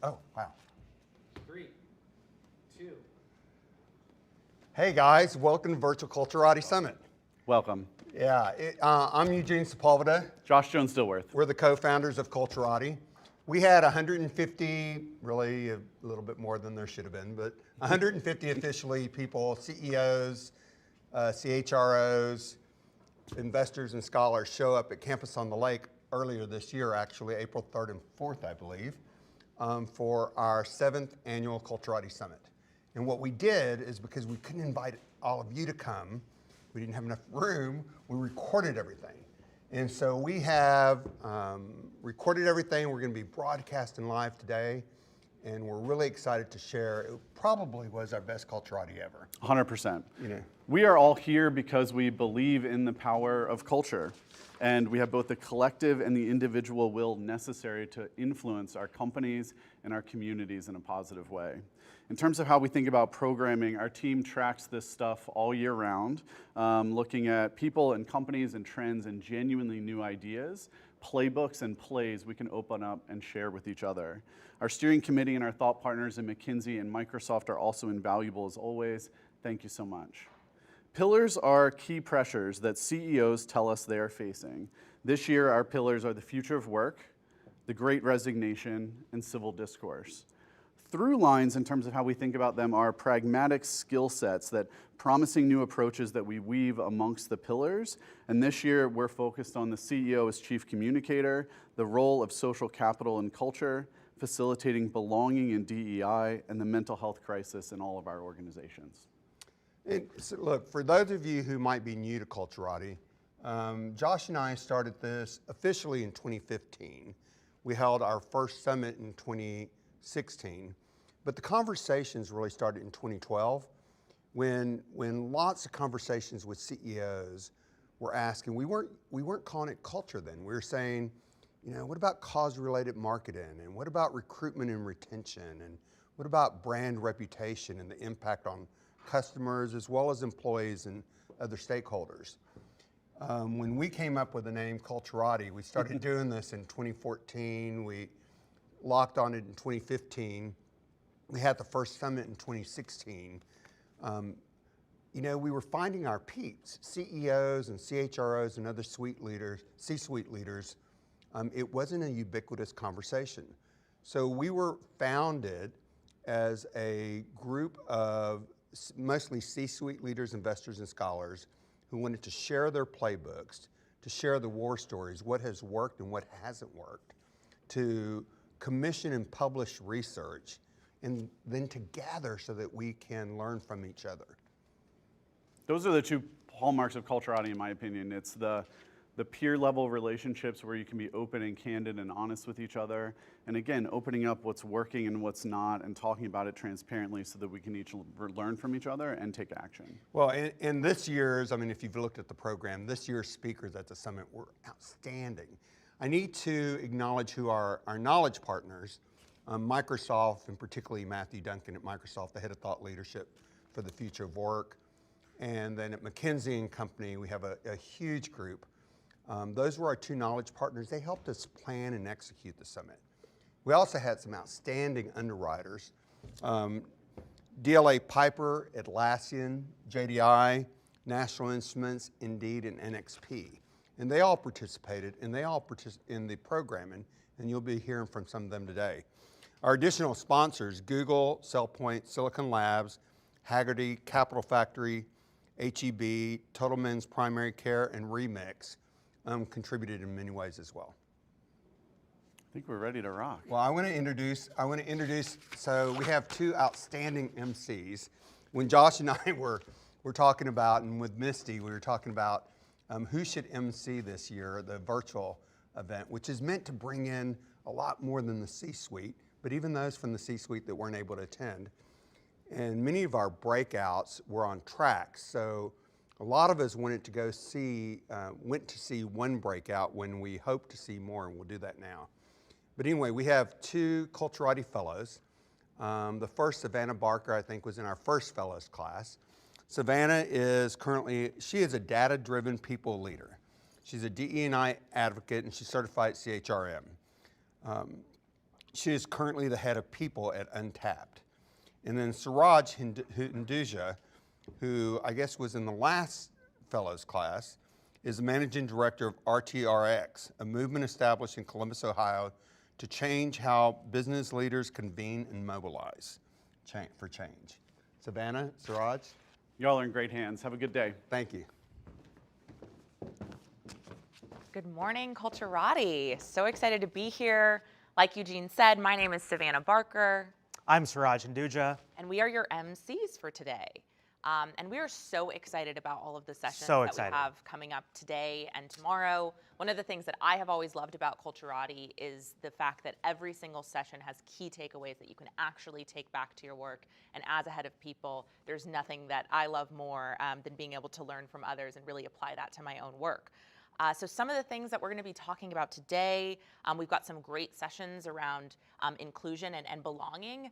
Oh, wow. 3, 2. Hey guys, welcome to Virtual Culturati Summit. Welcome. Yeah, I'm Eugene Sepulveda. Josh Jones-Dilworth. We're the co-founders of Culturati. We had 150, really a little bit more than there should have been, but 150 officially people, CEOs, CHROs, investors and scholars show up at Campus on the Lake earlier this year, actually, April 3rd and 4th, I believe, for our 7th annual Culturati Summit. And what we did is, because we couldn't invite all of you to come, we didn't have enough room, we recorded everything. And so we have recorded everything. We're going to be broadcasting live today, and we're really excited to share. It probably was our best Culturati ever. 100%. You know. We are all here because we believe in the power of culture, and we have both the collective and the individual will necessary to influence our companies and our communities in a positive way. In terms of how we think about programming, our team tracks this stuff all year round, looking at people and companies and trends and genuinely new ideas, playbooks and plays we can open up and share with each other. Our steering committee and our thought partners in McKinsey and Microsoft are also invaluable as always. Thank you so much. Pillars are key pressures that CEOs tell us they are facing. This year, our pillars are the future of work, the great resignation, and civil discourse. Through lines in terms of how we think about them are pragmatic skill sets, that promising new approaches that we weave amongst the pillars. And this year, we're focused on the CEO as chief communicator, the role of social capital and culture, facilitating belonging in DEI, and the mental health crisis in all of our organizations. And so look, for those of you who might be new to Culturati, Josh and I started this officially in 2015. We held our first summit in 2016, but the conversations really started in 2012 when lots of conversations with CEOs were asking, we weren't calling it culture then. We were saying, you know, what about cause-related marketing, and what about recruitment and retention, and what about brand reputation and the impact on customers as well as employees and other stakeholders. When we came up with the name Culturati, we started doing this in 2014. We locked on it in 2015. We had the first summit in 2016. You know, we were finding our peeps, CEOs and CHROs and other C-suite leaders. It wasn't a ubiquitous conversation. So we were founded as a group of mostly C-suite leaders, investors, and scholars who wanted to share their playbooks, to share the war stories, what has worked and what hasn't worked, to commission and publish research, and then to gather so that we can learn from each other. Those are the two hallmarks of Culturati, in my opinion. It's the peer level relationships where you can be open and candid and honest with each other. And again, opening up what's working and what's not and talking about it transparently so that we can each learn from each other and take action. Well, in this year's, I mean, if you've looked at the program, this year's speakers at the summit were outstanding. I need to acknowledge who are our knowledge partners, Microsoft, and particularly Matthew Duncan at Microsoft, the head of thought leadership for the future of work. And then at McKinsey Company, we have a huge group. Those were our two knowledge partners. They helped us plan and execute the summit. We also had some outstanding underwriters. DLA Piper, Atlassian, JDI, National Instruments, Indeed, and NXP. And they all participated, and they all participated in the programming, and you'll be hearing from some of them today. Our additional sponsors, Google, CellPoint, Silicon Labs, Hagerty, Capital Factory, HEB, Total Men's Primary Care, and Remix, contributed in many ways as well. I think we're ready to rock. Well, I want to introduce, so we have two outstanding MCs. When Josh and I were talking about, and with Misty, we were talking about who should MC this year, the virtual event, which is meant to bring in a lot more than the C-suite, but even those from the C-suite that weren't able to attend. And many of our breakouts were on tracks, so a lot of us went to see one breakout when we hope to see more, and we'll do that now. But anyway, we have two Culturati fellows. The first, Savannah Barker, I think, was in our first fellows class. Savannah is she is a data-driven people leader. She's a DE&I advocate, and she's certified CHRM. She is currently the head of people at Untapped. And then Suraj Hinduja, who I guess was in the last fellows class, is the managing director of RTRX, a movement established in Columbus, Ohio to change how business leaders convene and mobilize for change. Savannah, Suraj, Y'all are in great hands. Have a good day. thank you. Good morning, Culturati. So excited to be here. Like Eugene said, my name is Savannah Barker, I'm Suraj Hinduja. and we are your MCs for today. And we are so excited about all of the sessions So that excited. we have coming up today and tomorrow. One of the things that I have always loved about Culturati is the fact that every single session has key takeaways that you can actually take back to your work. And as a head of people, there's nothing that I love more than being able to learn from others and really apply that to my own work. So some of the things that we're going to be talking about today, we've got some great sessions around inclusion and belonging.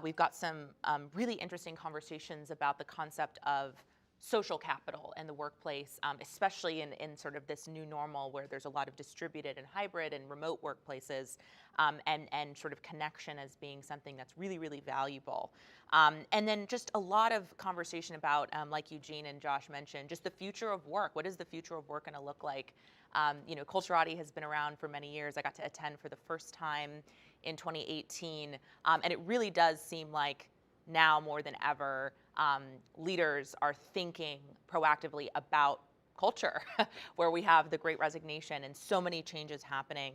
We've got some really interesting conversations about the concept of social capital in the workplace, especially in sort of this new normal where there's a lot of distributed and hybrid and remote workplaces, and sort of connection as being something that's really, really valuable. And then just a lot of conversation about, like Eugene and Josh mentioned, just the future of work. What is the future of work going to look like? Culturati has been around for many years. I got to attend for the first time in 2018, and it really does seem like now more than ever, leaders are thinking proactively about culture, where we have the Great Resignation and so many changes happening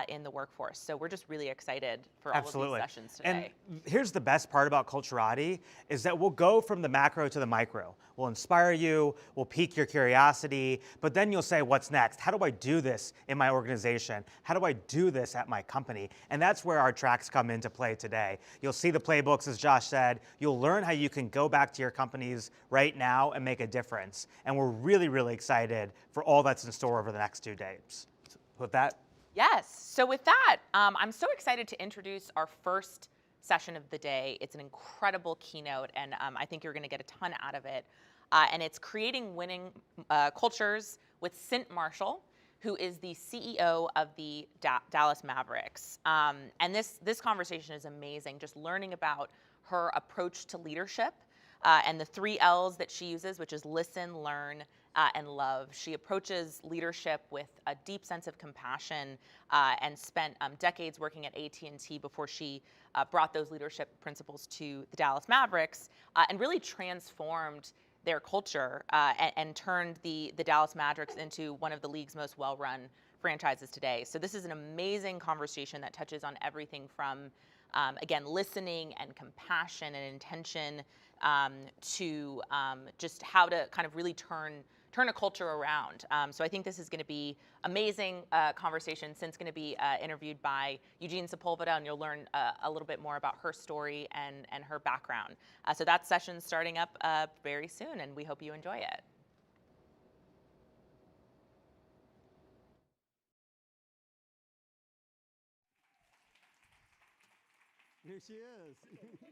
in the workforce. So we're just really excited for all of these sessions today. And here's the best part about Culturati is that we'll go from the macro to the micro. We'll inspire you, we'll pique your curiosity, but then you'll say, what's next? How do I do this in my organization? How do I do this at my company? And that's where our tracks come into play today. You'll see the playbooks, as Josh said. You'll learn how you can go back to your companies right now and make a difference. And we're really, really excited for all that's in store over the next 2 days. With that, Yes. So with that, I'm so excited to introduce our first session of the day. It's an incredible keynote, and I think you're going to get a ton out of it. And it's Creating Winning Cultures with Cynt Marshall, who is the CEO of the Dallas Mavericks. And this conversation is amazing, just learning about her approach to leadership and the 3 L's that she uses, which is listen, learn, and love. She approaches leadership with a deep sense of compassion and spent decades working at AT&T before she brought those leadership principles to the Dallas Mavericks and really transformed their culture and turned the Dallas Mavericks into one of the league's most well-run franchises today. So this is an amazing conversation that touches on everything from, again, listening and compassion and intention to just how to kind of really turn a culture around. So I think this is going to be amazing conversation. Cynt's going to be interviewed by Eugene Sepulveda, and you'll learn a little bit more about her story and her background. So that session's starting up very soon, and we hope you enjoy it. Here she is. Can you see me?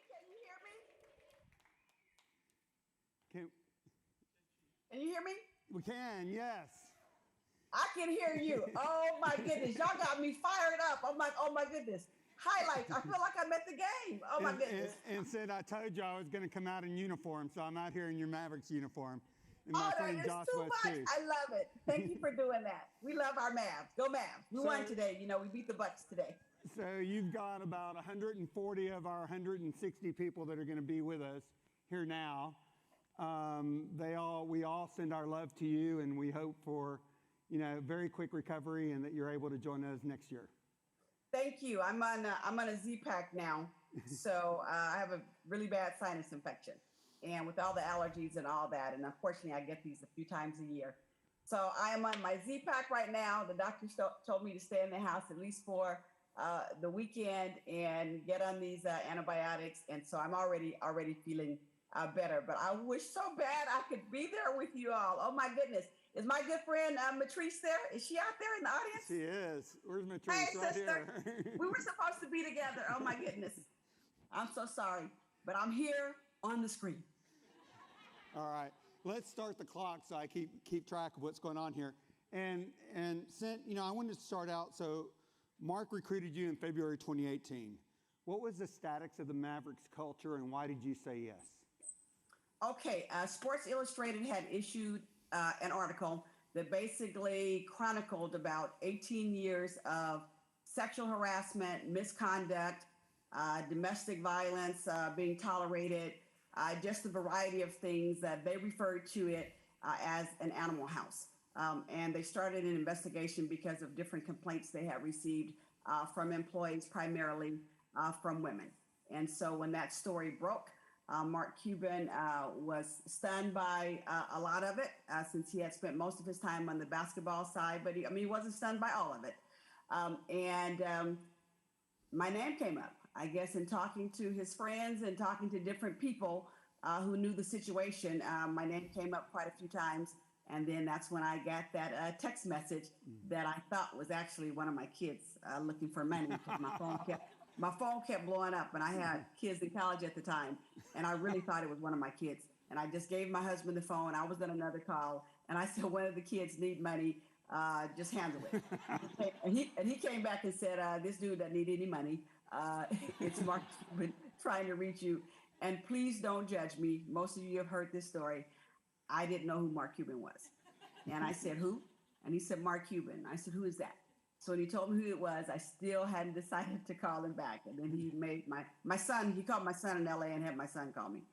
Can you hear me? Can you hear me? We can, yes. I can hear you. Oh my goodness. Y'all got me fired up. I'm like, oh my goodness. Highlights. I feel like I'm at the game. Oh my goodness. And said, I told you I was going to come out in uniform, so I'm out here in your Mavericks uniform. And Oh, my that friend is Josh too was much. too. I love it. Thank you for doing that. We love our Mavs. Go Mavs. We won today. You know, we beat the Bucks today. So you've got about 140 of our 160 people that are going to be with us here now. We all send our love to you, and we hope for, very quick recovery and that you're able to join us next year. Thank you. I'm on a Z-Pack now. So I have a really bad sinus infection. And with all the allergies and all that, and unfortunately I get these a few times a year. So I am on my Z-Pack right now. The doctor told me to stay in the house at least for the weekend and get on these antibiotics. And so I'm already feeling better. But I wish so bad I could be there with you all. Oh my goodness. Is my good friend Matrice there? Is she out there in the audience? She is. Where's Matrice? Hey, Right sister. here. We were supposed to be together. Oh my goodness. I'm so sorry. But I'm here on the screen. All right. Let's start the clock so I keep track of what's going on here. And Cynt, I wanted to start out. So Mark recruited you in February 2018. What was the status of the Mavericks culture and why did you say yes? Okay, Sports Illustrated had issued an article that basically chronicled about 18 years of sexual harassment, misconduct, domestic violence being tolerated, just a variety of things that they referred to it as an animal house. And they started an investigation because of different complaints they had received from employees, primarily from women. And so when that story broke, Mark Cuban was stunned by a lot of it since he had spent most of his time on the basketball side, but he wasn't stunned by all of it. My name came up, I guess, in talking to his friends and talking to different people who knew the situation. My name came up quite a few times. And then that's when I got that text message that I thought was actually one of my kids looking for money because my phone kept blowing up, and I had kids in college at the time, and I really thought it was one of my kids. And I just gave my husband the phone. I was on another call, and I said, one of the kids need money, just handle it. and he came back and said, this dude doesn't need any money. It's Mark Cuban trying to reach you. And please don't judge me. Most of you have heard this story. I didn't know who Mark Cuban was. And I said, who? And he said, Mark Cuban. I said, who is that? So when he told me who it was, I still hadn't decided to call him back. And then he made my son, he called my son in LA and had my son call me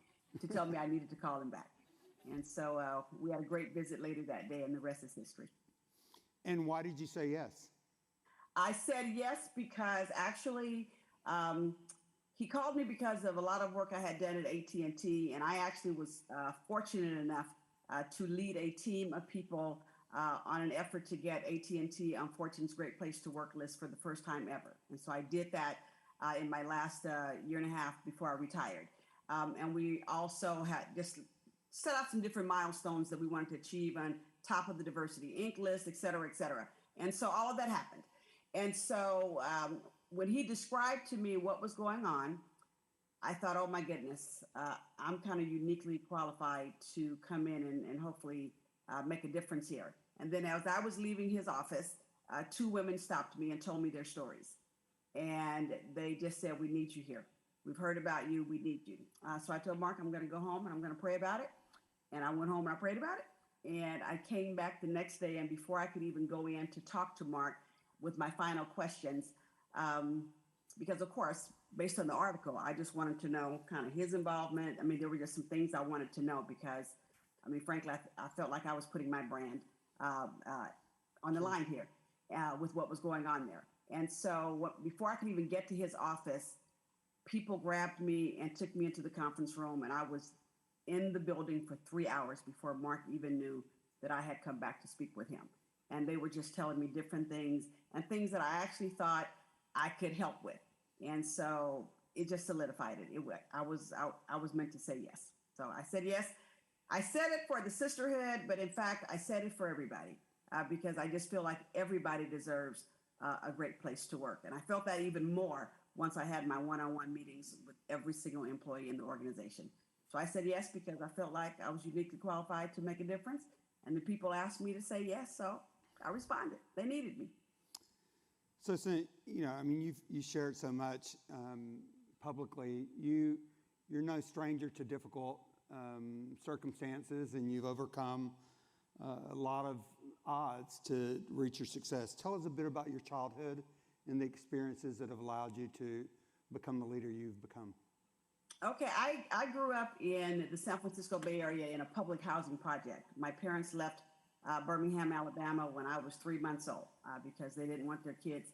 to tell me I needed to call him back. And so we had a great visit later that day, and the rest is history. And why did you say yes? I said yes because actually he called me because of a lot of work I had done at AT&T, and I actually was fortunate enough to lead a team of people on an effort to get AT&T on Fortune's Great Place to Work list for the first time ever. And so I did that in my last year and a half before I retired. And we also had just set out some different milestones that we wanted to achieve on top of the Diversity Inc. list, et cetera, et cetera. And so all of that happened. And so when he described to me what was going on, I thought, oh my goodness, I'm kind of uniquely qualified to come in and hopefully make a difference here. And then as I was leaving his office, two women stopped me and told me their stories. And they just said, we need you here. We've heard about you. We need you. So I told Mark, I'm going to go home and I'm going to pray about it. And I went home and I prayed about it. And I came back the next day. And before I could even go in to talk to Mark with my final questions, because of course, based on the article, I just wanted to know kind of his involvement. I mean, there were just some things I wanted to know because, I mean, frankly, I felt like I was putting my brand on the line here with what was going on there. And so before I could even get to his office, people grabbed me and took me into the conference room, and I was in the building for 3 hours before Mark even knew that I had come back to speak with him. And they were just telling me different things and things that I actually thought I could help with. And so it just solidified it. I was meant to say yes. So I said yes. I said it for the sisterhood, but in fact, I said it for everybody because I just feel like everybody deserves a great place to work. And I felt that even more once I had my one-on-one meetings with every single employee in the organization. So I said yes because I felt like I was uniquely qualified to make a difference. And the people asked me to say yes, so I responded. They needed me. So, you know, I mean, you shared so much publicly. You're no stranger to difficult circumstances, and you've overcome a lot of odds to reach your success. Tell us a bit about your childhood and the experiences that have allowed you to become the leader you've become. Okay, I grew up in the San Francisco Bay Area in a public housing project. My parents left Birmingham, Alabama when I was 3 months old because they didn't want their kids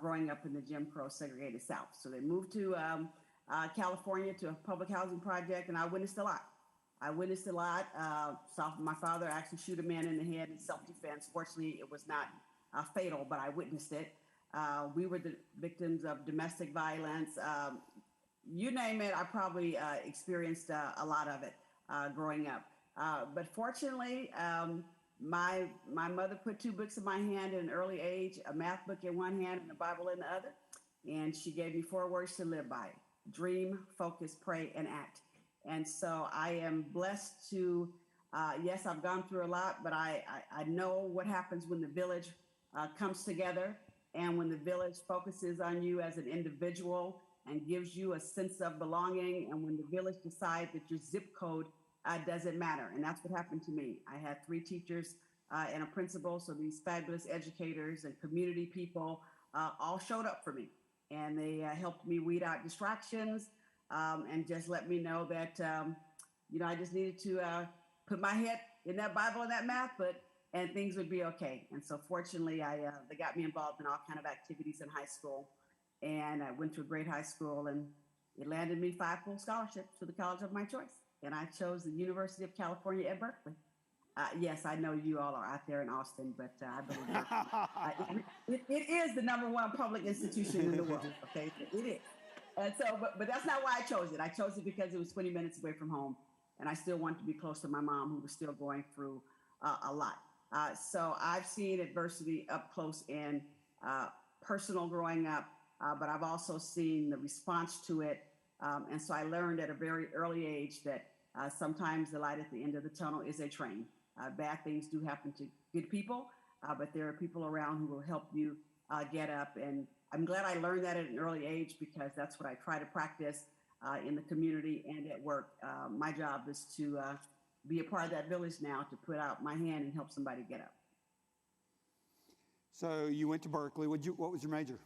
growing up in the Jim Crow segregated South. So they moved to California to a public housing project, and I witnessed a lot. Saw my father actually shoot a man in the head in self-defense. Fortunately, it was not fatal, but I witnessed it. We were the victims of domestic violence. You name it, I probably experienced a lot of it growing up. But fortunately, my mother put 2 books in my hand at an early age, a math book in one hand and a Bible in the other. And she gave me 4 words to live by: dream, focus, pray, and act. And so I am blessed to, yes, I've gone through a lot, but I know what happens when the village comes together. And when the village focuses on you as an individual and gives you a sense of belonging, and when the village decides that your zip code doesn't matter. And that's what happened to me. I had 3 teachers and a principal. So these fabulous educators and community people all showed up for me. And they helped me weed out distractions and just let me know that, I just needed to put my head in that Bible and that math, and things would be okay. And so fortunately, they got me involved in all kind of activities in high school. And I went to a great high school, and it landed me 5 full scholarships to the college of my choice. And I chose the University of California at Berkeley. Yes, I know you all are out there in Austin, but I believe it is the #1 public institution in the world. Okay, it is. And so, but that's not why I chose it. I chose it because it was 20 minutes away from home, and I still wanted to be close to my mom, who was still going through a lot. So I've seen adversity up close and personal growing up, but I've also seen the response to it. And so I learned at a very early age that sometimes the light at the end of the tunnel is a train. Bad things do happen to good people, but there are people around who will help you get up. And I'm glad I learned that at an early age, because that's what I try to practice in the community and at work. My job is to be a part of that village now, to put out my hand and help somebody get up. So you went to Berkeley. What was your major?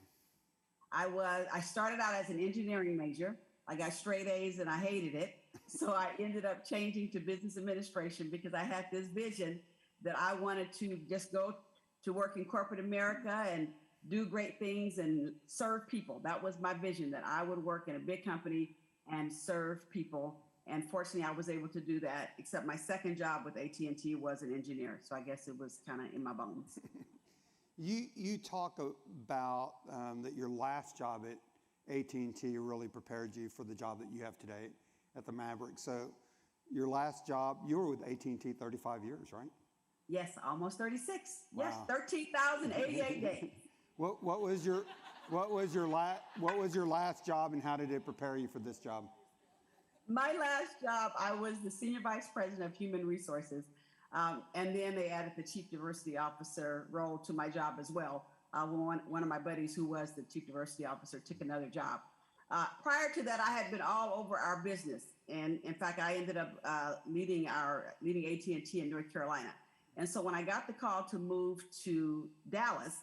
I started out as an engineering major. I got straight A's and I hated it. So I ended up changing to business administration, because I had this vision that I wanted to just go to work in corporate America and do great things and serve people. That was my vision, that I would work in a big company and serve people. And fortunately, I was able to do that, except my second job with AT&T was an engineer. So I guess it was kind of in my bones. You talk about that your last job at AT&T really prepared you for the job that you have today at the Mavericks. So your last job, you were with AT&T 35 years, right? Yes, almost 36. Wow. Yes, 13,088 days. What was your last job, and how did it prepare you for this job? My last job, I was the Senior Vice President of Human Resources. And then they added the Chief Diversity Officer role to my job as well. One of my buddies, who was the Chief Diversity Officer, took another job. Prior to that, I had been all over our business. And in fact, I ended up leading AT&T in North Carolina. And so when I got the call to move to Dallas,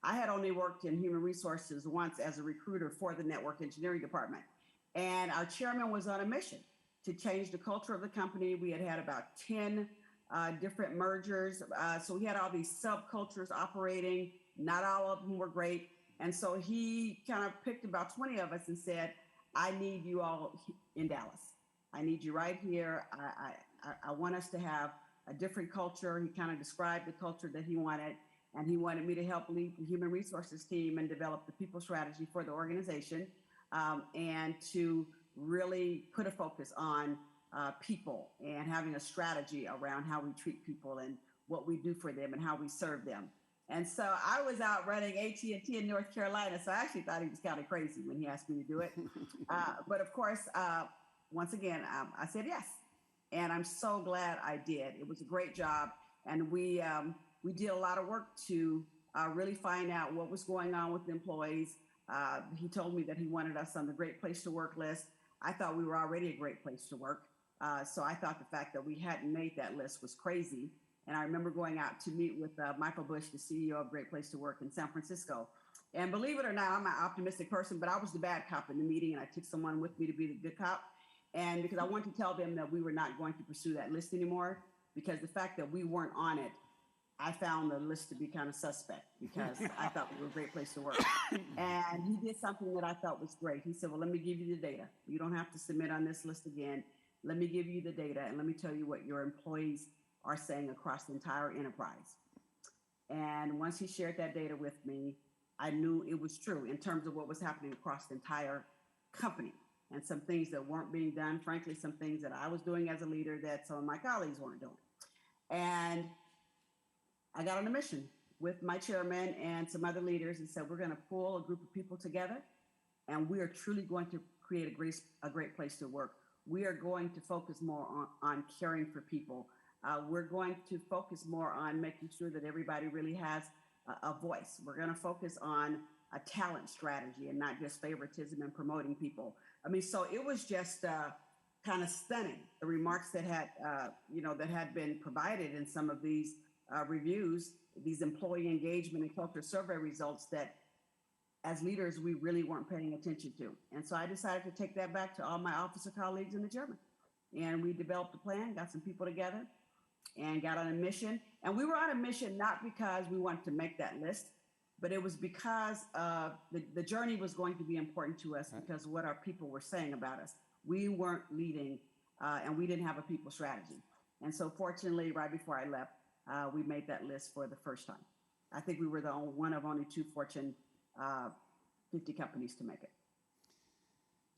I had only worked in human resources once as a recruiter for the network engineering department. And our chairman was on a mission to change the culture of the company. We had about 10 different mergers. So we had all these subcultures operating. Not all of them were great. And so he kind of picked about 20 of us and said, I need you all in Dallas. I need you right here. I want us to have a different culture. He kind of described the culture that he wanted. And he wanted me to help lead the human resources team and develop the people strategy for the organization, and to really put a focus on people and having a strategy around how we treat people and what we do for them and how we serve them. And so I was out running AT&T in North Carolina, so I actually thought he was kind of crazy when he asked me to do it. But of course, once again, I said yes. And I'm so glad I did. It was a great job. And we did a lot of work to really find out what was going on with the employees. He told me that he wanted us on the Great Place to Work list. I thought we were already a great place to work. So I thought the fact that we hadn't made that list was crazy. And I remember going out to meet with Michael Bush, the CEO of Great Place to Work in San Francisco. And believe it or not, I'm an optimistic person, but I was the bad cop in the meeting, and I took someone with me to be the good cop. And because I wanted to tell them that we were not going to pursue that list anymore, because the fact that we weren't on it, I found the list to be kind of suspect, because I thought we were a great place to work. And he did something that I thought was great. He said, well, let me give you the data. You don't have to submit on this list again. Let me give you the data, and let me tell you what your employees are saying across the entire enterprise. And once he shared that data with me, I knew it was true in terms of what was happening across the entire company, and some things that weren't being done, frankly, some things that I was doing as a leader that some of my colleagues weren't doing. And I got on a mission with my chairman and some other leaders and said, we're going to pull a group of people together, and we are truly going to create a great place to work. We are going to focus more on caring for people. We're going to focus more on making sure that everybody really has a voice. We're going to focus on a talent strategy and not just favoritism and promoting people. I mean, so it was just kind of stunning, the remarks that had, that had been provided in some of these reviews, these employee engagement and culture survey results that as leaders, we really weren't paying attention to. And so I decided to take that back to all my officer colleagues in the German. And we developed a plan, got some people together, and got on a mission. And we were on a mission not because we wanted to make that list, but it was because the journey was going to be important to us because of what our people were saying about us. We weren't leading, and we didn't have a people strategy. And so fortunately, right before I left, we made that list for the first time. I think we were one of only 2 Fortune 50 companies to make it.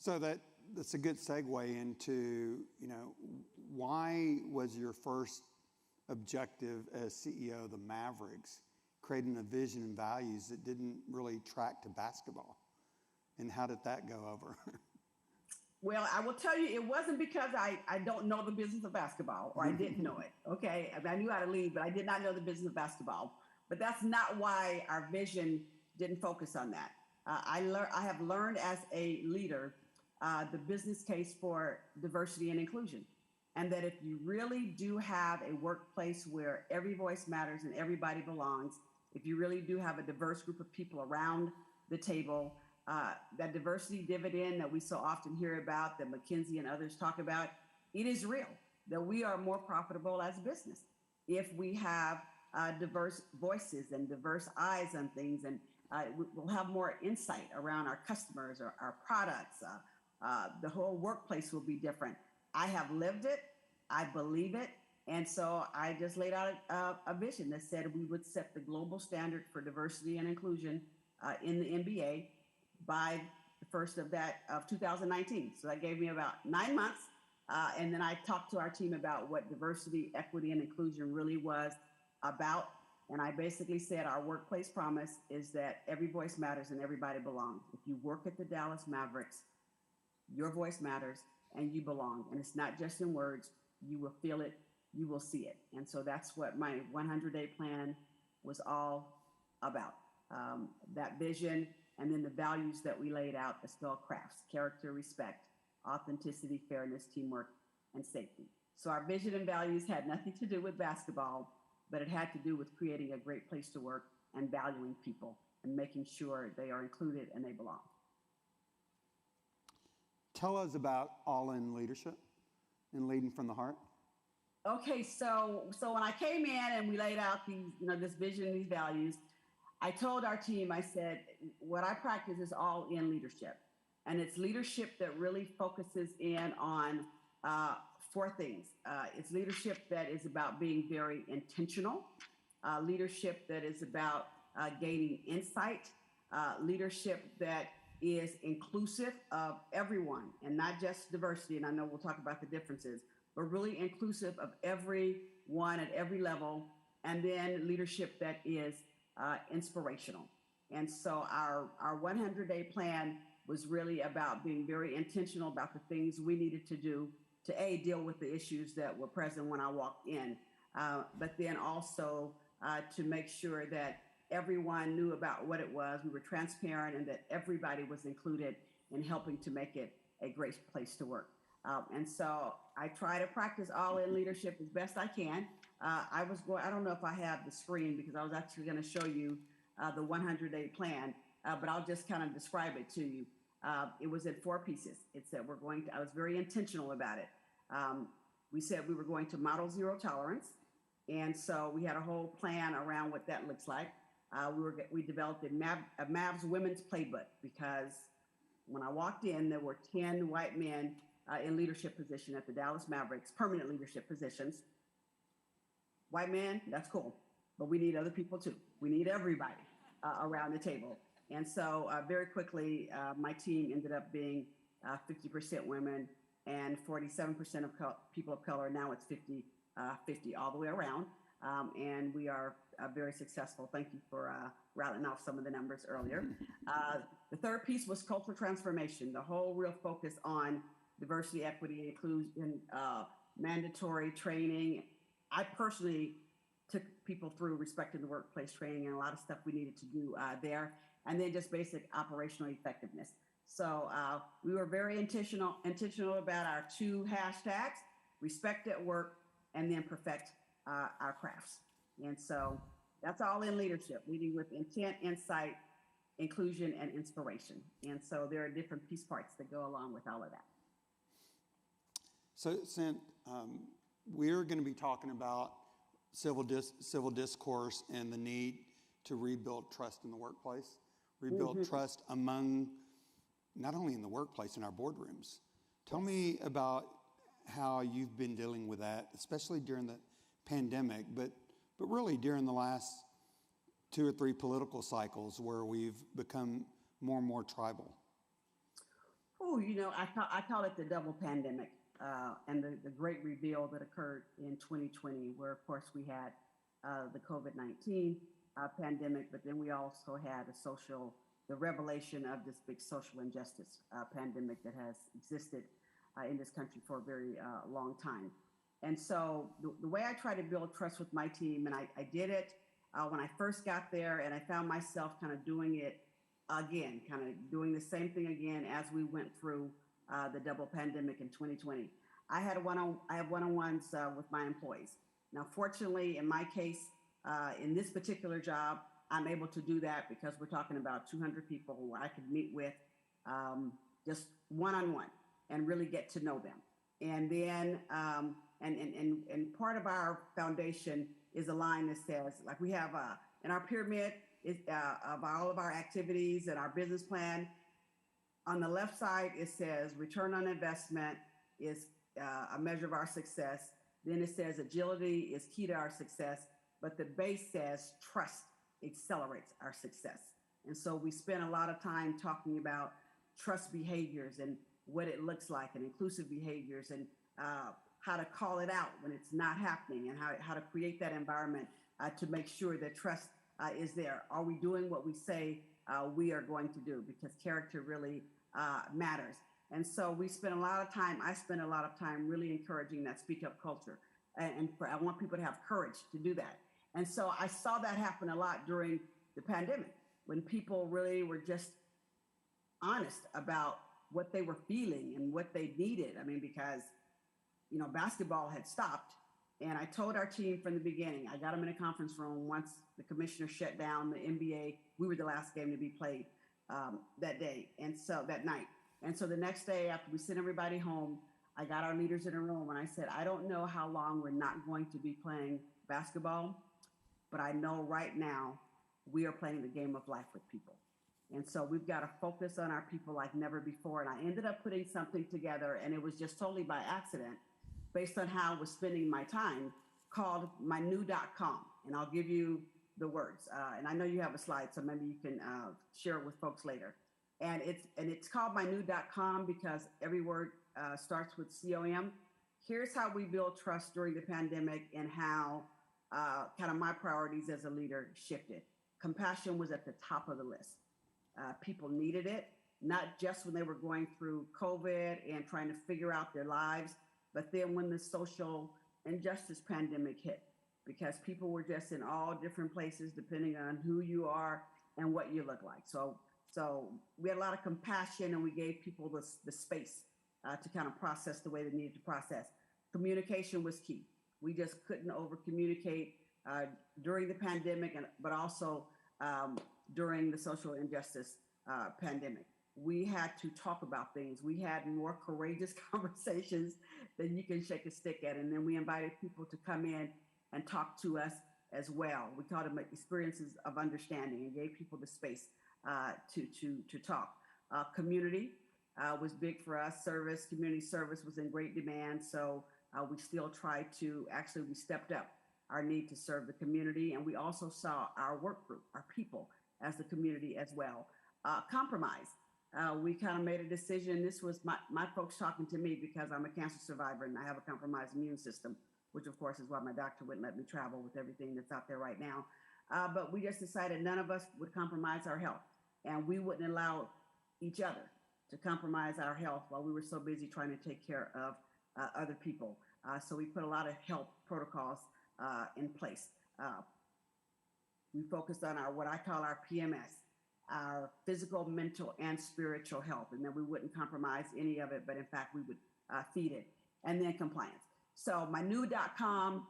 So that's a good segue into, why was your first objective as CEO of the Mavericks creating a vision and values that didn't really track to basketball? And how did that go over? Well, I will tell you, it wasn't because I don't know the business of basketball or I didn't know it. Okay. I knew how to lead, but I did not know the business of basketball. But that's not why our vision didn't focus on that. I have learned as a leader the business case for diversity and inclusion. And that if you really do have a workplace where every voice matters and everybody belongs, if you really do have a diverse group of people around the table, that diversity dividend that we so often hear about, that McKinsey and others talk about, it is real, that we are more profitable as a business if we have diverse voices and diverse eyes on things, and we'll have more insight around our customers or our products. The whole workplace will be different. I have lived it, I believe it, and so I just laid out a vision that said we would set the global standard for diversity and inclusion in the NBA by the first of 2019. So that gave me about 9 months. And then I talked to our team about what diversity, equity, and inclusion really was about. And I basically said our workplace promise is that every voice matters and everybody belongs. If you work at the Dallas Mavericks, your voice matters and you belong. And it's not just in words, you will feel it, you will see it. And so that's what my 100-day plan was all about. That vision, and then the values that we laid out, the spell crafts: character, respect, authenticity, fairness, teamwork, and safety. So our vision and values had nothing to do with basketball, but it had to do with creating a great place to work and valuing people and making sure they are included and they belong. Tell us about all-in leadership and leading from the heart. Okay, so when I came in and we laid out these, this vision and these values, I told our team, I said, what I practice is all-in leadership. And it's leadership that really focuses in on 4 things. It's leadership that is about being very intentional, leadership that is about gaining insight, leadership that is inclusive of everyone and not just diversity. And I know we'll talk about the differences, but really inclusive of everyone at every level. And then leadership that is inspirational. And so our 100-day plan was really about being very intentional about the things we needed to do to deal with the issues that were present when I walked in, but then also to make sure that everyone knew about what it was, we were transparent, and that everybody was included in helping to make it a great place to work. And so I try to practice all-in leadership as best I can. I don't know if I have the screen because I was actually going to show you the 100-day plan, but I'll just kind of describe it to you. It was in 4 pieces. It said I was very intentional about it. We said we were going to model zero tolerance. And so we had a whole plan around what that looks like. We developed a Mavs women's playbook because when I walked in, there were 10 white men in leadership position at the Dallas Mavericks, permanent leadership positions. White men, that's cool, but we need other people too. We need everybody around the table. And so very quickly, my team ended up being 50% women and 47% of people of color. Now it's 50 all the way around. And we are very successful. Thank you for rattling off some of the numbers earlier. The third piece was cultural transformation, the whole real focus on diversity, equity, inclusion, mandatory training. I personally took people through respecting the workplace training and a lot of stuff we needed to do there, and then just basic operational effectiveness. So we were very intentional about our 2 hashtags: respect at work and then perfect our crafts. And so that's all in leadership, leading with intent, insight, inclusion, and inspiration. And so there are different piece parts that go along with all of that. So, Cynt, we're going to be talking about civil discourse and the need to rebuild trust in the workplace, rebuild trust among, not only in the workplace, in our boardrooms. Tell me about how you've been dealing with that, especially during the pandemic, but really during the last 2 or 3 political cycles where we've become more and more tribal. Oh, I call it the double pandemic. And the great reveal that occurred in 2020, where of course we had the COVID-19 pandemic, but then we also had the revelation of this big social injustice pandemic that has existed in this country for a very long time. And so the way I try to build trust with my team, and I did it when I first got there, and I found myself kind of doing it again, kind of doing the same thing again as we went through the double pandemic in 2020. I have one-on-ones with my employees. Now, fortunately, in my case, in this particular job, I'm able to do that because we're talking about 200 people who I could meet with just one-on-one and really get to know them. And then, and part of our foundation is a line that says, like we have in our pyramid of all of our activities and our business plan. On the left side, it says return on investment is a measure of our success. Then it says agility is key to our success, but the base says trust accelerates our success. And so we spend a lot of time talking about trust behaviors and what it looks like, and inclusive behaviors, and how to call it out when it's not happening, and how to create that environment to make sure that trust is there. Are we doing what we say we are going to do? Because character really matters. And so I spend a lot of time really encouraging that speak up culture. And I want people to have courage to do that. And so I saw that happen a lot during the pandemic, when people really were just honest about what they were feeling and what they needed. I mean, because, basketball had stopped. And I told our team from the beginning, I got them in a conference room once the commissioner shut down the NBA. We were the last game to be played that day, and so that night. And so the next day, after we sent everybody home, I got our leaders in a room and I said, I don't know how long we're not going to be playing basketball, but I know right now we are playing the game of life with people. And so we've got to focus on our people like never before. And I ended up putting something together, and it was just totally by accident, based on how I was spending my time, called mynew.com. And I'll give you the words. And I know you have a slide, so maybe you can share it with folks later. And it's called mynew.com because every word starts with COM. Here's how we build trust during the pandemic, and how kind of my priorities as a leader shifted. Compassion was at the top of the list. People needed it, not just when they were going through COVID and trying to figure out their lives, but then when the social injustice pandemic hit, because people were just in all different places depending on who you are and what you look like. So we had a lot of compassion, and we gave people the space to kind of process the way they needed to process. Communication was key. We just couldn't over communicate during the pandemic, but also during the social injustice pandemic. We had to talk about things. We had more courageous conversations than you can shake a stick at. And then we invited people to come in and talk to us as well. We called them experiences of understanding, and gave people the space to talk. Community was big for us. Community service was in great demand. So we still we stepped up our need to serve the community. And we also saw our work group, our people, as the community as well. Compromise. We kind of made a decision. This was my folks talking to me, because I'm a cancer survivor and I have a compromised immune system, which of course is why my doctor wouldn't let me travel with everything that's out there right now. But we just decided none of us would compromise our health, and we wouldn't allow each other to compromise our health while we were so busy trying to take care of other people. So we put a lot of health protocols in place. We focused on our, what I call our PMS, our physical, mental, and spiritual health. And then we wouldn't compromise any of it, but in fact, we would feed it. And then compliance. So my new .com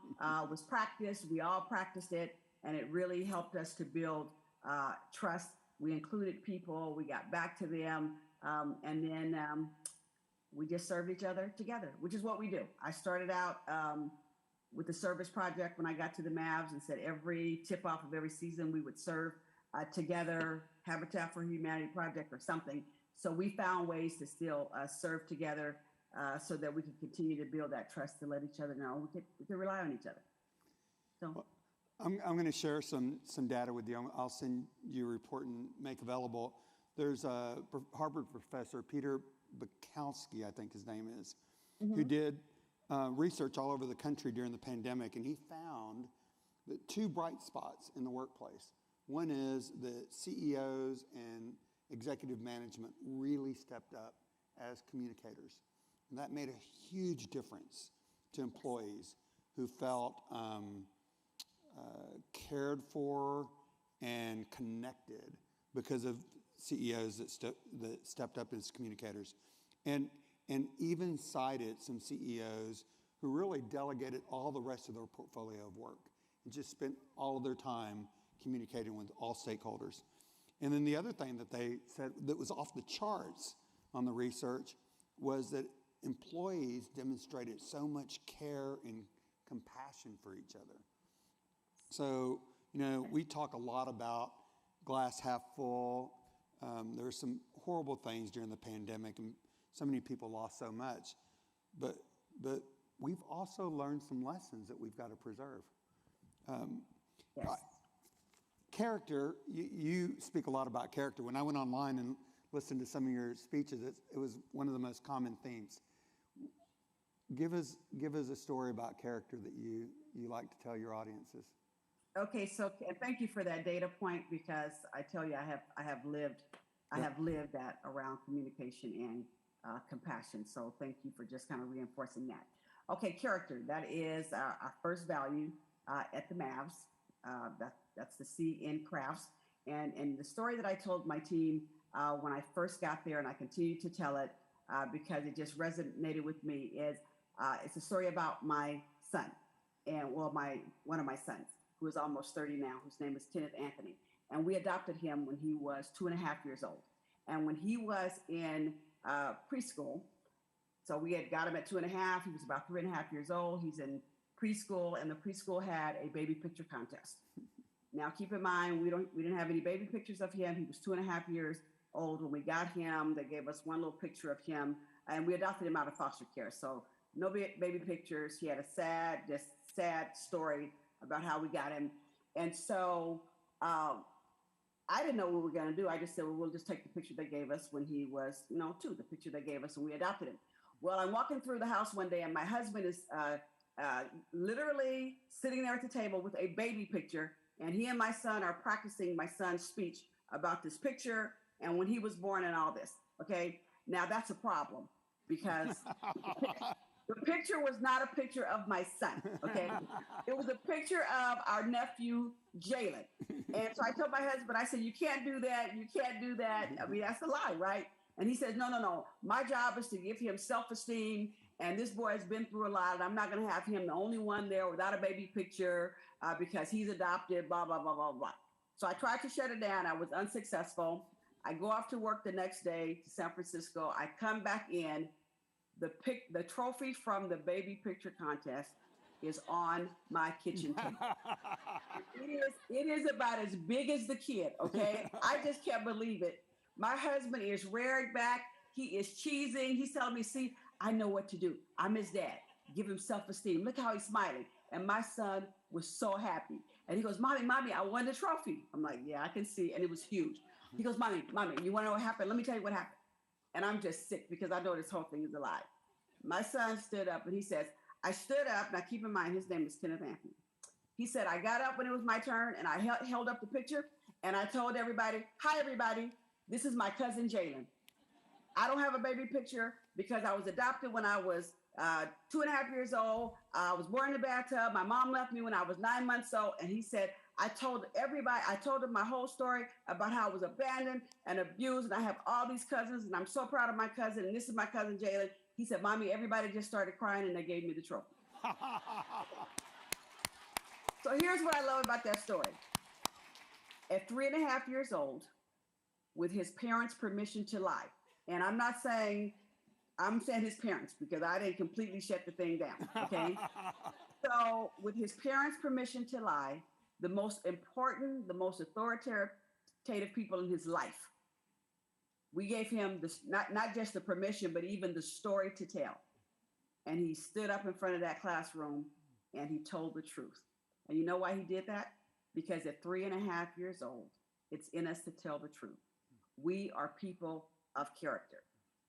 was practiced. We all practiced it, and it really helped us to build trust. We included people. We got back to them. And then we just served each other together, which is what we do. I started out with the service project when I got to the Mavs and said every tip off of every season we would serve together, Habitat for Humanity project or something. So we found ways to still serve together so that we could continue to build that trust to let each other know we could rely on each other. So. Well, I'm going to share some data with you. I'll send you a report and make available. There's a Harvard professor, Peter Bukowski, I think his name is, who did research all over the country during the pandemic, and he found that two bright spots in the workplace. One is that CEOs and executive management really stepped up as communicators. And that made a huge difference to employees who felt cared for and connected because of CEOs that stepped up as communicators. And even cited some CEOs who really delegated all the rest of their portfolio of work and just spent all of their time communicating with all stakeholders. And then the other thing that they said that was off the charts on the research was that employees demonstrated so much care and compassion for each other. So, you know, we talk a lot about glass half full. There were some horrible things during the pandemic, and so many people lost so much. But we've also learned some lessons that we've got to preserve. Yes. Character, you speak a lot about character. When I went online and listened to some of your speeches, it was one of the most common themes. Give us a story about character that you like to tell your audiences. Okay, so thank you for that data point, because I tell you, I have lived that around communication and compassion. So thank you for just kind of reinforcing that. Okay, character, that is our first value at the Mavs. That's the C in crafts. And the story that I told my team when I first got there, and I continue to tell it because it just resonated with me, is it's a story about my son, and one of my sons, who is almost 30 now, whose name is Kenneth Anthony. And we adopted him when he was 2.5 years old. And when he was in preschool, so we had got him at 2.5, he was about 3.5 years old. He's in preschool, and the preschool had a baby picture contest. Now, keep in mind, we didn't have any baby pictures of him. He was 2.5 years old when we got him. They gave us one little picture of him, and we adopted him out of foster care. So no baby pictures. He had a sad story about how we got him. And so I didn't know what we were going to do. I just said, well, we'll just take the picture they gave us when he was, 2, the picture they gave us, and we adopted him. Well, I'm walking through the house one day, and my husband is literally sitting there at the table with a baby picture, and he and my son are practicing my son's speech about this picture and when he was born and all this. Okay, now that's a problem, because the picture was not a picture of my son, okay? It was a picture of our nephew, Jalen. And so I told my husband, I said, you can't do that. You can't do that. I mean, that's a lie, right? And he says, no. My job is to give him self-esteem. And this boy has been through a lot. And I'm not going to have him the only one there without a baby picture because he's adopted, blah, blah, blah, blah, blah. So I tried to shut it down. I was unsuccessful. I go off to work the next day to San Francisco. I come back in. The trophy from the baby picture contest is on my kitchen table. It is about as big as the kid, okay? I just can't believe it. My husband is rearing back. He is cheesing. He's telling me, see, I know what to do. I'm his dad. Give him self-esteem. Look how he's smiling. And my son was so happy. And he goes, Mommy, I won the trophy. I'm like, yeah, I can see. And it was huge. He goes, Mommy, you want to know what happened? Let me tell you what happened. And I'm just sick because I know this whole thing is a lie. My son stood up and he says, I stood up. Now, keep in mind, his name is Kenneth Anthony. He said, I got up when it was my turn and I held up the picture and I told everybody, hi, everybody. This is my cousin, Jalen. I don't have a baby picture because I was adopted when I was 2.5 years old. I was born in the bathtub. My mom left me when I was 9 months old. And he said, I told him my whole story about how I was abandoned and abused. And I have all these cousins and I'm so proud of my cousin. And this is my cousin, Jalen. He said, Mommy, everybody just started crying and they gave me the trophy. So here's what I love about that story. At 3.5 years old, with his parents' permission to lie. And I'm saying his parents because I didn't completely shut the thing down, okay? So with his parents' permission to lie, the most important, the most authoritative people in his life, we gave him not just the permission, but even the story to tell. And he stood up in front of that classroom and he told the truth. And you know why he did that? Because at 3.5 years old, it's in us to tell the truth. We are people of character.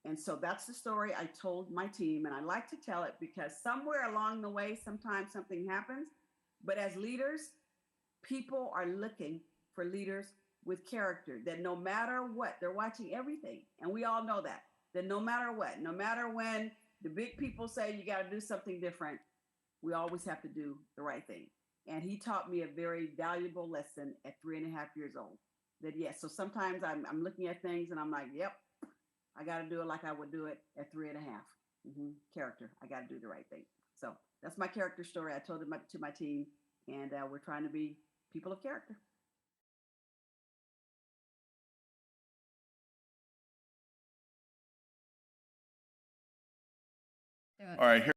And so that's the story I told my team. And I like to tell it because somewhere along the way, sometimes something happens. But as leaders, people are looking for leaders with character, that no matter what, they're watching everything. And we all know that no matter what, no matter when the big people say you got to do something different, we always have to do the right thing. And he taught me a very valuable lesson at 3.5 years old. That yes, so sometimes I'm looking at things and I'm like, yep, I got to do it like I would do it at 3.5. Character, I got to do the right thing. So that's my character story. I told it to my team, and we're trying to be people of character. All right, here.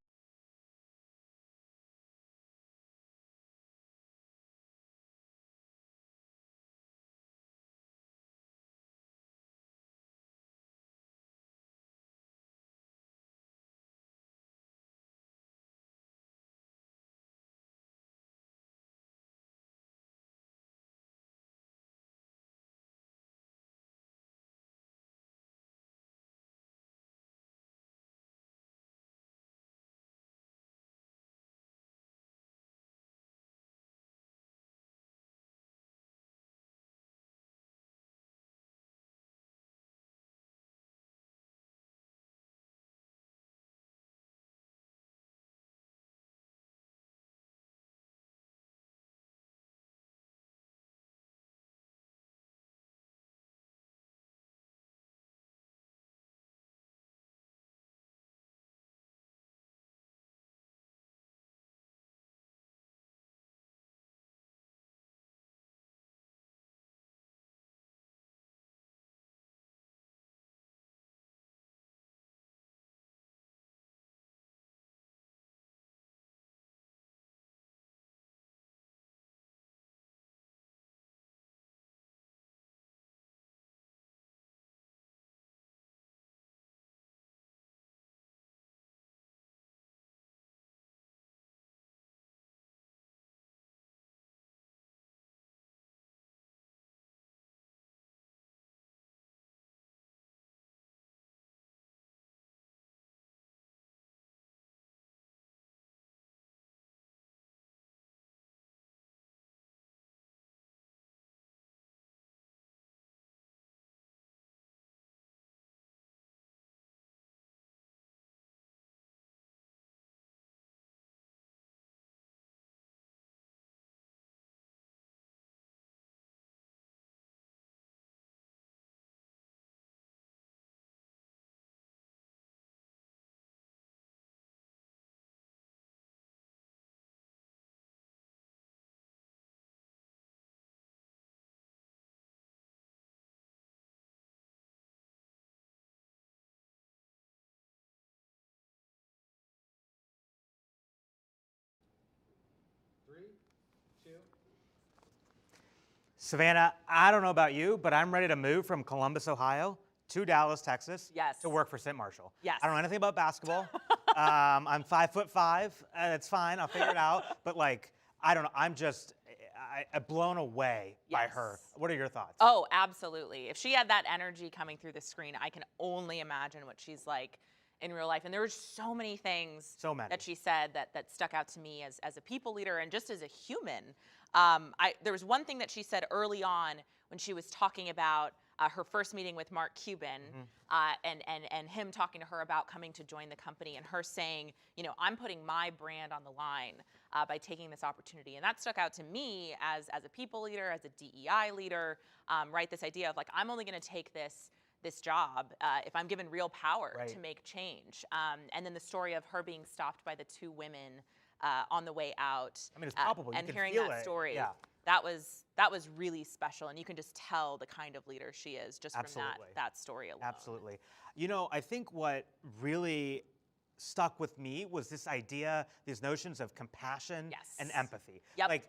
Savannah, I don't know about you, but I'm ready to move from Columbus, Ohio to Dallas, Texas Yes. to work for Cynt Marshall. Yes. I don't know anything about basketball. I'm 5'5". It's fine. I'll figure it out. But like, I don't know. I'm just I'm blown away by her. What are your thoughts? Oh, absolutely. If she had that energy coming through the screen, I can only imagine what she's like in real life. And there were so many things that she said that stuck out to me as a people leader and just as a human. There was one thing that she said early on when she was talking about her first meeting with Mark Cuban, and him talking to her about coming to join the company, and her saying, you know, I'm putting my brand on the line by taking this opportunity. And that stuck out to me as a people leader, as a DEI leader, right? This idea of like, I'm only going to take this job if I'm given real power to make change. And then the story of her being stopped by the two women on the way out. I mean, it's palpable. You And can hearing feel that it. story, Yeah. that was really special. And you can just tell the kind of leader she is just Absolutely. from that story alone. Absolutely. You know, I think what really stuck with me was this idea, these notions of compassion Yes. and empathy. Yep. Like,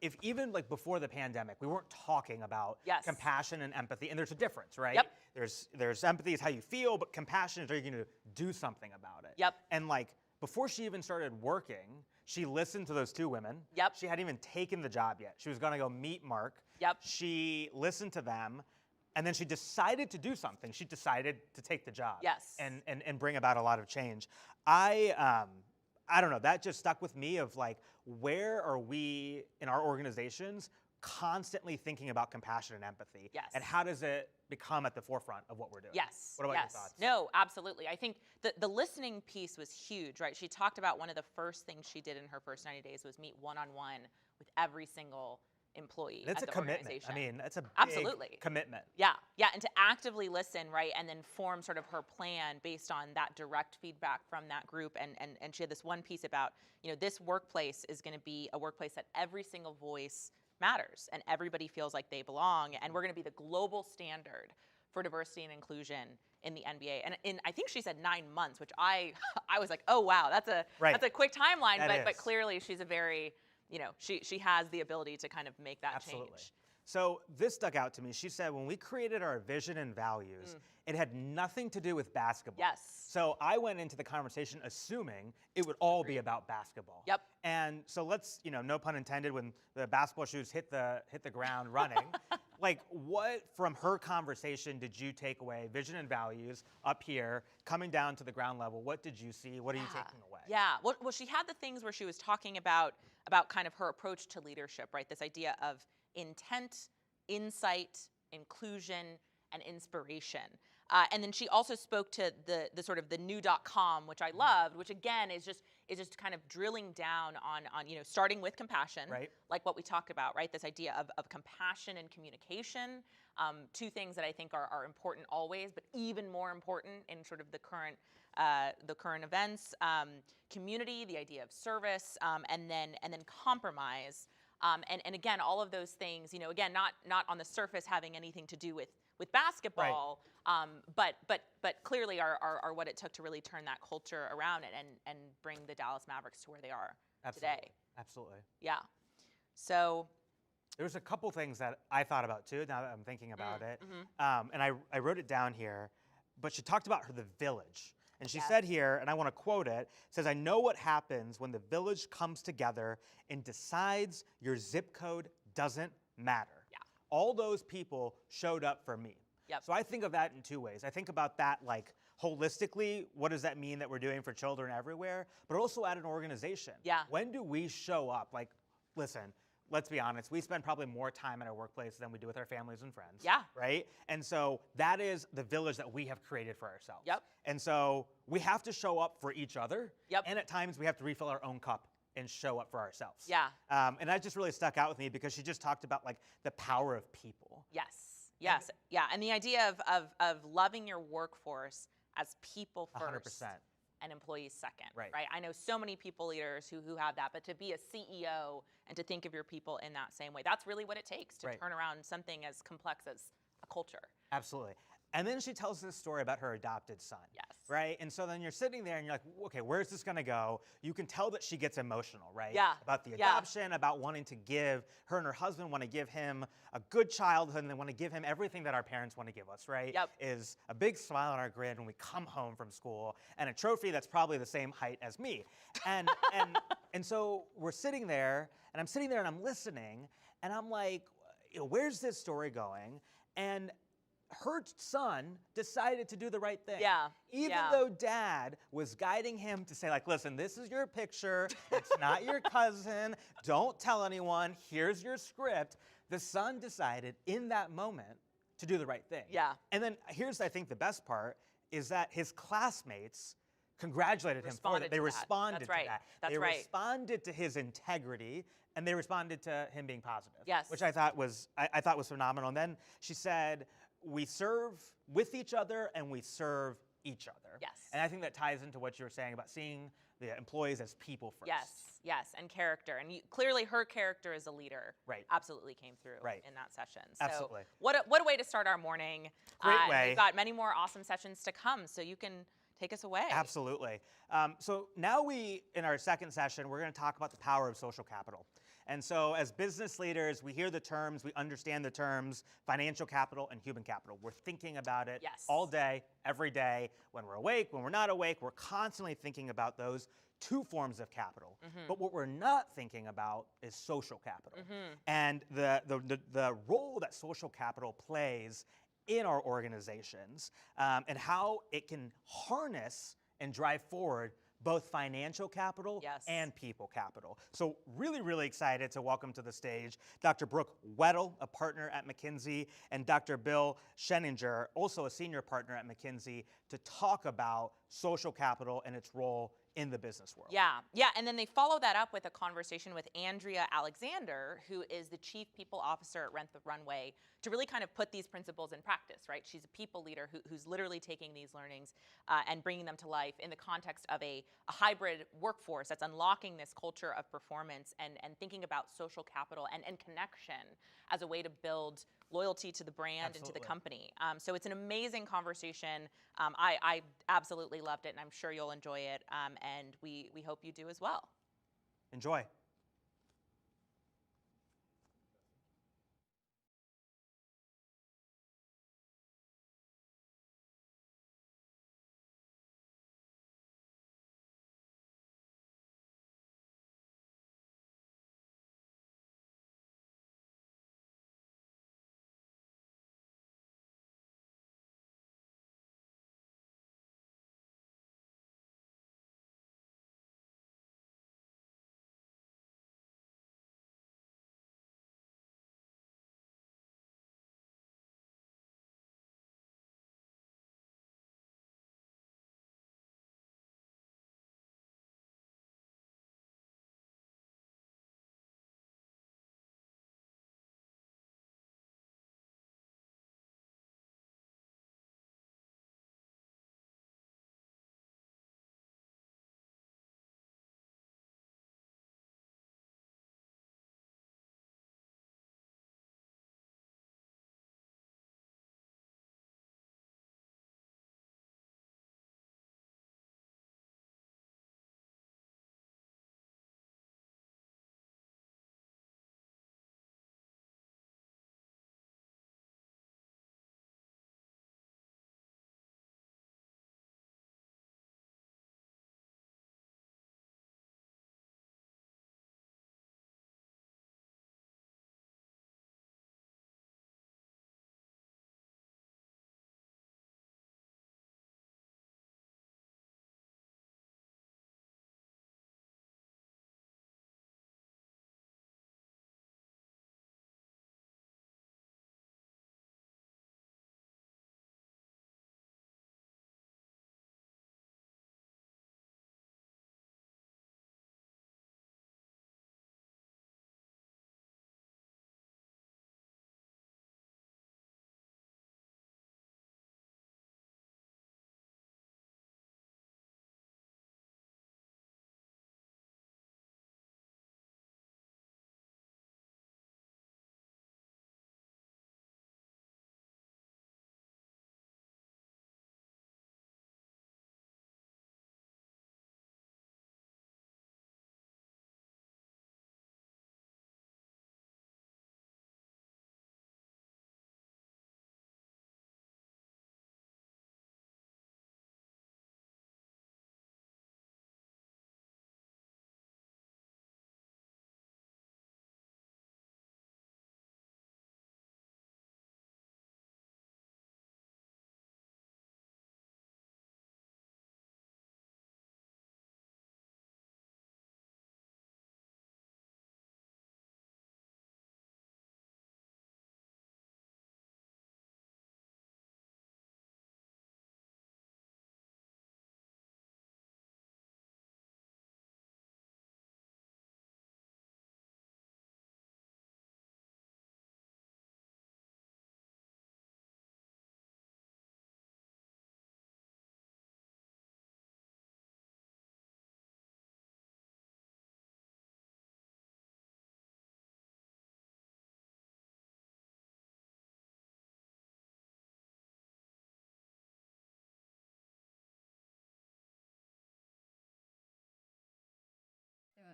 if even like before the pandemic, we weren't talking about Yes. compassion and empathy, and there's a difference, right? Yep. There's empathy is how you feel, but compassion is are you going to do something about it? Yep. And like before she even started working, she listened to those two women. Yep. She hadn't even taken the job yet. She was going to go meet Mark. Yep. She listened to them, and then she decided to do something. She decided to take the job. Yes. And bring about a lot of change. I don't know, that just stuck with me of like, where are we in our organizations constantly thinking about compassion and empathy? Yes. And how does it become at the forefront of what we're doing? Yes. What about yes. your thoughts? No, absolutely. I think the listening piece was huge, right? She talked about one of the first things she did in her first 90 days was meet one-on-one with every single employee That's at a the commitment. organization. I mean, that's a big Absolutely. commitment. Yeah, and to actively listen, right, and then form sort of her plan based on that direct feedback from that group. And she had this one piece about, you know, this workplace is going to be a workplace that every single voice matters and everybody feels like they belong, and we're going to be the global standard for diversity and inclusion in the NBA. And in I think she said 9 months, which I was like, oh wow, that's a quick timeline. That But is. clearly she's a very, you know, she has the ability to kind of make that Absolutely. change. So this stuck out to me. She said, when we created our vision and values, it had nothing to do with basketball. Yes. So I went into the conversation assuming it would all be about basketball. Yep. And so let's, you know, no pun intended, when the basketball shoes hit the ground running, like what from her conversation did you take away? Vision and values up here, coming down to the ground level. What did you see? What are you taking away? Yeah. Well, she had the things where she was talking about kind of her approach to leadership, right? This idea of intent, insight, inclusion, and inspiration. And then she also spoke to the sort of the new.com, which I loved, which again is just kind of drilling down on you know, starting with compassion, Right. like what we talked about, right? This idea of compassion and communication, two things that I think are important always, but even more important in sort of the current events. Community, the idea of service, and then compromise. And again, all of those things, you know, again, not on the surface having anything to do with basketball, but clearly are what it took to really turn that culture around and bring the Dallas Mavericks to where they are today. Absolutely. Yeah. So. There's a couple things that I thought about too, now that I'm thinking about it. Mm-hmm. And I wrote it down here, but she talked about the village. And she Yes. said here, and I want to quote it, says, I know what happens when the village comes together and decides your zip code doesn't matter. Yeah. All those people showed up for me. Yep. So I think of that in two ways. I think about that like holistically, what does that mean that we're doing for children everywhere, but also at an organization. Yeah. When do we show up? Like, listen, let's be honest, we spend probably more time in our workplace than we do with our families and friends. Yeah. Right? And so that is the village that we have created for ourselves. Yep. And so we have to show up for each other. Yep. And at times we have to refill our own cup and show up for ourselves. Yeah. And that just really stuck out with me because she just talked about like the power of people. Yes. Yeah. And the idea of loving your workforce as people first 100%. and employees second. Right. I know so many people leaders who have that, but to be a CEO and to think of your people in that same way, that's really what it takes to Right. turn around something as complex as a culture. Absolutely. And then she tells this story about her adopted son. Yes. Right? And so then you're sitting there and you're like, okay, where's this going to go? You can tell that she gets emotional, right? Yeah. About the Yeah. adoption, about wanting to give, her and her husband want to give him a good childhood and they want to give him everything that our parents want to give us, right? Yep. Is a big smile on our grid when we come home from school and a trophy that's probably the same height as me. And so we're sitting there and I'm sitting there and I'm listening and I'm like, you know, where's this story going? And her son decided to do the right thing. Yeah, Even yeah. though dad was guiding him to say like, listen, this is your picture. It's not your cousin. Don't tell anyone. Here's your script. The son decided in that moment to do the right thing. Yeah. And then here's, I think, the best part is that his classmates congratulated him for Responded that. They to that. responded That's to right. that. That's they right. responded to his integrity, and they responded to him being positive. Yes. Which I thought was phenomenal. And then she said, we serve with each other and we serve each other. Yes. And I think that ties into what you were saying about seeing the employees as people first. Yes, and character. And clearly her character as a leader Right. absolutely came through Right. in that session. So Absolutely. what a way to start our morning. Great way. We've got many more awesome sessions to come, so you can take us away. Absolutely. So now in our second session, we're going to talk about the power of social capital. And so as business leaders, we hear the terms, we understand the terms, financial capital and human capital. We're thinking about it Yes. all day, every day. When we're awake, when we're not awake, we're constantly thinking about those two forms of capital. But what we're not thinking about is social capital. And the role that social capital plays in our organizations, and how it can harness and drive forward both financial capital Yes. and people capital. So really, really excited to welcome to the stage Dr. Brooke Weddle, a partner at McKinsey, and Dr. Bill Scheninger, also a senior partner at McKinsey, to talk about social capital and its role in the business world. Yeah, and then they follow that up with a conversation with Andrea Alexander, who is the Chief People Officer at Rent the Runway, to really kind of put these principles in practice, right? She's a people leader who's literally taking these learnings and bringing them to life in the context of a hybrid workforce that's unlocking this culture of performance and thinking about social capital and connection as a way to build loyalty to the brand and to the company. So it's an amazing conversation. I absolutely loved it, and I'm sure you'll enjoy it. And we hope you do as well. Enjoy.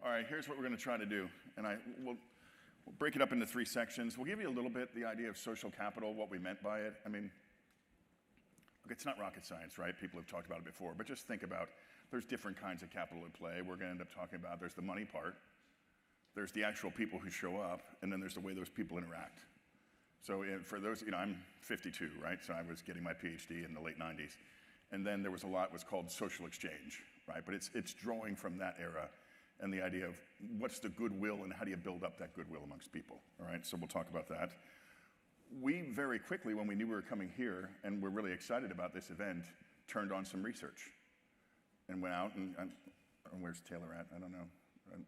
All right, here's what we're going to try to do. And we'll break it up into 3 sections. We'll give you a little bit the idea of social capital, what we meant by it. I mean, look, it's not rocket science, right? People have talked about it before. But just think about, there's different kinds of capital at play. We're going to end up talking about, there's the money part, there's the actual people who show up, and then there's the way those people interact. So for those, I'm 52, right? So I was getting my PhD in the late 90s. And then there was a lot was called social exchange, right? But it's drawing from that era and the idea of what's the goodwill and how do you build up that goodwill amongst people, all right? So we'll talk about that. We very quickly, when we knew we were coming here and we're really excited about this event, turned on some research and went out and where's Taylor at? I don't know,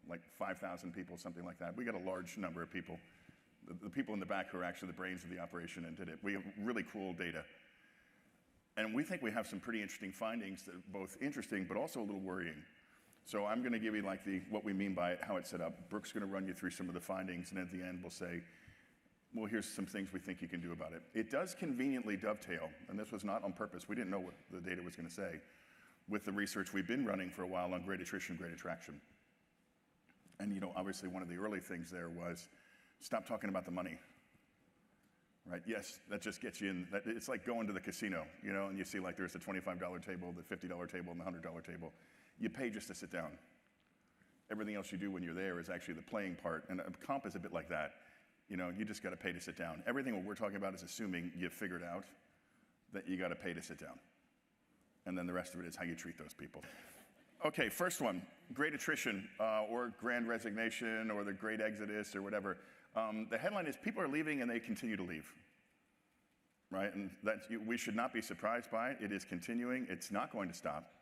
like 5,000 people, something like that. We got a large number of people. The people in the back who are actually the brains of the operation and did it. We have really cool data. And we think we have some pretty interesting findings that are both interesting but also a little worrying. So I'm going to give you like what we mean by it, how it's set up. Brooke's going to run you through some of the findings, and at the end we'll say, well, here's some things we think you can do about it. It does conveniently dovetail, and this was not on purpose. We didn't know what the data was going to say, with the research we've been running for a while on great attrition, great attraction. And obviously one of the early things there was stop talking about the money. Right? Yes, that just gets you in. It's like going to the casino, and you see like there's the $25 table, the $50 table, and the $100 table. You pay just to sit down. Everything else you do when you're there is actually the playing part, and a comp is a bit like that. You just got to pay to sit down. Everything what we're talking about is assuming you've figured out that you got to pay to sit down. And then the rest of it is how you treat those people. Okay, first one, great attrition or grand resignation or the great exodus or whatever. The headline is people are leaving and they continue to leave, right? And we should not be surprised by it. It is continuing. It's not going to stop.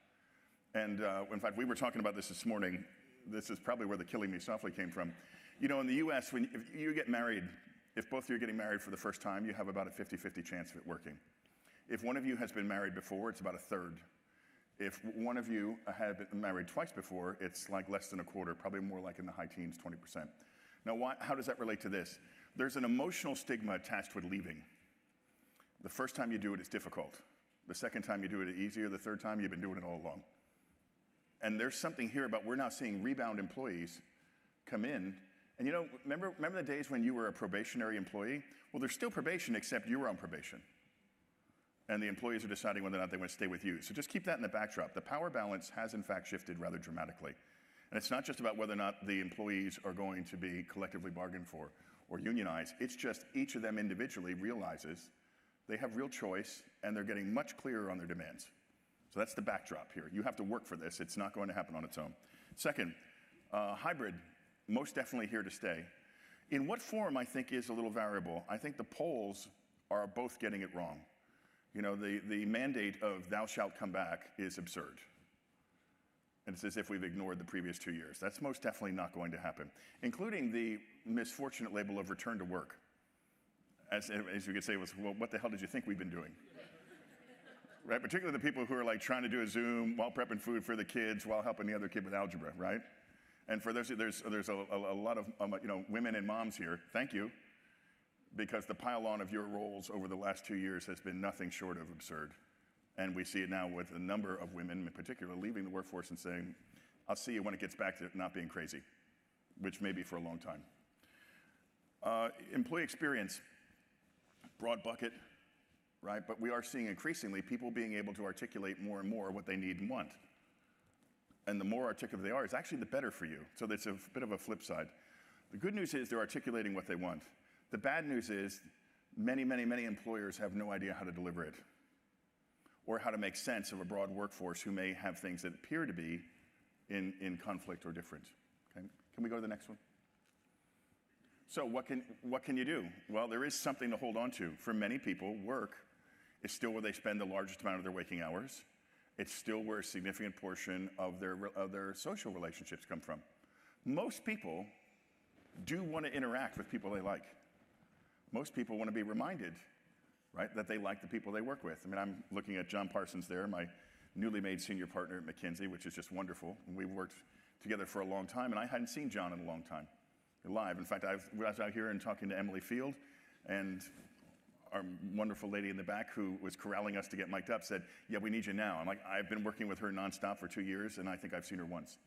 And in fact, we were talking about this morning. This is probably where the killing me softly came from. In the US, if you get married, if both of you are getting married for the first time, you have about a 50-50 chance of it working. If one of you has been married before, it's about a third. If one of you had been married twice before, it's like less than a quarter, probably more like in the high teens, 20%. Now, how does that relate to this? There's an emotional stigma attached with leaving. The first time you do it, it's difficult. The second time you do it, it's easier. The third time, you've been doing it all along. And there's something here about we're now seeing rebound employees come in. And remember the days when you were a probationary employee? Well, there's still probation, except you were on probation. And the employees are deciding whether or not they want to stay with you. So just keep that in the backdrop. The power balance has, in fact, shifted rather dramatically. And it's not just about whether or not the employees are going to be collectively bargained for or unionized. It's just each of them individually realizes they have real choice and they're getting much clearer on their demands. So that's the backdrop here. You have to work for this. It's not going to happen on its own. Second, hybrid, most definitely here to stay. In what form, I think, is a little variable. I think the polls are both getting it wrong. The mandate of thou shalt come back is absurd. And it's as if we've ignored the previous 2 years. That's most definitely not going to happen, including the misfortunate label of return to work. As you could say, well, what the hell did you think we've been doing? Right? Particularly the people who are like trying to do a Zoom while prepping food for the kids while helping the other kid with algebra, right? And for those, there's a lot of women and moms here. Thank you, because the pile-on of your roles over the last 2 years has been nothing short of absurd. And we see it now with a number of women in particular leaving the workforce and saying, I'll see you when it gets back to not being crazy, which may be for a long time. Employee experience, broad bucket, right? But we are seeing increasingly people being able to articulate more and more what they need and want. And the more articulate they are, it's actually the better for you. So that's a bit of a flip side. The good news is they're articulating what they want. The bad news is many, many, many employers have no idea how to deliver it, or how to make sense of a broad workforce who may have things that appear to be in conflict or different. Okay? Can we go to the next one? So what can you do? Well, there is something to hold on to. For many people, work is still where they spend the largest amount of their waking hours. It's still where a significant portion of their social relationships come from. Most people do want to interact with people they like. Most people want to be reminded, right, that they like the people they work with. I mean, I'm looking at John Parsons there, my newly made senior partner at McKinsey, which is just wonderful. And we've worked together for a long time, and I hadn't seen John in a long time, live. In fact, I was out here and talking to Emily Field, and our wonderful lady in the back who was corralling us to get mic'd up said, yeah, we need you now. I'm like, I've been working with her nonstop for 2 years, and I think I've seen her once.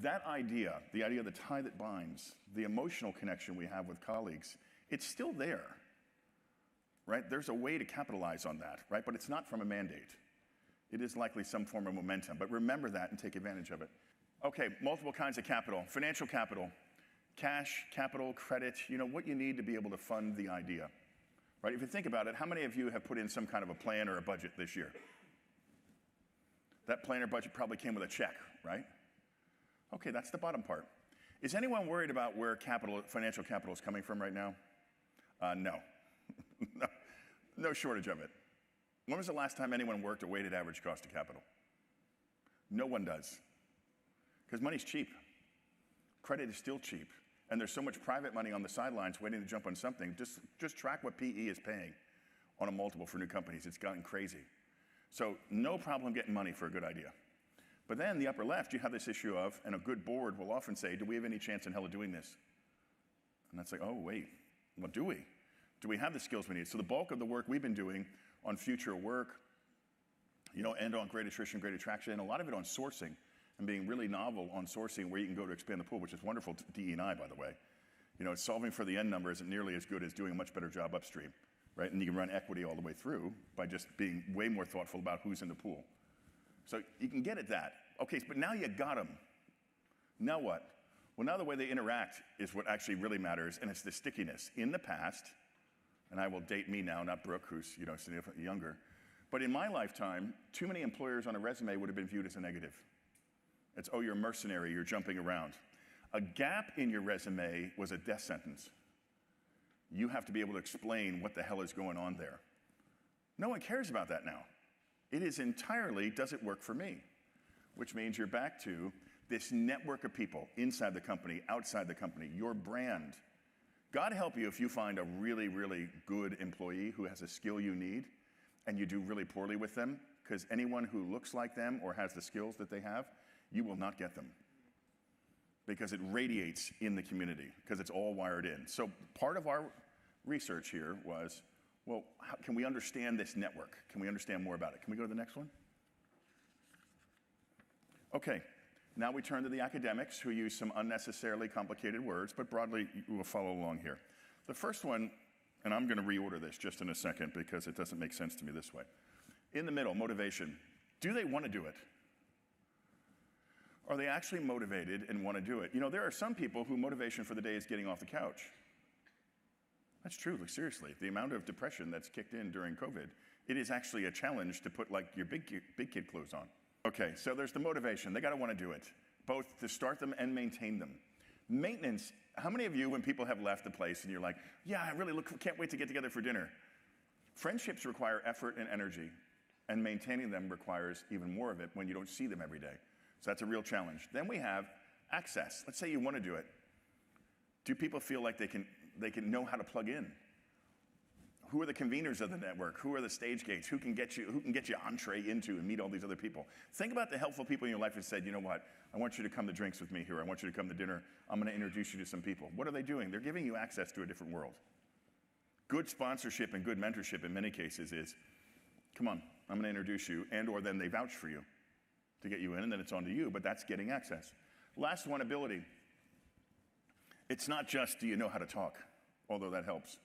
That idea, the idea of the tie that binds, the emotional connection we have with colleagues, it's still there, right? There's a way to capitalize on that, right? But it's not from a mandate. It is likely some form of momentum, but remember that and take advantage of it. Okay, multiple kinds of capital. Financial capital, cash, capital, credit, you know, what you need to be able to fund the idea, right? If you think about it, how many of you have put in some kind of a plan or a budget this year? That plan or budget probably came with a check, right? Okay, that's the bottom part. Is anyone worried about where financial capital is coming from right now? No. No shortage of it. When was the last time anyone worked a weighted average cost of capital? No one does. Because money's cheap. Credit is still cheap. And there's so much private money on the sidelines waiting to jump on something. Just track what PE is paying on a multiple for new companies. It's gotten crazy. So no problem getting money for a good idea. But then the upper left, you have this issue of, and a good board will often say, do we have any chance in hell of doing this? And that's like, oh, wait, well, do we? Do we have the skills we need? So the bulk of the work we've been doing on future work, you know, and on great attrition, great attraction, and a lot of it on sourcing and being really novel on sourcing where you can go to expand the pool, which is wonderful to DE&I, by the way. You know, solving for the end number isn't nearly as good as doing a much better job upstream, right? And you can run equity all the way through by just being way more thoughtful about who's in the pool. So you can get at that. Okay, but now you got them. Now what? Well, now the way they interact is what actually really matters, and it's the stickiness. In the past, and I will date me now, not Brooke, who's, you know, significantly younger, but in my lifetime, too many employers on a resume would have been viewed as a negative. It's, oh, you're a mercenary, you're jumping around. A gap in your resume was a death sentence. You have to be able to explain what the hell is going on there. No one cares about that now. It is entirely, does it work for me? Which means you're back to this network of people inside the company, outside the company, your brand. God help you if you find a really, really good employee who has a skill you need and you do really poorly with them, because anyone who looks like them or has the skills that they have, you will not get them. Because it radiates in the community, because it's all wired in. So part of our research here was, well, how can we understand this network? Can we understand more about it? Can we go to the next one? Okay, now we turn to the academics who use some unnecessarily complicated words, but broadly you will follow along here. The first one, and I'm going to reorder this just in a second because it doesn't make sense to me this way. In the middle, motivation. Do they want to do it? Are they actually motivated and want to do it? You know, there are some people who motivation for the day is getting off the couch. That's true, like seriously. The amount of depression that's kicked in during COVID, it is actually a challenge to put like your big kid clothes on. Okay, so there's the motivation. They got to want to do it, both to start them and maintain them. Maintenance, how many of you, when people have left the place and you're like, yeah, I really can't wait to get together for dinner. Friendships require effort and energy, and maintaining them requires even more of it when you don't see them every day. So that's a real challenge. Then we have access. Let's say you want to do it. Do people feel like they can know how to plug in? Who are the conveners of the network? Who are the stage gates? Who can get you entree into and meet all these other people? Think about the helpful people in your life who said, you know what, I want you to come to drinks with me here. I want you to come to dinner. I'm going to introduce you to some people. What are they doing? They're giving you access to a different world. Good sponsorship and good mentorship in many cases is, come on, I'm going to introduce you, and or then they vouch for you to get you in, and then it's on to you, but that's getting access. Last one, ability. It's not just do you know how to talk, although that helps.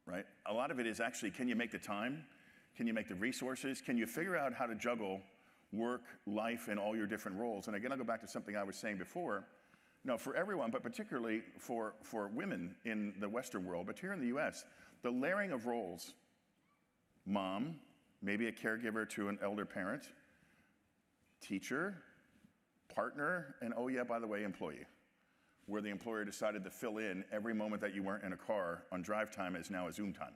Right? A lot of it is actually, can you make the time? Can you make the resources? Can you figure out how to juggle work, life, and all your different roles? And again, I'll go back to something I was saying before. No, for everyone, but particularly for women in the Western world, but here in the US, the layering of roles, mom, maybe a caregiver to an elder parent, teacher, partner, and oh yeah, by the way, employee, where the employer decided to fill in every moment that you weren't in a car on drive time is now a Zoom time.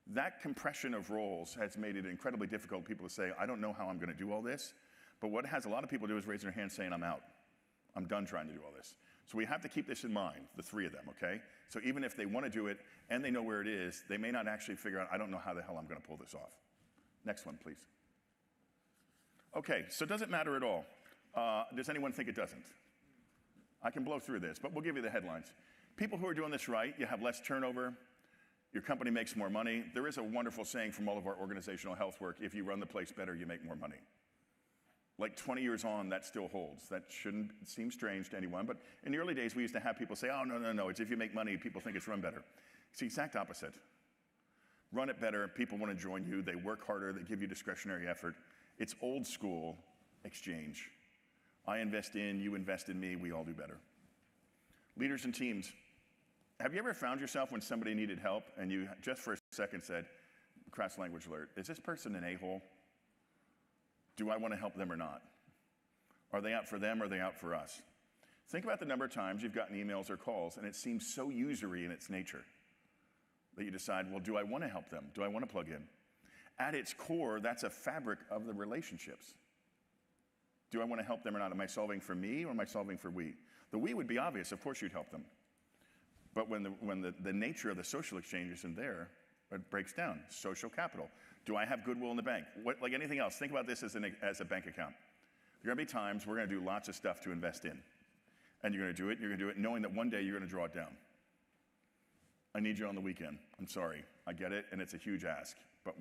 That compression of roles has made it incredibly difficult for people to say, I don't know how I'm going to do all this. But what it has a lot of people do is raise their hand saying, I'm out. I'm done trying to do all this. So we have to keep this in mind, the three of them, okay? So even if they want to do it and they know where it is, they may not actually figure out, I don't know how the hell I'm going to pull this off. Next one, please. Okay, so does it matter at all? Does anyone think it doesn't? I can blow through this, but we'll give you the headlines. People who are doing this right, you have less turnover, your company makes more money. There is a wonderful saying from all of our organizational health work, if you run the place better, you make more money. Like 20 years on, that still holds. That shouldn't seem strange to anyone, but in the early days, we used to have people say, oh, no, it's if you make money, people think it's run better. It's the exact opposite. Run it better, people want to join you, they work harder, they give you discretionary effort. It's old school exchange. I invest in, you invest in me, we all do better. Leaders and teams. Have you ever found yourself when somebody needed help and you just for a second said, crass language alert, is this person an a-hole? Do I want to help them or not? Are they out for them or are they out for us? Think about the number of times you've gotten emails or calls and it seems so usury in its nature that you decide, well, do I want to help them? Do I want to plug in? At its core, that's a fabric of the relationships. Do I want to help them or not? Am I solving for me or am I solving for we? The we would be obvious, of course you'd help them. But when the nature of the social exchange isn't there, it breaks down. Social capital. Do I have goodwill in the bank? Like anything else, think about this as a bank account. There are going to be times we're going to do lots of stuff to invest in. And you're going to do it, and you're going to do it knowing that one day you're going to draw it down. I need you on the weekend. I'm sorry. I get it, and it's a huge ask. But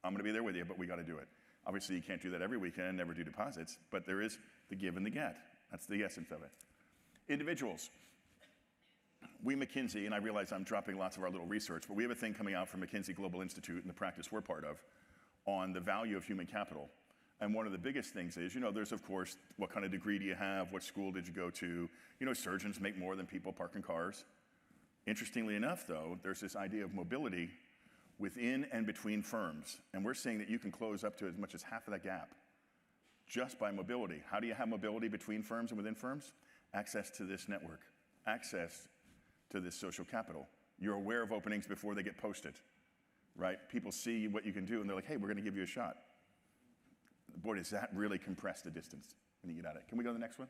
I'm going to be there with you, but we got to do it. Obviously, you can't do that every weekend, never do deposits, but there is the give and the get. That's the essence of it. Individuals. We, McKinsey, and I realize I'm dropping lots of our little research, but we have a thing coming out from McKinsey Global Institute and the practice we're part of on the value of human capital. And one of the biggest things is, there's, of course, what kind of degree do you have? What school did you go to? Surgeons make more than people parking cars. Interestingly enough, though, there's this idea of mobility within and between firms. And we're seeing that you can close up to as much as half of that gap just by mobility. How do you have mobility between firms and within firms? Access to this network, access to this social capital. You're aware of openings before they get posted, right? People see what you can do and they're like, hey, we're going to give you a shot. Boy, does that really compress the distance when you get at it. Can we go to the next one?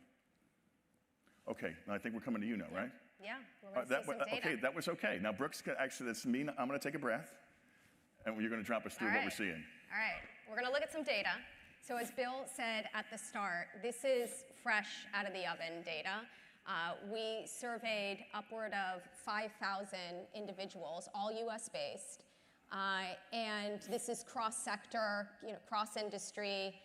Okay, now I think we're coming to you now, right? Yeah, we're going to see some data. Okay, that was okay. Now, Brooks, actually, that's me. I'm going to take a breath, and you're going to drop us through what we're seeing. All right, we're going to look at some data. So as Bill said at the start, this is fresh out of the oven data. We surveyed upward of 5,000 individuals, all US-based, and this is cross-sector, cross-industry,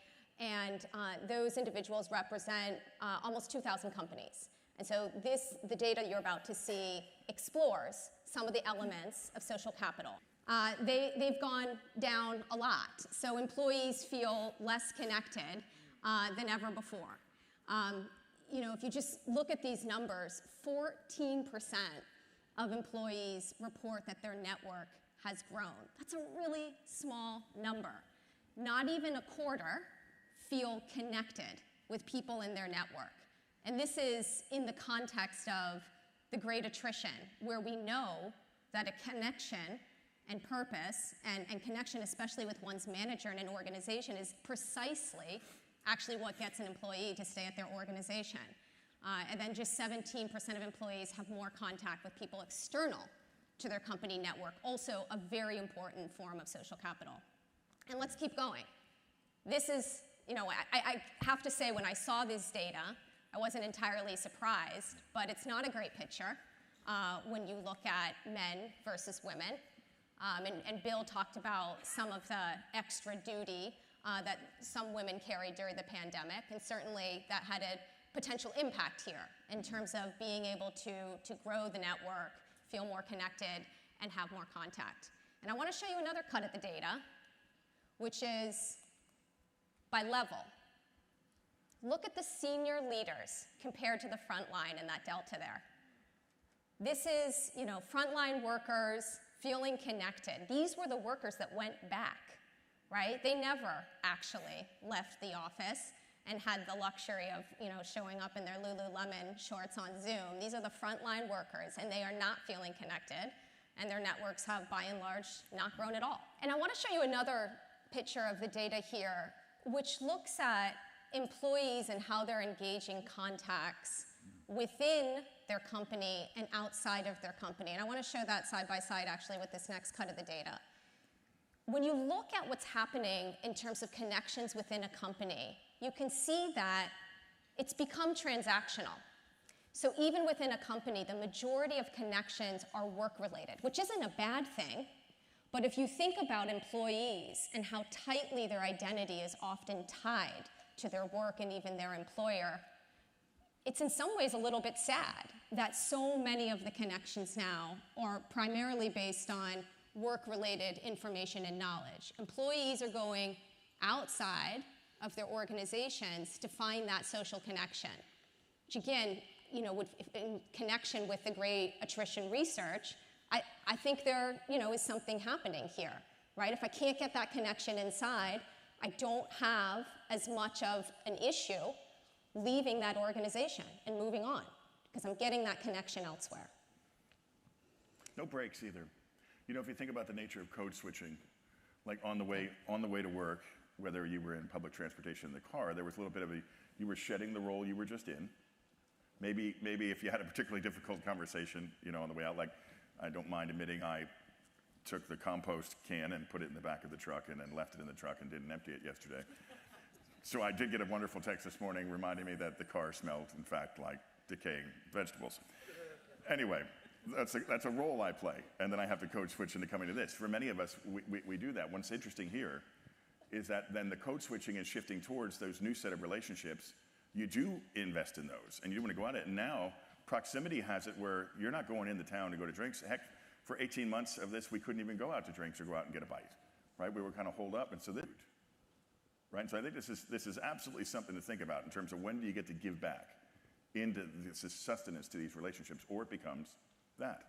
and those individuals represent almost 2,000 companies. And so the data you're about to see explores some of the elements of social capital. They've gone down a lot. So employees feel less connected than ever before. If you just look at these numbers, 14% of employees report that their network has grown. That's a really small number. Not even a quarter feel connected with people in their network. And this is in the context of the great attrition, where we know that a connection and purpose, and connection especially with one's manager in an organization, is precisely actually what gets an employee to stay at their organization. And then just 17% of employees have more contact with people external to their company network, also a very important form of social capital. And let's keep going. This is, I have to say, when I saw this data, I wasn't entirely surprised, but it's not a great picture when you look at men versus women. And Bill talked about some of the extra duty that some women carried during the pandemic, and certainly that had a potential impact here in terms of being able to grow the network, feel more connected, and have more contact. And I want to show you another cut at the data, which is by level. Look at the senior leaders compared to the front line and that delta there. This is, frontline workers feeling connected. These were the workers that went back, right? They never actually left the office and had the luxury of, showing up in their Lululemon shorts on Zoom. These are the frontline workers, and they are not feeling connected, and their networks have, by and large, not grown at all. And I want to show you another picture of the data here, which looks at employees and how they're engaging contacts within their company and outside of their company. And I want to show that side by side, actually, with this next cut of the data. When you look at what's happening in terms of connections within a company, you can see that it's become transactional. So even within a company, the majority of connections are work-related, which isn't a bad thing. But if you think about employees and how tightly their identity is often tied to their work and even their employer, it's in some ways a little bit sad that so many of the connections now are primarily based on work-related information and knowledge. Employees are going outside of their organizations to find that social connection, which again, in connection with the great attrition research, I think there, is something happening here, right? If I can't get that connection inside, I don't have as much of an issue leaving that organization and moving on, because I'm getting that connection elsewhere. No breaks either. If you think about the nature of code switching, like on the way to work, whether you were in public transportation in the car, there was a little bit of you were shedding the role you were just in. Maybe if you had a particularly difficult conversation, on the way out, like I don't mind admitting I took the compost can and put it in the back of the truck and then left it in the truck and didn't empty it yesterday. So I did get a wonderful text this morning reminding me that the car smelled, in fact, like decaying vegetables. Anyway, that's a role I play, and then I have to code switch into coming to this. For many of us, we do that. What's interesting here is that then the code switching is shifting towards those new set of relationships. You do invest in those, and you want to go at it. And now, proximity has it where you're not going into town to go to drinks. Heck, for 18 months of this, we couldn't even go out to drinks or go out and get a bite, right? We were kind of holed up, and so right? And so I think this is absolutely something to think about in terms of when do you get to give back into this sustenance to these relationships, or it becomes that.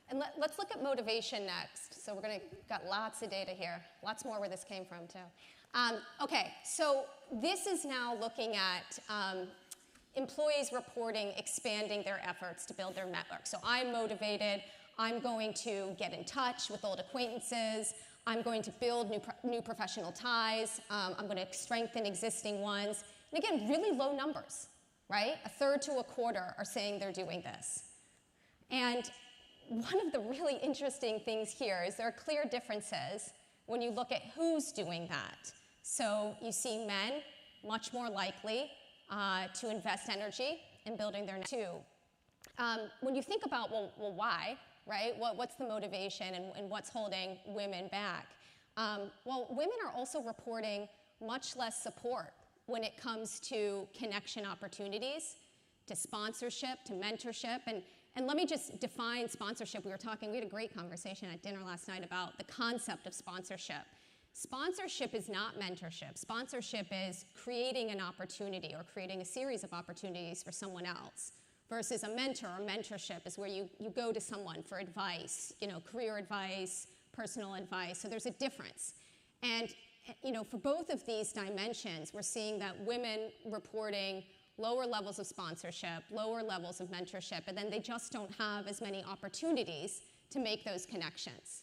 And let's look at motivation next. So got lots of data here, lots more where this came from too. Okay, so this is now looking at employees reporting expanding their efforts to build their network. So I'm motivated, I'm going to get in touch with old acquaintances, I'm going to build new professional ties, I'm going to strengthen existing ones. And again, really low numbers, right? A third to a quarter are saying they're doing this. And one of the really interesting things here is there are clear differences when you look at who's doing that. So you see men much more likely to invest energy in building their network. When you think about, well, why, right? What's the motivation and what's holding women back? Well, women are also reporting much less support when it comes to connection opportunities, to sponsorship, to mentorship. And let me just define sponsorship. We had a great conversation at dinner last night about the concept of sponsorship. Sponsorship is not mentorship. Sponsorship is creating an opportunity or creating a series of opportunities for someone else, versus a mentor or mentorship is where you go to someone for advice, career advice, personal advice. So there's a difference. And for both of these dimensions, we're seeing that women reporting lower levels of sponsorship, lower levels of mentorship, and then they just don't have as many opportunities to make those connections.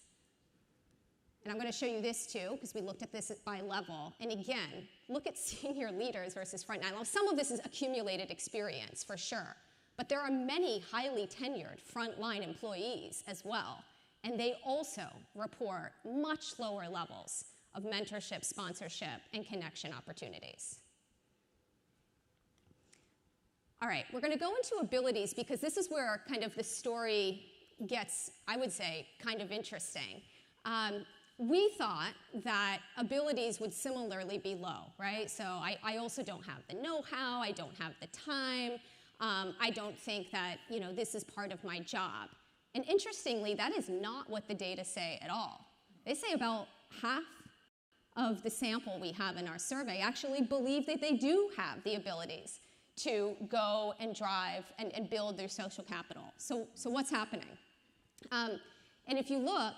And I'm going to show you this too, because we looked at this by level. And again, look at senior leaders versus frontline. Now, some of this is accumulated experience, for sure. But there are many highly tenured frontline employees as well. And they also report much lower levels of mentorship, sponsorship, and connection opportunities. All right, we're going to go into abilities, because this is where kind of the story gets, I would say, kind of interesting. We thought that abilities would similarly be low, right? So I also don't have the know-how, I don't have the time, I don't think that this is part of my job. And interestingly, that is not what the data say at all. They say about half of the sample we have in our survey actually believe that they do have the abilities to go and drive and build their social capital. So what's happening? And if you look...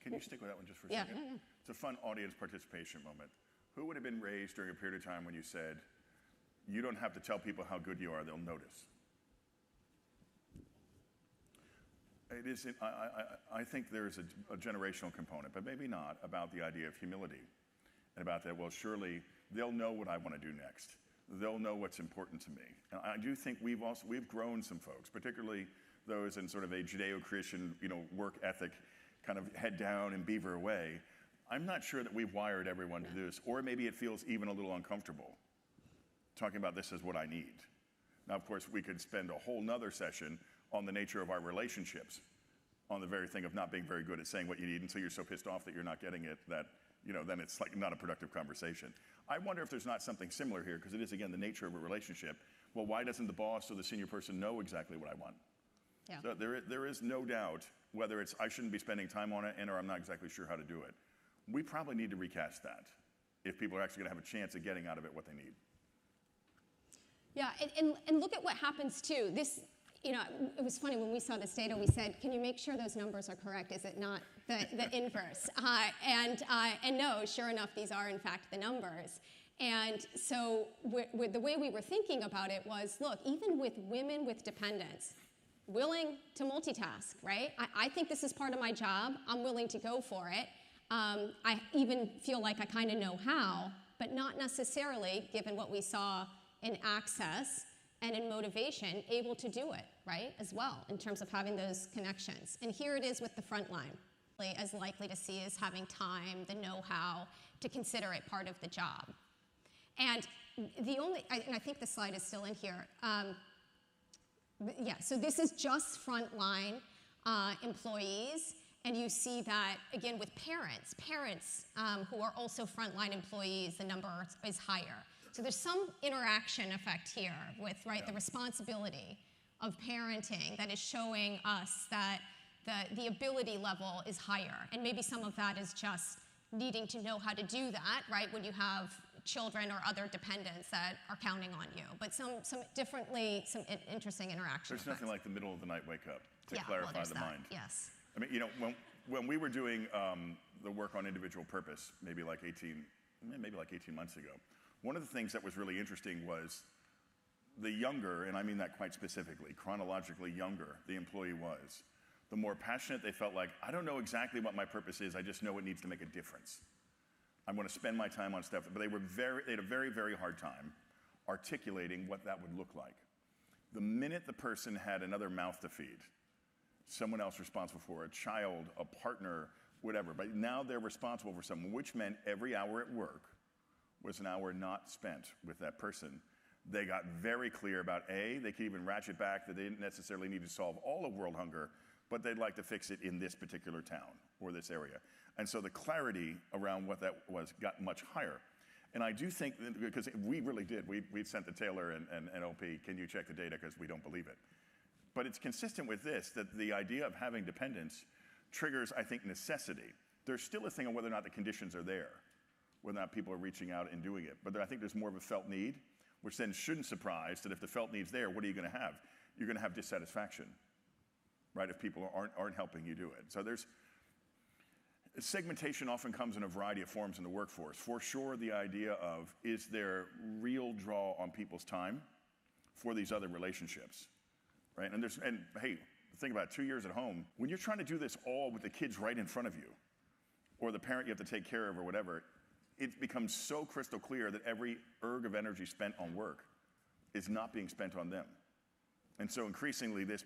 Can you stick with that one just for a yeah, second? Yeah. It's a fun audience participation moment. Who would have been raised during a period of time when you said, you don't have to tell people how good you are, they'll notice? It is, I think there's a generational component, but maybe not, about the idea of humility. And about that, well, surely they'll know what I want to do next. They'll know what's important to me. And I do think we've grown some folks, particularly those in sort of a Judeo-Christian, work ethic, kind of head down and beaver away. I'm not sure that we've wired everyone to do this, or maybe it feels even a little uncomfortable talking about this as what I need. Now, of course, we could spend a whole nother session on the nature of our relationships on the very thing of not being very good at saying what you need until you're so pissed off that you're not getting it that, then it's like not a productive conversation. I wonder if there's not something similar here, because it is, again, the nature of a relationship. Well, why doesn't the boss or the senior person know exactly what I want? Yeah. So there is no doubt, whether it's I shouldn't be spending time on it or I'm not exactly sure how to do it. We probably need to recast that if people are actually going to have a chance of getting out of it what they need. Yeah, and look at what happens too. This, it was funny when we saw this data, we said, can you make sure those numbers are correct? Is it not the inverse? And no, sure enough, these are in fact the numbers. And so the way we were thinking about it was, look, even with women with dependents, willing to multitask, right? I think this is part of my job. I'm willing to go for it. I even feel like I kind of know how, but not necessarily, given what we saw in access and in motivation, able to do it, right, as well, in terms of having those connections. And here it is with the front line. As likely to see is having time, the know-how to consider it part of the job. And I think the slide is still in here. Yeah, so this is just frontline employees, and you see that, again, with parents who are also frontline employees, the number is higher. So there's some interaction effect here with, the responsibility of parenting that is showing us that the ability level is higher. And maybe some of that is just needing to know how to do that, right, when you have children or other dependents that are counting on you. But some interesting interaction. There's nothing like the middle of the night wake up to Yeah, clarify well, the that, mind. Yes. I mean, when we were doing the work on individual purpose, maybe like 18 months ago, one of the things that was really interesting was the younger, and I mean that quite specifically, chronologically younger the employee was, the more passionate they felt like, I don't know exactly what my purpose is, I just know it needs to make a difference. I'm going to spend my time on stuff, but they had a very, very hard time articulating what that would look like. The minute the person had another mouth to feed, someone else responsible for a child, a partner, whatever, but now they're responsible for someone, which meant every hour at work was an hour not spent with that person. They got very clear about they could even ratchet back that they didn't necessarily need to solve all of world hunger, but they'd like to fix it in this particular town or this area. And so the clarity around what that was got much higher. And I do think, because we really did, we sent to Taylor and NLP, can you check the data, because we don't believe it. But it's consistent with this, that the idea of having dependence triggers, I think, necessity. There's still a thing on whether or not the conditions are there, whether or not people are reaching out and doing it. But I think there's more of a felt need, which then shouldn't surprise that if the felt need's there, what are you going to have? You're going to have dissatisfaction, right, if people aren't helping you do it. So segmentation often comes in a variety of forms in the workforce. For sure, the idea of, is there real draw on people's time for these other relationships, right? And hey, think about it, 2 years at home. When you're trying to do this all with the kids right in front of you, or the parent you have to take care of or whatever, it becomes so crystal clear that every erg of energy spent on work is not being spent on them. And so increasingly this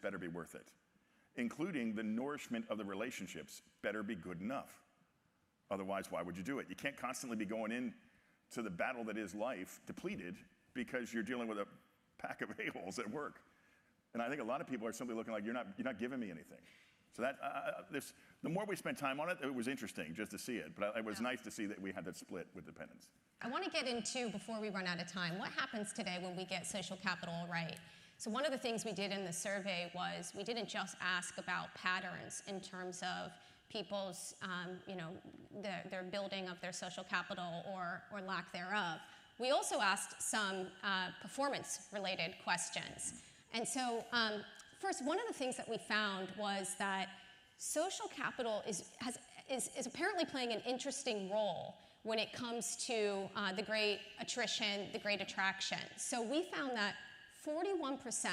better be worth it. Including the nourishment of the relationships better be good enough. Otherwise, why would you do it? You can't constantly be going into the battle that is life depleted because you're dealing with a pack of a-holes at work. And I think a lot of people are simply looking like, you're not giving me anything. So the more we spent time on it, it was interesting just to see it. But it was nice to see that we had that split with dependence. I want to get into, before we run out of time, what happens today when we get social capital right? So one of the things we did in the survey was we didn't just ask about patterns in terms of people's, their building of their social capital or lack thereof. We also asked some performance-related questions. And so first, one of the things that we found was that social capital is apparently playing an interesting role when it comes to the great attrition, the great attraction. So we found that 41%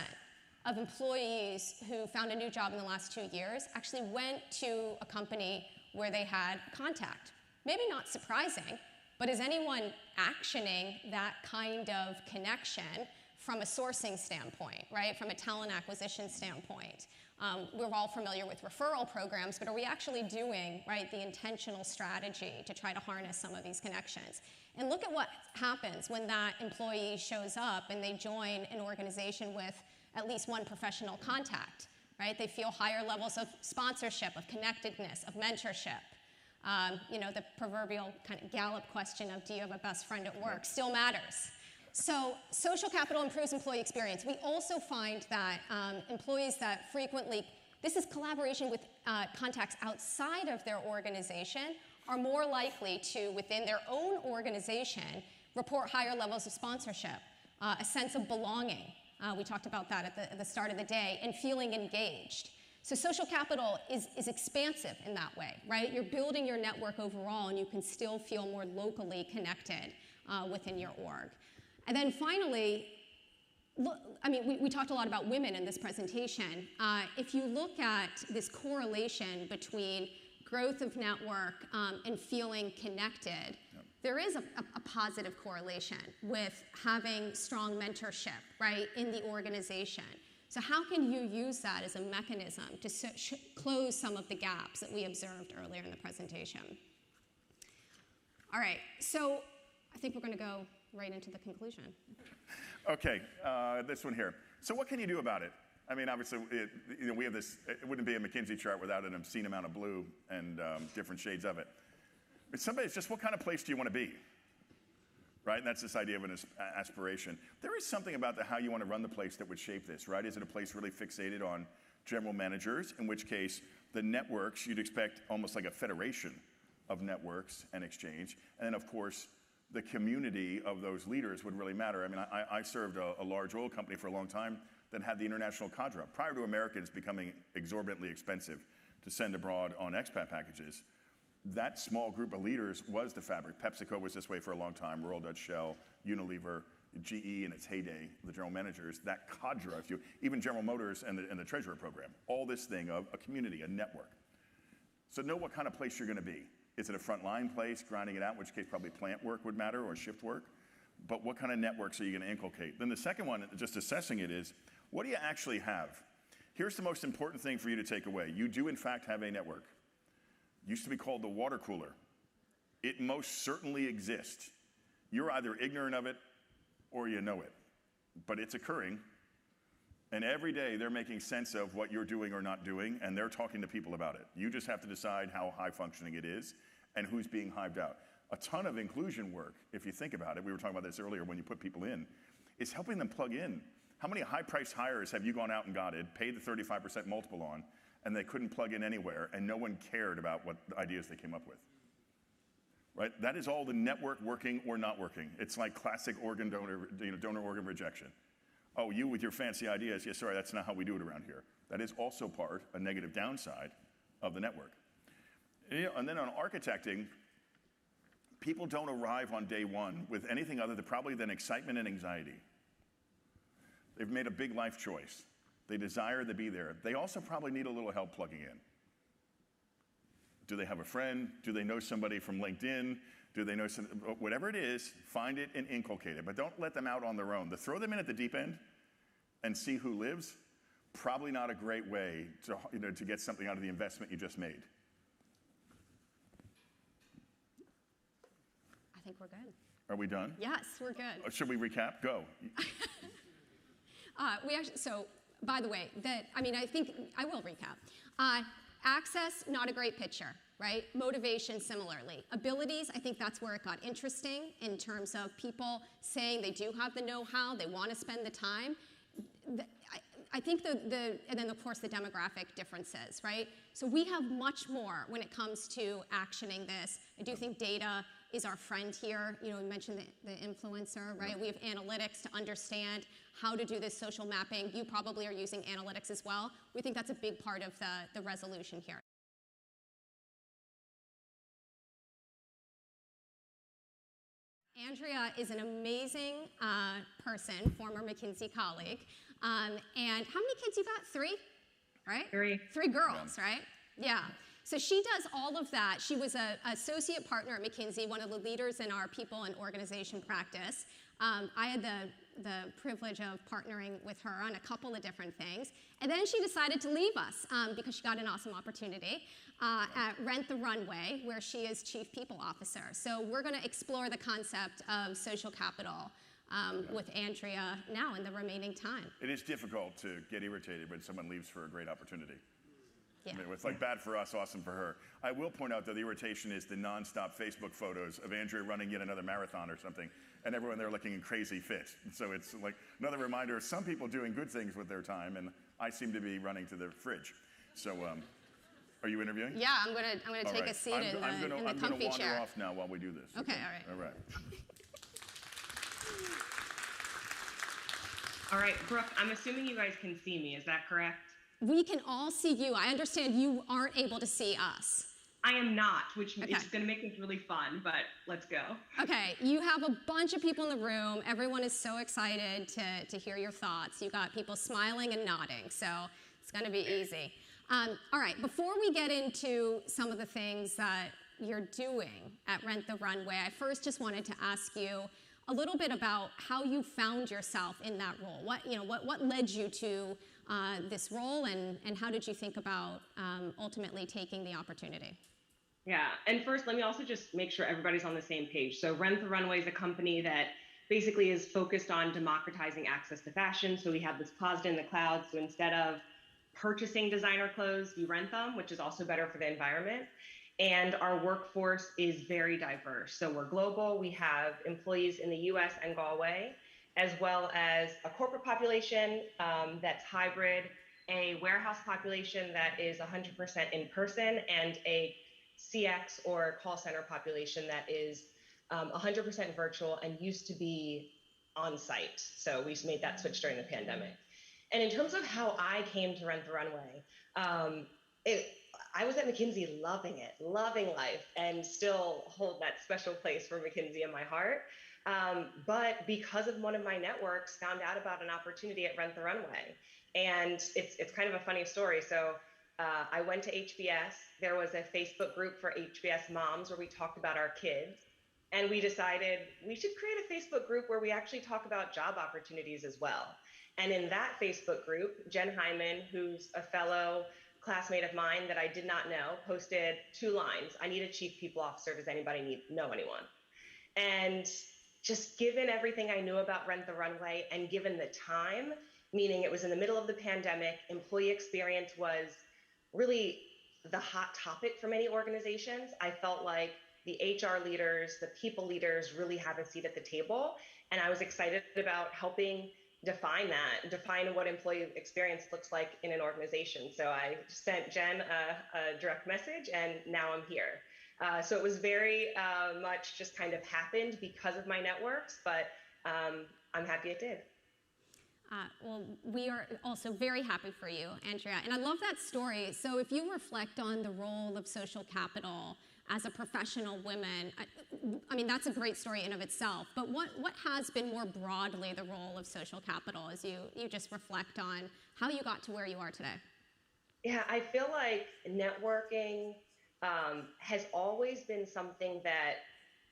of employees who found a new job in the last 2 years actually went to a company where they had contact. Maybe not surprising, but is anyone actioning that kind of connection from a sourcing standpoint, right? From a talent acquisition standpoint? We're all familiar with referral programs, but are we actually doing, right, the intentional strategy to try to harness some of these connections? And look at what happens when that employee shows up and they join an organization with at least one professional contact. right? They feel higher levels of sponsorship, of connectedness, of mentorship. You know, the proverbial kind of Gallup question of do you have a best friend at work still matters. So social capital improves employee experience. We also find that employees that frequently, this is collaboration with contacts outside of their organization, are more likely to, within their own organization, report higher levels of sponsorship, a sense of belonging. We talked about that at the start of the day, and feeling engaged. So social capital is expansive in that way, right? You're building your network overall, and you can still feel more locally connected within your org. And then finally, look, I mean, we talked a lot about women in this presentation. If you look at this correlation between growth of network and feeling connected, there is a positive correlation with having strong mentorship, right, in the organization. So how can you use that as a mechanism to close some of the gaps that we observed earlier in the presentation? All right, so I think we're going to go right into the conclusion. Okay, this one here. So what can you do about it? I mean, obviously, we have this, it wouldn't be a McKinsey chart without an obscene amount of blue and different shades of it. But it's just what kind of place do you want to be? Right, and that's this idea of an aspiration. There is something about how you want to run the place that would shape this, right? Is it a place really fixated on general managers, in which case the networks, you'd expect almost like a federation of networks and exchange. And then, of course, the community of those leaders would really matter. I mean, I served a large oil company for a long time that had the international cadre. Prior to Americans becoming exorbitantly expensive to send abroad on expat packages, that small group of leaders was the fabric. PepsiCo was this way for a long time, Royal Dutch Shell, Unilever, GE in its heyday, the general managers, that cadre, even General Motors and the Treasurer Program, all this thing of a community, a network. So know what kind of place you're going to be. Is it a frontline place, grinding it out, in which case probably plant work would matter or shift work? But what kind of networks are you going to inculcate? Then the second one, just assessing it, is what do you actually have? Here's the most important thing for you to take away. You do, in fact, have a network. Used to be called the water cooler. It most certainly exists. You're either ignorant of it or you know it, but it's occurring. And every day they're making sense of what you're doing or not doing, and they're talking to people about it. You just have to decide how high functioning it is and who's being hived out. A ton of inclusion work, if you think about it, we were talking about this earlier when you put people in, is helping them plug in. How many high-priced hires have you gone out and gotten, paid the 35% multiple on, and they couldn't plug in anywhere, and no one cared about what ideas they came up with? Right? That is all the network working or not working. It's like classic organ donor, donor organ rejection. Oh, you with your fancy ideas, yeah, sorry, that's not how we do it around here. That is also a negative downside of the network. And then on architecting, people don't arrive on day one with anything other than excitement and anxiety. They've made a big life choice. They desire to be there. They also probably need a little help plugging in. Do they have a friend? Do they know somebody from LinkedIn? Do they know whatever it is, find it and inculcate it. But don't let them out on their own. To throw them in at the deep end and see who lives, probably not a great way to get something out of the investment you just made. I think we're good. Are we done? Yes, we're good. Should we recap? Go. So, by the way, I think I will recap. Access, not a great picture, right? Motivation, similarly. Abilities, I think that's where it got interesting in terms of people saying they do have the know-how, they want to spend the time. I think and then of course the demographic differences, right? So we have much more when it comes to actioning this. I do think data is our friend here. We mentioned the influencer, right? We have analytics to understand how to do this social mapping. You probably are using analytics as well. We think that's a big part of the resolution here. Andrea is an amazing person, former McKinsey colleague. And how many kids you got? 3, right? 3. 3 girls, right? Yeah. So she does all of that. She was an associate partner at McKinsey, one of the leaders in our people and organization practice. I had the privilege of partnering with her on a couple of different things. And then she decided to leave us because she got an awesome opportunity at Rent the Runway, where she is Chief People Officer. So we're going to explore the concept of social capital with Andrea now in the remaining time. It is difficult to get irritated when someone leaves for a great opportunity. Yeah. I mean, it's like bad for us, awesome for her. I will point out that the irritation is the nonstop Facebook photos of Andrea running yet another marathon or something, and everyone there looking in crazy fit. So it's like another reminder of some people doing good things with their time, and I seem to be running to the fridge. So, are you interviewing? Yeah, I'm gonna All take right. a seat in the I'm gonna comfy wander chair. off now while we do this. Okay, all right. All right. All right, Brooke, I'm assuming you guys can see me, is that correct? We can all see you. I understand you aren't able to see us. I am not, which Okay. is going to make this really fun, but let's go. Okay, you have a bunch of people in the room. Everyone is so excited to hear your thoughts. You got people smiling and nodding, so it's going to be easy. All right, before we get into some of the things that you're doing at Rent the Runway, I first just wanted to ask you a little bit about how you found yourself in that role. What led you to this role, and how did you think about ultimately taking the opportunity? Yeah, and first, let me also just make sure everybody's on the same page. So Rent the Runway is a company that basically is focused on democratizing access to fashion. So we have this closet in the cloud. So instead of purchasing designer clothes, you rent them, which is also better for the environment. And our workforce is very diverse. So we're global. We have employees in the US and Galway, as well as a corporate population that's hybrid, a warehouse population that is 100% in person, and a CX or call center population that is 100% virtual and used to be on site. So we made that switch during the pandemic. And in terms of how I came to Rent the Runway, I was at McKinsey loving it, loving life, and still hold that special place for McKinsey in my heart. But because of one of my networks, found out about an opportunity at Rent the Runway. And it's kind of a funny story. So I went to HBS. There was a Facebook group for HBS moms where we talked about our kids. And we decided we should create a Facebook group where we actually talk about job opportunities as well. And in that Facebook group, Jen Hyman, who's a fellow classmate of mine that I did not know, posted 2 lines. I need a chief people officer. Does anybody know anyone? And just given everything I knew about Rent the Runway and given the time, meaning it was in the middle of the pandemic, employee experience was really the hot topic for many organizations. I felt like the HR leaders, the people leaders really have a seat at the table. And I was excited about helping define what employee experience looks like in an organization. So I sent Jen a direct message, and now I'm here. So it was very much just kind of happened because of my networks, but I'm happy it did. Well, we are also very happy for you, Andrea. And I love that story. So if you reflect on the role of social capital as a professional woman, I mean, that's a great story in of itself. But what has been more broadly the role of social capital as you just reflect on how you got to where you are today? Yeah, I feel like networking has always been something that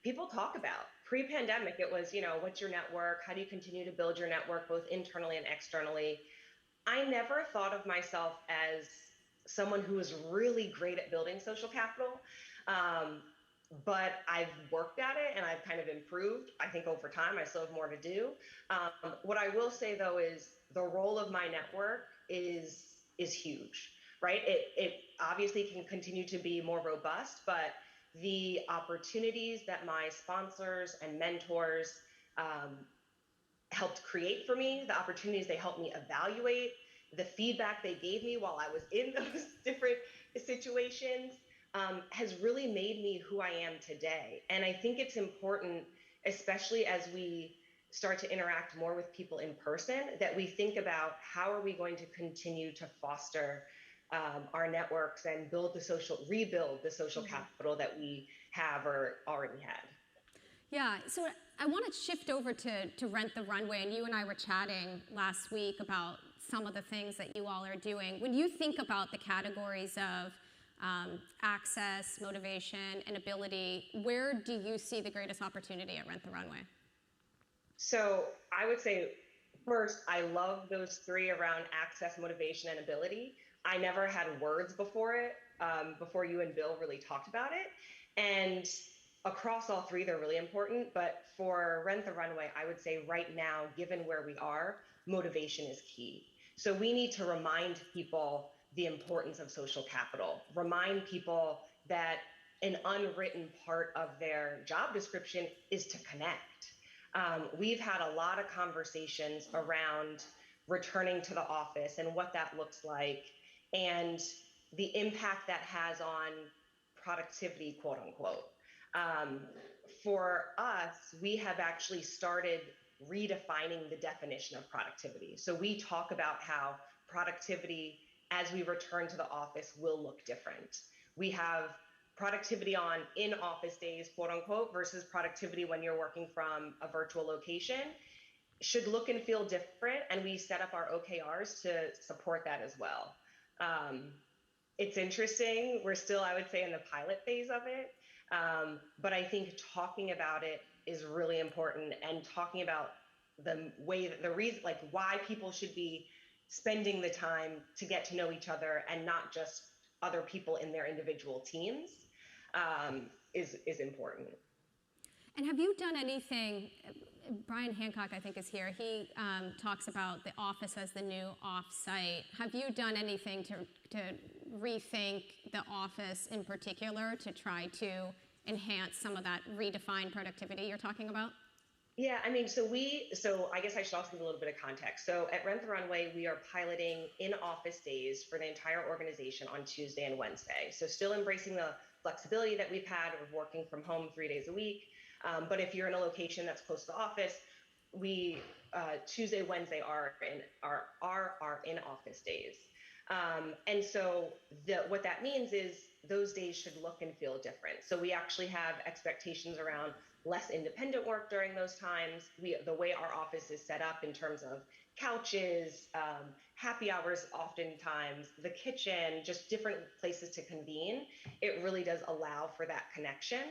people talk about. Pre-pandemic, it was, what's your network? How do you continue to build your network both internally and externally? I never thought of myself as someone who was really great at building social capital, but I've worked at it and I've kind of improved. I think over time, I still have more to do. What I will say though is the role of my network is huge, right? It obviously can continue to be more robust, but the opportunities that my sponsors and mentors helped create for me, the opportunities they helped me evaluate, the feedback they gave me while I was in those different situations has really made me who I am today. And I think it's important, especially as we start to interact more with people in person, that we think about how are we going to continue to foster our networks and rebuild the social capital that we have or already had. Yeah, so I want to shift over to Rent the Runway, and you and I were chatting last week about some of the things that you all are doing. When you think about the categories of access, motivation, and ability, where do you see the greatest opportunity at Rent the Runway? So I would say, first, I love those 3 around access, motivation, and ability. I never had words before it, before you and Bill really talked about it. And across all three, they're really important. But for Rent the Runway, I would say right now, given where we are, motivation is key. So we need to remind people the importance of social capital, remind people that an unwritten part of their job description is to connect. We've had a lot of conversations around returning to the office and what that looks like and the impact that has on productivity, quote unquote. For us, we have actually started redefining the definition of productivity. So we talk about how productivity as we return to the office will look different. We have productivity on in-office days, quote unquote, versus productivity when you're working from a virtual location should look and feel different. And we set up our OKRs to support that as well. It's interesting. We're still, I would say, in the pilot phase of it. But I think talking about it is really important, and talking about the way that the reason, like why people should be spending the time to get to know each other and not just other people in their individual teams is important. And have you done anything, Brian Hancock, I think, is here. He talks about the office as the new off-site. Have you done anything to rethink the office in particular to try to enhance some of that redefined productivity you're talking about? Yeah, I mean, so I guess I should also give a little bit of context. So at Rent the Runway, we are piloting in-office days for the entire organization on Tuesday and Wednesday. So still embracing the flexibility that we've had of working from home 3 days a week. But if you're in a location that's close to the office, we Tuesday, Wednesday are in-office days. And so what that means is those days should look and feel different. So we actually have expectations around less independent work during those times. The way our office is set up in terms of couches, happy hours oftentimes, the kitchen, just different places to convene, it really does allow for that connection.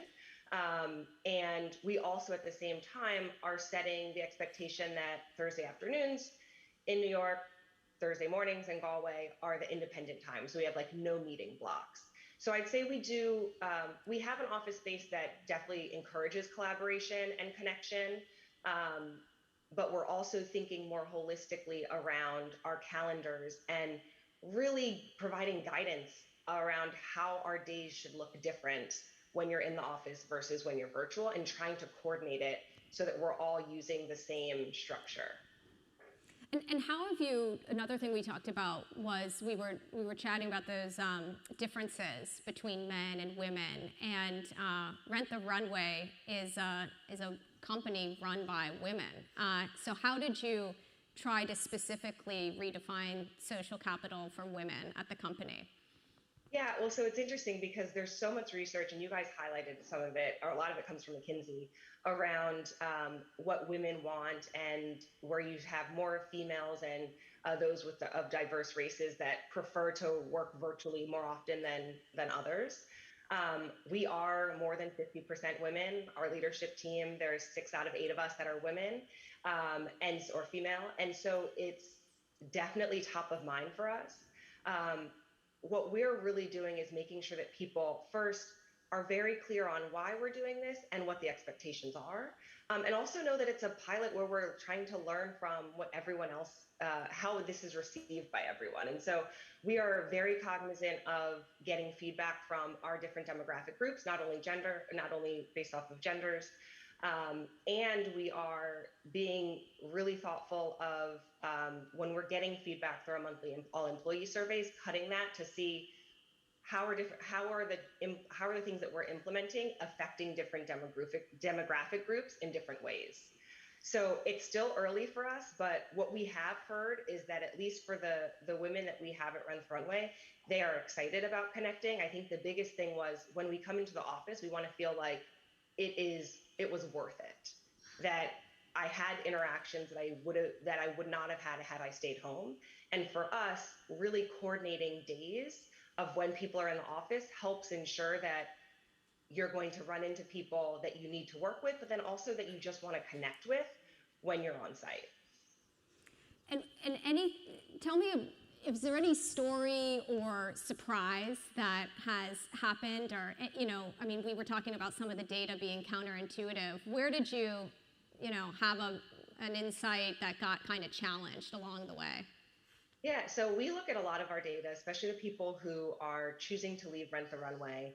And we also at the same time are setting the expectation that Thursday afternoons in New York, Thursday mornings in Galway are the independent times. So we have like no meeting blocks. So I'd say we have an office space that definitely encourages collaboration and connection, but we're also thinking more holistically around our calendars and really providing guidance around how our days should look different when you're in the office versus when you're virtual, and trying to coordinate it so that we're all using the same structure. And how have you, another thing we talked about was we were chatting about those differences between men and women, and Rent the Runway is a company run by women. So how did you try to specifically redefine social capital for women at the company? Yeah, well, so it's interesting because there's so much research, and you guys highlighted some of it, or a lot of it comes from McKinsey, around what women want, and where you have more females and those of diverse races that prefer to work virtually more often than others. We are more than 50% women. Our leadership team, there's 6 out of 8 of us that are women or female, and so it's definitely top of mind for us. What we're really doing is making sure that people first are very clear on why we're doing this and what the expectations are. And also know that it's a pilot where we're trying to learn from what everyone else, how this is received by everyone. And so we are very cognizant of getting feedback from our different demographic groups, not only based off of genders, and we are being really thoughtful of when we're getting feedback through our monthly all-employee surveys, cutting that to see how are the things that we're implementing affecting different demographic groups in different ways. So it's still early for us, but what we have heard is that at least for the women that we have at Rent the Runway, they are excited about connecting. I think the biggest thing was when we come into the office, we want to feel like it was worth it, that I had interactions that I would not have had I stayed home. And for us, really coordinating days of when people are in the office helps ensure that you're going to run into people that you need to work with, but then also that you just want to connect with when you're on site. And tell me is there any story or surprise that has happened? Or, I mean, we were talking about some of the data being counterintuitive. Where did you, have an insight that got kind of challenged along the way? Yeah, so we look at a lot of our data, especially the people who are choosing to leave Rent the Runway.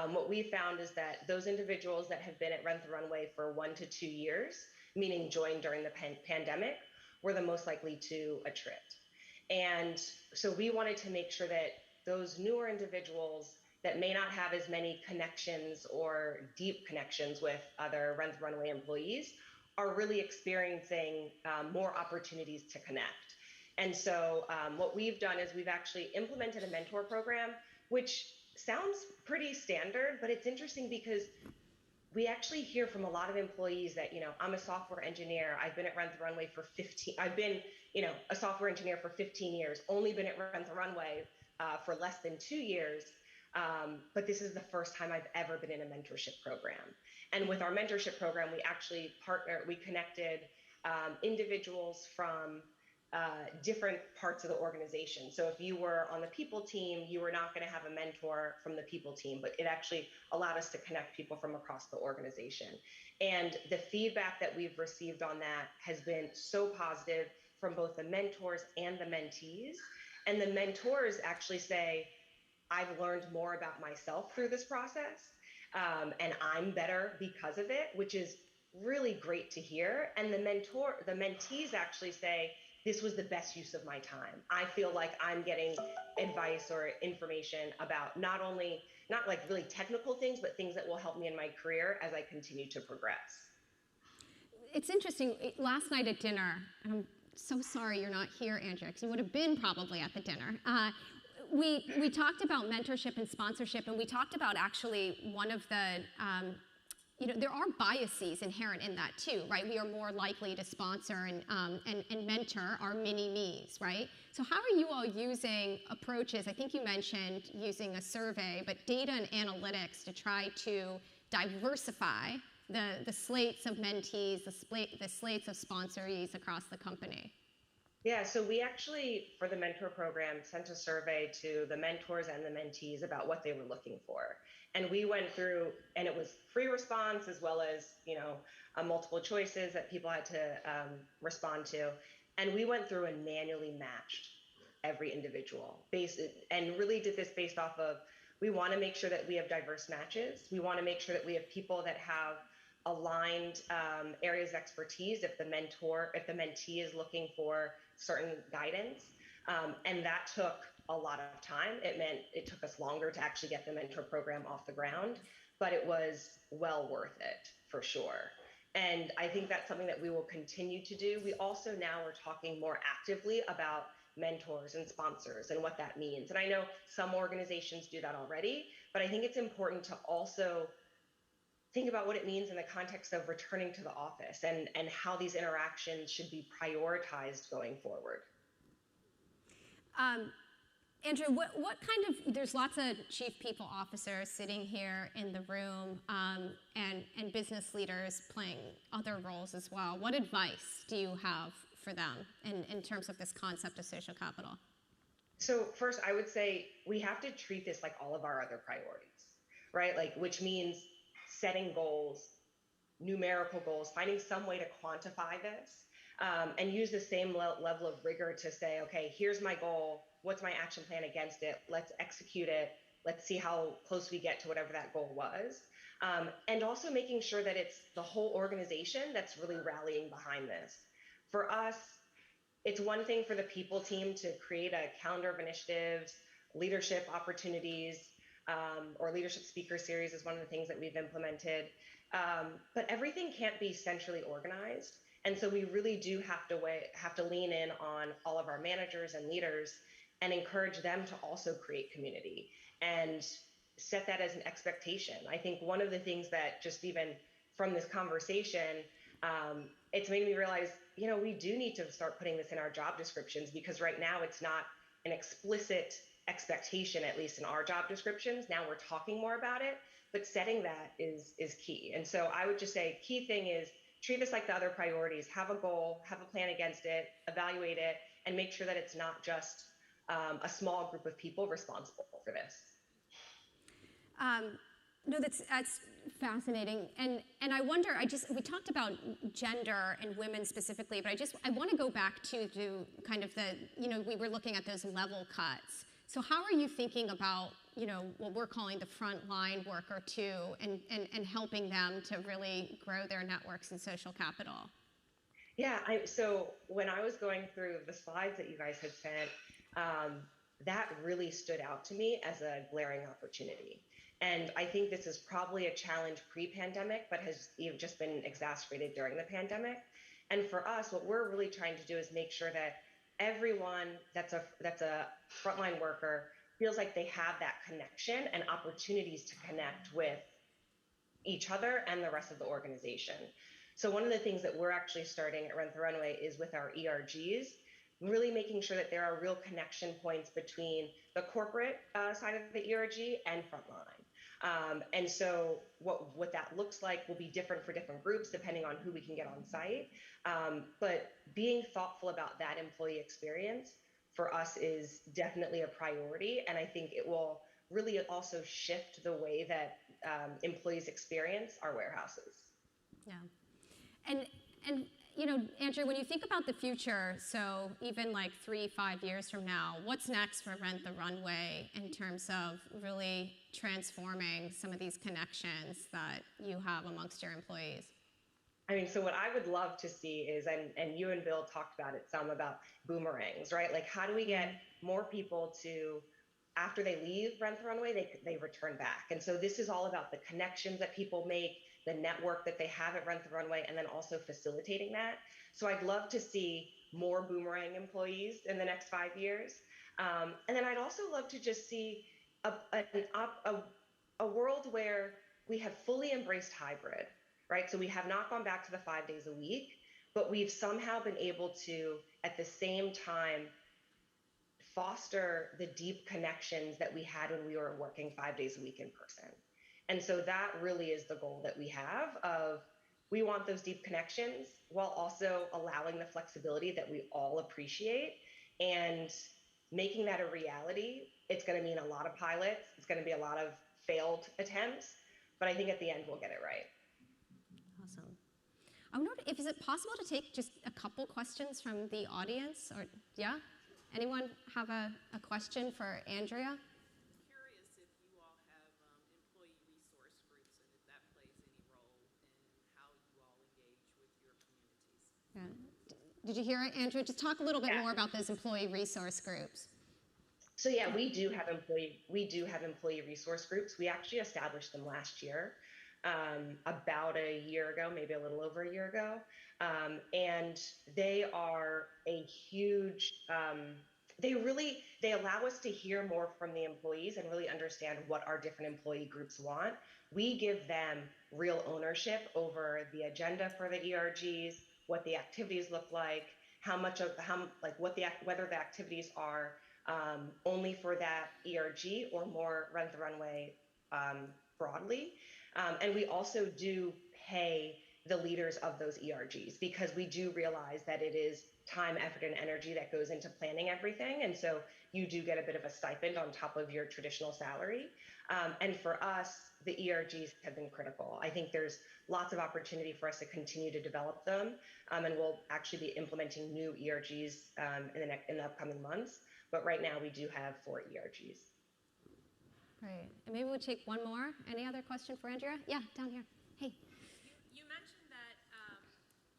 What we found is that those individuals that have been at Rent the Runway for 1 to 2 years, meaning joined during the pandemic, were the most likely to attrit. And so we wanted to make sure that those newer individuals that may not have as many connections or deep connections with other Rent the Runway employees are really experiencing more opportunities to connect. And so what we've done is we've actually implemented a mentor program, which sounds pretty standard, but it's interesting because we actually hear from a lot of employees that, I'm a software engineer. I've been at Rent the Runway for I've been, a software engineer for 15 years, only been at Rent the Runway for less than 2 years. But this is the first time I've ever been in a mentorship program. And with our mentorship program, we actually we connected individuals from different parts of the organization. So if you were on the people team, you were not going to have a mentor from the people team, but it actually allowed us to connect people from across the organization. And the feedback that we've received on that has been so positive from both the mentors and the mentees. And the mentors actually say, I've learned more about myself through this process, and I'm better because of it, which is really great to hear. And the mentees actually say, this was the best use of my time. I feel like I'm getting advice or information about not like really technical things, but things that will help me in my career as I continue to progress. It's interesting, last night at dinner, and I'm so sorry you're not here, Andrea, because you would have been probably at the dinner. We talked about mentorship and sponsorship, and we talked about actually one of the, there are biases inherent in that too, right? We are more likely to sponsor and mentor our mini-me's, right? So how are you all using approaches? I think you mentioned using a survey, but data and analytics to try to diversify the slates of mentees, the slates of sponsorees across the company. Yeah, so we actually, for the mentor program, sent a survey to the mentors and the mentees about what they were looking for. And we went through, and it was free response as well as, multiple choices that people had to respond to. And we went through and manually matched every individual and really did this based off of, we want to make sure that we have diverse matches. We want to make sure that we have people that have aligned areas of expertise if the mentee is looking for certain guidance. And that took a lot of time. It meant it took us longer to actually get the mentor program off the ground, but it was well worth it for sure. And I think that's something that we will continue to do. We also now are talking more actively about mentors and sponsors and what that means. And I know some organizations do that already, but I think it's important to also think about what it means in the context of returning to the office and how these interactions should be prioritized going forward. Andrew, what kind of, there's lots of chief people officers sitting here in the room and business leaders playing other roles as well. What advice do you have for them in terms of this concept of social capital? So first, I would say we have to treat this like all of our other priorities, right? Which means setting goals, numerical goals, finding some way to quantify this, and use the same level of rigor to say, okay, here's my goal. What's my action plan against it? Let's execute it. Let's see how close we get to whatever that goal was. And also making sure that it's the whole organization that's really rallying behind this. For us, it's one thing for the people team to create a calendar of initiatives, leadership opportunities, or leadership speaker series is one of the things that we've implemented. But everything can't be centrally organized. And so we really do have to lean in on all of our managers and leaders and encourage them to also create community and set that as an expectation. I think one of the things that just even from this conversation, it's made me realize, we do need to start putting this in our job descriptions, because right now it's not an explicit expectation, at least in our job descriptions. Now we're talking more about it, but setting that is key. And so I would just say key thing is treat this like the other priorities, have a goal, have a plan against it, evaluate it, and make sure that it's not just a small group of people responsible for this. No, that's fascinating, and I wonder. We talked about gender and women specifically, but I want to go back to kind of we were looking at those level cuts. So how are you thinking about what we're calling the frontline worker too, and helping them to really grow their networks and social capital? Yeah, so when I was going through the slides that you guys had sent, that really stood out to me as a glaring opportunity. And I think this is probably a challenge pre-pandemic, but has just been exacerbated during the pandemic. And for us, what we're really trying to do is make sure that everyone that's a frontline worker feels like they have that connection and opportunities to connect with each other and the rest of the organization. So one of the things that we're actually starting at Run the Runway is with our ERGs, really making sure that there are real connection points between the corporate side of the ERG and frontline. And so what that looks like will be different for different groups depending on who we can get on site. But being thoughtful about that employee experience for us is definitely a priority. And I think it will really also shift the way that employees experience our warehouses. Yeah. And Andrea, when you think about the future, so even like 3-5 years from now, what's next for Rent the Runway in terms of really transforming some of these connections that you have amongst your employees? I mean, so what I would love to see is, and you and Bill talked about it some, about boomerangs, right? Like, how do we get more people to, after they leave Rent the Runway, they return back? And so this is all about the connections that people make, the network that they have at Rent the Runway, and then also facilitating that. So I'd love to see more boomerang employees in the next 5 years. And then I'd also love to just see a world where we have fully embraced hybrid, right? So we have not gone back to the 5 days a week, but we've somehow been able to, at the same time, foster the deep connections that we had when we were working 5 days a week in person. And so that really is the goal that we have of, we want those deep connections while also allowing the flexibility that we all appreciate, and making that a reality. It's going to mean a lot of pilots. It's going to be a lot of failed attempts, but I think at the end we'll get it right. Awesome. I wonder if, is it possible to take just a couple questions from the audience, or yeah? Anyone have a question for Andrea? Did you hear it, Andrea? Just talk a little bit more about those employee resource groups. So yeah, we do have employee resource groups. We actually established them last year, about a year ago, maybe a little over a year ago, and they are a huge. They allow us to hear more from the employees and really understand what our different employee groups want. We give them real ownership over the agenda for the ERGs, what the activities look like, whether the activities are only for that ERG or more Rent the Runway broadly. And we also do pay the leaders of those ERGs, because we do realize that it is time, effort, and energy that goes into planning everything. And so you do get a bit of a stipend on top of your traditional salary. And for us, the ERGs have been critical. I think there's lots of opportunity for us to continue to develop them. And we'll actually be implementing new ERGs in the upcoming months. But right now we do have 4 ERGs. Great. And maybe we'll take one more. Any other question for Andrea? Yeah, down here. Hey. You mentioned that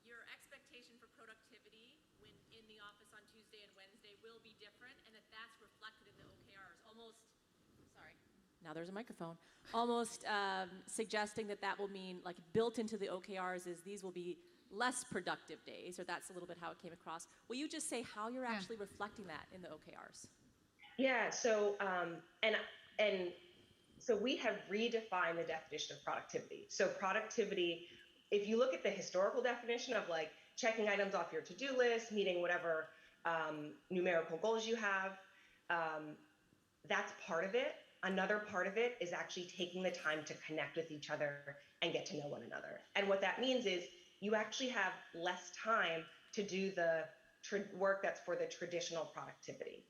your expectation for productivity when in the office on Tuesday and Wednesday will be different, and that's reflected in the OKRs. Now there's a microphone. Almost suggesting that will mean, like, built into the OKRs is these will be less productive days, or that's a little bit how it came across. Will you just say how you're actually reflecting that in the OKRs? Yeah, so so we have redefined the definition of productivity. So productivity, if you look at the historical definition of like checking items off your to-do list, meeting whatever numerical goals you have, that's part of it. Another part of it is actually taking the time to connect with each other and get to know one another. And what that means is you actually have less time to do the work that's for the traditional productivity.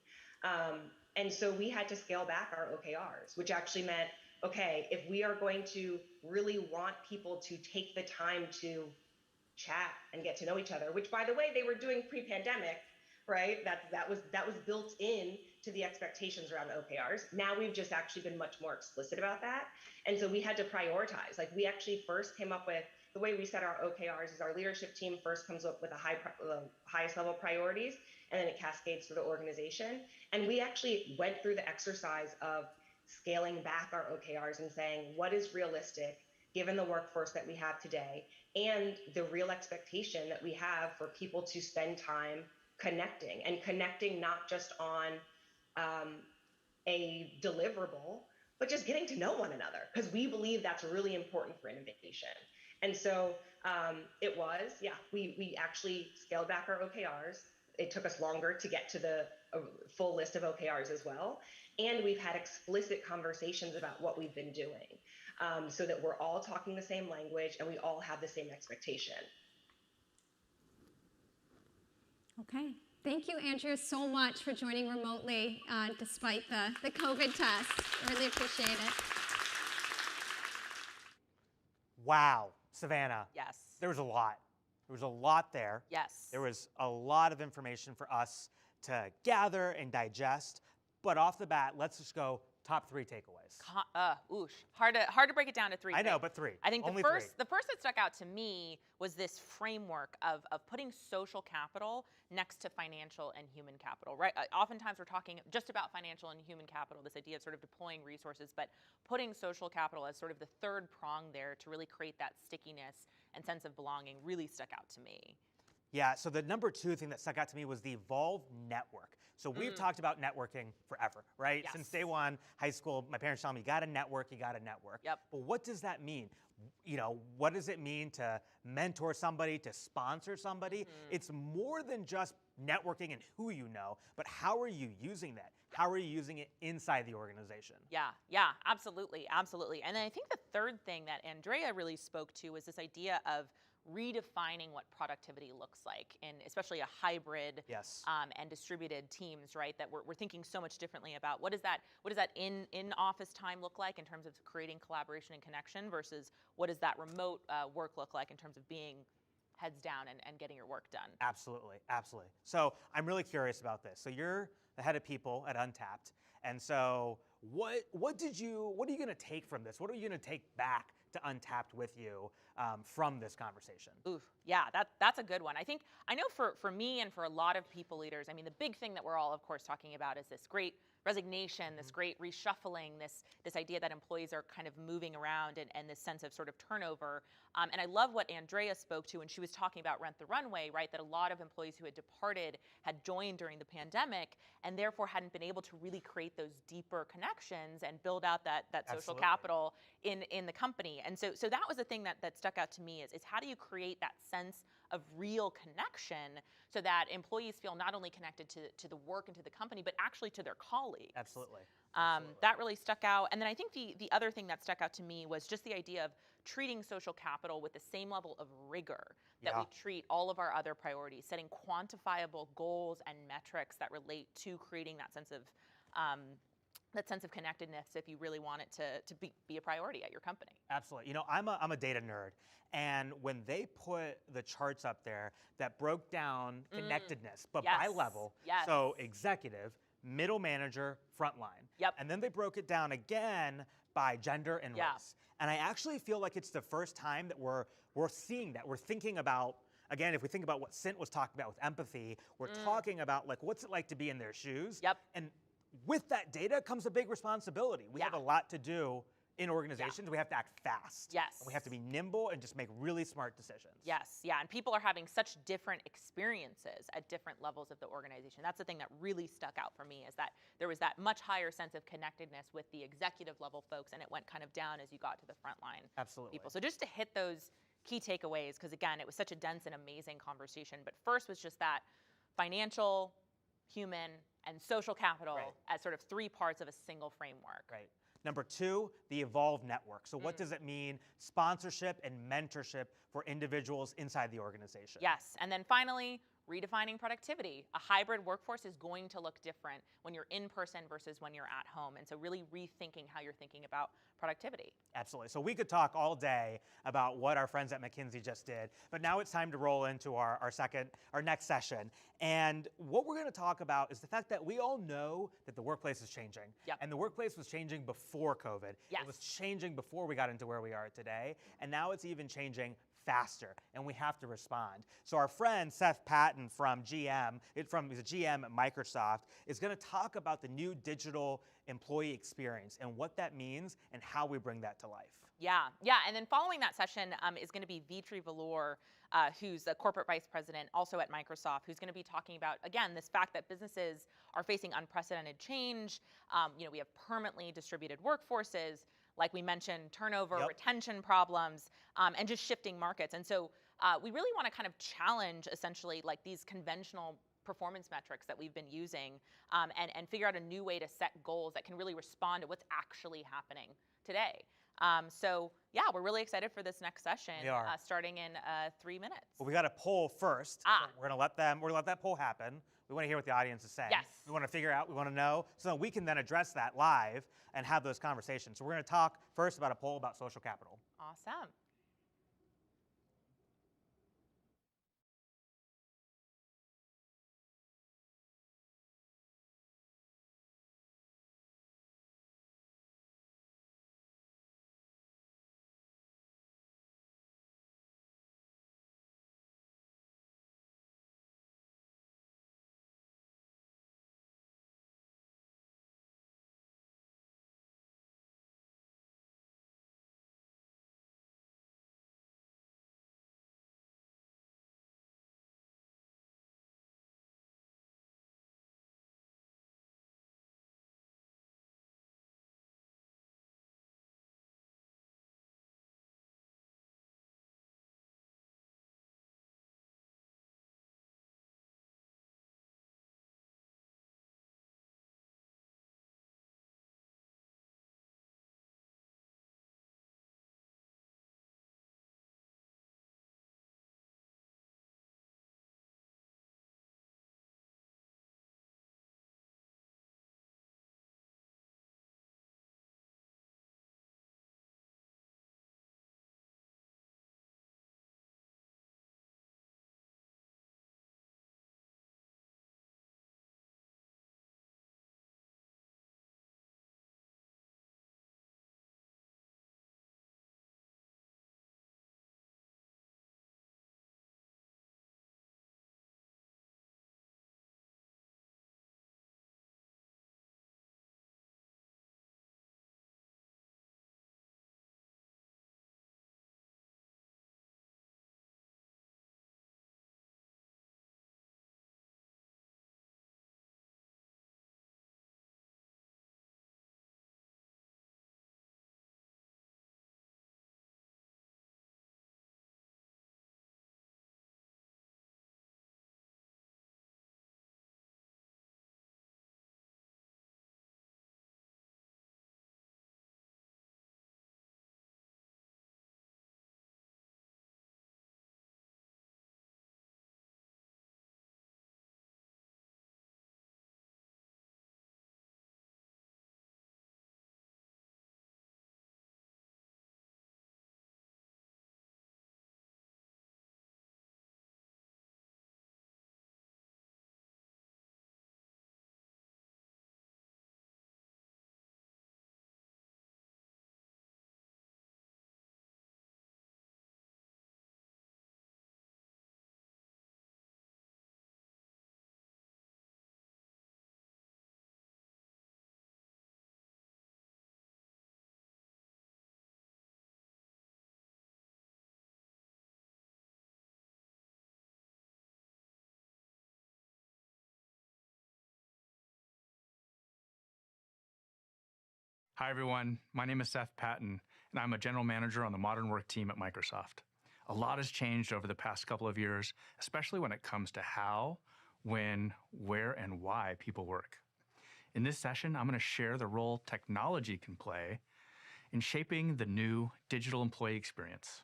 And so we had to scale back our OKRs, which actually meant, okay, if we are going to really want people to take the time to chat and get to know each other, which by the way, they were doing pre-pandemic, right? That was built in to the expectations around OKRs. Now we've just actually been much more explicit about that. And so we had to prioritize. Like we actually first came up with, the way we set our OKRs is our leadership team first comes up with the highest level priorities, and then it cascades through the organization. And we actually went through the exercise of scaling back our OKRs and saying, what is realistic given the workforce that we have today and the real expectation that we have for people to spend time connecting, and connecting not just on a deliverable, but just getting to know one another, because we believe that's really important for innovation. And so we actually scaled back our OKRs. It took us longer to get to the full list of OKRs as well. And we've had explicit conversations about what we've been doing, so that we're all talking the same language and we all have the same expectation. Okay. Thank you, Andrea, so much for joining remotely despite the COVID test. I really appreciate it. Wow, Savannah. Yes. There was a lot. There was a lot there. Yes. There was a lot of information for us to gather and digest. But off the bat, let's just go top 3 takeaways. Hard to break it down to 3. I know, but 3. I think Only the first 3. that stuck out to me was this framework of putting social capital next to financial and human capital, right? Oftentimes we're talking just about financial and human capital, this idea of sort of deploying resources, but putting social capital as sort of the third prong there to really create that stickiness and sense of belonging really stuck out to me. Yeah, so the number 2 thing that stuck out to me was the evolved network. So we've talked about networking forever, right? Yes. Since day one, high school, my parents tell me, you got to network. Yep. But what does that mean? You know, what does it mean to mentor somebody, to sponsor somebody? It's more than just networking and who you know, but how are you using that? How are you using it inside the organization? Yeah, absolutely. And then I think the third thing that Andrea really spoke to was this idea of redefining what productivity looks like, in especially a hybrid and distributed teams, right? That we're thinking so much differently about what does that in office time look like in terms of creating collaboration and connection versus what does that remote work look like in terms of being heads down and getting your work done. Absolutely. So I'm really curious about this. So you're the head of people at Untapped, and so what are you going to take from this? What are you going to take back to Untapped with you from this conversation? Yeah, that's a good one. I know for me and for a lot of people leaders, I mean, the big thing that we're all, of course, talking about is this great resignation, this great reshuffling, this idea that employees are kind of moving around and this sense of sort of turnover. And I love what Andrea spoke to when she was talking about Rent the Runway, right? That a lot of employees who had departed had joined during the pandemic and therefore hadn't been able to really create those deeper connections and build out that social capital in the company. And so that was the thing that stuck out to me is how do you create that sense of real connection so that employees feel not only connected to the work and to the company, but actually to their colleagues. Absolutely. That really stuck out. And then I think the other thing that stuck out to me was just the idea of treating social capital with the same level of rigor that we treat all of our other priorities, setting quantifiable goals and metrics that relate to creating that sense of connectedness if you really want it to be a priority at your company. Absolutely. You know, I'm a data nerd, and when they put the charts up there that broke down connectedness, but by level, so executive, middle manager, frontline. Yep. And then they broke it down again by gender and race. And I actually feel like it's the first time that we're seeing that. We're thinking about, again, if we think about what Cynt was talking about with empathy, we're talking about like what's it like to be in their shoes. Yep. And with that data comes a big responsibility. We have a lot to do in organizations. We have to act fast. Yes. And we have to be nimble and just make really smart decisions. Yes, yeah, and people are having such different experiences at different levels of the organization. That's the thing that really stuck out for me is that there was that much higher sense of connectedness with the executive level folks, and it went kind of down as you got to the frontline people. So just to hit those key takeaways, because again, it was such a dense and amazing conversation, but first was just that financial, human, and social capital as sort of 3 parts of a single framework. Right. Number 2, the evolved network. So what does it mean? Sponsorship and mentorship for individuals inside the organization. Yes, and then finally, redefining productivity. A hybrid workforce is going to look different when you're in person versus when you're at home. And so really rethinking how you're thinking about productivity. Absolutely. So we could talk all day about what our friends at McKinsey just did, but now it's time to roll into our next session. And what we're going to talk about is the fact that we all know that the workplace is changing. Yep. And the workplace was changing before COVID. Yes. It was changing before we got into where we are today. And now it's even changing faster, and we have to respond. So our friend Seth Patton from GM, he's a GM at Microsoft, is going to talk about the new digital employee experience and what that means and how we bring that to life. Yeah, and then following that session is going to be Vitri Valor, who's the corporate vice president also at Microsoft, who's going to be talking about, again, this fact that businesses are facing unprecedented change. We have permanently distributed workforces, like we mentioned, turnover, retention problems, and just shifting markets. And so we really want to kind of challenge essentially like these conventional performance metrics that we've been using and figure out a new way to set goals that can really respond to what's actually happening today. So yeah, we're really excited for this next session. We are. Starting in 3 minutes. Well, we got a poll first. So we're gonna let that poll happen. We want to hear what the audience is saying. Yes. We want to figure out, we want to know, so that we can then address that live and have those conversations. So we're going to talk first about a poll about social capital. Awesome. Hi, everyone. My name is Seth Patton, and I'm a general manager on the modern work team at Microsoft. A lot has changed over the past couple of years, especially when it comes to how, when, where, and why people work. In this session, I'm going to share the role technology can play in shaping the new digital employee experience.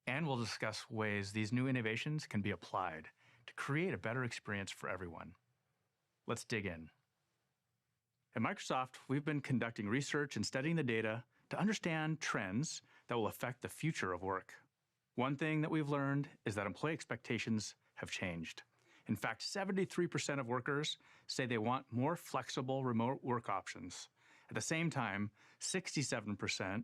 And we'll discuss ways these new innovations can be applied to create a better experience for everyone. Let's dig in. At Microsoft, we've been conducting research and studying the data to understand trends that will affect the future of work. One thing that we've learned is that employee expectations have changed. In fact, 73% of workers say they want more flexible remote work options. At the same time, 67%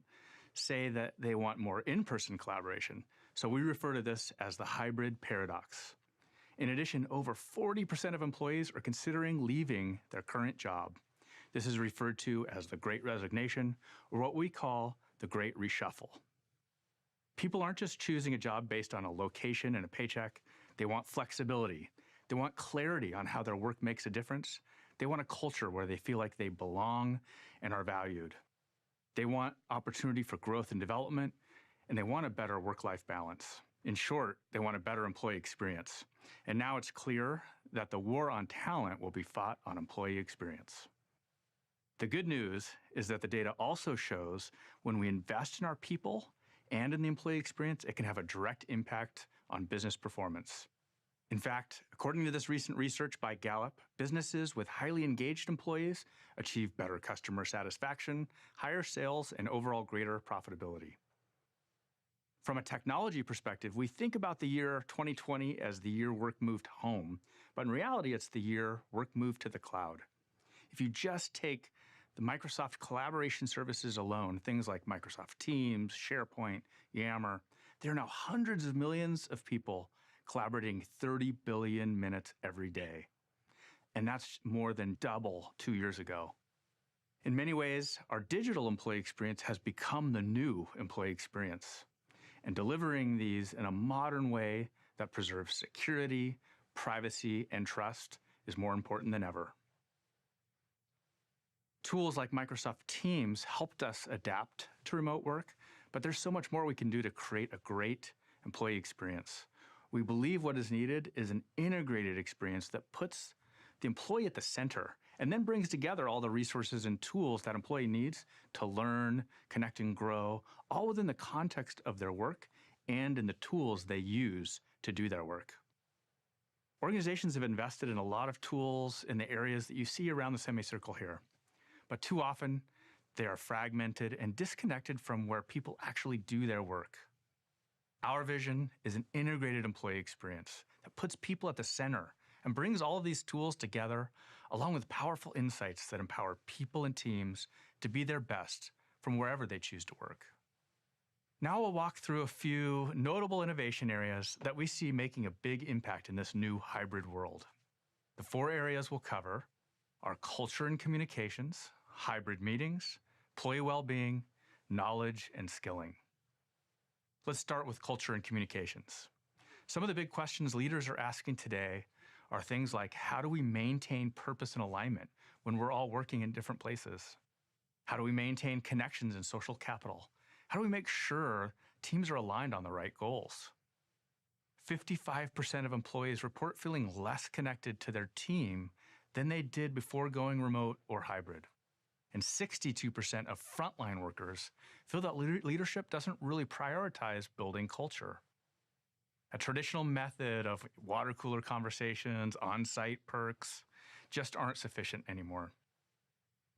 say that they want more in-person collaboration. So we refer to this as the hybrid paradox. In addition, over 40% of employees are considering leaving their current job. This is referred to as the Great Resignation, or what we call the Great Reshuffle. People aren't just choosing a job based on a location and a paycheck. They want flexibility. They want clarity on how their work makes a difference. They want a culture where they feel like they belong and are valued. They want opportunity for growth and development, and they want a better work-life balance. In short, they want a better employee experience. And now it's clear that the war on talent will be fought on employee experience. The good news is that the data also shows when we invest in our people and in the employee experience, it can have a direct impact on business performance. In fact, according to this recent research by Gallup, businesses with highly engaged employees achieve better customer satisfaction, higher sales, and overall greater profitability. From a technology perspective, we think about the year 2020 as the year work moved home, but in reality, it's the year work moved to the cloud. If you just take the Microsoft collaboration services alone, things like Microsoft Teams, SharePoint, Yammer, there are now hundreds of millions of people collaborating 30 billion minutes every day. And that's more than double 2 years ago. In many ways, our digital employee experience has become the new employee experience. And delivering these in a modern way that preserves security, privacy, and trust is more important than ever. Tools like Microsoft Teams helped us adapt to remote work, but there's so much more we can do to create a great employee experience. We believe what is needed is an integrated experience that puts the employee at the center and then brings together all the resources and tools that employee needs to learn, connect, and grow, all within the context of their work and in the tools they use to do their work. Organizations have invested in a lot of tools in the areas that you see around the semicircle here, but too often they are fragmented and disconnected from where people actually do their work. Our vision is an integrated employee experience that puts people at the center and brings all of these tools together, along with powerful insights that empower people and teams to be their best from wherever they choose to work. Now we'll walk through a few notable innovation areas that we see making a big impact in this new hybrid world. The 4 areas we'll cover are culture and communications, hybrid meetings, employee well-being, knowledge, and skilling. Let's start with culture and communications. Some of the big questions leaders are asking today are things like, how do we maintain purpose and alignment when we're all working in different places? How do we maintain connections and social capital? How do we make sure teams are aligned on the right goals? 55% of employees report feeling less connected to their team than they did before going remote or hybrid. And 62% of frontline workers feel that leadership doesn't really prioritize building culture. A traditional method of water cooler conversations, on-site perks, just aren't sufficient anymore.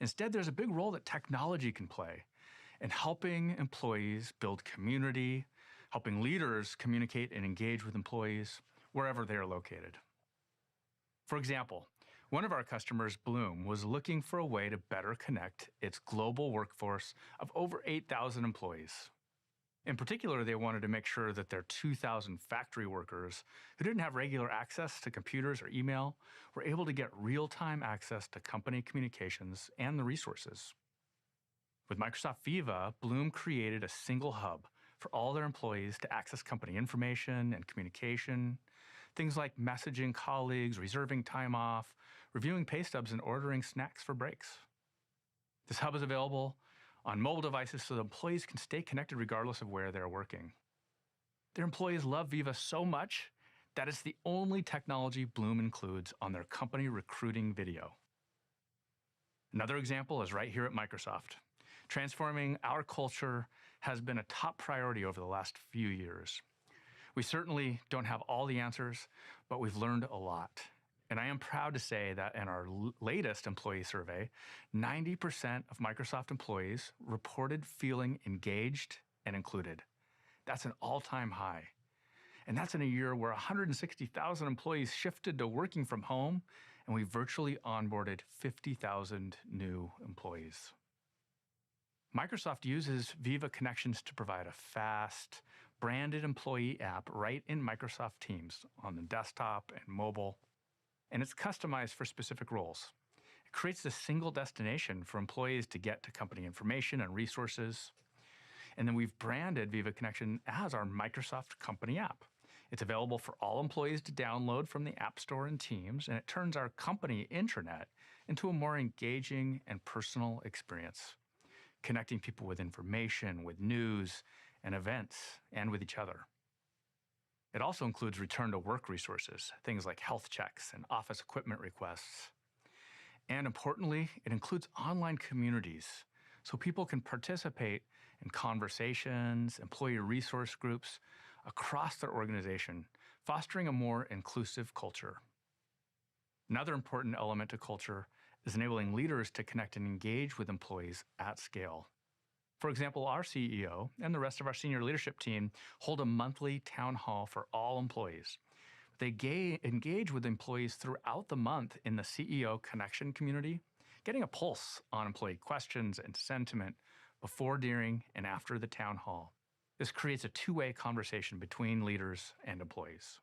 Instead, there's a big role that technology can play in helping employees build community, helping leaders communicate and engage with employees wherever they are located. For example, one of our customers, Bloom, was looking for a way to better connect its global workforce of over 8,000 employees. In particular, they wanted to make sure that their 2,000 factory workers who didn't have regular access to computers or email were able to get real-time access to company communications and the resources. With Microsoft Viva, Bloom created a single hub for all their employees to access company information and communication, things like messaging colleagues, reserving time off, reviewing pay stubs, and ordering snacks for breaks. This hub is available on mobile devices so that employees can stay connected regardless of where they're working. Their employees love Viva so much that it's the only technology Bloom includes on their company recruiting video. Another example is right here at Microsoft. Transforming our culture has been a top priority over the last few years. We certainly don't have all the answers, but we've learned a lot. And I am proud to say that in our latest employee survey, 90% of Microsoft employees reported feeling engaged and included. That's an all-time high. And that's in a year where 160,000 employees shifted to working from home, and we virtually onboarded 50,000 new employees. Microsoft uses Viva Connections to provide a fast, branded employee app right in Microsoft Teams on the desktop and mobile, and it's customized for specific roles. It creates a single destination for employees to get to company information and resources. And then we've branded Viva Connection as our Microsoft company app. It's available for all employees to download from the App Store and Teams, and it turns our company intranet into a more engaging and personal experience, connecting people with information, with news and events, and with each other. It also includes return to work resources, things like health checks and office equipment requests. And importantly, it includes online communities so people can participate in conversations, employee resource groups across their organization, fostering a more inclusive culture. Another important element to culture is enabling leaders to connect and engage with employees at scale. For example, our CEO and the rest of our senior leadership team hold a monthly town hall for all employees. They engage with employees throughout the month in the CEO Connection community, getting a pulse on employee questions and sentiment before, during, and after the town hall. This creates a two-way conversation between leaders and employees.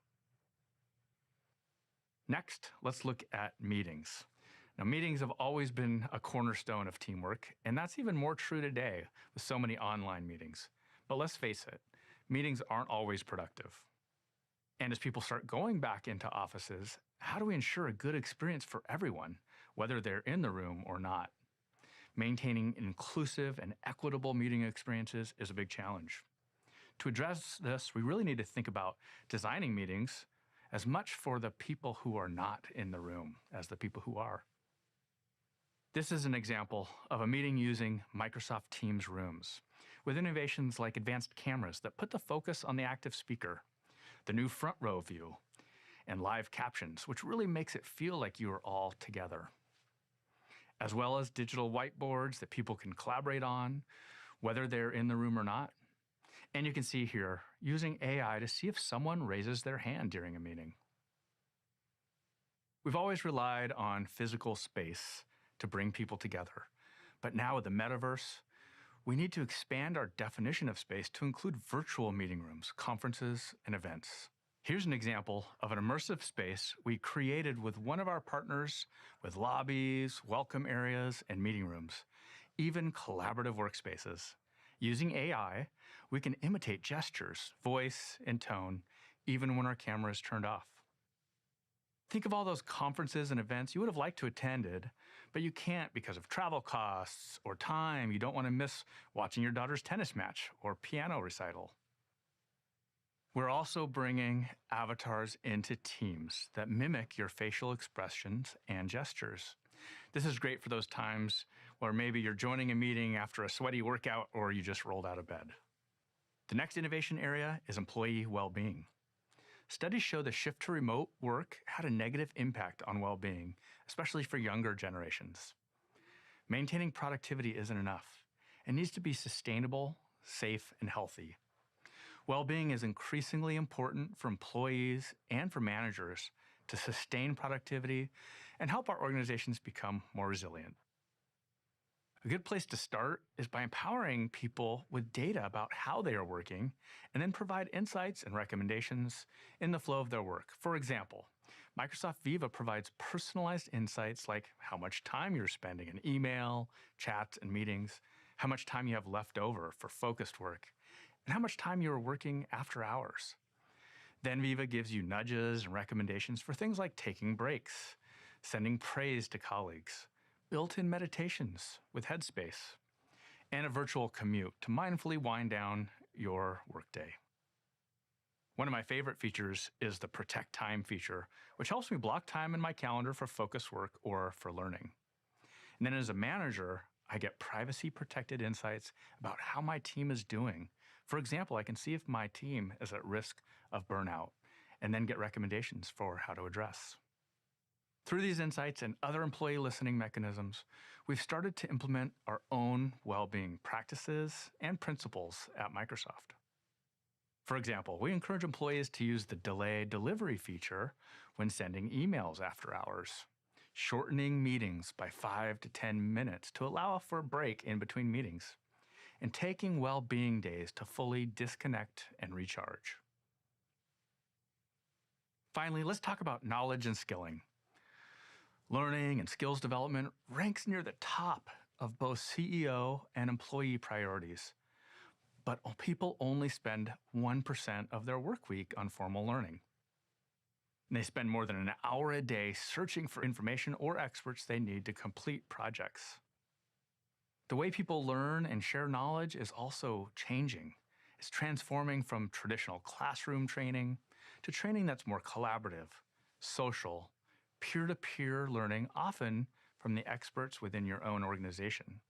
Next, let's look at meetings. Now, meetings have always been a cornerstone of teamwork, and that's even more true today with so many online meetings. But let's face it, meetings aren't always productive. And as people start going back into offices, how do we ensure a good experience for everyone, whether they're in the room or not? Maintaining inclusive and equitable meeting experiences is a big challenge. To address this, we really need to think about designing meetings as much for the people who are not in the room as the people who are. This is an example of a meeting using Microsoft Teams rooms, with innovations like advanced cameras that put the focus on the active speaker, the new front row view, and live captions, which really makes it feel like you are all together, as well as digital whiteboards that people can collaborate on, whether they're in the room or not. And you can see here, using AI to see if someone raises their hand during a meeting. We've always relied on physical space to bring people together, but now with the metaverse, we need to expand our definition of space to include virtual meeting rooms, conferences, and events. Here's an example of an immersive space we created with one of our partners with lobbies, welcome areas, and meeting rooms, even collaborative workspaces. Using AI, we can imitate gestures, voice, and tone, even when our camera is turned off. Think of all those conferences and events you would have liked to attended, but you can't because of travel costs or time you don't want to miss watching your daughter's tennis match or piano recital. We're also bringing avatars into Teams that mimic your facial expressions and gestures. This is great for those times where maybe you're joining a meeting after a sweaty workout or you just rolled out of bed. The next innovation area is employee well-being. Studies show the shift to remote work had a negative impact on well-being, especially for younger generations. Maintaining productivity isn't enough. It needs to be sustainable, safe, and healthy. Well-being is increasingly important for employees and for managers to sustain productivity and help our organizations become more resilient. A good place to start is by empowering people with data about how they are working and then provide insights and recommendations in the flow of their work. For example, Microsoft Viva provides personalized insights like how much time you're spending in email, chats, and meetings, how much time you have left over for focused work, and how much time you are working after hours. Then Viva gives you nudges and recommendations for things like taking breaks, sending praise to colleagues, built-in meditations with Headspace, and a virtual commute to mindfully wind down your workday. One of my favorite features is the Protect Time feature, which helps me block time in my calendar for focused work or for learning. And then as a manager, I get privacy-protected insights about how my team is doing For example, I can see if my team is at risk of burnout and then get recommendations for how to address. Through these insights and other employee listening mechanisms, we've started to implement our own well-being practices and principles at Microsoft. For example, we encourage employees to use the delay delivery feature when sending emails after hours, shortening meetings by 5 to 10 minutes to allow for a break in between meetings, and taking well-being days to fully disconnect and recharge. Finally, let's talk about knowledge and skilling. Learning and skills development ranks near the top of both CEO and employee priorities, but people only spend 1% of their work week on formal learning. And they spend more than an hour a day searching for information or experts they need to complete projects. The way people learn and share knowledge is also changing. It's transforming from traditional classroom training to training that's more collaborative, social, peer-to-peer learning, often from the experts within your own organization.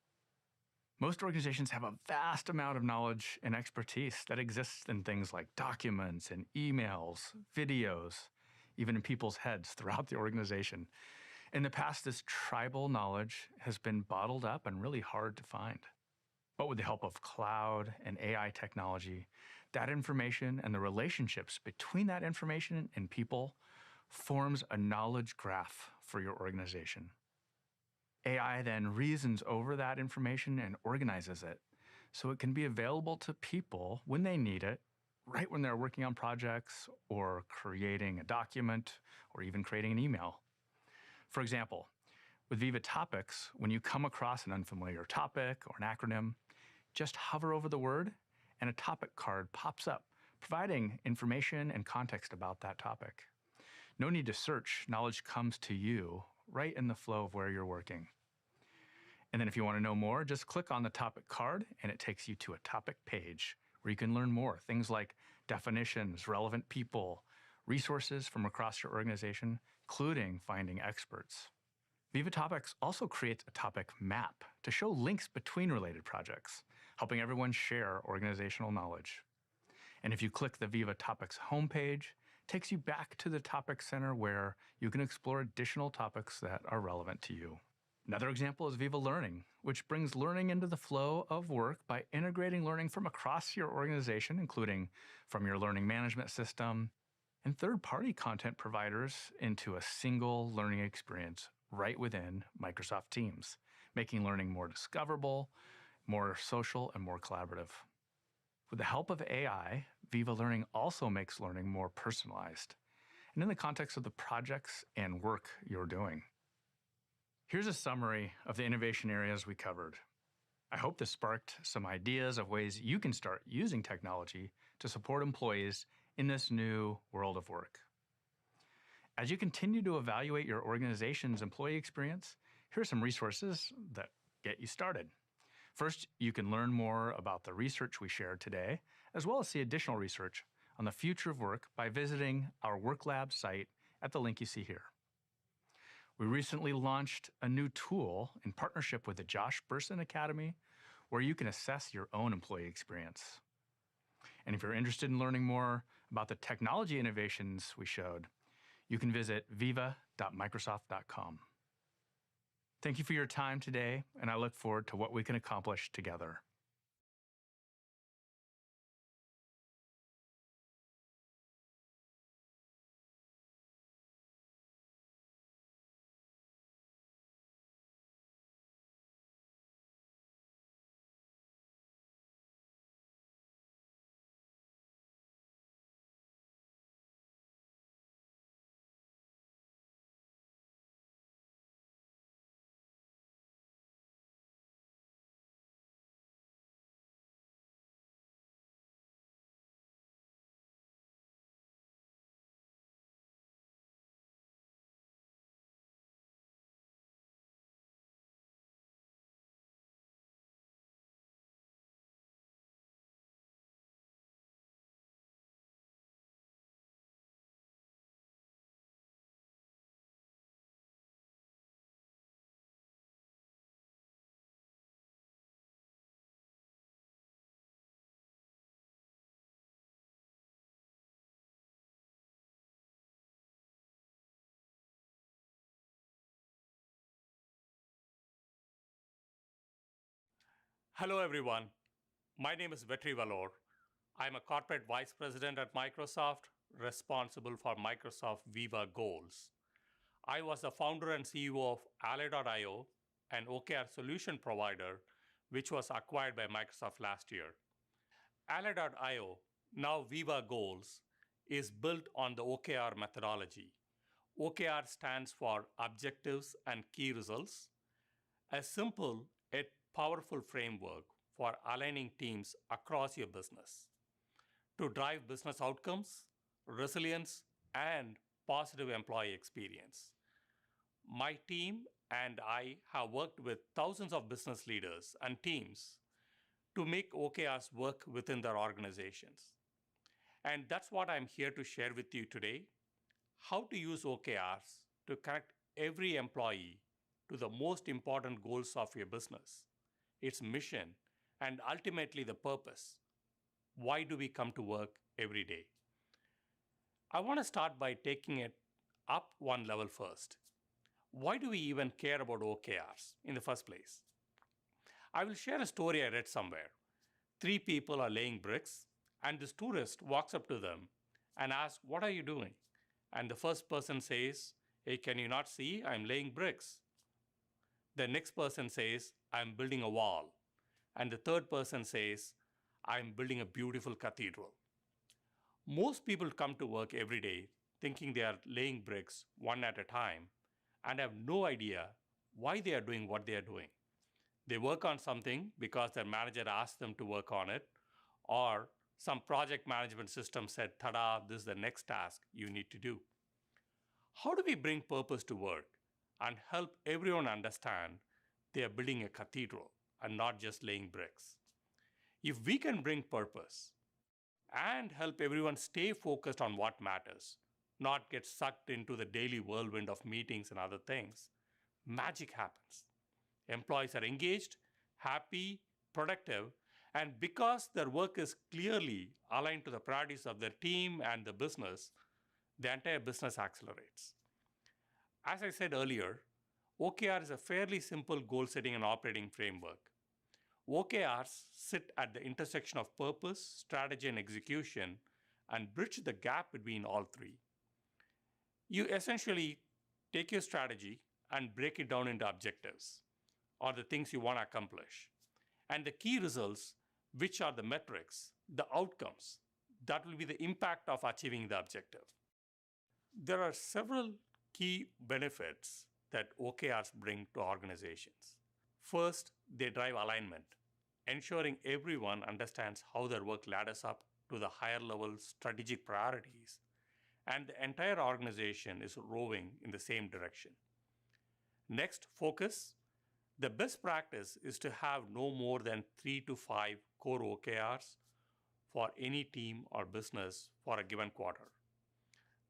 Most organizations have a vast amount of knowledge and expertise that exists in things like documents and emails, videos, even in people's heads throughout the organization. In the past, this tribal knowledge has been bottled up and really hard to find. But with the help of cloud and AI technology, that information and the relationships between that information and people forms a knowledge graph for your organization. AI then reasons over that information and organizes it so it can be available to people when they need it, right when they're working on projects or creating a document or even creating an email. For example, with Viva Topics, when you come across an unfamiliar topic or an acronym, just hover over the word and a topic card pops up, providing information and context about that topic. No need to search, knowledge comes to you right in the flow of where you're working. And then if you want to know more, just click on the topic card and it takes you to a topic page where you can learn more, things like definitions, relevant people, resources from across your organization, including finding experts. Viva Topics also creates a topic map to show links between related projects, helping everyone share organizational knowledge. And if you click the Viva Topics homepage, it takes you back to the Topic Center where you can explore additional topics that are relevant to you. Another example is Viva Learning, which brings learning into the flow of work by integrating learning from across your organization, including from your learning management system and third-party content providers into a single learning experience right within Microsoft Teams, making learning more discoverable, more social, and more collaborative. With the help of AI, Viva Learning also makes learning more personalized and in the context of the projects and work you're doing. Here's a summary of the innovation areas we covered. I hope this sparked some ideas of ways you can start using technology to support employees in this new world of work. As you continue to evaluate your organization's employee experience, here are some resources that get you started. First, you can learn more about the research we shared today, as well as see additional research on the future of work by visiting our Work Lab site at the link you see here. We recently launched a new tool in partnership with the Josh Bersin Academy, where you can assess your own employee experience. And if you're interested in learning more about the technology innovations we showed, you can visit viva.microsoft.com. Thank you for your time today, and I look forward to what we can accomplish together. Hello, everyone. My name is Vetri Valor. I'm a corporate vice president at Microsoft, responsible for Microsoft Viva Goals. I was the founder and CEO of Ally.io, an OKR solution provider, which was acquired by Microsoft last year. Ally.io, now Viva Goals, is built on the OKR methodology. OKR stands for Objectives and Key Results, a simple yet powerful framework for aligning teams across your business to drive business outcomes, resilience, and positive employee experience. My team and I have worked with thousands of business leaders and teams to make OKRs work within their organizations. And that's what I'm here to share with you today, how to use OKRs to connect every employee to the most important goals of your business, its mission, and ultimately the purpose. Why do we come to work every day? I want to start by taking it up one level first. Why do we even care about OKRs in the first place? I will share a story I read somewhere. 3 people are laying bricks, and this tourist walks up to them and asks, "What are you doing?" And the first person says, "Hey, can you not see? I'm laying bricks." The next person says, "I'm building a wall." And the third person says, "I'm building a beautiful cathedral." Most people come to work every day thinking they are laying bricks one at a time and have no idea why they are doing what they are doing. They work on something because their manager asked them to work on it, or some project management system said, "Ta-da, this is the next task you need to do." How do we bring purpose to work and help everyone understand they are building a cathedral and not just laying bricks? If we can bring purpose and help everyone stay focused on what matters, not get sucked into the daily whirlwind of meetings and other things, magic happens. Employees are engaged, happy, productive, and because their work is clearly aligned to the priorities of their team and the business, the entire business accelerates. As I said earlier, OKR is a fairly simple goal setting and operating framework. OKRs sit at the intersection of purpose, strategy, and execution and bridge the gap between all three. You essentially take your strategy and break it down into objectives, or the things you want to accomplish, and the key results, which are the metrics, the outcomes, that will be the impact of achieving the objective. There are several key benefits that OKRs bring to organizations. First, they drive alignment, ensuring everyone understands how their work ladders up to the higher level strategic priorities, and the entire organization is rowing in the same direction. Next, focus. The best practice is to have no more than 3 to 5 core OKRs for any team or business for a given quarter.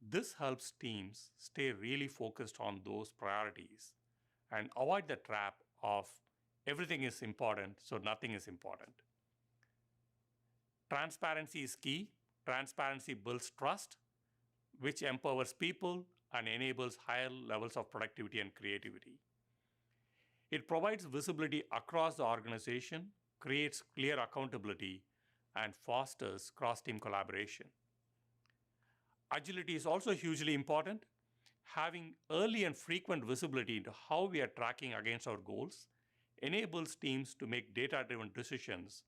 This helps teams stay really focused on those priorities and avoid the trap of everything is important, so nothing is important. Transparency is key. Transparency builds trust, which empowers people and enables higher levels of productivity and creativity. It provides visibility across the organization, creates clear accountability, and fosters cross-team collaboration. Agility is also hugely important. Having early and frequent visibility into how we are tracking against our goals enables teams to make data-driven decisions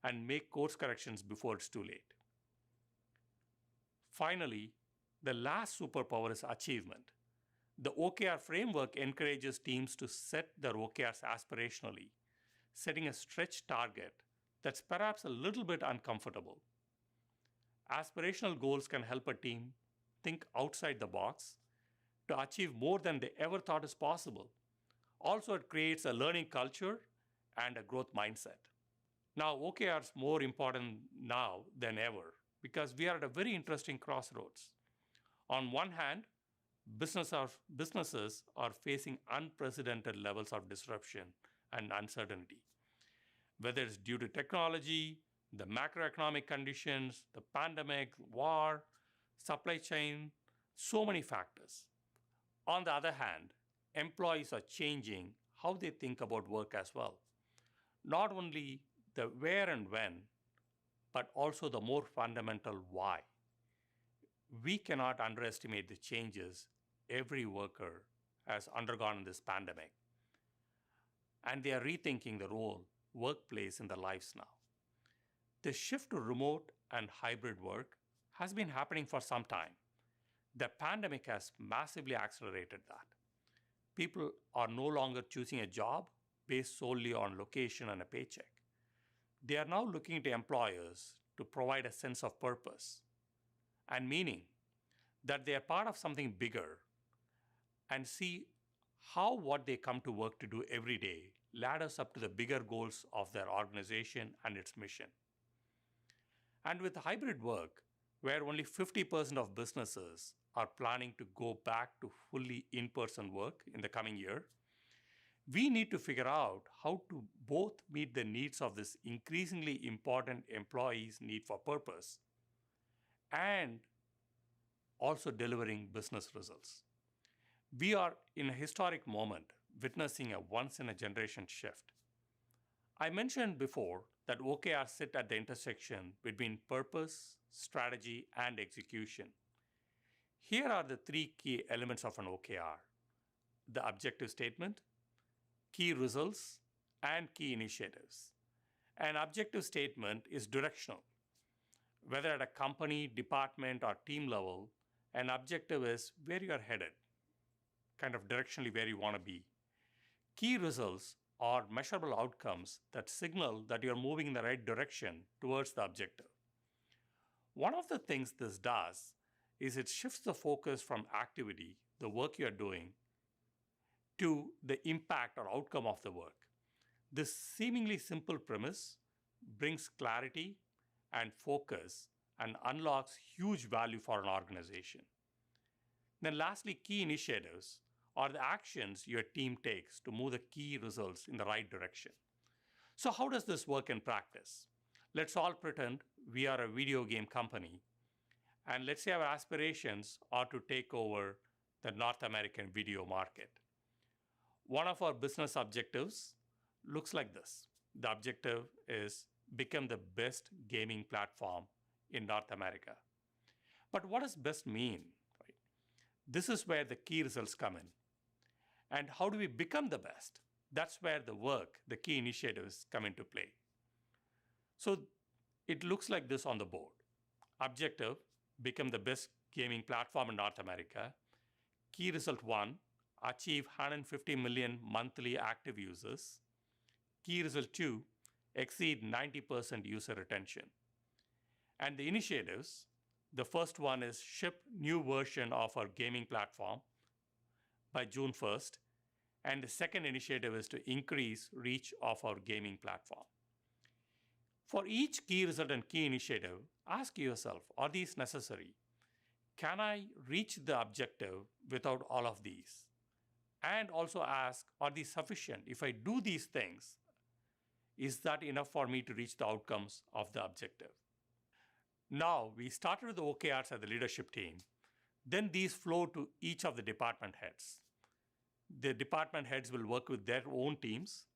and make course corrections before it's too late. Finally, the last superpower is achievement. The OKR framework encourages teams to set their OKRs aspirationally, setting a stretch target that's perhaps a little bit uncomfortable. Aspirational goals can help a team think outside the box to achieve more than they ever thought is possible. Also, it creates a learning culture and a growth mindset. Now, OKRs are more important now than ever because we are at a very interesting crossroads. On one hand, businesses are facing unprecedented levels of disruption and uncertainty, whether it's due to technology, the macroeconomic conditions, the pandemic, war, supply chain, so many factors. On the other hand, employees are changing how they think about work as well. not only the where and when, but also the more fundamental why. We cannot underestimate the changes every worker has undergone in this pandemic. And they are rethinking the role work plays in their lives now. The shift to remote and hybrid work has been happening for some time. The pandemic has massively accelerated that. People are no longer choosing a job based solely on location and a paycheck. They are now looking to employers to provide a sense of purpose and meaning, that they are part of something bigger, and see how what they come to work to do every day ladders up to the bigger goals of their organization and its mission. And with hybrid work, where only 50% of businesses are planning to go back to fully in-person work in the coming year, we need to figure out how to both meet the needs of this increasingly important employees' need for purpose and also delivering business results. We are in a historic moment, witnessing a once-in-a-generation shift. I mentioned before that OKRs sit at the intersection between purpose, strategy, and execution. Here are the three key elements of an OKR: the objective statement, key results, and key initiatives. An objective statement is directional. Whether at a company, department, or team level, an objective is where you are headed, kind of directionally where you want to be. Key results are measurable outcomes that signal that you are moving in the right direction towards the objective. One of the things this does is it shifts the focus from activity, the work you are doing, to the impact or outcome of the work. This seemingly simple premise brings clarity and focus and unlocks huge value for an organization. Then lastly, key initiatives are the actions your team takes to move the key results in the right direction. So how does this work in practice? Let's all pretend we are a video game company, and let's say our aspirations are to take over the North American video market. One of our business objectives looks like this. The objective is become the best gaming platform in North America. But what does best mean? Right? This is where the key results come in. And how do we become the best? That's where the work, the key initiatives come into play. So it looks like this on the board. Objective, become the best gaming platform in North America. Key result 1, achieve 150 million monthly active users. Key result 2, exceed 90% user retention. And the initiatives, the first one is ship new version of our gaming platform by June 1st. And the second initiative is to increase reach of our gaming platform. For each key result and key initiative, ask yourself, are these necessary? Can I reach the objective without all of these? And also ask, are these sufficient? If I do these things, is that enough for me to reach the outcomes of the objective? Now, we started with the OKRs as the leadership team. Then these flow to each of the department heads. The department heads will work with their own teams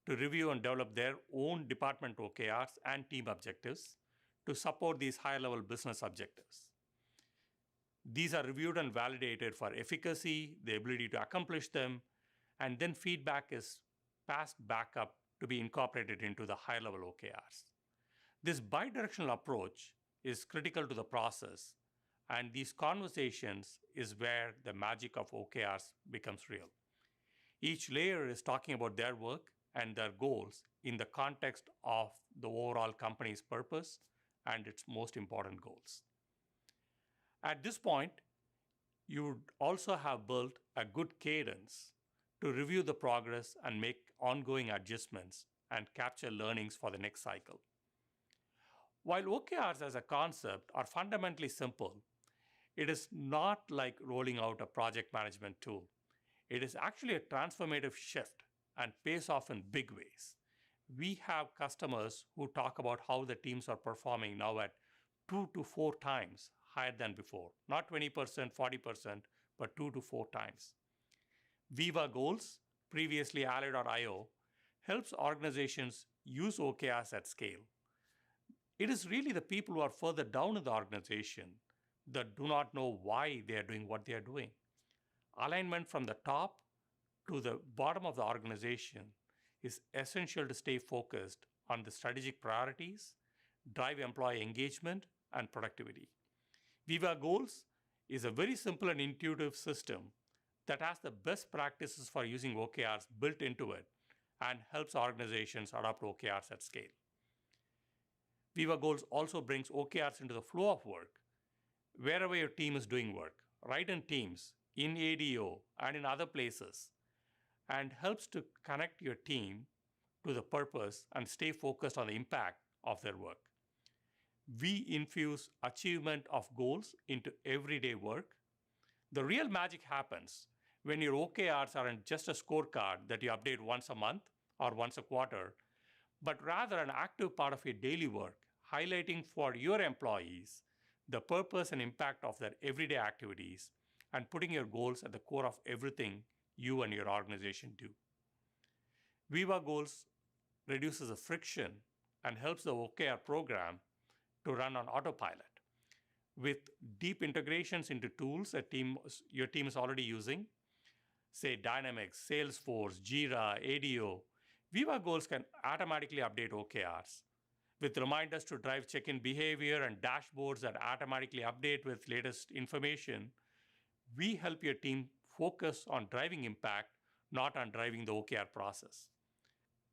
to review and develop their own department OKRs and team objectives to support these higher-level business objectives. These are reviewed and validated for efficacy, the ability to accomplish them, and then feedback is passed back up to be incorporated into the higher-level OKRs. This bidirectional approach is critical to the process, and these conversations is where the magic of OKRs becomes real. Each layer is talking about their work and their goals in the context of the overall company's purpose and its most important goals. At this point, you would also have built a good cadence to review the progress and make ongoing adjustments and capture learnings for the next cycle. While OKRs as a concept are fundamentally simple, it is not like rolling out a project management tool. It is actually a transformative shift and pays off in big ways. We have customers who talk about how the teams are performing now at 2 to 4 times higher than before. Not 20%, 40%, but 2 to 4 times. Viva Goals, previously Ally.io, helps organizations use OKRs at scale. It is really the people who are further down in the organization that do not know why they are doing what they are doing. Alignment from the top to the bottom of the organization is essential to stay focused on the strategic priorities, drive employee engagement, and productivity. Viva Goals is a very simple and intuitive system that has the best practices for using OKRs built into it and helps organizations adopt OKRs at scale. Viva Goals also brings OKRs into the flow of work, wherever your team is doing work, right in Teams, in ADO, and in other places, and helps to connect your team to the purpose and stay focused on the impact of their work. We infuse achievement of goals into everyday work. The real magic happens when your OKRs aren't just a scorecard that you update once a month or once a quarter, but rather an active part of your daily work, highlighting for your employees the purpose and impact of their everyday activities and putting your goals at the core of everything you and your organization do. Viva Goals reduces the friction and helps the OKR program to run on autopilot. With deep integrations into tools that your team is already using, say Dynamics, Salesforce, Jira, ADO, Viva Goals can automatically update OKRs. With reminders to drive check-in behavior and dashboards that automatically update with latest information, we help your team focus on driving impact, not on driving the OKR process.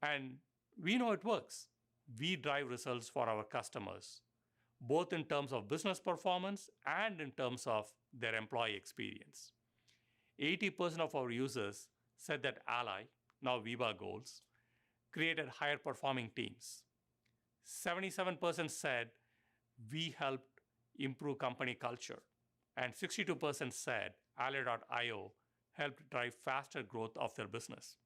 And we know it works. We drive results for our customers, both in terms of business performance and in terms of their employee experience. 80% of our users said that Ally, now Viva Goals, created higher performing teams. 77% said we helped improve company culture, and 62% said Ally.io helped drive faster growth of their business.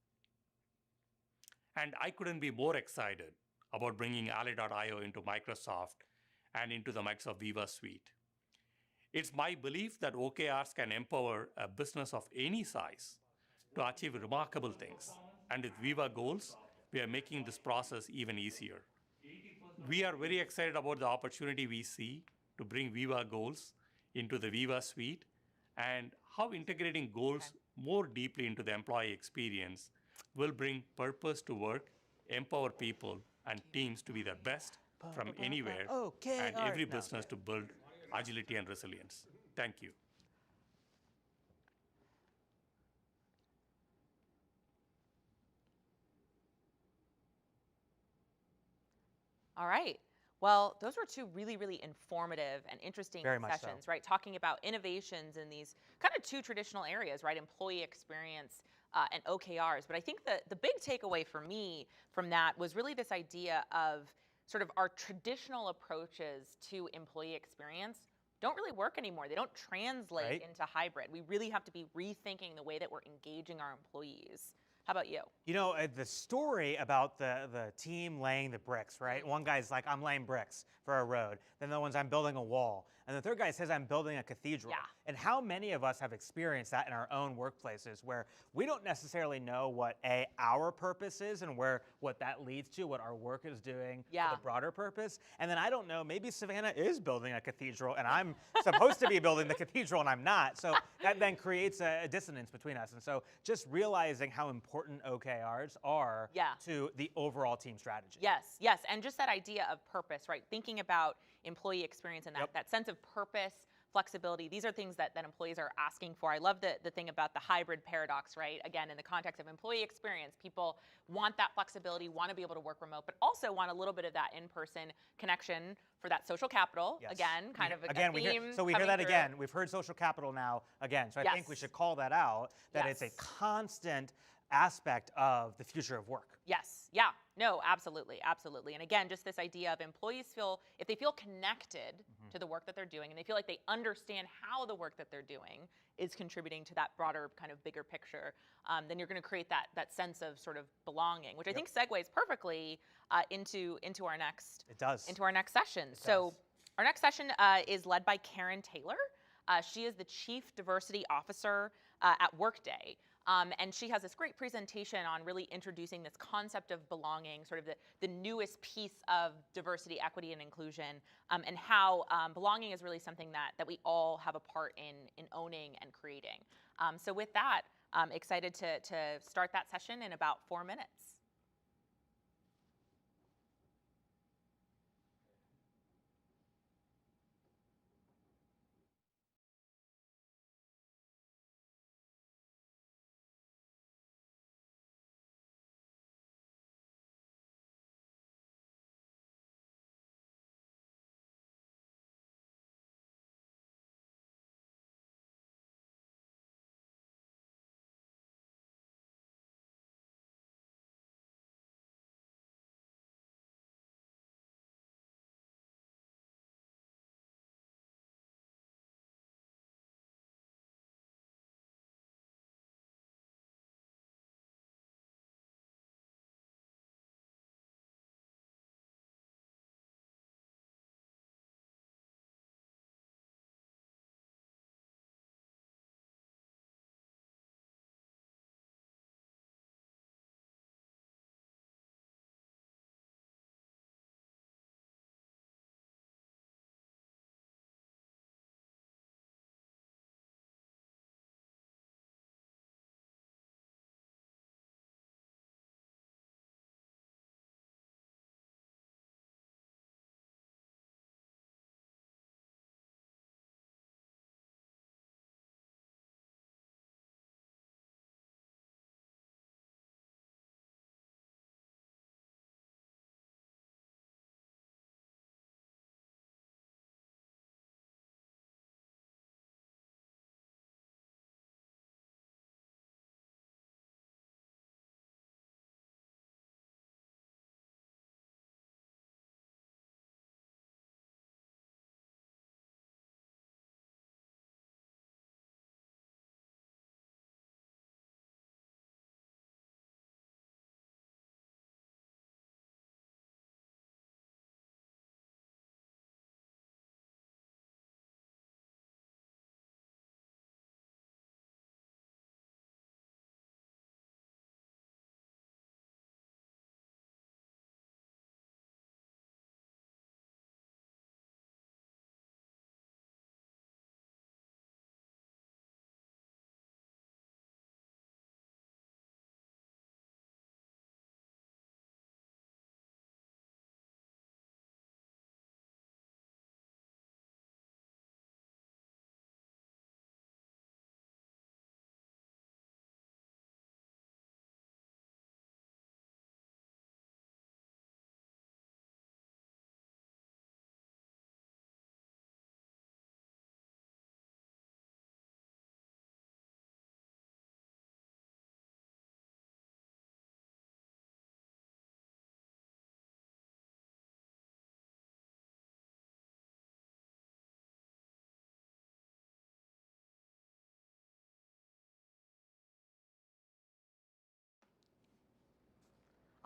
And I couldn't be more excited about bringing Ally.io into Microsoft and into the Microsoft Viva suite. It's my belief that OKRs can empower a business of any size to achieve remarkable things. And with Viva Goals, we are making this process even easier. We are very excited about the opportunity we see to bring Viva Goals into the Viva suite and how integrating goals more deeply into the employee experience will bring purpose to work, empower people and teams to be their best from anywhere, and every business to build agility and resilience. Thank you. All right. Well, those were two really, really informative and interesting sessions, right? Talking about innovations in these kind of two traditional areas, right? Employee experience and OKRs. But I think the big takeaway for me from that was really this idea of sort of our traditional approaches to employee experience don't really work anymore. They don't translate into hybrid. We really have to be rethinking the way that we're engaging our employees. How about you? You know, the story about the team laying the bricks, right? One guy's like, I'm laying bricks for a road. Then the one's, I'm building a wall. And the third guy says, I'm building a cathedral. Yeah. And how many of us have experienced that in our own workplaces where we don't necessarily know what our purpose is and what that leads to, what our work is doing for the broader purpose. And then I don't know, maybe Savannah is building a cathedral and I'm supposed to be building the cathedral and I'm not. So that then creates a dissonance between us. And so just realizing how important OKRs are to the overall team strategy. Yes, yes, and just that idea of purpose, right? Thinking about employee experience and that sense of purpose, flexibility. These are things that employees are asking for. I love the thing about the hybrid paradox, right? Again, in the context of employee experience, people want that flexibility, want to be able to work remote, but also want a little bit of that in-person connection for that social capital. Yes. Again, kind of a theme. We hear that again. We've heard social capital now again. So I think we should call that out, that it's a constant aspect of the future of work. Yes, yeah, no, absolutely, absolutely. And again, just this idea of employees if they feel connected to the work that they're doing and they feel like they understand how the work that they're doing is contributing to that broader kind of bigger picture, then you're going to create that sense of sort of belonging, which I think segues perfectly into our next session. So our next session is led by Karen Taylor. She is the Chief Diversity Officer at Workday. And she has this great presentation on really introducing this concept of belonging, sort of the newest piece of diversity, equity, and inclusion, and how belonging is really something that we all have a part in owning and creating. So with that, I'm excited to start that session in about 4 minutes.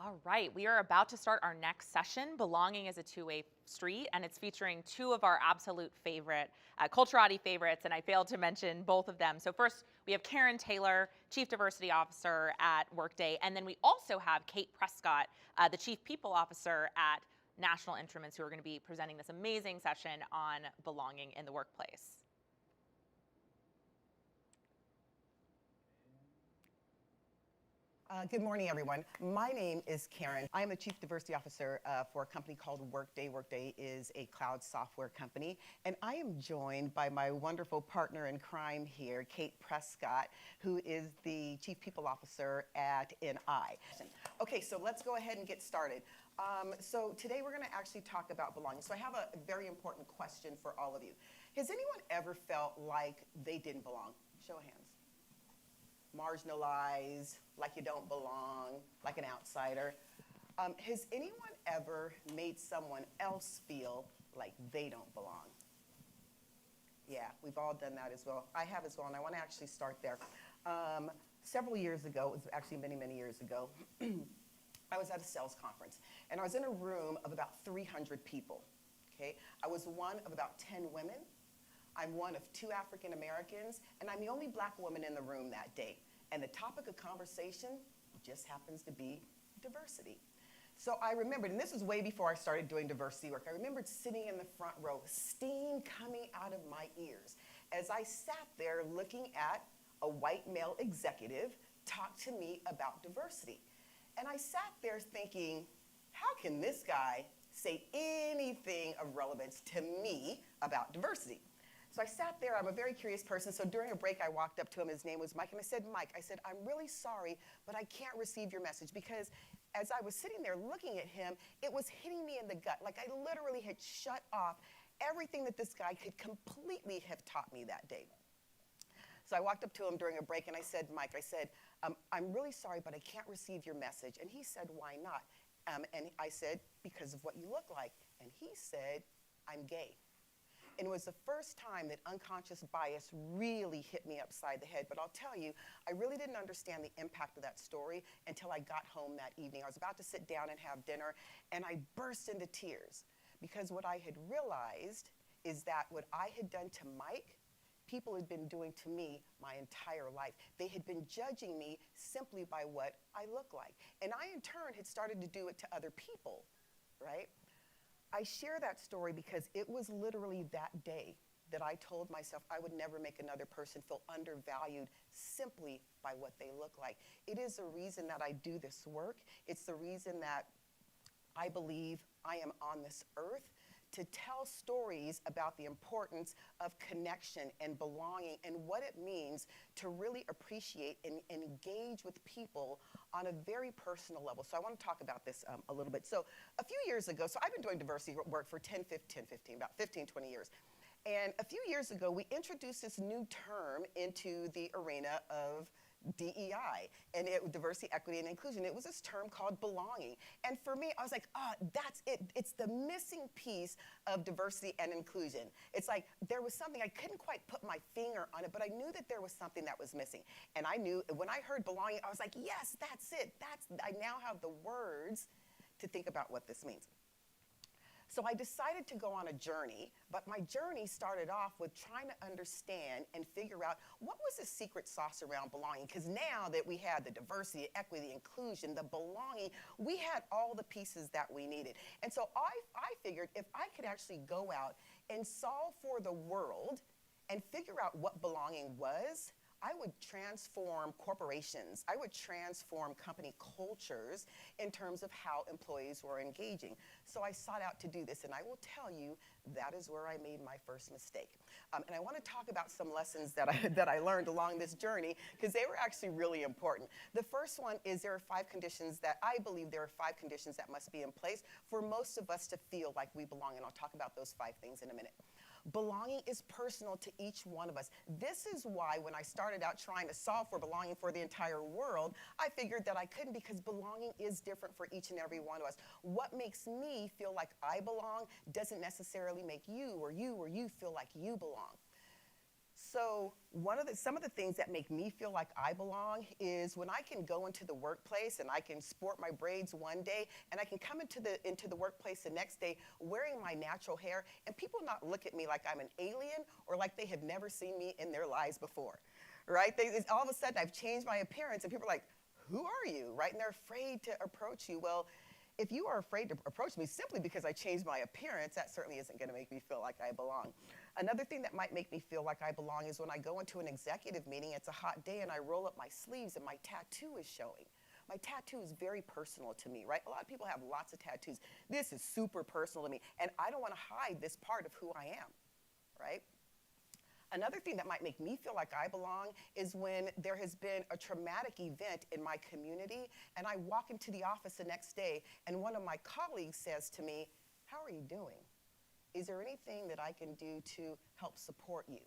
All right, we are about to start our next session. Belonging is a two-way street, and it's featuring two of our absolute favorite, Culturati favorites, and I failed to mention both of them. So first, we have Karen Taylor, Chief Diversity Officer at Workday, and then we also have Kate Prescott, the Chief People Officer at National Instruments, who are going to be presenting this amazing session on belonging in the workplace. Good morning, everyone. My name is Karen. I am a Chief Diversity Officer for a company called Workday. Workday is a cloud software company, and I am joined by my wonderful partner in crime here, Kate Prescott, who is the Chief People Officer at NI. Okay, so let's go ahead and get started. So today we're going to actually talk about belonging. So I have a very important question for all of you. Has anyone ever felt like they didn't belong? Show of hands. Marginalized, like you don't belong, like an outsider. Has anyone ever made someone else feel like they don't belong? Yeah, we've all done that as well. I have as well, and I want to actually start there. Several years ago, it was actually many, many years ago, I was at a sales conference, and I was in a room of about 300 people, okay? I was one of about 10 women. I'm one of 2 African Americans, and I'm the only black woman in the room that day. And the topic of conversation just happens to be diversity. So I remembered, and this was way before I started doing diversity work, I remembered sitting in the front row, steam coming out of my ears, as I sat there looking at a white male executive talk to me about diversity. And I sat there thinking, how can this guy say anything of relevance to me about diversity? So I sat there, I'm a very curious person, so during a break I walked up to him, his name was Mike, and I said, Mike, I said, I'm really sorry, but I can't receive your message, because as I was sitting there looking at him, it was hitting me in the gut, like I literally had shut off everything that this guy could completely have taught me that day. So I walked up to him during a break and I said, Mike, I said, I'm really sorry, but I can't receive your message. And he said, why not? And I said, because of what you look like. And he said, I'm gay. And it was the first time that unconscious bias really hit me upside the head. But I'll tell you, I really didn't understand the impact of that story until I got home that evening. I was about to sit down and have dinner, and I burst into tears. Because what I had realized is that what I had done to Mike, people had been doing to me my entire life. They had been judging me simply by what I look like. And I, in turn, had started to do it to other people, right? I share that story because it was literally that day that I told myself I would never make another person feel undervalued simply by what they look like. It is the reason that I do this work. It's the reason that I believe I am on this earth, to tell stories about the importance of connection and belonging and what it means to really appreciate and engage with people on a very personal level. So I want to talk about this a little bit. So a few years ago, so I've been doing diversity work for about 15, 20 years. And a few years ago, we introduced this new term into the arena of DEI, and diversity, equity, and inclusion. It was this term called belonging. And for me, I was like, that's it. It's the missing piece of diversity and inclusion. It's like there was something, I couldn't quite put my finger on it, but I knew that there was something that was missing. And I knew, when I heard belonging, I was like, yes, that's it. I now have the words to think about what this means. So I decided to go on a journey, but my journey started off with trying to understand and figure out what was the secret sauce around belonging. Because now that we had the diversity, equity, inclusion, the belonging, we had all the pieces that we needed. And so I figured if I could actually go out and solve for the world and figure out what belonging was, I would transform corporations. I would transform company cultures in terms of how employees were engaging. So I sought out to do this, and I will tell you that is where I made my first mistake. And I want to talk about some lessons that I learned along this journey, because they were actually really important. The first one is there are 5 conditions that I believe there are 5 conditions that must be in place for most of us to feel like we belong, and I'll talk about those 5 things in a minute. Belonging is personal to each one of us. This is why when I started out trying to solve for belonging for the entire world, I figured that I couldn't, because belonging is different for each and every one of us. What makes me feel like I belong doesn't necessarily make you feel like you belong. So some of the things that make me feel like I belong is when I can go into the workplace and I can sport my braids one day, and I can come into the workplace the next day wearing my natural hair, and people not look at me like I'm an alien or like they have never seen me in their lives before, right? All of a sudden I've changed my appearance, and people are like, who are you, right? And they're afraid to approach you. Well, if you are afraid to approach me simply because I changed my appearance, that certainly isn't going to make me feel like I belong. Another thing that might make me feel like I belong is when I go into an executive meeting, it's a hot day, and I roll up my sleeves and my tattoo is showing. My tattoo is very personal to me, right? A lot of people have lots of tattoos. This is super personal to me, and I don't want to hide this part of who I am, right? Another thing that might make me feel like I belong is when there has been a traumatic event in my community, and I walk into the office the next day, and one of my colleagues says to me, how are you doing? Is there anything that I can do to help support you?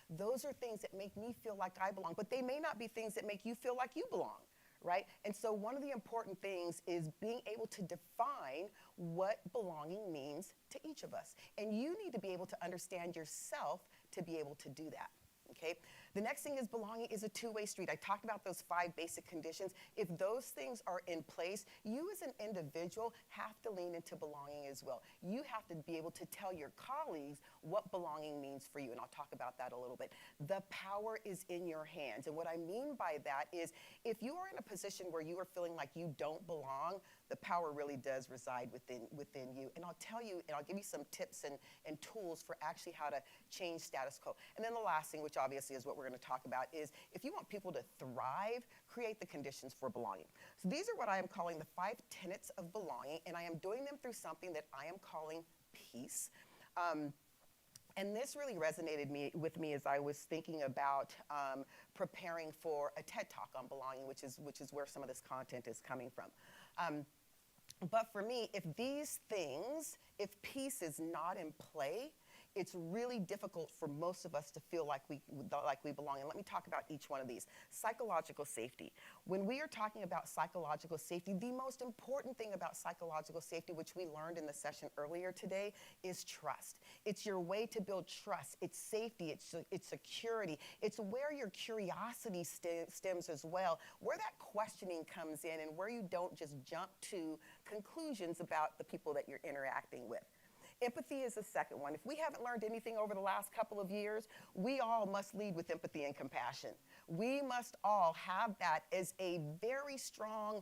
Those are things that make me feel like I belong, but they may not be things that make you feel like you belong, right? And so one of the important things is being able to define what belonging means to each of us. And you need to be able to understand yourself to be able to do that. Okay? The next thing is belonging is a two-way street. I talked about those 5 basic conditions. If those things are in place, you as an individual have to lean into belonging as well. You have to be able to tell your colleagues what belonging means for you, and I'll talk about that a little bit. The power is in your hands, and what I mean by that is if you are in a position where you are feeling like you don't belong, the power really does reside within you. And I'll tell you, and I'll give you some tips and tools for actually how to change status quo. And then the last thing, which obviously is what we're going to talk about, is if you want people to thrive, create the conditions for belonging. So these are what I am calling the 5 tenets of belonging, and I am doing them through something that I am calling peace. And this really resonated with me as I was thinking about preparing for a TED Talk on belonging, which is where some of this content is coming from. But for me, if these things, if peace is not in play, it's really difficult for most of us to feel like we belong. And let me talk about each one of these. Psychological safety. When we are talking about psychological safety, the most important thing about psychological safety, which we learned in the session earlier today, is trust. It's your way to build trust. It's safety. It's security. It's where your curiosity stems as well, where that questioning comes in and where you don't just jump to conclusions about the people that you're interacting with. Empathy is the second one. If we haven't learned anything over the last couple of years, we all must lead with empathy and compassion. We must all have that as a very strong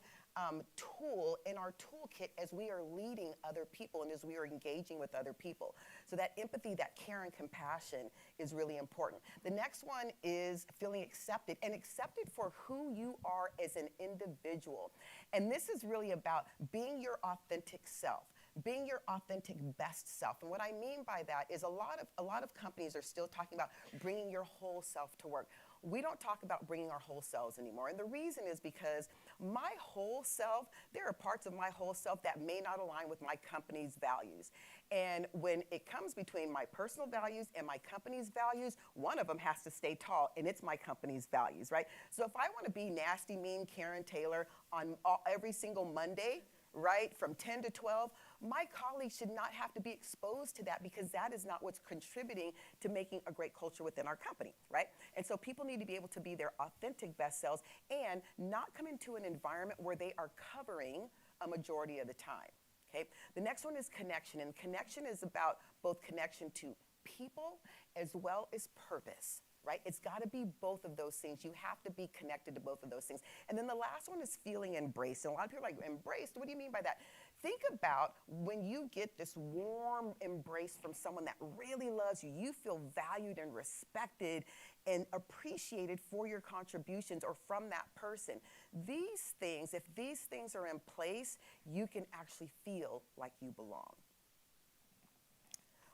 tool in our toolkit as we are leading other people and as we are engaging with other people. So that empathy, that care and compassion is really important. The next one is feeling accepted, and accepted for who you are as an individual. And this is really about being your authentic self. Being your authentic best self. And what I mean by that is a lot of companies are still talking about bringing your whole self to work. We don't talk about bringing our whole selves anymore. And the reason is because my whole self, there are parts of my whole self that may not align with my company's values. And when it comes between my personal values and my company's values, one of them has to stay tall, and it's my company's values, right? So if I want to be nasty, mean Karen Taylor on every single Monday, right, from 10 to 12, my colleagues should not have to be exposed to that because that is not what's contributing to making a great culture within our company, right? And so people need to be able to be their authentic best selves and not come into an environment where they are covering a majority of the time, okay? The next one is connection, and connection is about both connection to people as well as purpose. Right? It's got to be both of those things. You have to be connected to both of those things. And then the last one is feeling embraced. And a lot of people are like, embraced? What do you mean by that? Think about when you get this warm embrace from someone that really loves you. You feel valued and respected and appreciated for your contributions or from that person. These things, if these things are in place, you can actually feel like you belong.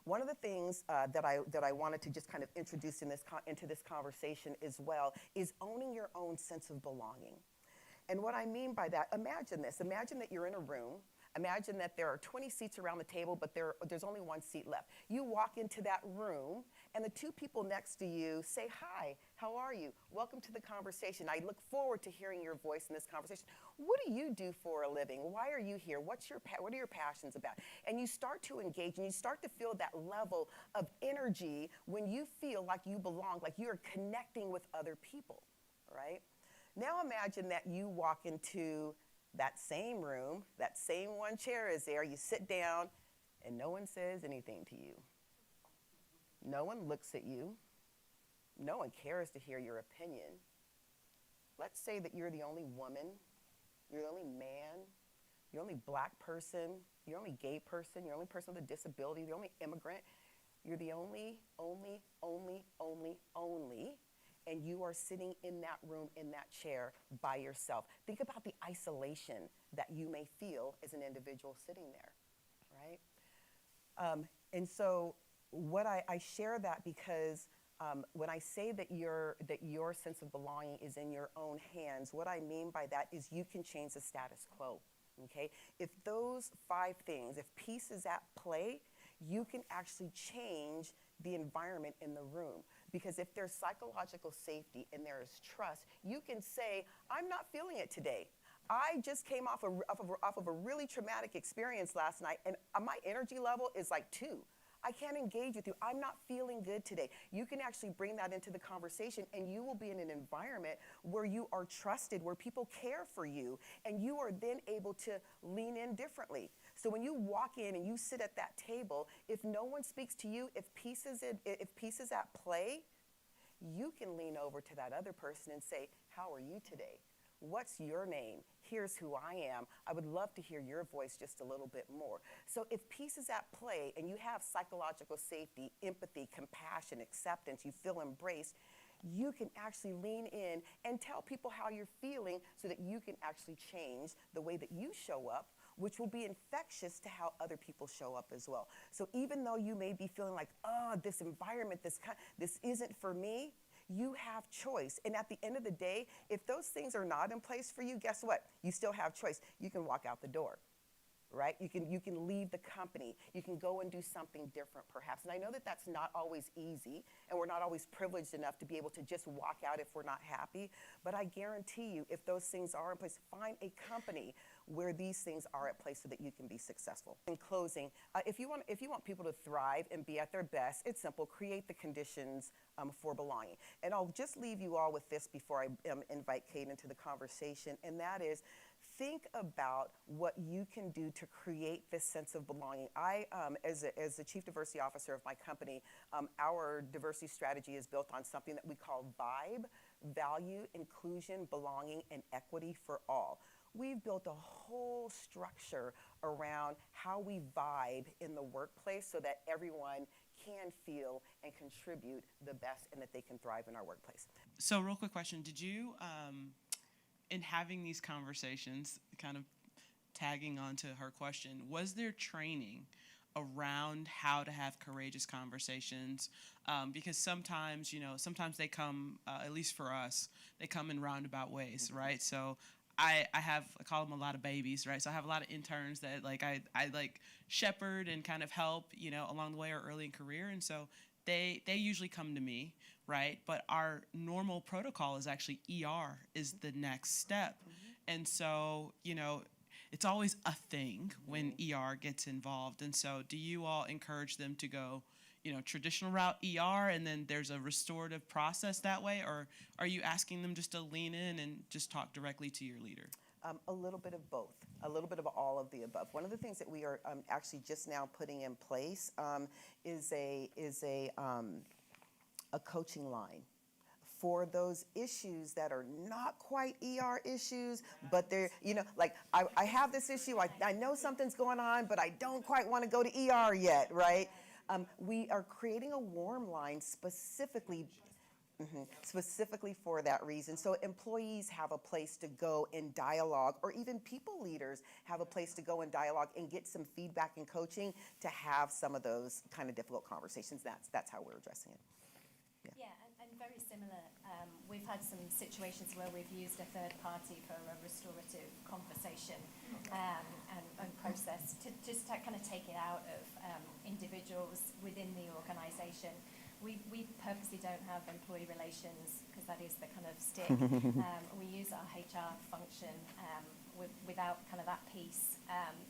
One of the things that I wanted to just kind of introduce into this conversation as well is owning your own sense of belonging. And what I mean by that, imagine this. Imagine that you're in a room. Imagine that there are 20 seats around the table, but there's only one seat left. You walk into that room, and the 2 people next to you say, "Hi, how are you? Welcome to the conversation. I look forward to hearing your voice in this conversation. What do you do for a living? Why are you here? What are your passions about?" And you start to engage, and you start to feel that level of energy when you feel like you belong, like you're connecting with other people, right? Now imagine that you walk into that same room, that same one chair is there, you sit down, and no one says anything to you. No one looks at you. No one cares to hear your opinion. Let's say that you're the only woman, you're the only man, you're the only black person, you're the only gay person, you're the only person with a disability, you're the only immigrant, you're the only, and you are sitting in that room, in that chair by yourself. Think about the isolation that you may feel as an individual sitting there, right? And so what I share that because when I say that your sense of belonging is in your own hands, what I mean by that is you can change the status quo, okay? If those 5 things, if peace is at play, you can actually change the environment in the room. Because if there's psychological safety and there is trust, you can say, "I'm not feeling it today. I just came off of a really traumatic experience last night, and my energy level is like 2. I can't engage with you. I'm not feeling good today. You can actually bring that into the conversation, and you will be in an environment where you are trusted, where people care for you, and you are then able to lean in differently. So when you walk in and you sit at that table, if no one speaks to you, if peace is at play, you can lean over to that other person and say, how are you today? What's your name? Here's who I am. I would love to hear your voice just a little bit more. So if peace is at play and you have psychological safety, empathy, compassion, acceptance, you feel embraced, you can actually lean in and tell people how you're feeling so that you can actually change the way that you show up, which will be infectious to how other people show up as well. So even though you may be feeling like, oh, this environment, this isn't for me, you have choice. And at the end of the day, if those things are not in place for you, guess what? You still have choice. You can walk out the door, right? You can leave the company. You can go and do something different perhaps. And I know that that's not always easy, and we're not always privileged enough to be able to just walk out if we're not happy. But I guarantee you, if those things are in place, find a company where these things are at place so that you can be successful. In closing, if you want people to thrive and be at their best, it's simple. Create the conditions for belonging. And I'll just leave you all with this before I invite Kate into the conversation, and that is, think about what you can do to create this sense of belonging. I, as the Chief Diversity Officer of my company, our diversity strategy is built on something that we call VIBE, value, inclusion, belonging, and equity for all. We've built a whole structure around how we vibe in the workplace so that everyone can feel and contribute the best and that they can thrive in our workplace. So real quick question, did you, in having these conversations, kind of tagging on to her question, was there training around how to have courageous conversations? Because sometimes, sometimes they come, at least for us, they come in roundabout ways, right? So I call them a lot of babies, right? So I have a lot of interns that I shepherd and kind of help, along the way or early in career. And so they usually come to me, right? But our normal protocol is actually ER is the next step. Mm-hmm. And so, it's always a thing when ER gets involved. And so do you all encourage them to go, traditional route ER and then there's a restorative process that way? Or are you asking them just to lean in and just talk directly to your leader? A little bit of both, a little bit of all of the above. One of the things that we are actually just now putting in place is a coaching line for those issues that are not quite ER issues, but they're, I have this issue, I know something's going on, but I don't quite want to go to ER yet, right? We are creating a warm line specifically for that reason. So employees have a place to go in dialogue, or even people leaders have a place to go in dialogue and get some feedback and coaching to have some of those kind of difficult conversations. That's how we're addressing it. Yeah, and very similar. We've had some situations where we've used a third party for a restorative conversation and process to just kind of take it out of individuals within the organisation. We purposely don't have employee relations because that is the kind of stick. We use our HR function without kind of that piece.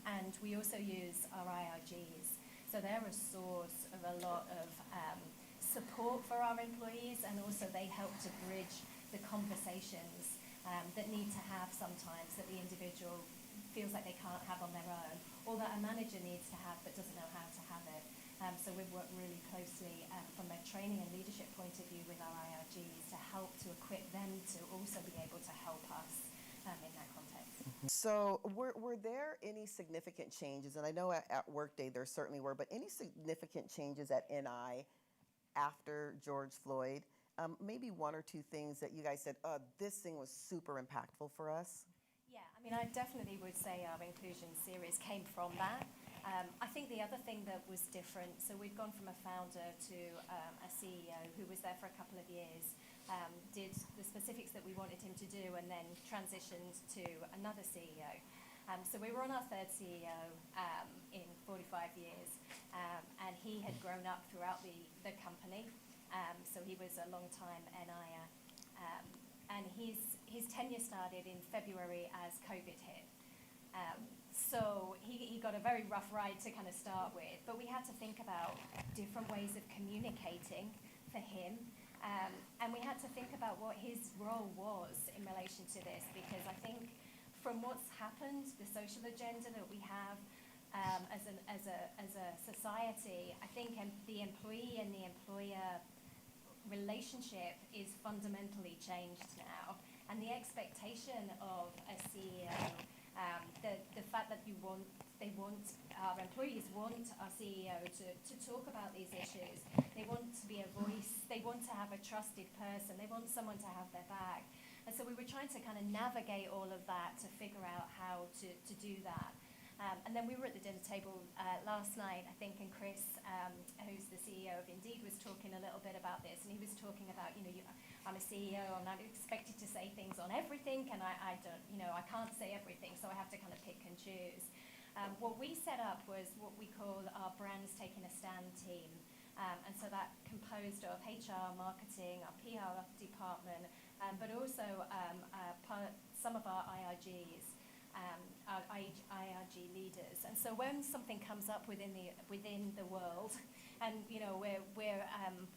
And we also use our IRGs. So they're a source of a lot of support for our employees, and also they help to bridge the conversations that need to have sometimes that the individual feels like they can't have on their own, or that a manager needs to have but doesn't know how to have it. So we've worked really closely from a training and leadership point of view with our IRGs to help to equip them to also be able to help us in that context. So were there any significant changes, and I know at Workday there certainly were, but any significant changes at NI after George Floyd? Maybe one or two things that you guys said, this thing was super impactful for us? Yeah, I mean, I definitely would say our inclusion series came from that. I think the other thing that was different, so we've gone from a founder to a CEO who was there for a couple of years, did the specifics that we wanted him to do, and then transitioned to another CEO. So we were on our third CEO in 45 years, and he had grown up throughout the company. So he was a long-time NIer, and his tenure started in February as COVID hit. So he got a very rough ride to kind of start with, but we had to think about different ways of communicating for him. And we had to think about what his role was in relation to this, because I think from what's happened, the social agenda that we have as a society, I think the employee and the employer relationship is fundamentally changed now. And the expectation of a CEO, the fact that our employees want our CEO to talk about these issues. They want to be a voice. They want to have a trusted person. They want someone to have their back. And so we were trying to kind of navigate all of that to figure out how to do that. And then we were at the dinner table last night, I think, and Chris, who's the CEO of Indeed, was talking a little bit about this. And he was talking about, I'm a CEO, I'm not expected to say things on everything, and I don't, I can't say everything, so I have to kind of pick and choose. What we set up was what we call our Brands Taking a Stand team. And so that composed of HR, marketing, our PR department, but also some of our IRGs. Our IRG leaders, and so when something comes up within the world, and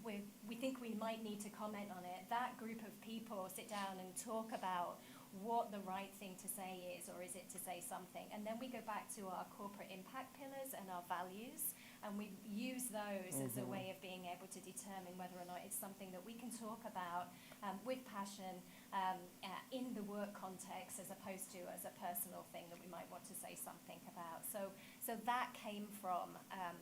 we think we might need to comment on it, that group of people sit down and talk about what the right thing to say is, or is it to say something, and then we go back to our corporate impact pillars and our values, and we use those as a way of being able to determine whether or not it's something that we can talk about with passion in the work context, as opposed to as a personal thing that we might want to say something about. So that came from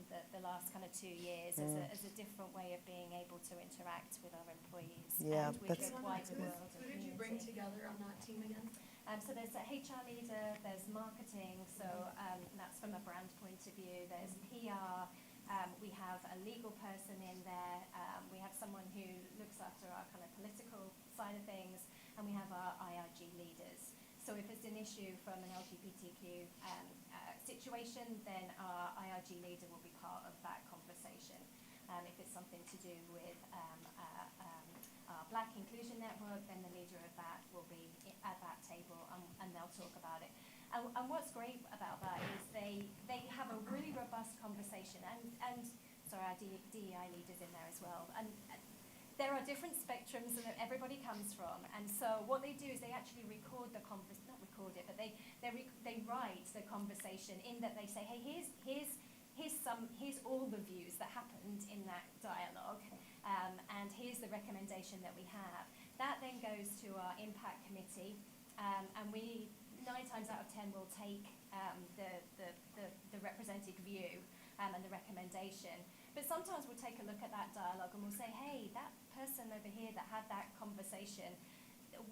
the last kind of 2 years as a different way of being able to interact with our employees and with the wider world. Who did you bring together on that team again? So there's a HR leader, there's marketing, so that's from a brand point of view, there's PR, we have a legal person in there, we have someone who looks after our kind of political side of things, and we have our IRG leaders. So if it's an issue from an LGBTQ situation, then our IRG leader will be part of that conversation. If it's something to do with our Black Inclusion Network, then the leader of that will be at that table, and they'll talk about it. And what's great about that is they have a really robust conversation, and sorry, our DEI leaders in there as well. And there are different spectrums that everybody comes from, and so what they do is they actually record the not record it, but they write the conversation in that they say, hey, here's all the views that happened in that dialogue, and here's the recommendation that we have. That then goes to our impact committee, and we 9 times out of 10 will take the represented view and the recommendation. But sometimes we'll take a look at that dialogue and we'll say, hey, that person over here that had that conversation,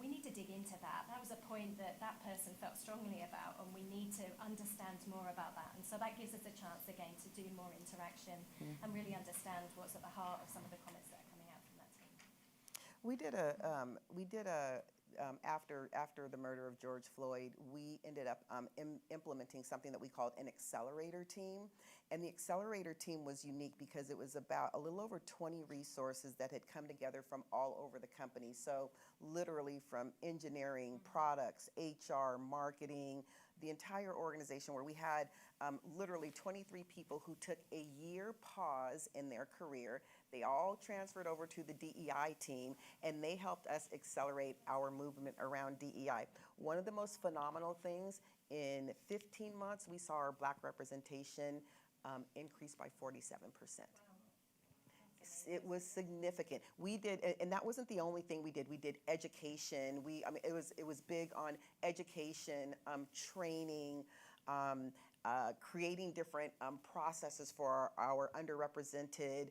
we need to dig into that. That was a point that person felt strongly about, and we need to understand more about that. And so that gives us a chance again to do more interaction and really understand what's at the heart of some of the comments that are coming out from that team. After the murder of George Floyd, we ended up implementing something that we called an accelerator team. And the accelerator team was unique because it was about a little over 20 resources that had come together from all over the company. So literally from engineering, products, HR, marketing, the entire organization, where we had literally 23 people who took a year pause in their career. They all transferred over to the DEI team, and they helped us accelerate our movement around DEI. One of the most phenomenal things, in 15 months, we saw our Black representation increase by 47%. It was significant. We did, and that wasn't the only thing we did. We did education. It was big on education, training, creating different processes for our underrepresented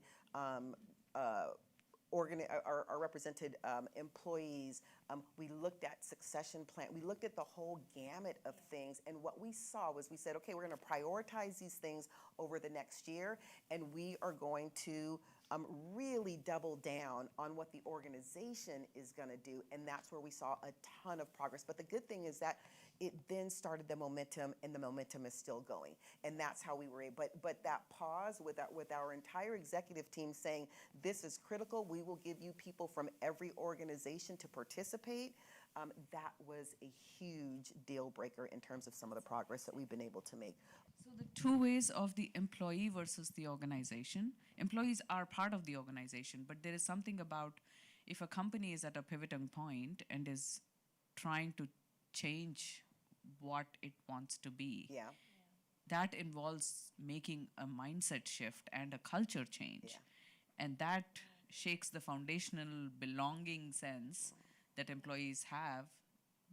our represented employees. We looked at succession plan. We looked at the whole gamut of things, and what we saw was, we said, okay, we're going to prioritize these things over the next year, and we are going to really double down on what the organization is going to do, and that's where we saw a ton of progress. But the good thing is that it then started the momentum, and the momentum is still going, and that's how we were able. But that pause with our entire executive team saying, this is critical, we will give you people from every organization to participate, that was a huge deal breaker in terms of some of the progress that we've been able to make. So the two ways of the employee versus the organization. Employees are part of the organization, but there is something about if a company is at a pivoting point and is trying to change what it wants to be. Yeah. That involves making a mindset shift and a culture change. Yeah. And that shakes the foundational belonging sense that employees have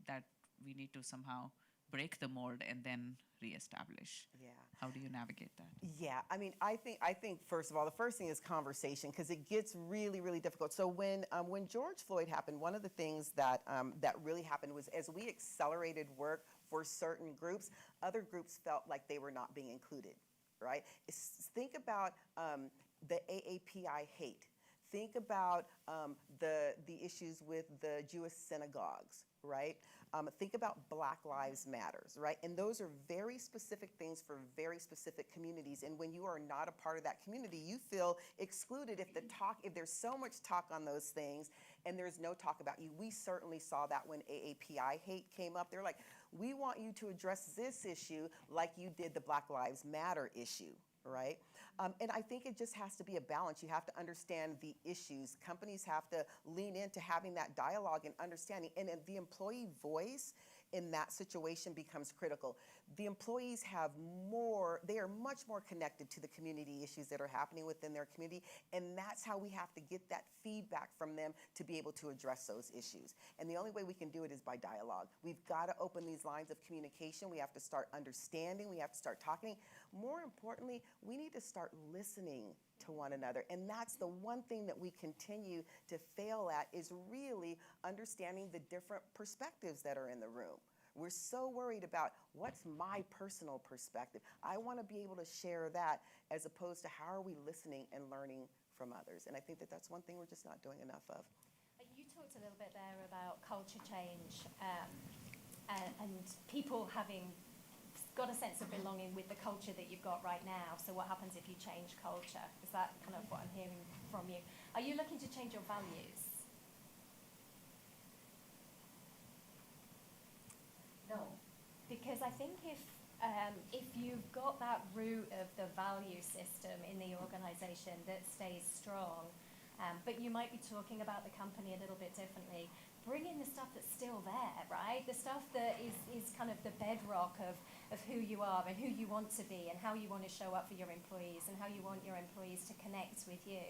that we need to somehow break the mold and then reestablish. Yeah. How do you navigate that? Yeah, I mean, I think first of all, the first thing is conversation, because it gets really, really difficult. So when George Floyd happened, one of the things that really happened was as we accelerated work for certain groups, other groups felt like they were not being included, right? Think about the AAPI hate. Think about the issues with the Jewish synagogues, right? Think about Black Lives Matters, right? And those are very specific things for very specific communities. And when you are not a part of that community, you feel excluded if there's so much talk on those things and there's no talk about you. We certainly saw that when AAPI hate came up. They're like, we want you to address this issue like you did the Black Lives Matter issue, right? And I think it just has to be a balance. You have to understand the issues. Companies have to lean into having that dialogue and understanding. And the employee voice in that situation becomes critical. The employees they are much more connected to the community issues that are happening within their community. And that's how we have to get that feedback from them to be able to address those issues. And the only way we can do it is by dialogue. We've got to open these lines of communication. We have to start understanding. We have to start talking. More importantly, we need to start listening to one another. And that's the one thing that we continue to fail at, is really understanding the different perspectives that are in the room. We're so worried about what's my personal perspective. I want to be able to share that as opposed to how are we listening and learning from others. And I think that that's one thing we're just not doing enough of. You talked a little bit there about culture change and people having got a sense of belonging with the culture that you've got right now. So what happens if you change culture? Is that kind of what I'm hearing from you? Are you looking to change your values? No. Because I think if you've got that root of the value system in the organization that stays strong, but you might be talking about the company a little bit differently, bring in the stuff that's still there, right? The stuff that is kind of the bedrock of who you are and who you want to be and how you want to show up for your employees and how you want your employees to connect with you.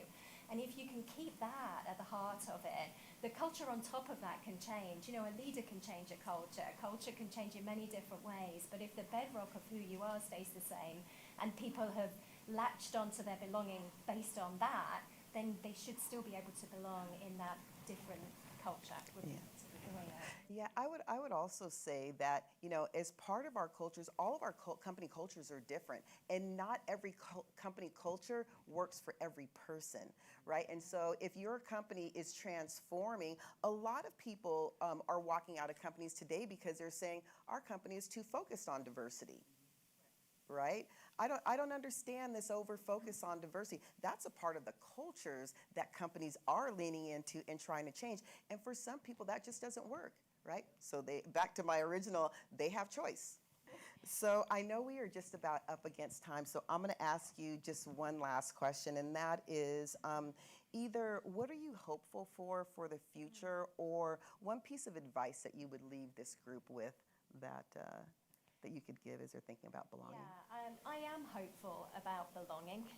And if you can keep that at the heart of it, the culture on top of that can change. You know, a leader can change a culture. Culture can change in many different ways. But if the bedrock of who you are stays the same and people have latched onto their belonging based on that, then they should still be able to belong in that different culture. Yeah, I would also say that, you know, as part of our cultures, all of our company cultures are different, and not every company culture works for every person, right? And so if your company is transforming, a lot of people are walking out of companies today because they're saying our company is too focused on diversity. Right? I don't understand this over focus on diversity. That's a part of the cultures that companies are leaning into and trying to change. And for some people, that just doesn't work, right? So back to my original, they have choice. So I know we are just about up against time, so I'm going to ask you just one last question, and that is either what are you hopeful for the future, or one piece of advice that you would leave this group with that you could give as they're thinking about belonging? Yeah, I am hopeful about belonging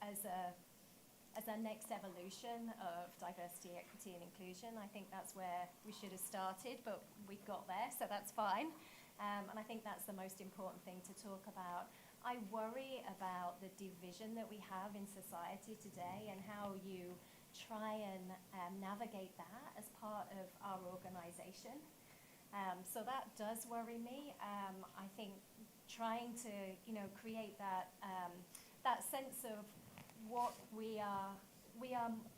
as a next evolution of diversity, equity, and inclusion. I think that's where we should have started, but we got there, so that's fine. And I think that's the most important thing to talk about. I worry about the division that we have in society today and how you try and navigate that as part of our organization. So that does worry me. I think trying to, create that sense of what we are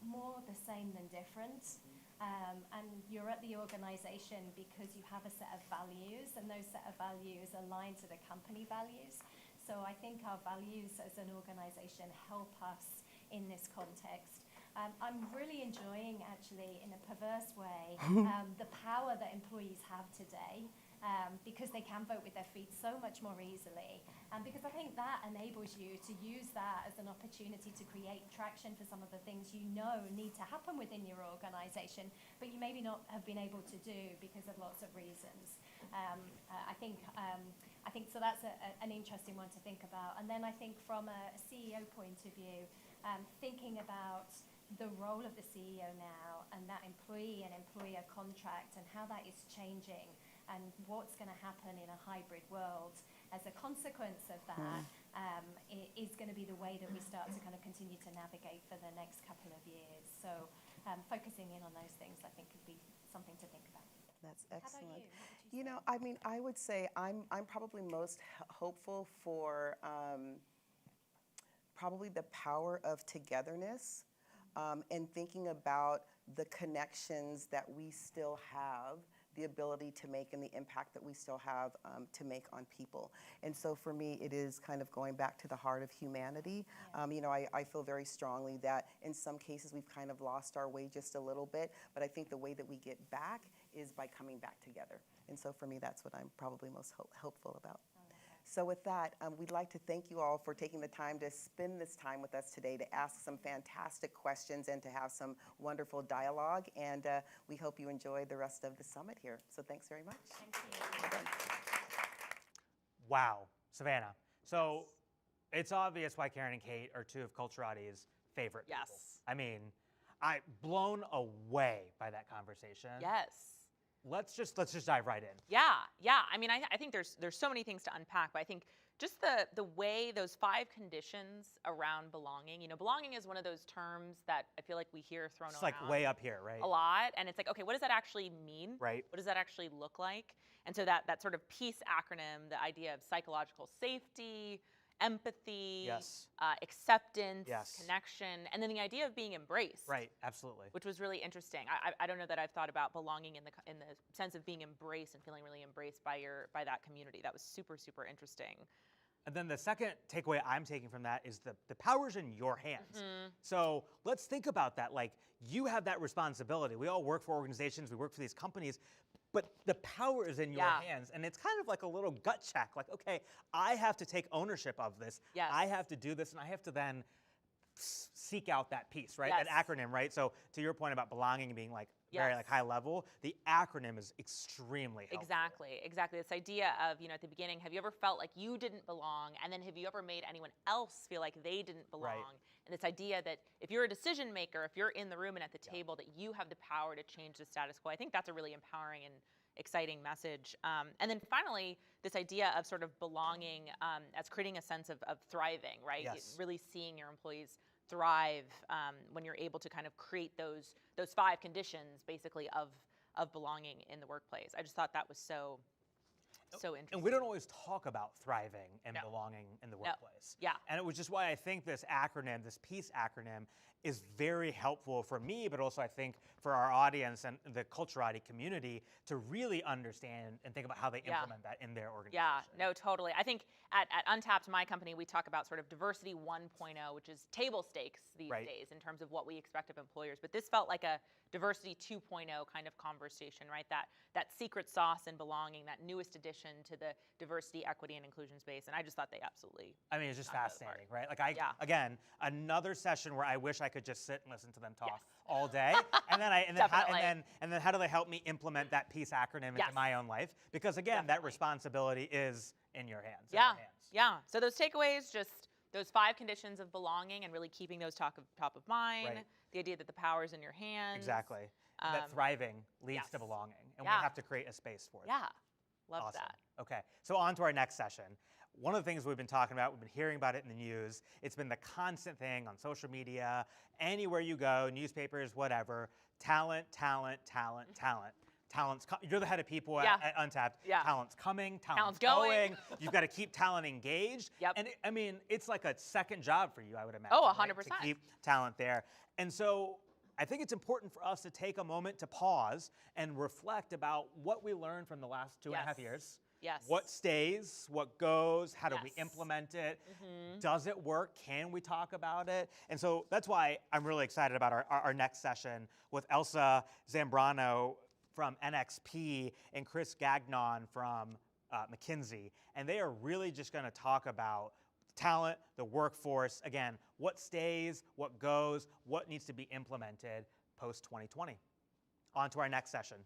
more the same than different. And you're at the organization because you have a set of values, and those set of values align to the company values. So I think our values as an organization help us in this context. I'm really enjoying, actually, in a perverse way, the power that employees have today, because they can vote with their feet so much more easily. And because I think that enables you to use that as an opportunity to create traction for some of the things you know need to happen within your organization, but you maybe not have been able to do because of lots of reasons. I think so. That's an interesting one to think about. And then I think from a CEO point of view, thinking about the role of the CEO now and that employee and employer contract and how that is changing and what's going to happen in a hybrid world as a consequence of that is going to be the way that we start to kind of continue to navigate for the next couple of years. So focusing in on those things, I think, could be something to think about. That's excellent. You know, I mean, I would say I'm probably most hopeful for probably the power of togetherness and thinking about the connections that we still have, the ability to make and the impact that we still have to make on people. And so for me, it is kind of going back to the heart of humanity. You know, I feel very strongly that in some cases we've kind of lost our way just a little bit, but I think the way that we get back is by coming back together. And so for me, that's what I'm probably most hopeful about. So with that, we'd like to thank you all for taking the time to spend this time with us today, to ask some fantastic questions and to have some wonderful dialogue. And we hope you enjoy the rest of the summit here. So thanks very much. Thank you. Wow, Savannah. So it's obvious why Karen and Kate are two of Culturati's favorite people. Yes. I mean, I'm blown away by that conversation. Yes. Let's just dive right in. Yeah. I mean, I think there's so many things to unpack, but I think just the way those 5 conditions around belonging. You know, belonging is one of those terms that I feel like we hear thrown It's around like way up here, right? a lot, and it's like, okay, what does that actually mean? Right. What does that actually look like? And so that sort of PEACE acronym, the idea of psychological safety, empathy, Yes. Acceptance, Yes. connection, and then the idea of being embraced. Right, absolutely. Which was really interesting. I don't know that I've thought about belonging in the sense of being embraced and feeling really embraced by that community. That was super, super interesting. And then the second takeaway I'm taking from that is the power's in your hands. So let's think about that. Like, you have that responsibility. We all work for organizations, we work for these companies, but the power is in your hands. And it's kind of like a little gut check. Like, okay, I have to take ownership of this. Yes. I have to do this, and I have to then seek out that piece, right? Yes. That acronym, right? So to your point about belonging and being like very like high level, the acronym is extremely helpful. Exactly. This idea of, you know, at the beginning, have you ever felt like you didn't belong? And then have you ever made anyone else feel like they didn't belong? Right. And this idea that if you're a decision maker, if you're in the room and at the table, that you have the power to change the status quo. I think that's a really empowering and exciting message. And then finally, this idea of sort of belonging as creating a sense of thriving, right? Yes. Really seeing your employees thrive when you're able to kind of create those 5 conditions, basically, of belonging in the workplace. I just thought that was so interesting. And we don't always talk about thriving and belonging in the workplace. Yeah. And it was just why I think this acronym, this PEACE acronym, is very helpful for me, but also I think for our audience and the Culturati community to really understand and think about how they implement that in their organization. Yeah, no, totally. I think at Untapped, my company, we talk about sort of diversity 1.0, which is table stakes these days in terms of what we expect of employers. But this felt like a diversity 2.0 kind of conversation, right? That secret sauce and belonging, that newest addition to the diversity, equity, and inclusion space. And I just thought they absolutely. I mean, it's just fascinating, right? Like again, another session where I wish I could just sit and listen to them talk all day, and then how do they help me implement that PEACE acronym into my own life? Because again, that responsibility is in your hands. Yeah. So those takeaways, just those 5 conditions of belonging, and really keeping those top of mind. Right. The idea that the power is in your hands. Exactly. That thriving leads to belonging, and we have to create a space for it. Yeah. Love Awesome. that. Okay, so on to our next session. One of the things we've been talking about, we've been hearing about it in the news. It's been the constant thing on social media, anywhere you go, newspapers, whatever. Talent, talent, talent, talent. you're the head of people Yeah. at Untapped. Yeah. Talent's coming, talent's going. You've got to keep talent engaged. Yep. And I mean, it's like a second job for you, I would imagine. Oh, right? 100%. To keep talent there. And so I think it's important for us to take a moment to pause and reflect about what we learned from the last 2.5 years. Yes. What stays, what goes, how do we Yes. implement it? Mhm. Does it work? Can we talk about it? And so that's why I'm really excited about our next session with Elsa Zambrano from NXP and Chris Gagnon from McKinsey. And they are really just gonna talk about talent, the workforce, again, what stays, what goes, what needs to be implemented post 2020. On to our next session.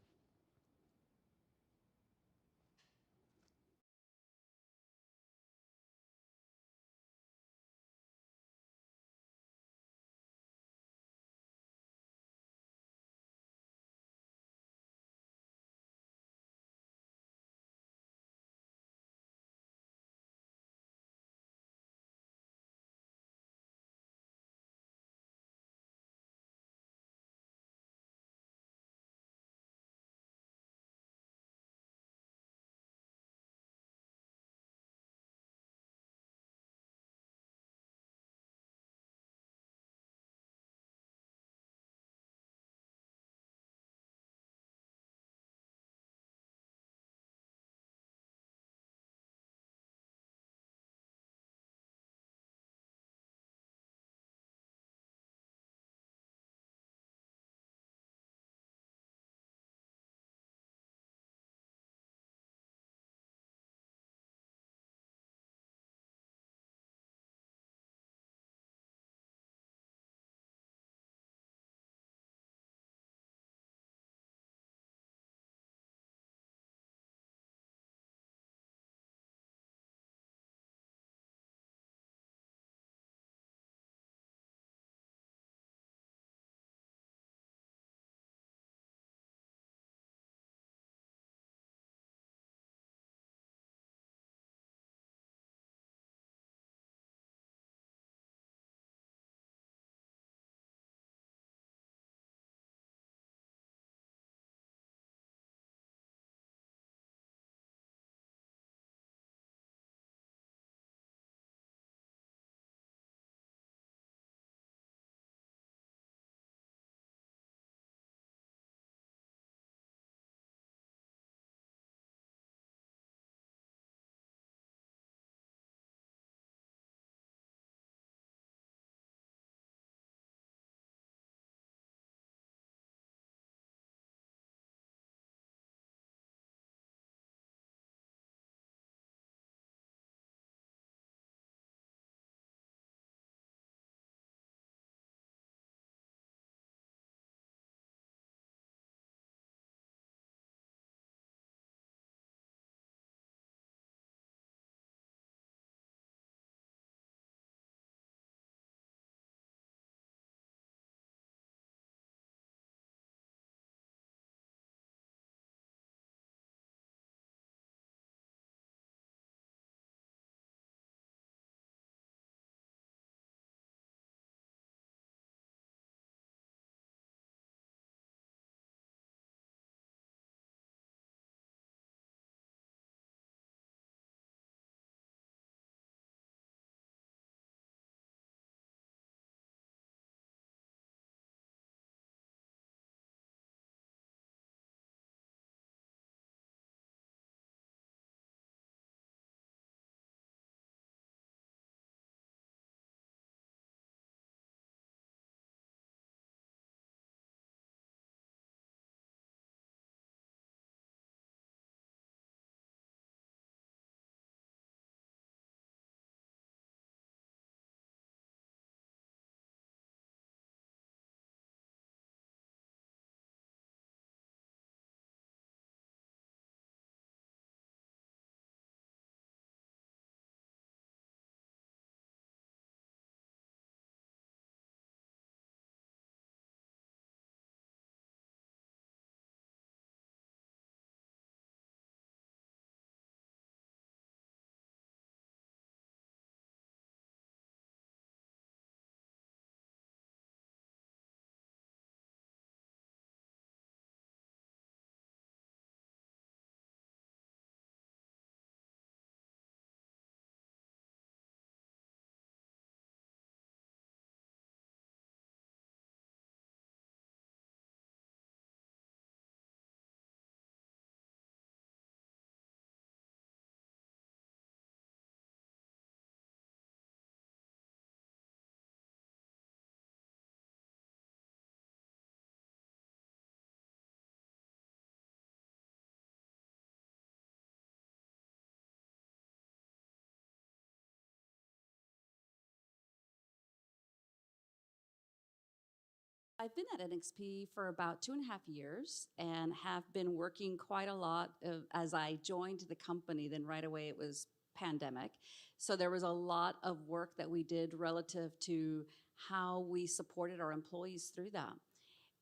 I've been at NXP for about 2.5 years and have been working quite a lot as I joined the company. Then right away it was pandemic. So there was a lot of work that we did relative to how we supported our employees through that.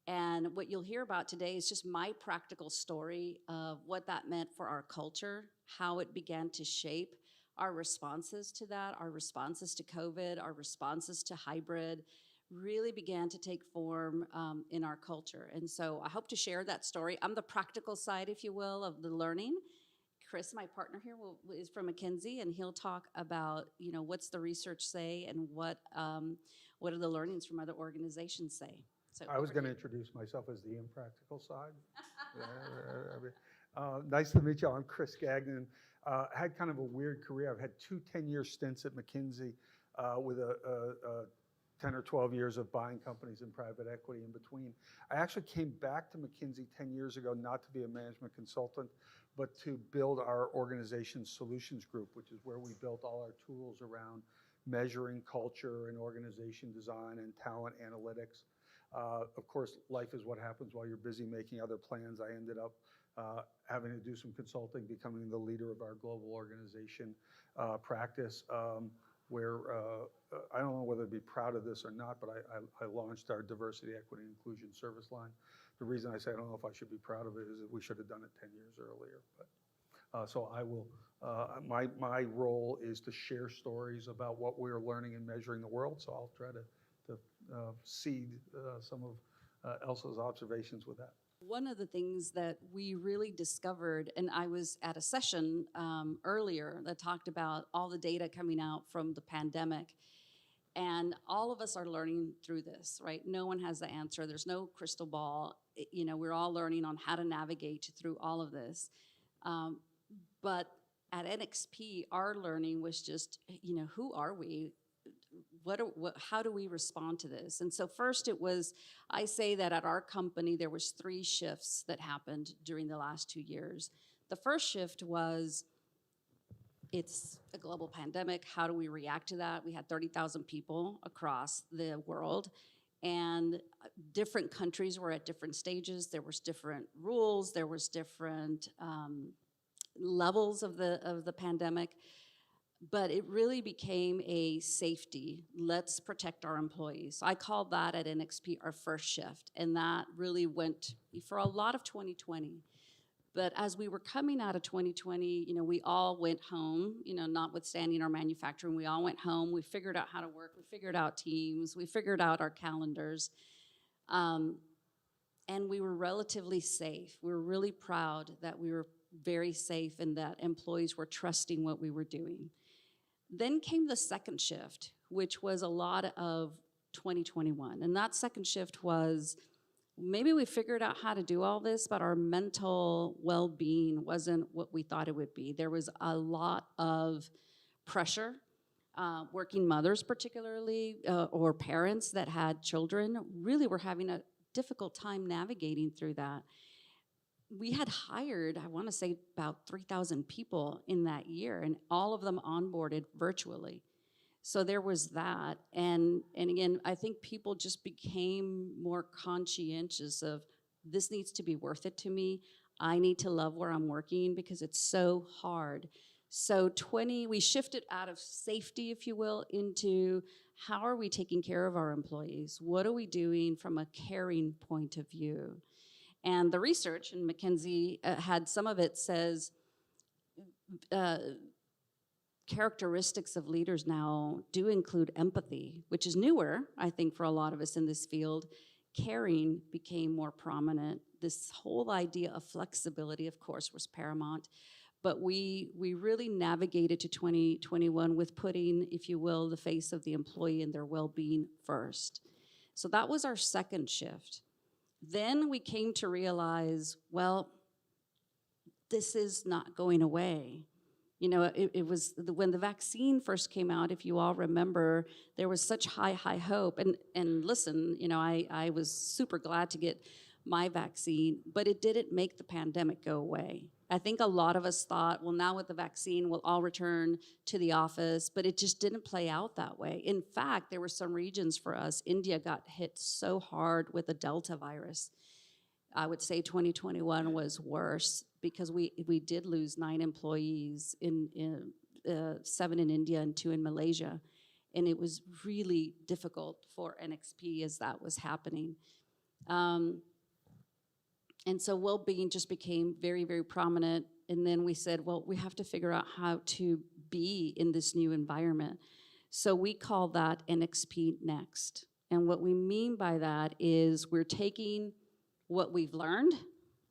And what you'll hear about today is just my practical story of what that meant for our culture, how it began to shape our responses to that, our responses to COVID, our responses to hybrid, really began to take form in our culture. And so I hope to share that story. I'm the practical side, if you will, of the learning. Chris, my partner here, is from McKinsey, and he'll talk about, what's the research say and what are the learnings from other organizations say. So I was going to introduce myself as the impractical side. Nice to meet you. I'm Chris Gagnon. Had kind of a weird career. I've had 2 10-year stints at McKinsey with a 10 or 12 years of buying companies and private equity in between. I actually came back to McKinsey 10 years ago, not to be a management consultant, but to build our organization solutions group, which is where we built all our tools around measuring culture and organization design and talent analytics. Of course, life is what happens while you're busy making other plans. I ended up having to do some consulting, becoming the leader of our global organization practice, where I don't know whether to be proud of this or not, but I launched our diversity, equity, and inclusion service line. The reason I say I don't know if I should be proud of it is that we should have done it 10 years earlier. But so I will. My role is to share stories about what we're learning and measuring the world. So I'll try to seed some of Elsa's observations with that. One of the things that we really discovered, and I was at a session earlier that talked about all the data coming out from the pandemic, and all of us are learning through this, right? No one has the answer. There's no crystal ball. We're all learning on how to navigate through all of this. But at NXP, our learning was just, who are we? How do we respond to this? And so first I say that at our company, there was 3 shifts that happened during the last 2 years. The first shift was, it's a global pandemic. How do we react to that? We had 30,000 people across the world, and different countries were at different stages. There was different rules. There was different levels of the pandemic. But it really became a safety. Let's protect our employees. I called that at NXP our first shift, and that really went for a lot of 2020. But as we were coming out of 2020, we all went home, notwithstanding our manufacturing, we all went home. We figured out how to work. We figured out Teams. We figured out our calendars. And we were relatively safe. We were really proud that we were very safe and that employees were trusting what we were doing. Then came the second shift, which was a lot of 2021. And that second shift was, maybe we figured out how to do all this, but our mental well-being wasn't what we thought it would be. There was a lot of pressure. Working mothers particularly, or parents that had children, really were having a difficult time navigating through that. We had hired, I want to say, about 3,000 people in that year, and all of them onboarded virtually. So there was that. And again, I think people just became more conscientious of, this needs to be worth it to me. I need to love where I'm working because it's so hard. So we shifted out of safety, if you will, into how are we taking care of our employees? What are we doing from a caring point of view? And the research, and McKinsey had some of it, says characteristics of leaders now do include empathy, which is newer, I think, for a lot of us in this field. Caring became more prominent. This whole idea of flexibility, of course, was paramount. But we really navigated to 2021 with putting, if you will, the face of the employee and their well-being first. So that was our second shift. Then we came to realize, well, this is not going away. It was when the vaccine first came out, if you all remember, there was such high hope. And listen, I was super glad to get my vaccine, but it didn't make the pandemic go away. I think a lot of us thought, well, now with the vaccine, we'll all return to the office, but it just didn't play out that way. In fact, there were some regions for us. India got hit so hard with the Delta virus. I would say 2021 was worse because we did lose 9 employees, 7 in India and 2 in Malaysia. And it was really difficult for NXP as that was happening. And so well-being just became very, very prominent. And then we said, well, we have to figure out how to be in this new environment. So we call that NXP Next. And what we mean by that is we're taking what we've learned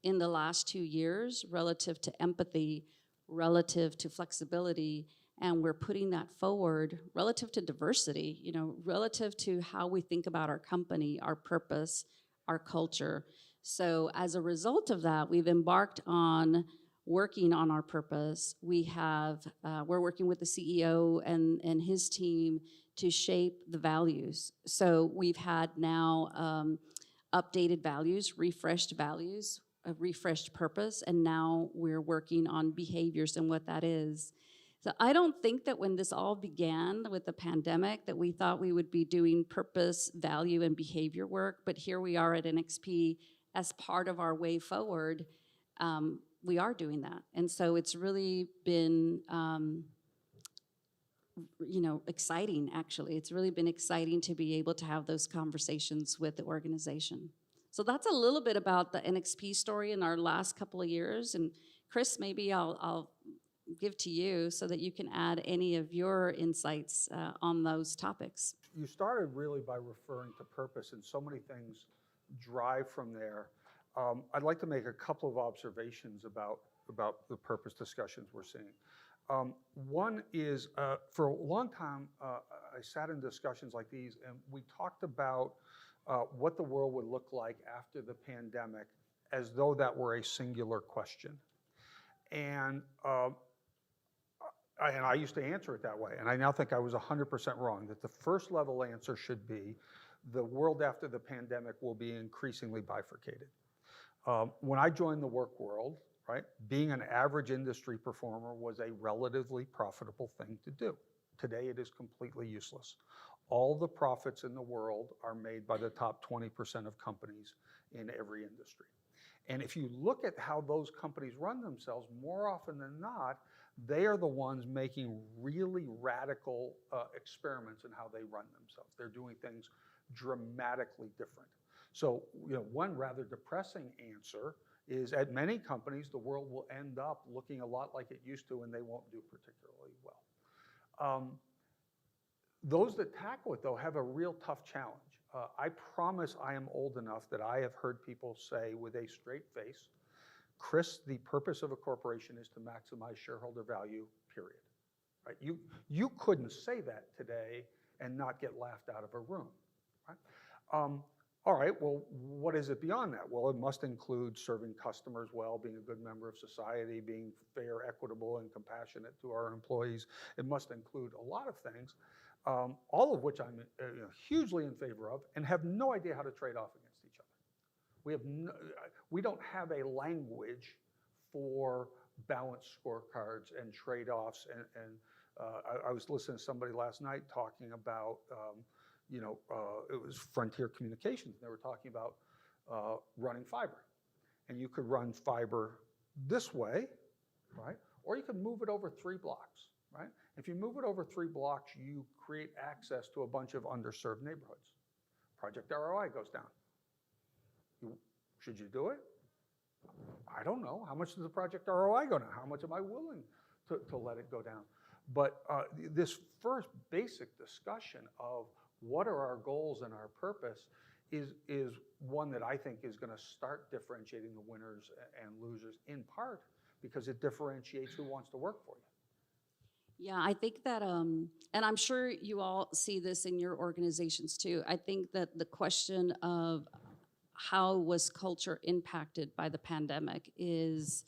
in the last 2 years relative to empathy, relative to flexibility, and we're putting that forward relative to diversity, you know, relative to how we think about our company, our purpose, our culture. So as a result of that, we've embarked on working on our purpose. We're working with the CEO and his team to shape the values. So we've had now updated values, refreshed values, a refreshed purpose, and now we're working on behaviors and what that is. So I don't think that when this all began with the pandemic that we thought we would be doing purpose, value, and behavior work, but here we are at NXP as part of our way forward, we are doing that. And so it's really been, exciting, actually. It's really been exciting to be able to have those conversations with the organization. So that's a little bit about the NXP story in our last couple of years. And Chris, maybe I'll give to you so that you can add any of your insights on those topics. You started really by referring to purpose, and so many things drive from there. I'd like to make a couple of observations about the purpose discussions we're seeing. One is, for a long time, I sat in discussions like these, and we talked about what the world would look like after the pandemic as though that were a singular question. And I used to answer it that way, and I now think I was 100% wrong, that the first level answer should be the world after the pandemic will be increasingly bifurcated. When I joined the work world, right, being an average industry performer was a relatively profitable thing to do. Today it is completely useless. All the profits in the world are made by the top 20% of companies in every industry. And if you look at how those companies run themselves, more often than not, they are the ones making really radical experiments in how they run themselves. They're doing things dramatically different. So, one rather depressing answer is at many companies, the world will end up looking a lot like it used to, and they won't do particularly well. Those that tackle it, though, have a real tough challenge. I promise I am old enough that I have heard people say with a straight face, Chris, the purpose of a corporation is to maximize shareholder value, period. Right? You couldn't say that today and not get laughed out of a room. Right? All right, well, what is it beyond that? Well, it must include serving customers well, being a good member of society, being fair, equitable, and compassionate to our employees. It must include a lot of things, all of which I'm hugely in favor of and have no idea how to trade off against each other. We don't have a language for balanced scorecards and trade-offs. And I was listening to somebody last night talking about it was Frontier Communications. They were talking about running fiber. And you could run fiber this way, right? Or you could move it over 3 blocks, right? If you move it over 3 blocks, you create access to a bunch of underserved neighborhoods. Project ROI goes down. Should you do it? I don't know. How much does the project ROI go down? How much am I willing to let it go down? But this first basic discussion of what are our goals and our purpose is one that I think is going to start differentiating the winners and losers, in part because it differentiates who wants to work for you. Yeah, I think that, and I'm sure you all see this in your organizations too. I think that the question of how was culture impacted by the pandemic is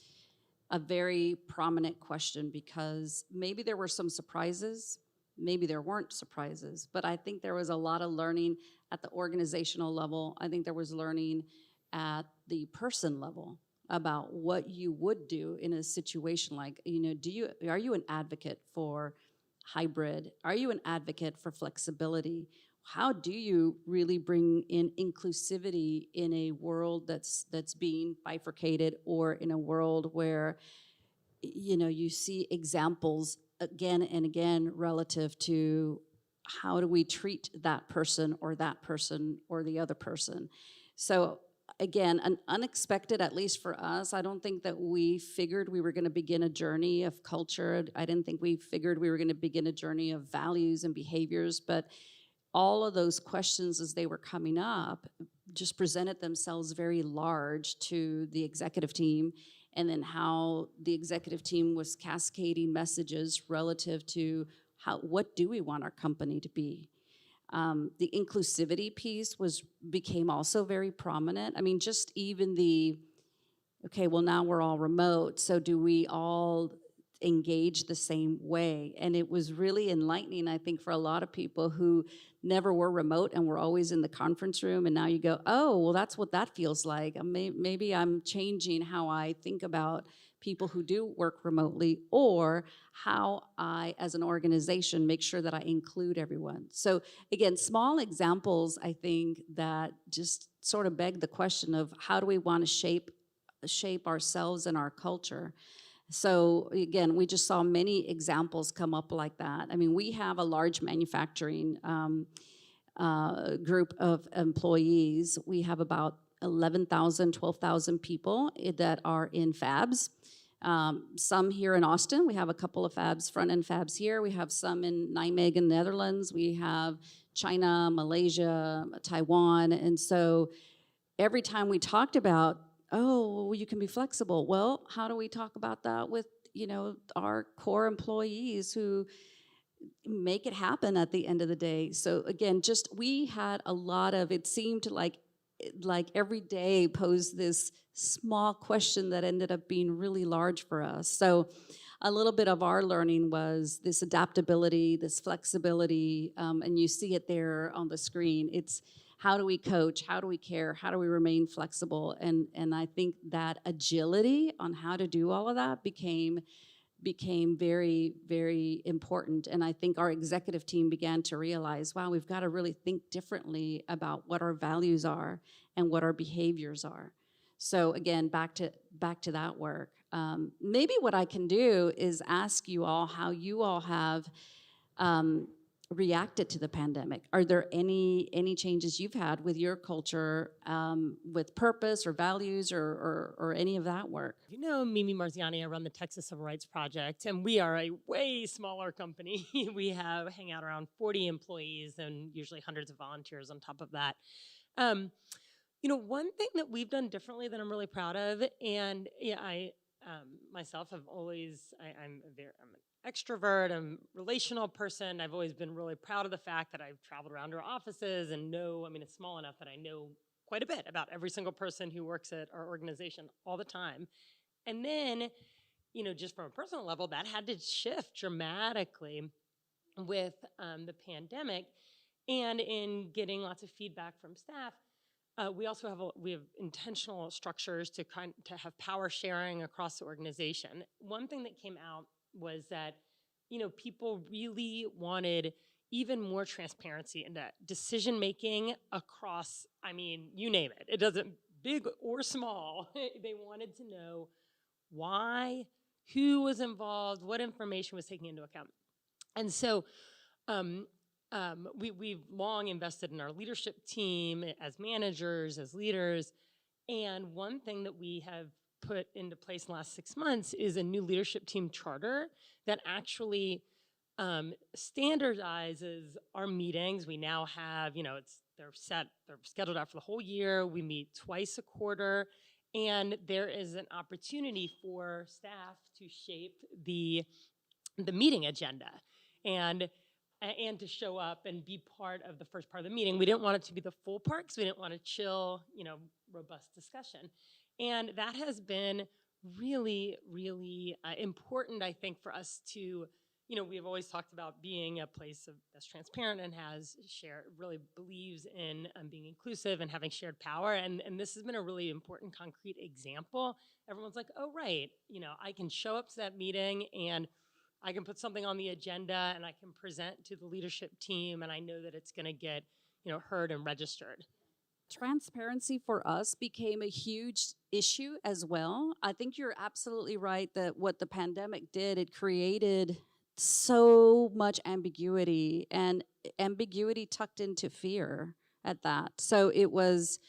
a very prominent question, because maybe there were some surprises, maybe there weren't surprises, but I think there was a lot of learning at the organizational level. I think there was learning at the person level about what you would do in a situation like, are you an advocate for hybrid? Are you an advocate for flexibility? How do you really bring in inclusivity in a world that's being bifurcated, or in a world where you see examples again and again relative to how do we treat that person or the other person. So again, unexpected, at least for us. I don't think that we figured we were going to begin a journey of culture. I didn't think we figured we were going to begin a journey of values and behaviors, but all of those questions as they were coming up just presented themselves very large to the executive team, and then how the executive team was cascading messages relative to what do we want our company to be. The inclusivity piece became also very prominent. I mean, just even okay, well now we're all remote, so do we all engage the same way? And it was really enlightening, I think, for a lot of people who never were remote and were always in the conference room, and now you go, oh, well, that's what that feels like. Maybe I'm changing how I think about people who do work remotely, or how I, as an organization, make sure that I include everyone. So again, small examples, I think, that just sort of beg the question of how do we want to shape ourselves and our culture. So again, we just saw many examples come up like that. I mean, we have a large manufacturing group of employees. We have about 11,000, 12,000 people that are in fabs. Some here in Austin. We have a couple of fabs, front-end fabs here. We have some in Nijmegen, Netherlands. We have China, Malaysia, Taiwan. And so every time we talked about, oh, well, you can be flexible. Well, how do we talk about that with, our core employees who make it happen at the end of the day? So again, we had a lot of, it seemed like every day posed this small question that ended up being really large for us. So a little bit of our learning was this adaptability, this flexibility, and you see it there on the screen. It's how do we coach? How do we care? How do we remain flexible? And I think that agility on how to do all of that became very, very important. And I think our executive team began to realize, wow, we've got to really think differently about what our values are and what our behaviors are. So again, back to that work. Maybe what I can do is ask you all how you all have reacted to the pandemic. Are there any changes you've had with your culture, with purpose or values or any of that work? Mimi Marziani, I run the Texas Civil Rights Project, and we are a way smaller company. We hang out around 40 employees and usually hundreds of volunteers on top of that. One thing that we've done differently that I'm really proud of, and I myself have always, I'm an extrovert, I'm a relational person. I've always been really proud of the fact that I've traveled around our offices and it's small enough that I know quite a bit about every single person who works at our organization all the time. And then, just from a personal level, that had to shift dramatically with the pandemic, and in getting lots of feedback from staff. We also have intentional structures to have power sharing across the organization. One thing that came out was that, people really wanted even more transparency into decision-making across, you name it. It doesn't, big or small. They wanted to know why, who was involved, what information was taken into account. And so we've long invested in our leadership team as managers, as leaders. And one thing that we have put into place in the last 6 months is a new leadership team charter that actually standardizes our meetings. We now have, they're scheduled out for the whole year. We meet twice a quarter, and there is an opportunity for staff to shape the meeting agenda and to show up and be part of the first part of the meeting. We didn't want it to be the full part because we didn't want to chill, robust discussion. And that has been really, really important, I think, for us to we've always talked about being a place that's transparent and really believes in being inclusive and having shared power. And this has been a really important, concrete example. Everyone's like, oh, right, I can show up to that meeting and I can put something on the agenda and I can present to the leadership team and I know that it's going to get, heard and registered. Transparency for us became a huge issue as well. I think you're absolutely right that what the pandemic did, it created so much ambiguity, and ambiguity tucked into fear at that. So it was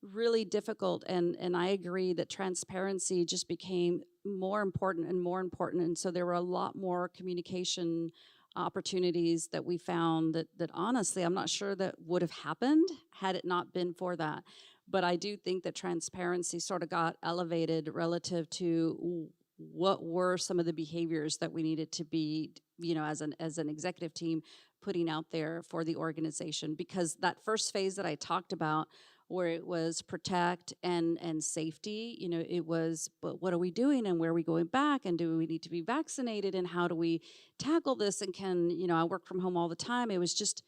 really difficult, and I agree that transparency just became more important and more important, and so there were a lot more communication opportunities that we found that honestly I'm not sure that would have happened had it not been for that. But I do think that transparency sort of got elevated relative to what were some of the behaviors that we needed to be, as an executive team putting out there for the organization. Because that first phase that I talked about, where it was protect and safety, it was, but what are we doing and where are we going back and do we need to be vaccinated and how do we tackle this and can, I work from home all the time. It was just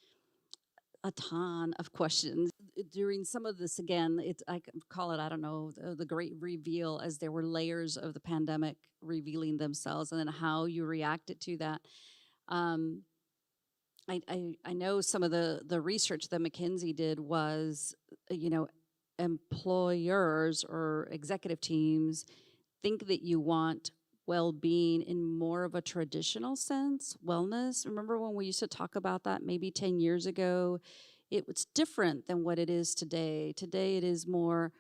a ton of questions. During some of this, again, I call it, I don't know, the great reveal, as there were layers of the pandemic revealing themselves and then how you reacted to that. I know some of the research that McKinsey did was, employers or executive teams think that you want well-being in more of a traditional sense, wellness. Remember when we used to talk about that maybe 10 years ago? It was different than what it is today. Today it is more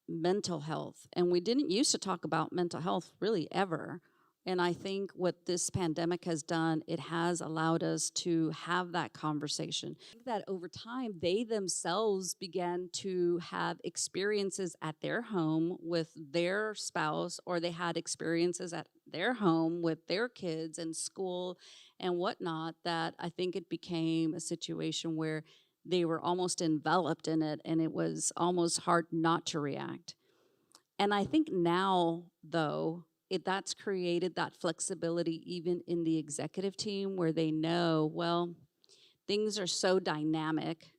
mental health. And we didn't used to talk about mental health really ever. And I think what this pandemic has done, it has allowed us to have that conversation. I think that over time, they themselves began to have experiences at their home with their spouse, or they had experiences at their home with their kids and school and whatnot, that I think it became a situation where they were almost enveloped in it and it was almost hard not to react. And I think now, though, that's created that flexibility even in the executive team where they know, well, things are so dynamic,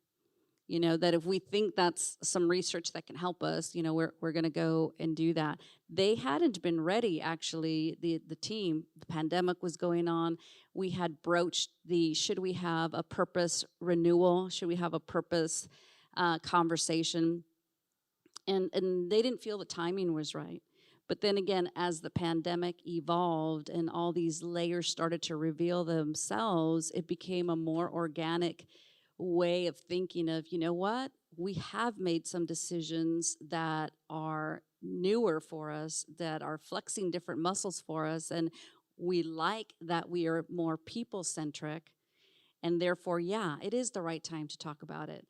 that if we think that's some research that can help us, we're going to go and do that. They hadn't been ready, actually, the team. The pandemic was going on. We had broached should we have a purpose renewal? Should we have a purpose conversation? And they didn't feel the timing was right. But then again, as the pandemic evolved and all these layers started to reveal themselves, it became a more organic way of thinking of, what? We have made some decisions that are newer for us, that are flexing different muscles for us, and we like that we are more people-centric, and therefore, yeah, it is the right time to talk about it.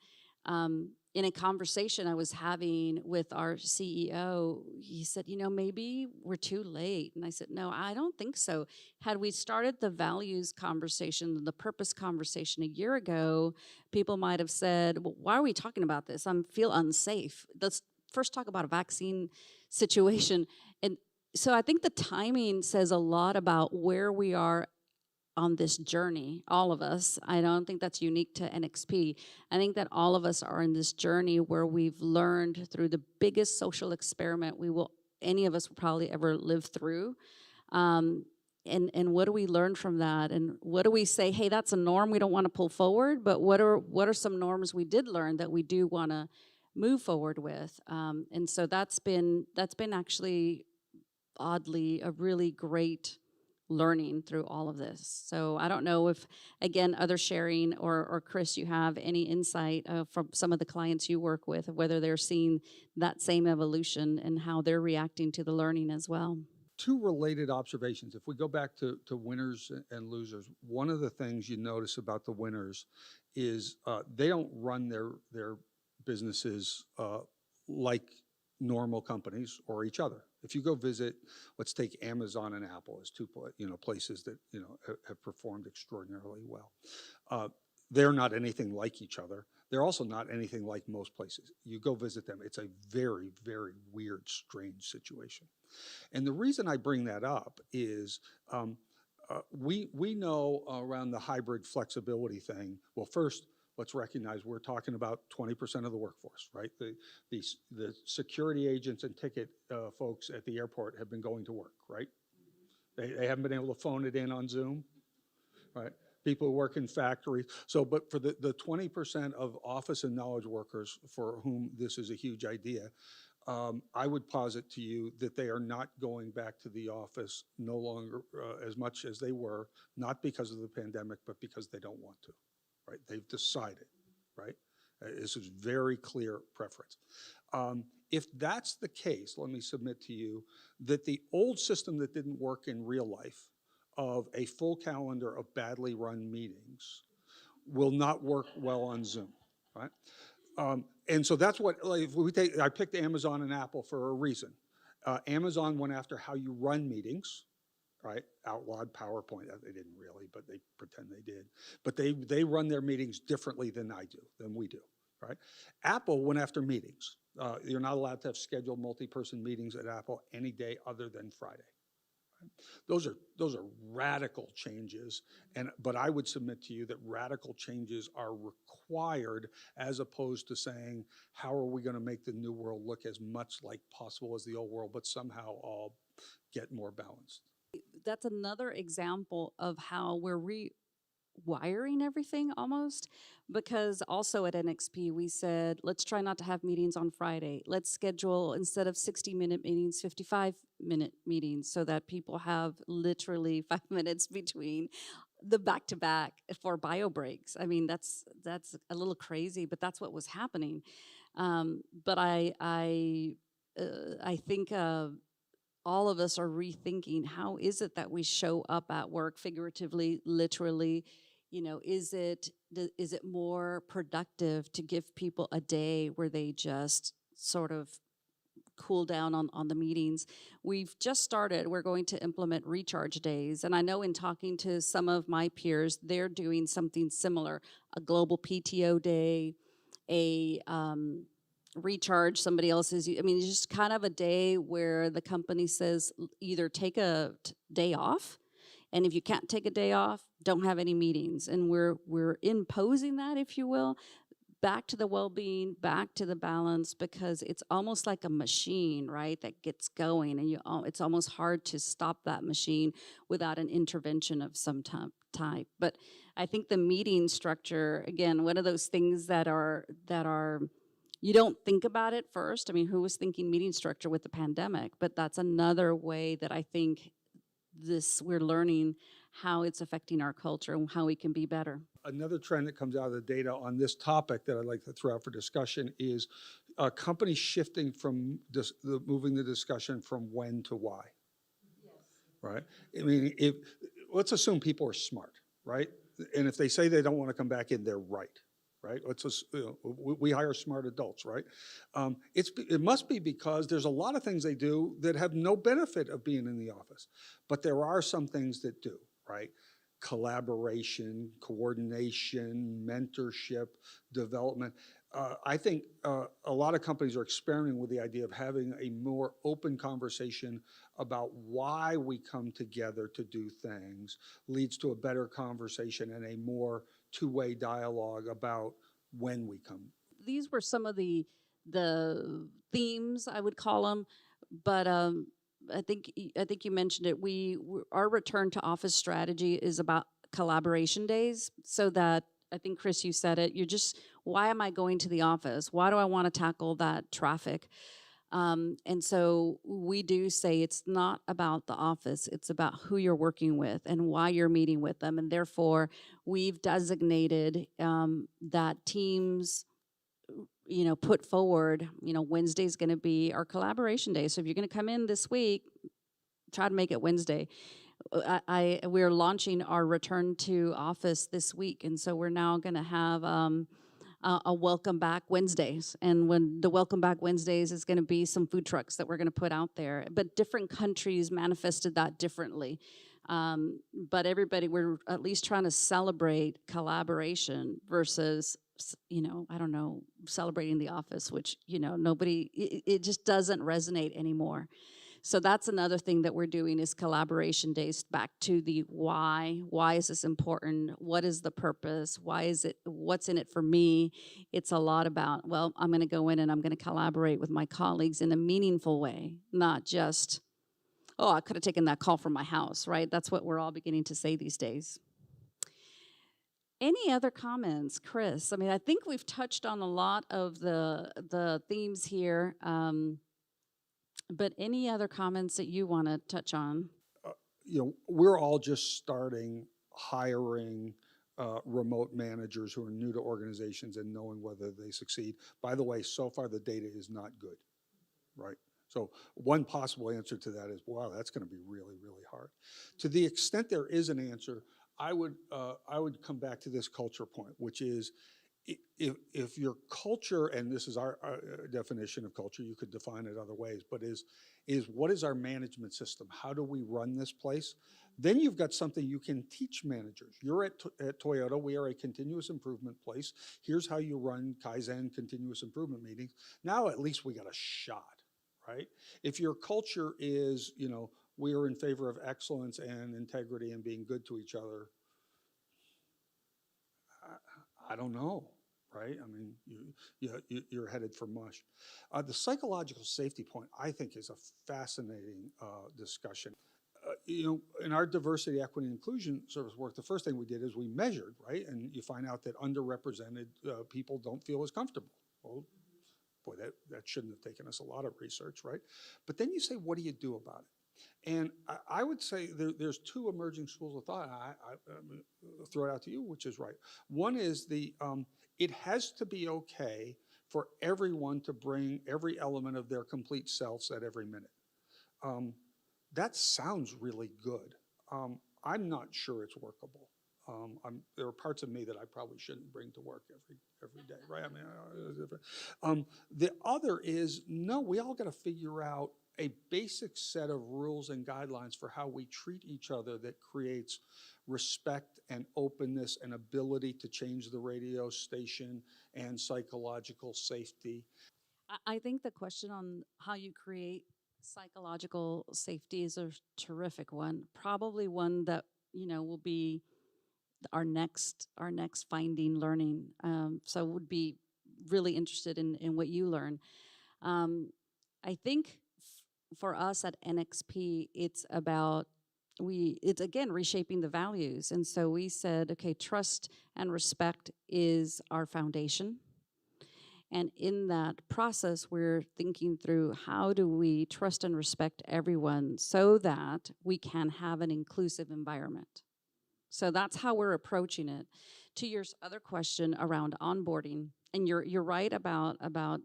In a conversation I was having with our CEO, he said, maybe we're too late. And I said, no, I don't think so. Had we started the values conversation, the purpose conversation a year ago, people might have said, well, why are we talking about this? I feel unsafe. Let's first talk about a vaccine situation. And so I think the timing says a lot about where we are on this journey, all of us. I don't think that's unique to NXP. I think that all of us are in this journey where we've learned through the biggest social experiment any of us will probably ever live through. And what do we learn from that? And what do we say, hey, that's a norm we don't want to pull forward, but what are some norms we did learn that we do want to move forward with? And so that's been actually oddly a really great learning through all of this. So I don't know if, again, other sharing or Chris, you have any insight from some of the clients you work with, whether they're seeing that same evolution and how they're reacting to the learning as well. Two related observations. If we go back to winners and losers, one of the things you notice about the winners is they don't run their businesses like normal companies or each other. If you go visit, let's take Amazon and Apple as two places that have performed extraordinarily well. They're not anything like each other. They're also not anything like most places. You go visit them, it's a very, very weird, strange situation. And the reason I bring that up is we know around the hybrid flexibility thing, well, first, let's recognize we're talking about 20% of the workforce, right? The security agents and ticket folks at the airport have been going to work, right? They haven't been able to phone it in on Zoom, right? People who work in factories. So, but for the 20% of office and knowledge workers for whom this is a huge idea, I would posit to you that they are not going back to the office no longer as much as they were, not because of the pandemic, but because they don't want to, right? They've decided, right? This is very clear preference. If that's the case, let me submit to you that the old system that didn't work in real life of a full calendar of badly run meetings will not work well on Zoom, right? And so that's what, like, if we take, I picked Amazon and Apple for a reason. Amazon went after how you run meetings, right? Outlawed PowerPoint, they didn't really, but they pretend they did. But they run their meetings differently than we do, right? Apple went after meetings. You're not allowed to have scheduled multi-person meetings at Apple any day other than Friday. Those are radical changes, but I would submit to you that radical changes are required as opposed to saying, how are we going to make the new world look as much like possible as the old world, but somehow all get more balanced. That's another example of how we're rewiring everything almost, because also at NXP we said, let's try not to have meetings on Friday. Let's schedule, instead of 60-minute meetings, 55-minute meetings, so that people have literally 5 minutes between the back-to-back for bio breaks. I mean, that's a little crazy, but that's what was happening. But I think all of us are rethinking, how is it that we show up at work, figuratively, literally? You know, is it more productive to give people a day where they just sort of cool down on the meetings? We've just started, we're going to implement recharge days. And I know in talking to some of my peers, they're doing something similar, a global PTO day, a recharge somebody else's. I mean, it's just kind of a day where the company says either take a day off, and if you can't take a day off, don't have any meetings. And we're imposing that, if you will, back to the well-being, back to the balance, because it's almost like a machine, right, that gets going, and it's almost hard to stop that machine without an intervention of some type. But I think the meeting structure, again, one of those things that are you don't think about it first. I mean, who was thinking meeting structure with the pandemic? But that's another way that I think we're learning how it's affecting our culture and how we can be better. Another trend that comes out of the data on this topic that I'd like to throw out for discussion is companies shifting from moving the discussion from when to why. Yes. Right? I mean, let's assume people are smart, right? And if they say they don't want to come back in, they're right. Right? We hire smart adults, right? It must be because there's a lot of things they do that have no benefit of being in the office, but there are some things that do, right? Collaboration, coordination, mentorship, development. I think a lot of companies are experimenting with the idea of having a more open conversation about why we come together to do things leads to a better conversation and a more two-way dialogue about when we come. These were some of the themes, I would call them, but I think you mentioned it. Our return to office strategy is about collaboration days, so that, I think, Chris, you said it, why am I going to the office? Why do I want to tackle that traffic? And so we do say it's not about the office, it's about who you're working with and why you're meeting with them. And therefore, we've designated that teams, put forward, Wednesday's gonna be our collaboration day. So if you're gonna come in this week, try to make it Wednesday. We're launching our return to office this week, and so we're now gonna have a Welcome Back Wednesdays. And when the Welcome Back Wednesdays is gonna be some food trucks that we're gonna put out there. But different countries manifested that differently. But everybody, we're at least trying to celebrate collaboration versus, I don't know, celebrating the office, which, nobody, it just doesn't resonate anymore. So that's another thing that we're doing is collaboration days back to the why. Why is this important? What is the purpose? Why is it, what's in it for me? It's a lot about, well, I'm going to go in and I'm going to collaborate with my colleagues in a meaningful way, not just, oh, I could have taken that call from my house, right? That's what we're all beginning to say these days. Any other comments, Chris? I mean, I think we've touched on a lot of the themes here, but any other comments that you want to touch on? We're all just starting hiring remote managers who are new to organizations and knowing whether they succeed. By the way, so far the data is not good, right? So one possible answer to that is, wow, that's going to be really, really hard. To the extent there is an answer, I would come back to this culture point, which is if your culture, and this is our definition of culture, you could define it other ways, but is what is our management system? How do we run this place? Then you've got something you can teach managers. You're at Toyota, we are a continuous improvement place. Here's how you run Kaizen continuous improvement meetings. Now at least we got a shot, right? If your culture is, we are in favor of excellence and integrity and being good to each other, I don't know, right? I mean, you're headed for mush. The psychological safety point, I think, is a fascinating discussion. In our diversity, equity, and inclusion service work, the first thing we did is we measured, right? And you find out that underrepresented people don't feel as comfortable. Well, boy, that shouldn't have taken us a lot of research, right? But then you say, what do you do about it? And I would say there's two emerging schools of thought. I'll throw it out to you, which is right. One is it has to be okay for everyone to bring every element of their complete selves at every minute. That sounds really good. I'm not sure it's workable. There are parts of me that I probably shouldn't bring to work every day, right? I mean, the other is, no, we all got to figure out a basic set of rules and guidelines for how we treat each other that creates respect and openness and ability to change the radio station and psychological safety. I think the question on how you create psychological safety is a terrific one. Probably one that, will be our next finding learning. So would be really interested in what you learn. I think for us at NXP, it's about it's again reshaping the values. And so we said, okay, trust and respect is our foundation. And in that process, we're thinking through how do we trust and respect everyone so that we can have an inclusive environment. So that's how we're approaching it. To your other question around onboarding, and you're right about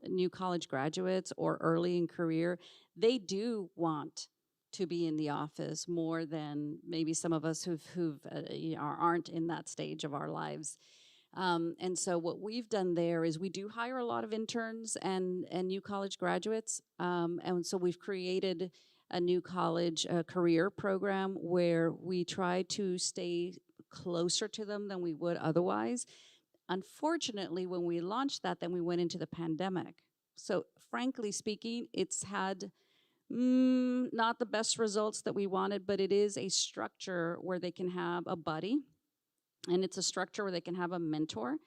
new college graduates or early in career, they do want to be in the office more than maybe some of us who aren't in that stage of our lives. And so what we've done there is we do hire a lot of interns and new college graduates. And so we've created a new college career program where we try to stay closer to them than we would otherwise. Unfortunately, when we launched that, then we went into the pandemic. So frankly speaking, it's had not the best results that we wanted, but it is a structure where they can have a buddy, and it's a structure where they can have a mentor.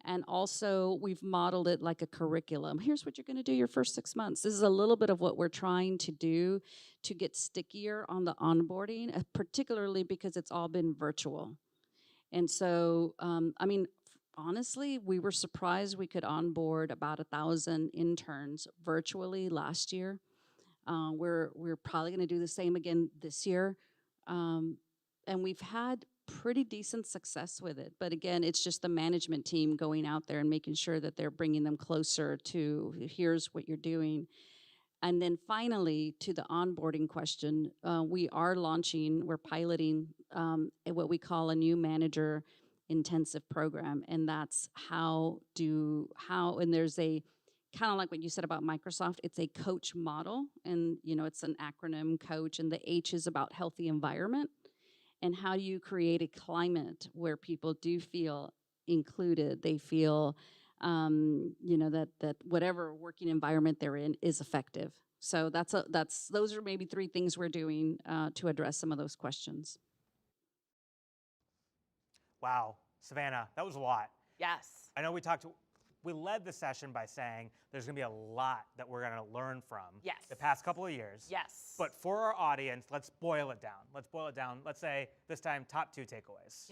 And also, we've modeled it like a curriculum. Here's what you're going to do your first 6 months. This is a little bit of what we're trying to do to get stickier on the onboarding, particularly because it's all been virtual. And so, honestly, we were surprised we could onboard about 1,000 interns virtually last year. We're probably going to do the same again this year. And we've had pretty decent success with it. But again, it's just the management team going out there and making sure that they're bringing them closer to here's what you're doing. And then finally, to the onboarding question, we're piloting what we call a new manager intensive program. And that's and there's a kind of like what you said about Microsoft, it's a coach model. And, it's an acronym COACH, and the H is about healthy environment. And how do you create a climate where people do feel included? They feel, that whatever working environment they're in is effective. So those are maybe 3 things we're doing to address some of those questions. Wow, Savannah, that was a lot. Yes. I know we led the session by saying there's gonna be a lot that we're gonna learn from Yes. the past couple of years. Yes. But for our audience, let's boil it down. Let's say this time, top 2 takeaways.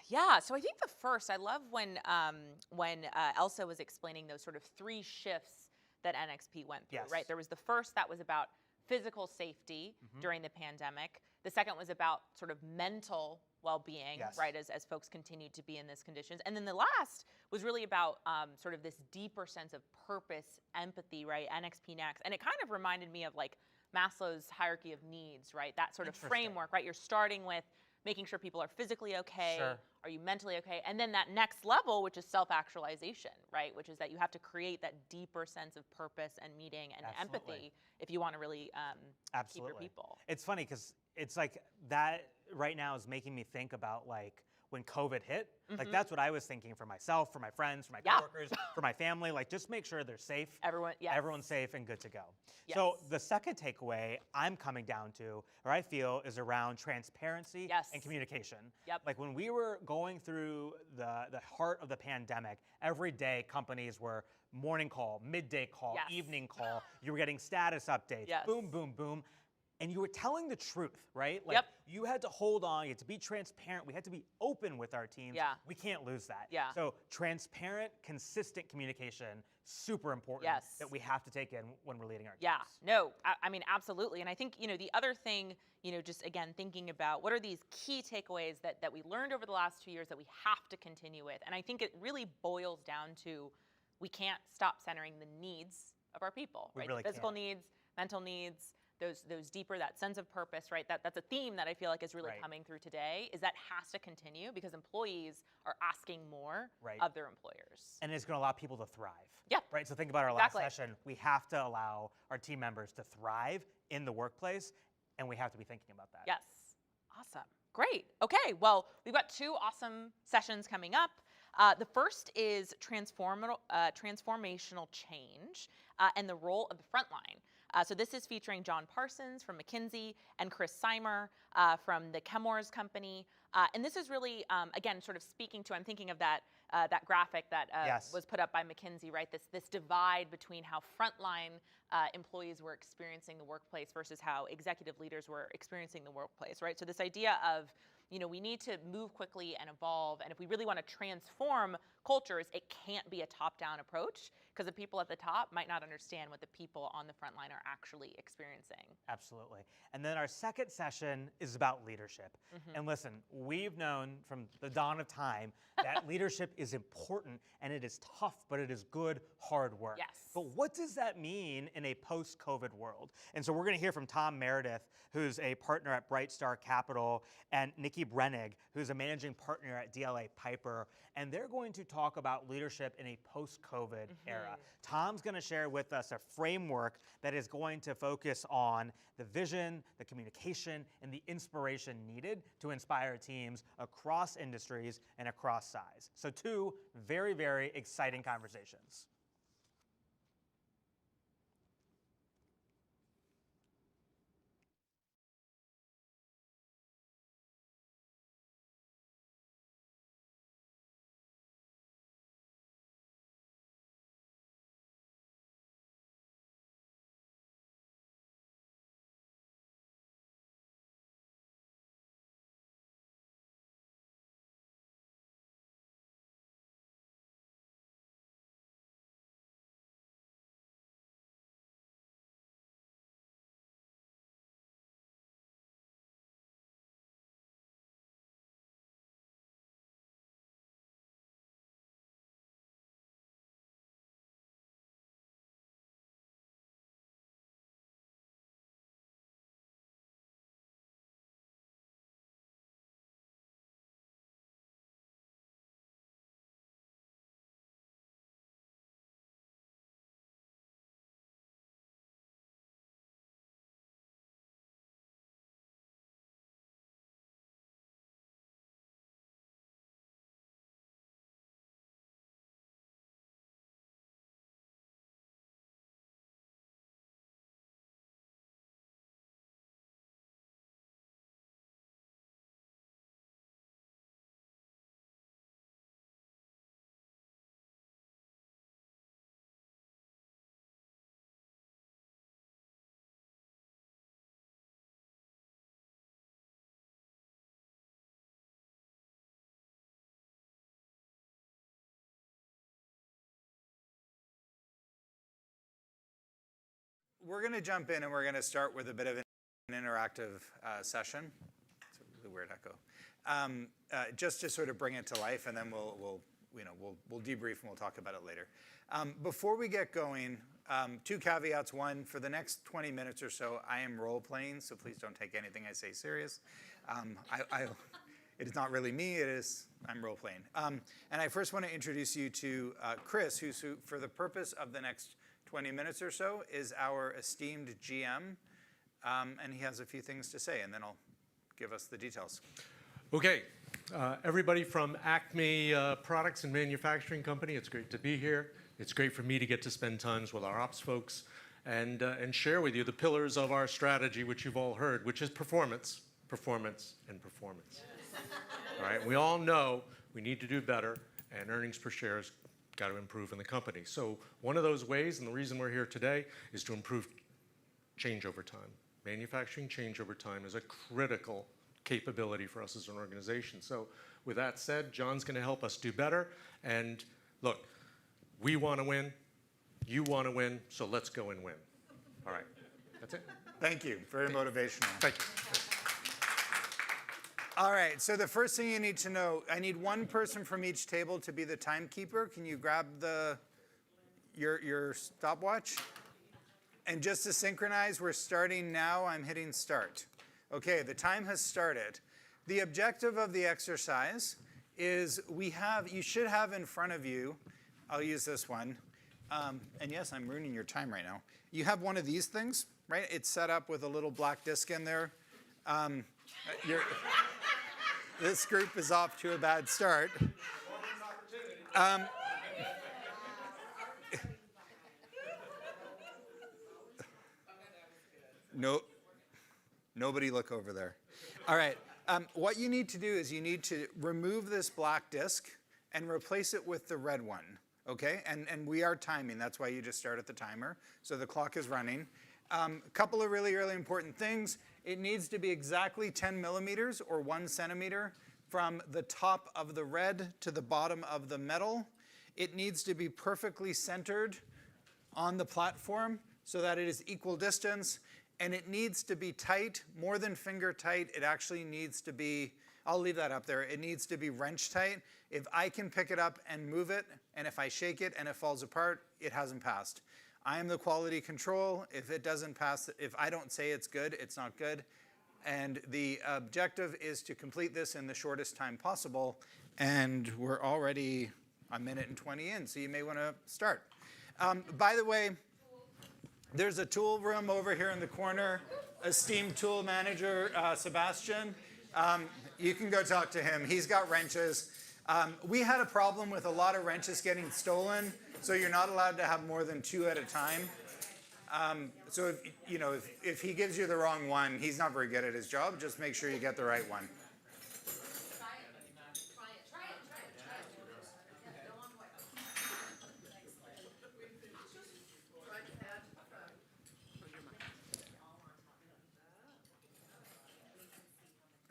Yeah. So I think the first, I love when Elsa was explaining those sort of 3 shifts that NXP went through, Yes. right? There was the first that was about physical safety during the pandemic. The second was about sort of mental well-being, Yes. right, as folks continued to be in these conditions. And then the last was really about sort of this deeper sense of purpose, empathy, right, NXP Next. And it kind of reminded me of like Maslow's hierarchy of needs, right? That sort of framework, right? You're starting with making sure people are physically okay. Sure. Are you mentally okay? And then that next level, which is self-actualization, right? Which is that you have to create that deeper sense of purpose and meaning and empathy if you want to really keep your people. It's funny because it's like that right now is making me think about like when COVID hit, like that's what I was thinking for myself, for my friends, for my coworkers, for my family, like just make sure they're safe. Everyone's safe and good to go. So the second takeaway I'm coming down to, or I feel, is around transparency and communication. Like when we were going through the heart of the pandemic, every day companies were morning call, midday call, evening call. You were getting status updates, boom, boom, boom. And you were telling the truth, right? Like you had to hold on, you had to be transparent, we had to be open with our teams. We can't lose that. So transparent, consistent communication, super important that we have to take in when we're leading our teams. No, I mean, absolutely. And I think, the other thing, just again, thinking about what are these key takeaways that we learned over the last 2 years that we have to continue with. And I think it really boils down to we can't stop centering the needs of our people, right? Really Physical needs, mental needs, those deeper, that sense of purpose, right? That's a theme that I feel like is really coming through today, is that has to continue because employees are asking more of their employers. And it's gonna allow people to thrive. Yep. Right, so think about our last session. We have to allow our team members to thrive in the workplace, and we have to be thinking about that. Yes, awesome, great. Okay, well, we've got 2 awesome sessions coming up. The first is transformational change and the role of the frontline. So this is featuring John Parsons from McKinsey and Chris Seimer from the Chemours company. And this is really, again, sort of speaking to, I'm thinking of that graphic that was put up by McKinsey, right? This divide between how frontline employees were experiencing the workplace versus how executive leaders were experiencing the workplace, right? So this idea of, we need to move quickly and evolve. And if we really want to transform cultures, it can't be a top-down approach because the people at the top might not understand what the people on the front line are actually experiencing. Absolutely. And then our second session is about leadership. And listen, we've known from the dawn of time that leadership is important and it is tough, but it is good, hard work. But what does that mean in a post-COVID world? And so we're going to hear from Tom Meredith, who's a partner at Bright Star Capital, and Nikki Brennig, who's a managing partner at DLA Piper. And they're going to talk about leadership in a post-COVID era. Tom's going to share with us a framework that is going to focus on the vision, the communication, and the inspiration needed to inspire teams across industries and across size. So 2 very, very exciting conversations. we're going to jump in and we're going to start with a bit of an interactive session. It's a really weird echo. Just to sort of bring it to life, and then we'll debrief and we'll talk about it later. Before we get going, 2 caveats. One, for the next 20 minutes or so, I am role playing, so please don't take anything I say serious. It is not really me, I'm role playing. And I first want to introduce you to Chris, who, for the purpose of the next 20 minutes or so, is our esteemed GM. And he has a few things to say, and then I'll give us the details. Okay, everybody from Acme Products and Manufacturing Company, it's great to be here. It's great for me to get to spend times with our ops folks and share with you the pillars of our strategy, which you've all heard, which is performance, performance, and performance. All right, we all know we need to do better, and earnings per share has got to improve in the company. So one of those ways, and the reason we're here today, is to improve change over time. Manufacturing change over time is a critical capability for us as an organization. So with that said, John's going to help us do better. And look, we want to win, you want to win, so let's go and win. All right, that's it. Thank you. Very motivational. Thank you. All right, so the first thing you need to know, I need one person from each table to be the timekeeper. Can you grab your stopwatch? And just to synchronize, we're starting now. I'm hitting start. Okay, the time has started. The objective of the exercise is you should have in front of you, I'll use this one, and yes, I'm ruining your time right now. You have one of these things, right? It's set up with a little black disc in there. This group is off to a bad start. No, nobody look over there. All right, what you need to do is you need to remove this black disc and replace it with the red one, okay? And we are timing, that's why you just start at the timer. So the clock is running. A couple of really, really important things. It needs to be exactly 10 millimeters or 1 centimeter from the top of the red to the bottom of the metal. It needs to be perfectly centered on the platform so that it is equal distance. And it needs to be tight, more than finger tight. It actually needs to be, I'll leave that up there. It needs to be wrench tight. If I can pick it up and move it, and if I shake it and it falls apart, it hasn't passed. I am the quality control. If it doesn't pass, if I don't say it's good, it's not good. And the objective is to complete this in the shortest time possible. And we're already a minute and 20 in, so you may want to start. By the way, there's a tool room over here in the corner. Esteemed tool manager, Sebastian. You can go talk to him. He's got wrenches. We had a problem with a lot of wrenches getting stolen, so you're not allowed to have more than 2 at a time. So if he gives you the wrong one, he's not very good at his job. Just make sure you get the right one.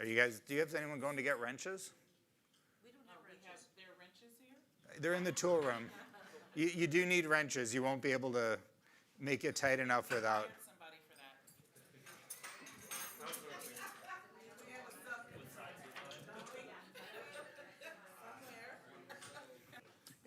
Are you guys, do you have anyone going to get wrenches? We don't have wrenches. There are wrenches here? They're in the tool room. You do need wrenches. You won't be able to make it tight enough without. Somebody for that.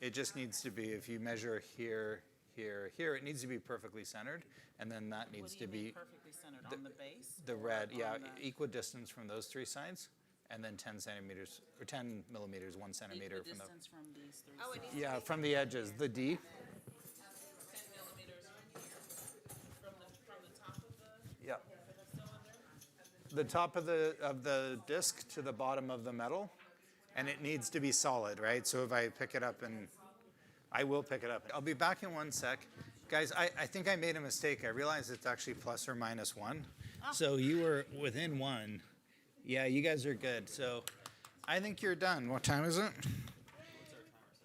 It just needs to be, if you measure here, here, here, it needs to be perfectly centered, and then that needs to be Perfectly centered on the base? the red, yeah, equidistance from those 3 sides, and then 10 centimeters, or 10 millimeters, 1 centimeter from the. Distance from these 3 Oh, sides. yeah, from the edges, the D. 10 millimeters from the top of the. Yeah. The top of the disc to the bottom of the metal, and it needs to be solid, right? So if I pick it up and I will pick it up. I'll be back in 1 sec. Guys, I think I made a mistake. I realized it's actually plus or minus 1. So you were within 1. Yeah, you guys are good. So I think you're done. What time is it?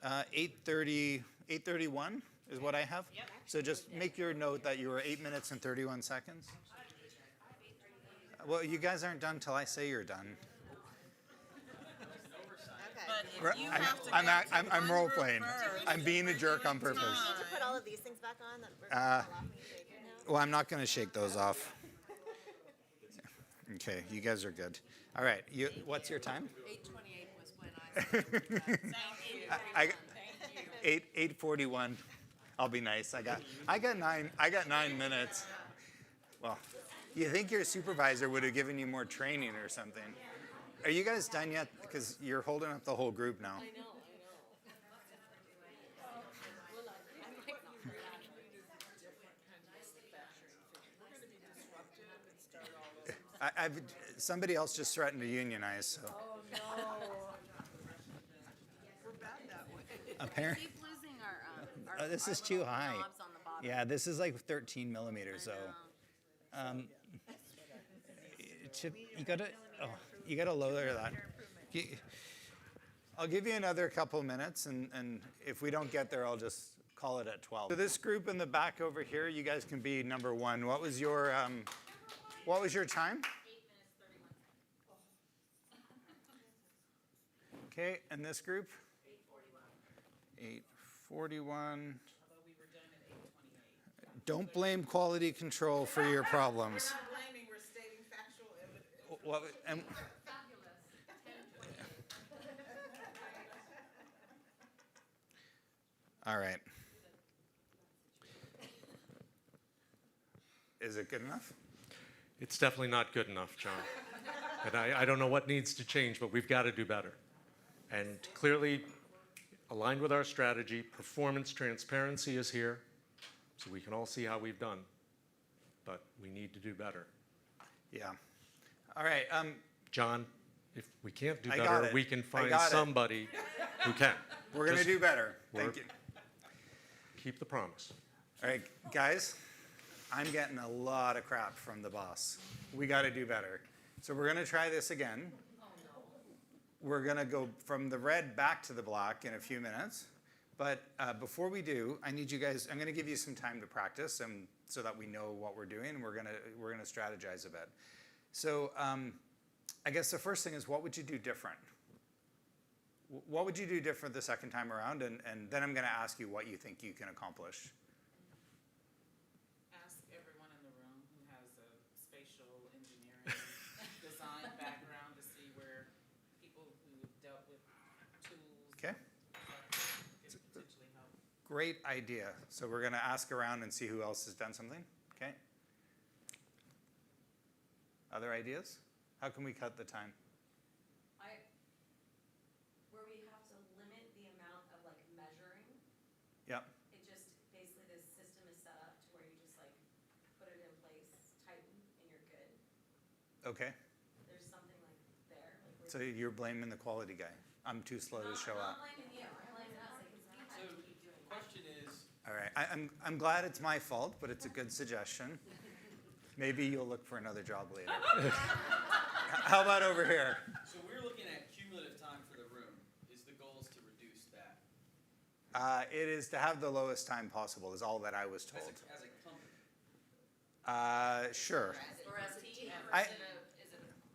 8:31 is what I have. Yep. So just make your note that you were 8 minutes and 31 seconds. Well, you guys aren't done till I say you're done. But if you have to I'm role playing. I'm being a jerk on purpose. Do you need to put all of these things back on that were off when you shaved your nails? Well, I'm not going to shake those off. Okay, you guys are good. All right, what's your time? 8:28 was when I started. Thank you. 8:41. I'll be nice. I got 9 minutes. Well, you think your supervisor would have given you more training or something? Are you guys done yet? Because you're holding up the whole group now. I know. Somebody else just threatened to unionize. So. Oh no. We're bad that way. Apparently. Keep losing our This is too high. Yeah, this is like 13 millimeters. So, you gotta lower that. I'll give you another couple minutes, and if we don't get there, I'll just call it at 12. So this group in the back over here, you guys can be number one. What was your time? 8 minutes, 31 seconds. Okay, and this group? 8:41. Don't blame quality control for your problems. We're not blaming, we're stating factual evidence. What, and, all right. Is it good enough? It's definitely not good enough, John. And I don't know what needs to change, but we've got to do better. And clearly, aligned with our strategy, performance transparency is here, so we can all see how we've done. But we need to do better. Yeah. All right. John, if we can't do I got better, it. we can I find got it. somebody who can. We're going to do better. Thank you. Keep the promise. All right, guys, I'm getting a lot of crap from the boss. We got to do better. So we're going to try this again. We're going to go from the red back to the black in a few minutes. But before we do, I need you guys, I'm going to give you some time to practice so that we know what we're doing. We're going to strategize a bit. So I guess the first thing is, what would you do different? What would you do different the second time around? And then I'm going to ask you what you think you can accomplish. Ask everyone in the room who has a spatial engineering design background to see where people who dealt with tools. Okay. Could potentially help. Great idea. So we're going to ask around and see who else has done something. Okay. Other ideas? How can we cut the time? Where we have to limit the amount of like measuring. Yep. It just basically this system is set up to where you just like put it in place, tighten, and you're good. Okay. There's something like there. Like So you're blaming the quality guy. I'm too slow to show up. I'm blaming you. I'm blaming us. Like, we have to keep doing The question is, All right. I'm glad it's my fault, but it's a good suggestion. Maybe you'll look for another job later. How about over here? so we're looking at cumulative time for the room. Is the goal is to reduce that It is to have the lowest time possible, is all that I was told. as a company? Sure. Or as a team, I-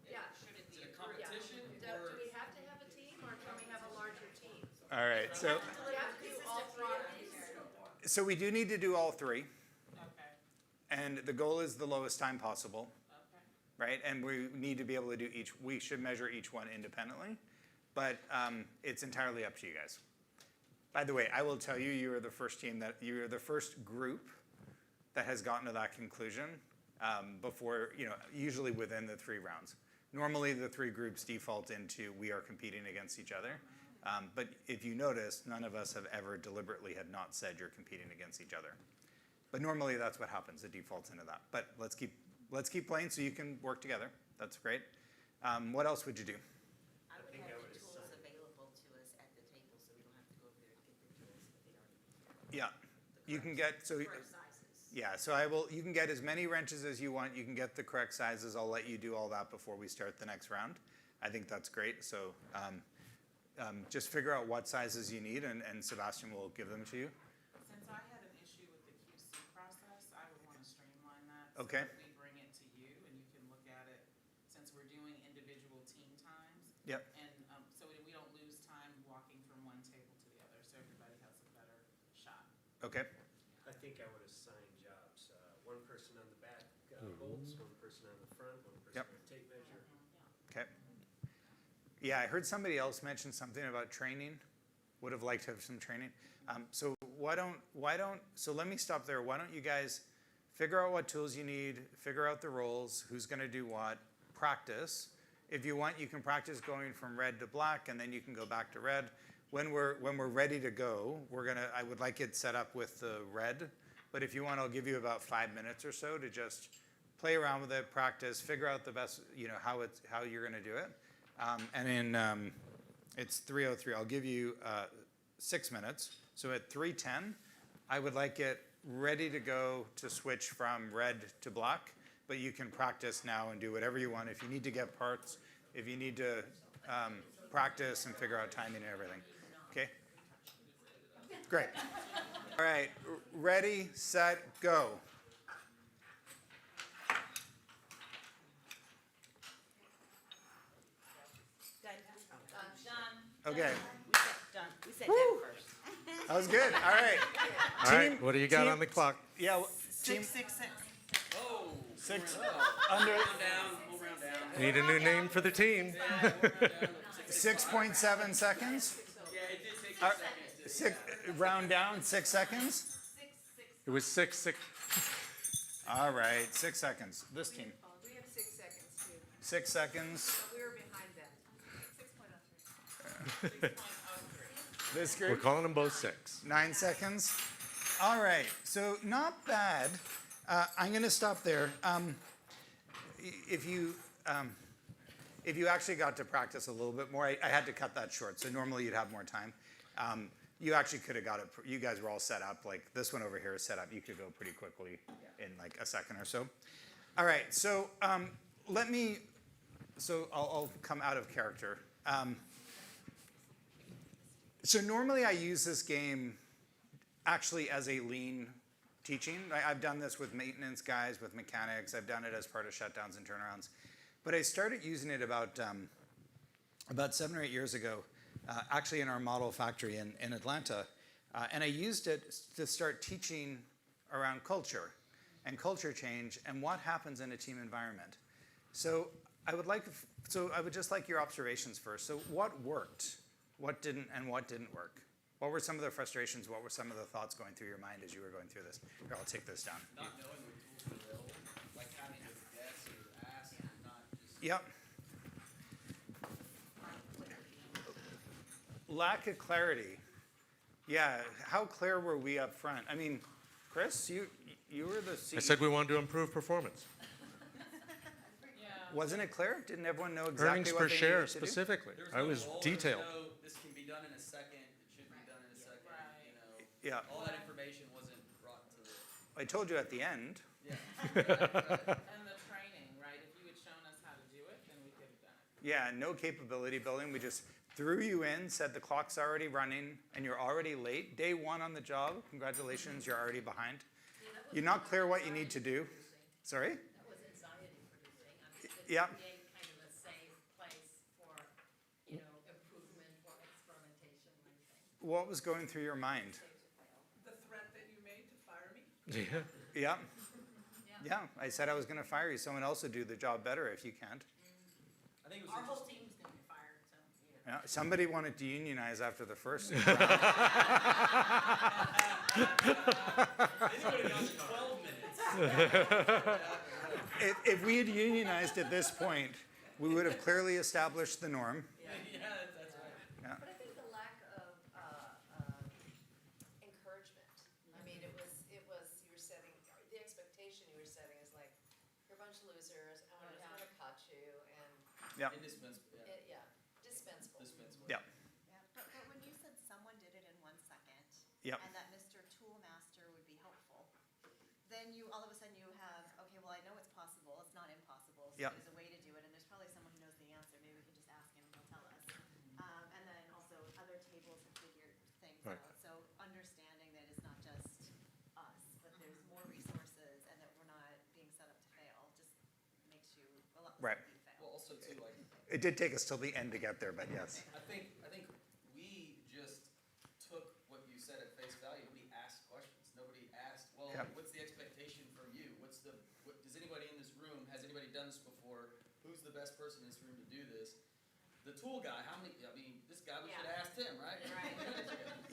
yeah, should it be a competition? Do we have to have a team, or can we have a larger team? All right. So, We have to do all three of these. so we do need to do all three. Okay. And the goal is the lowest time possible. Okay. Right? And we need to be able to do each, we should measure each one independently, but it's entirely up to you guys. By the way, I will tell you, you are the first team you are the first group that has gotten to that conclusion before, usually within the 3 rounds. Normally the 3 groups default into we are competing against each other. But if you notice, none of us have ever deliberately had not said you're competing against each other. But normally that's what happens, it defaults into that. But let's keep playing so you can work together. That's great. What else would you do? I would have the tools available to us at the table, so we don't have to go over there and get the tools, but they already have. Yeah, you can get, so, Correct sizes. yeah, so you can get as many wrenches as you want. You can get the correct sizes. I'll let you do all that before we start the next round. I think that's great. So just figure out what sizes you need, and Sebastian will give them to you. Since I had an issue with the QC process, I would want to streamline that. Okay. So that we bring it to you, and you can look at it, since we're doing individual team times. Yep. And so we don't lose time walking from one table to the other, so everybody has a better shot. Okay. I think I would assign jobs. One person person on the front, one person Yep. on the tape measure. Okay. Yeah, I heard somebody else mention something about training. Would have liked to have some training. So so let me stop there. Why don't you guys figure out what tools you need, figure out the roles, who's going to do what, practice. If you want, you can practice going from red to black, and then you can go back to red. When we're ready to go, I would like it set up with the red. But if you want, I'll give you about 5 minutes or so to just play around with it, practice, figure out the best, how you're going to do it. It's 3:03. I'll give you 6 minutes. So at 3:10, I would like it ready to go to switch from red to black. But you can practice now and do whatever you want. If you need to get parts, if you need to practice and figure out timing and everything. Okay? Great. All right. Ready, set, go. Done. Okay. Done. We said that first. That was good. All right. All right, what do you got on the clock? Yeah. Six. Oh. 6 Under. We'll round down. Need a new name for the team. 6.7 seconds. Yeah, it did take 6 seconds. Round down, 6 seconds. It was 6. All right, 6 seconds. This team. We have 6 seconds too. 6 seconds. We were behind them. 6.03. This group. We're calling them both 6. 9 seconds. All right, so not bad. I'm going to stop there. If you actually got to practice a little bit more, I had to cut that short. So normally you'd have more time. You actually could have got it. You guys were all set up. Like this one over here is set up. You could go pretty quickly in like a second or so. All right. So I'll come out of character. So normally I use this game actually as a lean teaching. I've done this with maintenance guys, with mechanics. I've done it as part of shutdowns and turnarounds. But I started using it about 7 or 8 years ago, actually in our model factory in Atlanta. And I used it to start teaching around culture and culture change and what happens in a team environment. So I would just like your observations first. So what worked, what didn't work? What were some of the frustrations? What were some of the thoughts going through your mind as you were going through this? Here, I'll take this down. Not knowing what tools were available, like having to guess or ask, not just. Yep. Lack of clarity. Yeah, how clear were we up front? I mean, Chris, you were the CEO. I said we wanted to improve performance. Wasn't it clear? Didn't everyone know exactly Earnings what per they share needed to do? specifically. I was There detailed. no, this can be done in a second. It should be done in a second. Yeah. All that information wasn't brought to the. I told you at the end. Yeah. And the training, right? If you had shown us how to do it, then we could have done it. Yeah, no capability building. We just threw you in, said the clock's already running, and you're already late. Day 1 on the job. Congratulations, you're already behind. You're not clear what you need to do. Sorry? That was anxiety producing. Yeah. Kind of a safe place for, improvement, for experimentation, I think. What was going through your mind? The threat that you made to fire me? Yeah. Yeah, I said I was going to fire you. Someone else would do the job better if you can't. I think it was Our whole team's going to be fired, so. Yeah, somebody wanted to unionize after the first round. If we had unionized at this point, we would have clearly established the norm. Yeah, that's right. Yeah. But I think the lack of encouragement. I mean, it was you were setting the expectation you were setting is like you're a bunch of losers. I'm gonna cut you and Yeah. Indispensable. yeah, dispensable. Yeah. Yeah, but when you said someone did it in 1 second, Yep. and that Mr. Toolmaster would be helpful, then you all of a sudden you have, okay, well, I know it's possible, it's not impossible, so Yep. there's a way to do it, and there's probably someone who knows the answer. Maybe we can just ask him and he'll tell us. And then also other tables have figured things Right. out. So understanding that it's not just us, but there's more resources, and that we're not being set up to fail, just makes you a lot less Right. likely to fail. Well, also too, like. It did take us till the end to get there, but yes. I think we just took what you said at face value. Nobody asked questions. Nobody asked, well, Yeah. what's the expectation from you? Does anybody in this room, has anybody the best person in this room to do this? The tool guy, this guy, we should have asked him, right?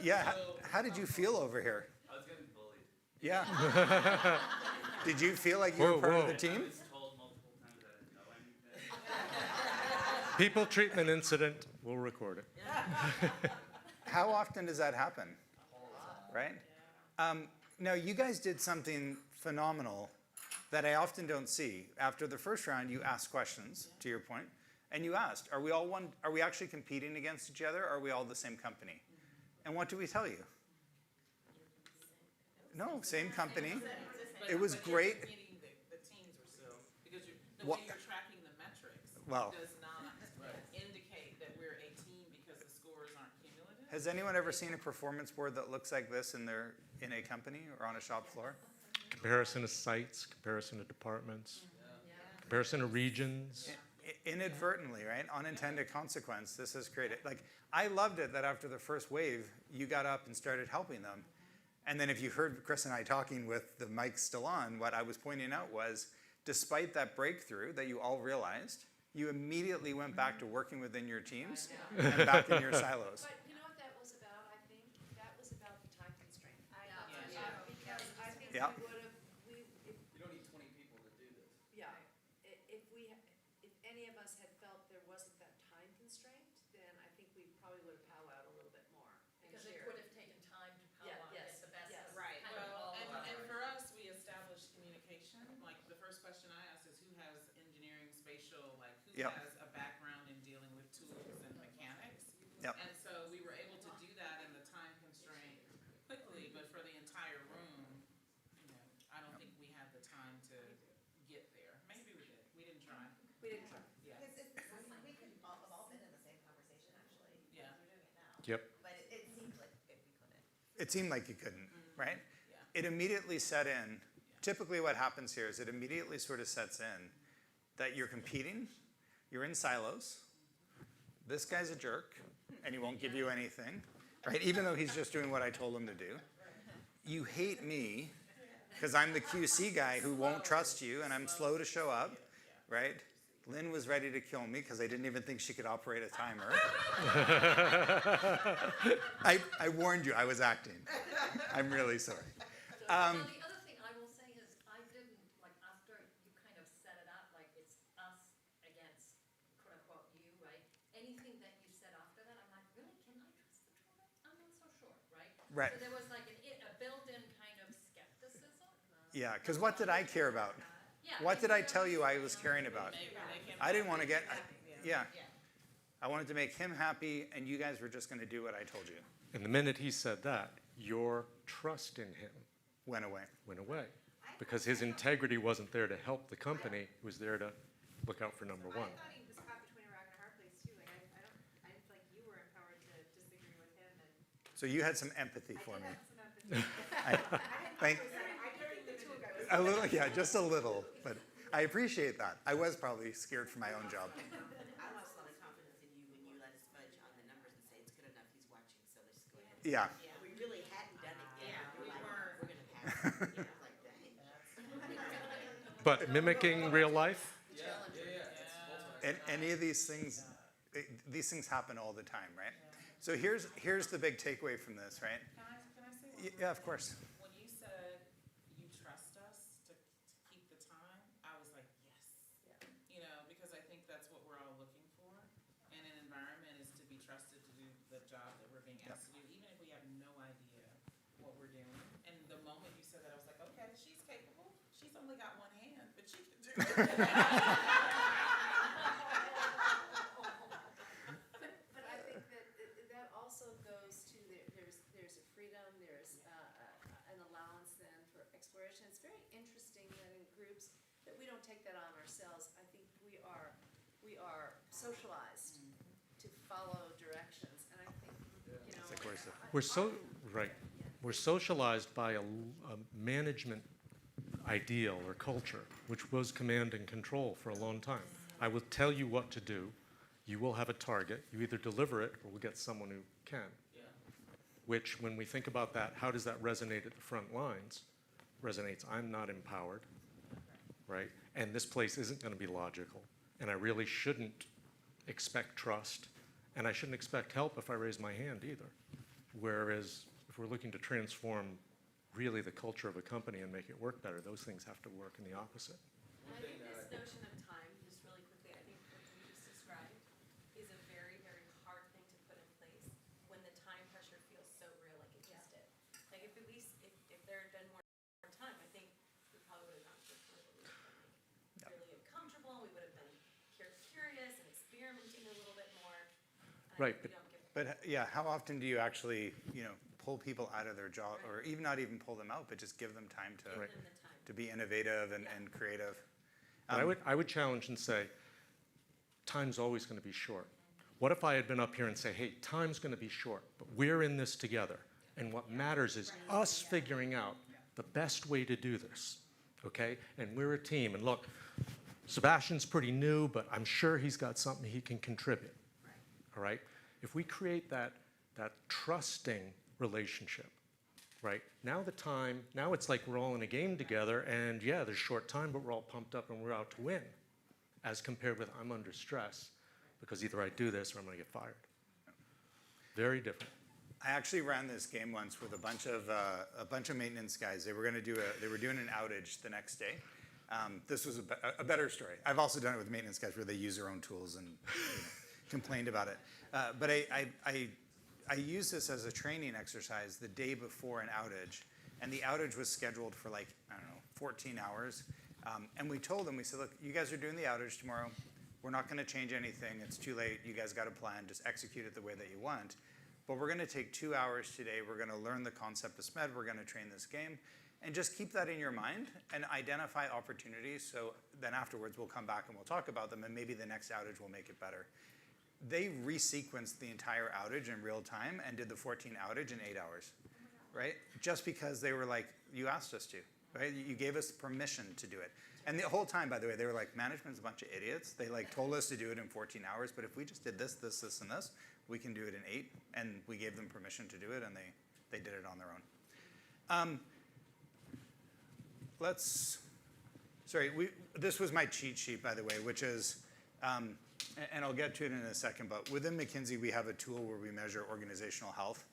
Yeah. So, How did you feel over here? I was getting bullied. Yeah. Did you feel like you were part of the team? I was told multiple times I didn't know anything. People treatment incident, we'll record it. How often does that happen? Right? Now, you guys did something phenomenal that I often don't see. After the first round, you asked questions, to your point, and you asked, are we all one? Are we actually competing against each other? Or are we all the same company? And what do we tell you? No, same company. It was great. The teams were still, because the way you're tracking the metrics does not indicate that we're a team because the scores aren't cumulative. Has anyone ever seen a performance board that looks like this in a company or on a shop floor? Comparison of sites, comparison of departments, comparison of regions. Inadvertently, right? Unintended consequence. This has created, I loved it that after the first wave, you got up and started helping them. And then if you heard Chris and I talking with the mic still on, what I was pointing out was, despite that breakthrough that you all realized, you immediately went back to working within your teams and back in your silos. But you know what that was about, I think? That was about the time constraint. Because I think Yeah. we would have, you don't need 20 people to do this. if any of us had felt there wasn't that time constraint, then I think we probably would have powwowed a little bit more. Because it would have taken time to powwow and get the best of Right. kind of all of And our- for us, we established communication. Like, the first question I asked is who has engineering, spatial, who has a background in dealing with tools and mechanics? Yep. And so we were able to do that in the time constraint quickly, but for the entire room, I don't think we had the time to get there. Maybe we did. We didn't try. We didn't try. Yeah. We could have all been in the same conversation, actually. Yeah. We're doing it now. Yep. But it seemed like we couldn't. It seemed like you couldn't, right? It immediately set in. Typically what happens here is it immediately sort of sets in that you're competing, you're in silos, this guy's a jerk, and he won't give you anything, right? Even though he's just doing what I told him to do. You hate me because I'm the QC guy who won't trust you and I'm slow to show up, right? Lynn was ready to kill me because I didn't even think she could operate a timer. I warned you, I was acting. I'm really sorry. Well, the other thing I will say is I didn't, after you kind of set it up, it's us against, quote unquote, you, right? Anything that you said after that, I'm like, really, can I trust the tool? I'm not so sure, right? Right. So there was a built-in kind of skepticism. Yeah, because what did I care about? What did I tell you I was caring about? I didn't want to get, I wanted to make him happy, and you guys were just going to do what I told you. And the minute he said that, your trust in him went away. Because his integrity wasn't there to help the company, it was there to look out for number one. I thought he was caught between a rock and a hard place, too. I didn't feel like you were empowered to disagree with him. So you had some empathy for me. I Thank a little, yeah, just a little, but I appreciate that. I was probably scared for my own job. I lost a lot of confidence in you when you let us fudge on the numbers and say it's good enough, he's watching, so let's go ahead. Yeah. We really hadn't done it yet. We We're weren't. we're gonna pass it. I was like, dang. But mimicking real life? And any of these things happen all the time, right? So here's the big takeaway from this, right? Can I say one Yeah, of course. When you said you trust us to keep the time, I was like, yes. Because I think that's what we're all looking for. And an environment is to be trusted to do the job that we're being asked to do, even if we have no idea what we're doing. And the moment you said that, I was like, okay, she's capable. She's only got one hand, but she can do it. But I think that also goes to, there's a freedom, there's an allowance then for exploration. It's very interesting that in groups, that we don't take that on ourselves. I think we are socialized to follow directions, and I think, We're socialized by a management ideal or culture, which was command and control for a long time. I will tell you what to do. You will have a target. You either deliver it or we'll get someone who can. Which, when we think about that, how does that resonate at the front lines? Resonates, I'm not empowered, right? And this place isn't going to be logical. and I really shouldn't expect trust, and I shouldn't expect help if I raise my hand either. Whereas if we're looking to transform really the culture of a company and make it work better, those things have to work in the opposite. And I think this notion of time, just really quickly, I think what you just described is a very, very hard thing to put in place when the time pressure feels so real like it just did. Like if at least, if there had been more time, I think we probably would have gone through it. We would have been really uncomfortable, we would have been curious and experimenting a little bit more. Right, but yeah, how often do you actually, pull people out of their job, or even not even pull them out, but just give them time to be innovative and creative? But I would challenge and say, time's always going to be short. What if I had been up here and say, hey, time's going to be short, but we're in this together, and what matters is us figuring out the best way to do this, okay? And we're a team, and look, Sebastian's pretty new, but I'm sure he's got something he can contribute, all right? If we create that trusting relationship, right? Now it's like we're all in a game together, and yeah, there's short time, but we're all pumped up and we're out to win, as compared with I'm under stress because either I do this or I'm going to get fired. Very different. I actually ran this game once with a bunch of maintenance guys. They were doing an outage the next day. This was a better story. I've also done it with maintenance guys where they use their own tools and complained about it. But I used this as a training exercise the day before an outage, and the outage was scheduled for 14 hours. And we told them, we said, look, you guys are doing the outage tomorrow. We're not going to change anything. It's too late. You guys got a plan. Just execute it the way that you want. But we're going to take 2 hours today. We're going to learn the concept of SMED. We're going to train this game. And just keep that in your mind and identify opportunities. So then afterwards, we'll come back and we'll talk about them, and maybe the next outage will make it better. They resequenced the entire outage in real time and did the 14 outage in 8 hours, right? Just because they were like, you asked us to, right? You gave us permission to do it. And the whole time, by the way, they were like, management's a bunch of idiots. They told us to do it in 14 hours, but if we just did this, this, this, and this, we can do it in 8. And we gave them permission to do it, and they did it on their own. This was my cheat sheet, by the way, which is, and I'll get to it in a second, but within McKinsey, we have a tool where we measure organizational health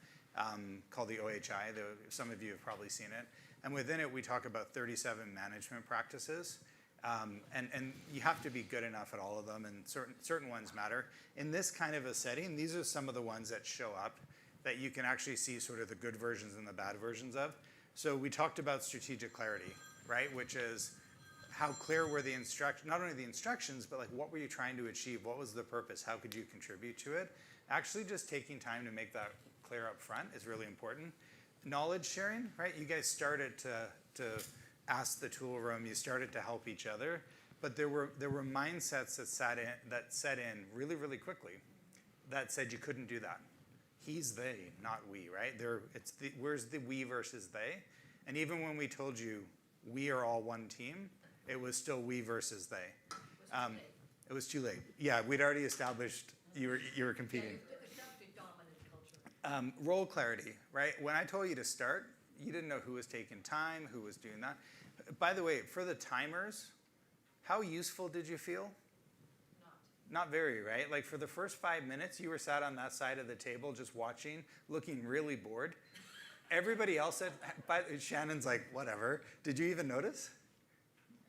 called the OHI. Some of you have probably seen it. And within it, we talk about 37 management practices. And you have to be good enough at all of them, and certain ones matter. In this kind of a setting, these are some of the ones that show up that you can actually see sort of the good versions and the bad versions of. So we talked about strategic clarity, right? Which is how clear were the instructions, not only the instructions, but what were you trying to achieve? What was the purpose? How could you contribute to it? Actually just taking time to make that clear up front is really important. Knowledge sharing, right? You guys started to ask the tool room, you started to help each other, but there were mindsets that set in really, really quickly that said you couldn't do that. He's they, not we, right? Where's the we versus they? And even when we told you we are all one team, it was still we versus they. It was too late. Yeah, we'd already established you were competing. Role clarity, right? When I told you to start, you didn't know who was taking time, who was doing that. By the way, for the timers, how useful did you feel? Not very, right? For the first 5 minutes, you were sat on that side of the table just watching, looking really bored. Everybody else said, Shannon's like, whatever. Did you even notice?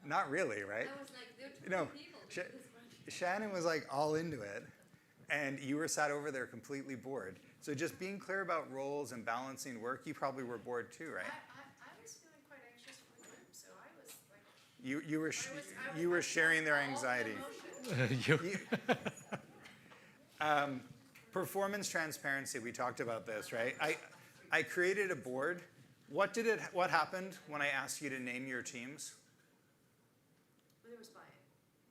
Not really, right? I was like, there are 2 people. Shannon was all into it, and you were sat over there completely bored. So just being clear about roles and balancing work, you probably were bored too, right? I was feeling quite anxious for the group, so I was like... You were sharing their anxiety. Performance transparency, we talked about this, right? I created a board. What happened when I asked you to name your teams? There was buy-in.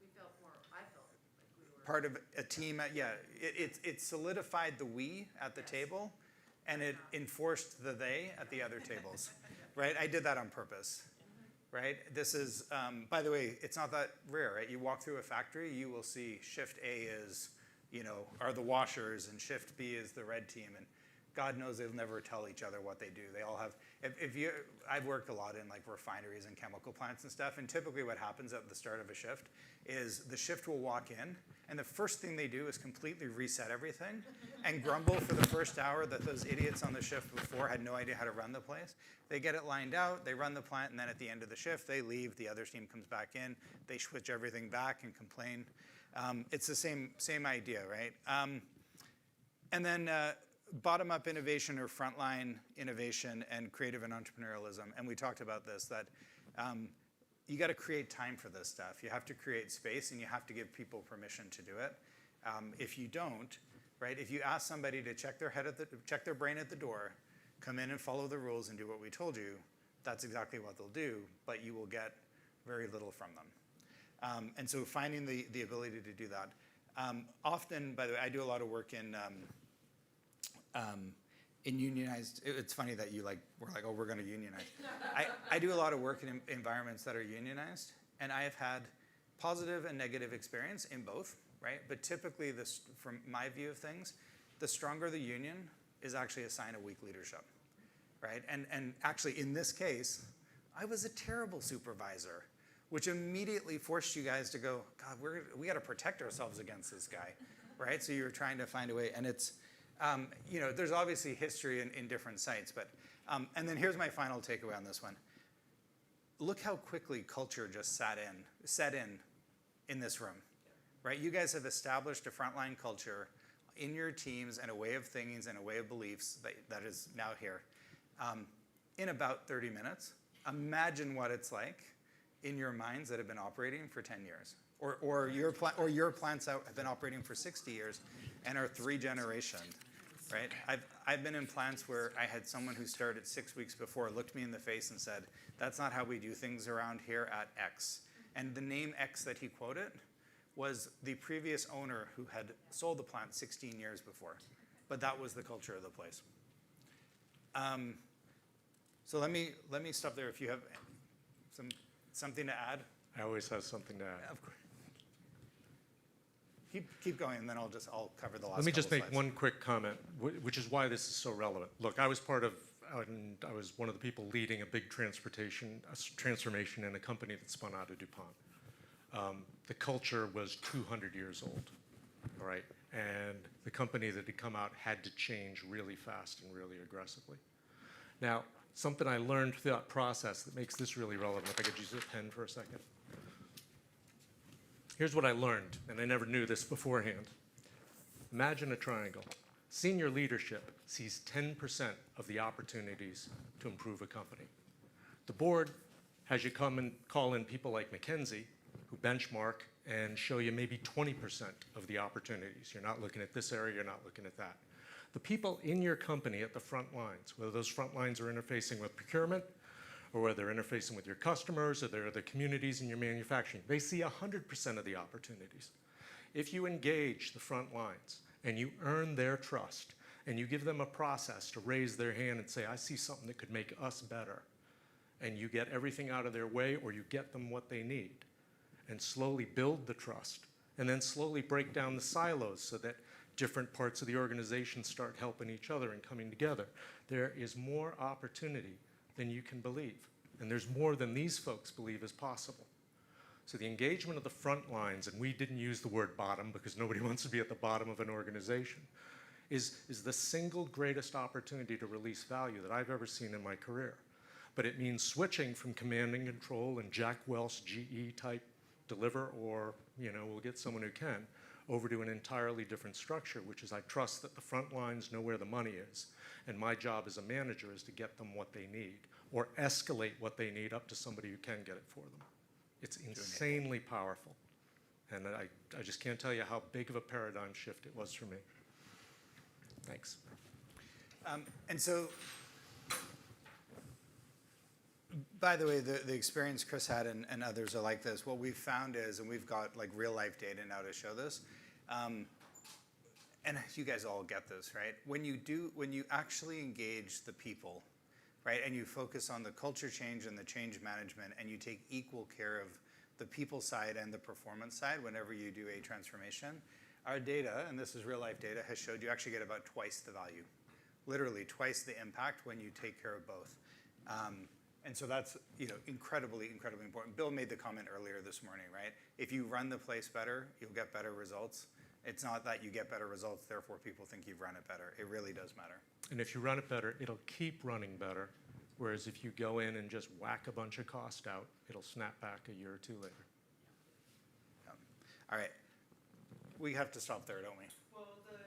I felt like we were... Part of a team, yeah. It solidified the we at the table, and it enforced the they at the other tables, right? I did that on purpose, right? This is, by the way, it's not that rare, right? You walk through a factory, you will see shift A is, are the washers, and shift B is the red team, and God knows they'll never tell each other what they do. They all have, I've worked a lot in like refineries and chemical plants and stuff, and typically what happens at the start of a shift is the shift will walk in, and the first thing they do is completely reset everything and grumble for the first hour that those idiots on the shift before had no idea how to run the place. They get it lined out, they run the plant, and then at the end of the shift, they leave, the other team comes back in, they switch everything back and complain. It's the same idea, right? And then bottom-up innovation or frontline innovation and creative and entrepreneurialism. And we talked about this, that you got to create time for this stuff. You have to create space, and you have to give people permission to do it. If you don't, right? If you ask somebody to check their brain at the door, come in and follow the rules and do what we told you, that's exactly what they'll do, but you will get very little from them. And so finding the ability to do that. Often, by the way, I do a lot of work in unionized, it's funny that we're like, oh, we're going to unionize. I do a lot of work in environments that are unionized, and I have had positive and negative experience in both, right? But typically, from my view of things, the stronger the union is actually a sign of weak leadership, right? And actually, in this case, I was a terrible supervisor, which immediately forced you guys to go, God, we got to protect ourselves against this guy, right? So you were trying to find a way, and it's, there's obviously history in different sites, but, and then here's my final takeaway on this one. Look how quickly culture just set in this room, right? You guys have established a frontline culture in your teams and a way of thinking and a way of beliefs that is now here in about 30 minutes. Imagine what it's like in your minds that have been operating for 10 years. Or your plants have been operating for 60 years and are 3 generations, right? I've been in plants where I had someone who started 6 weeks before looked me in the face and said, that's not how we do things around here at X. And the name X that he quoted was the previous owner who had sold the plant 16 years before. But that was the culture of the place. So let me stop there if you have something to add. I always have something to add. Of course. Keep going, and then I'll cover the last. Let me just make slides. one quick comment, which is why this is so relevant. Look, I was one of the people leading a big transformation in a company that spun out of DuPont. The culture was 200 years old, all right? And the company that had come out had to change really fast and really aggressively. Now, something I learned through that process that makes this really relevant, if I could use a pen for a second. Here's what I learned, and I never knew this beforehand. Imagine a triangle. Senior leadership sees 10% of the opportunities to improve a company. The board has you come and call in people like McKinsey, who benchmark and show you maybe 20% of the opportunities. You're not looking at this area, you're not looking at that. The people in your company at the front lines, whether those front lines are interfacing with procurement, or whether they're interfacing with your customers, or they're the communities in your manufacturing, they see 100% of the opportunities. If you engage the front lines and you earn their trust and you give them a process to raise their hand and say, I see something that could make us better, and you get everything out of their way or you get them what they need, and slowly build the trust, and then slowly break down the silos so that different parts of the organization start helping each other and coming together. There is more opportunity than you can believe. And there's more than these folks believe is possible. So the engagement of the front lines, and we didn't use the word bottom because nobody wants to be at the bottom of an organization, is the single greatest opportunity to release value that I've ever seen in my career. But it means switching from command and control and Jack Welch GE type deliver, or we'll get someone who can, over to an entirely different structure, which is I trust that the front lines know where the money is. And my job as a manager is to get them what they need, or escalate what they need up to somebody who can get it for them. It's insanely powerful. And I just can't tell you how big of a paradigm shift it was for me. Thanks. And so, by the way, the experience Chris had and others are like this. What we've found is, and we've got like real life data now to show this, and you guys all get this, right? When you actually engage the people, right, and you focus on the culture change and the change management, and you take equal care of the people side and the performance side whenever you do a transformation, our data, and this is real life data, has showed you actually get about twice the value literally twice the impact when you take care of both. And so that's, incredibly, incredibly important. Bill made the comment earlier this morning, right? If you run the place better, you'll get better results. It's not that you get better results, therefore people think you've run it better. It really does matter. And if you run it better, it'll keep running better. Whereas if you go in and just whack a bunch of cost out, it'll snap back a year or two later. All right. We have to stop there, don't we? Well, the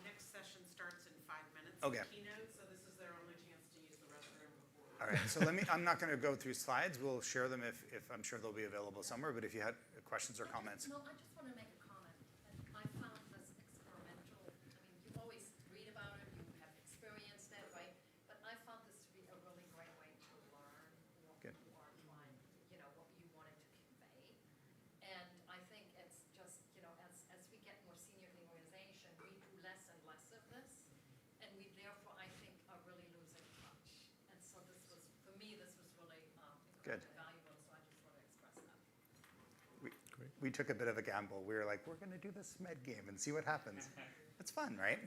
next session starts in 5 minutes. Okay. The keynote, so this is their only chance to use the restroom before. All right, so I'm not going to go through slides. We'll share them if I'm sure they'll be available somewhere. But if you had questions or comments. No, I just want to make a comment. And I found this experimental. I mean, you always read about it, you have experienced it, right? But I found this to be a really great way to learn what Good. you are trying, what you wanted to convey. And I think it's just, as we get more senior in the organization, we do less and less of this. And we therefore, I think, are really losing touch. And so this was, for me, this was really Good. valuable. So I just want to express that. We took a bit of a gamble. We were like, we're going to do the SMED game and see what happens. It's fun, right?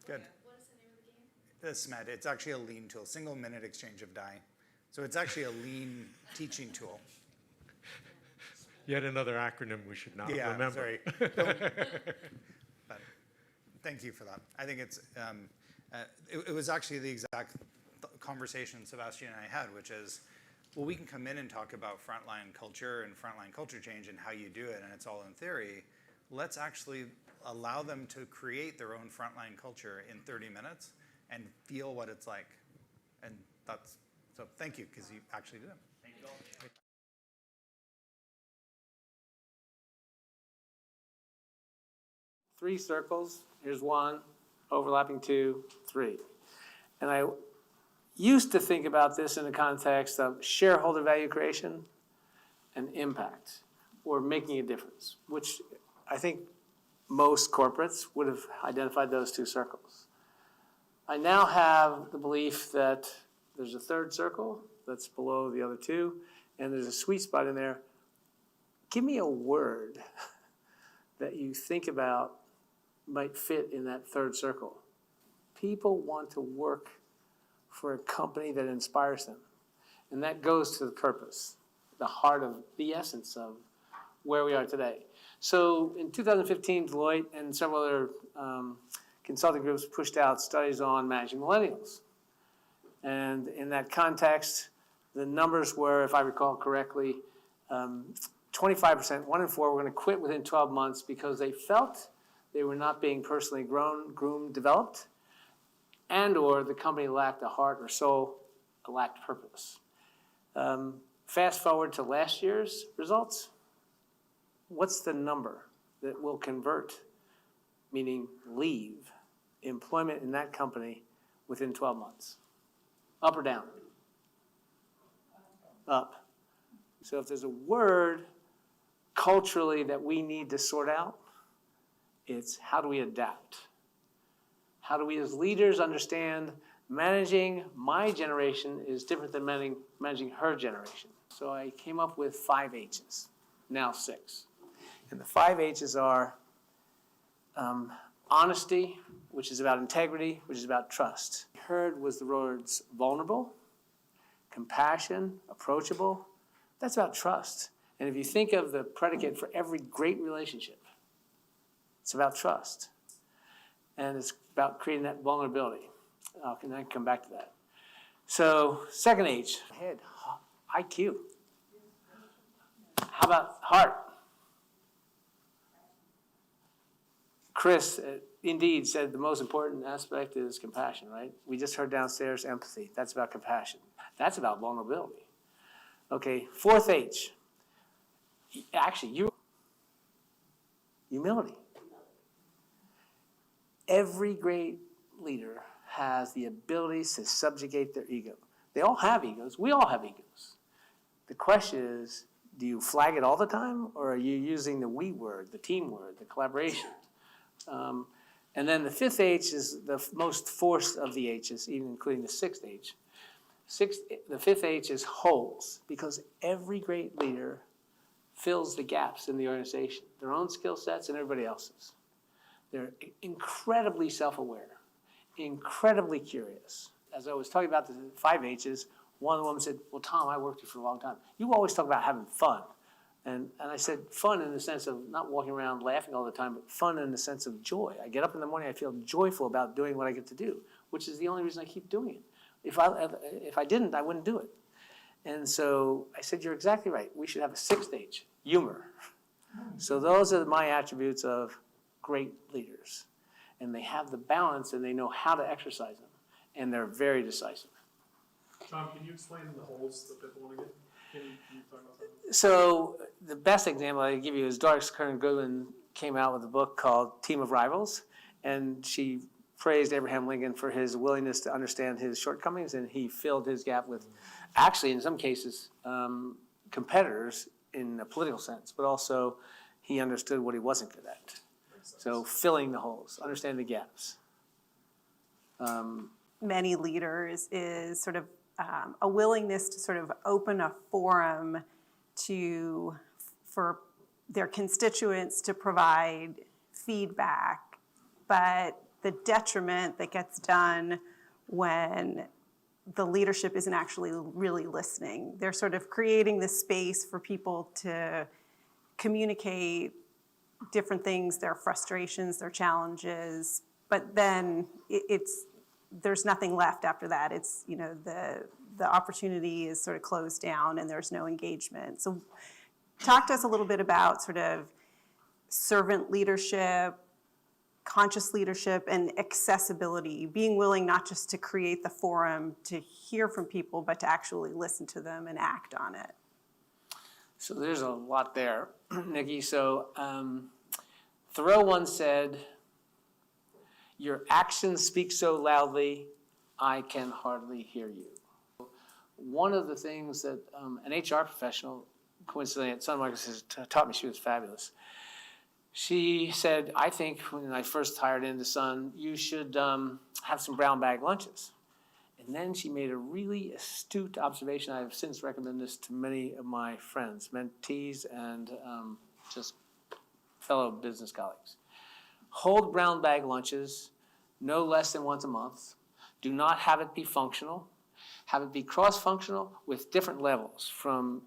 Good. What is the name of the game? The SMED, it's actually a lean tool, single minute exchange of die. So it's actually a lean teaching tool. Yet another acronym we should not remember. Sorry. But thank you for that. I think it's, it was actually the exact conversation Sebastian and I had, which is, well, we can come in and talk about frontline culture and frontline culture change and how you do it, and it's all in theory. Let's actually allow them to create their own frontline culture in 30 minutes and feel what it's like. And so thank you, because you actually did it. Thank you all. 3 circles. Here's 1, overlapping 2, 3. And I used to think about this in the context of shareholder value creation and impact, or making a difference, which I think most corporates would have identified those 2 circles. I now have the belief that there's a 3rd circle that's below the other 2, and there's a sweet spot in there. Give me a word that you think about might fit in that 3rd circle. People want to work for a company that inspires them. And that goes to the purpose, the heart of the essence of where we are today. So in 2015, Deloitte and several other consulting groups pushed out studies on managing millennials. And in that context, the numbers were, if I recall correctly, 25%, 1 in 4 were going to quit within 12 months because they felt they were not being personally grown, groomed, developed, and or the company lacked a heart or soul, lacked purpose. Fast forward to last year's results. What's the number that will convert, meaning leave, employment in that company within 12 months? Up or down? Up. So if there's a word culturally that we need to sort out, it's how do we adapt? How do we as leaders understand managing my generation is different than managing her generation? So I came up with 5 H's, now 6. And the 5 H's are honesty, which is about integrity, which is about trust. What I heard was the words vulnerable, compassion, approachable. That's about trust. And if you think of the predicate for every great relationship, it's about trust. And it's about creating that vulnerability. I can come back to that. So, 2nd H, head, IQ. How about heart? Chris, indeed, said the most important aspect is compassion, right? We just heard downstairs empathy. That's about compassion. That's about vulnerability. Okay, 4th H. Actually, humility. Every great leader has the ability to subjugate their ego. They all have egos. We all have egos. The question is, do you flag it all the time, or are you using the we word, the team word, the collaboration? And then the 5th H is the most forced of the H's, even including the 6th H. The 5th H is holes, because every great leader fills the gaps in the organization, their own skill sets and everybody else's. They're incredibly self-aware, incredibly curious. As I was talking about the 5 H's, one of the women said, well, Tom, I worked with you for a long time. You always talk about having fun. And I said, fun in the sense of not walking around laughing all the time, but fun in the sense of joy. I get up in the morning, I feel joyful about doing what I get to do, which is the only reason I keep doing it. If I didn't, I wouldn't do it. And so I said, you're exactly right. We should have a 6th H, humor. So those are my attributes of great leaders. And they have the balance and they know how to exercise them. And they're very decisive. Tom, can you explain the holes that people want to get? Can you talk about that? So the best example I can give you is Doris Kearns Goodwin came out with a book called Team of Rivals. And she praised Abraham Lincoln for his willingness to understand his shortcomings. And he filled his gap with, actually, in some cases, competitors in a political sense. But also, he understood what he wasn't good at. So filling the holes, understanding the gaps. Many leaders is sort of a willingness to sort of open a forum for their constituents to provide feedback, but the detriment that gets done when the leadership isn't actually really listening. They're sort of creating this space for people to communicate different things, their frustrations, their challenges, but then there's nothing left after that. It's, the opportunity is sort of closed down and there's no engagement. So talk to us a little bit about sort of servant leadership, conscious leadership, and accessibility, being willing not just to create the forum to hear from people, but to actually listen to them and act on it. So there's a lot there, Nikki. So Thoreau once said, your actions speak so loudly, I can hardly hear you. One of the things that an HR professional, coincidentally at Sun Microsystems, taught me, she was fabulous. She said, I think when I first hired into Sun, you should have some brown bag lunches. And then she made a really astute observation. I have since recommended this to many of my friends, mentees, and just fellow business colleagues. Hold brown bag lunches no less than once a month. Do not have it be functional. Have it be cross-functional with different levels, from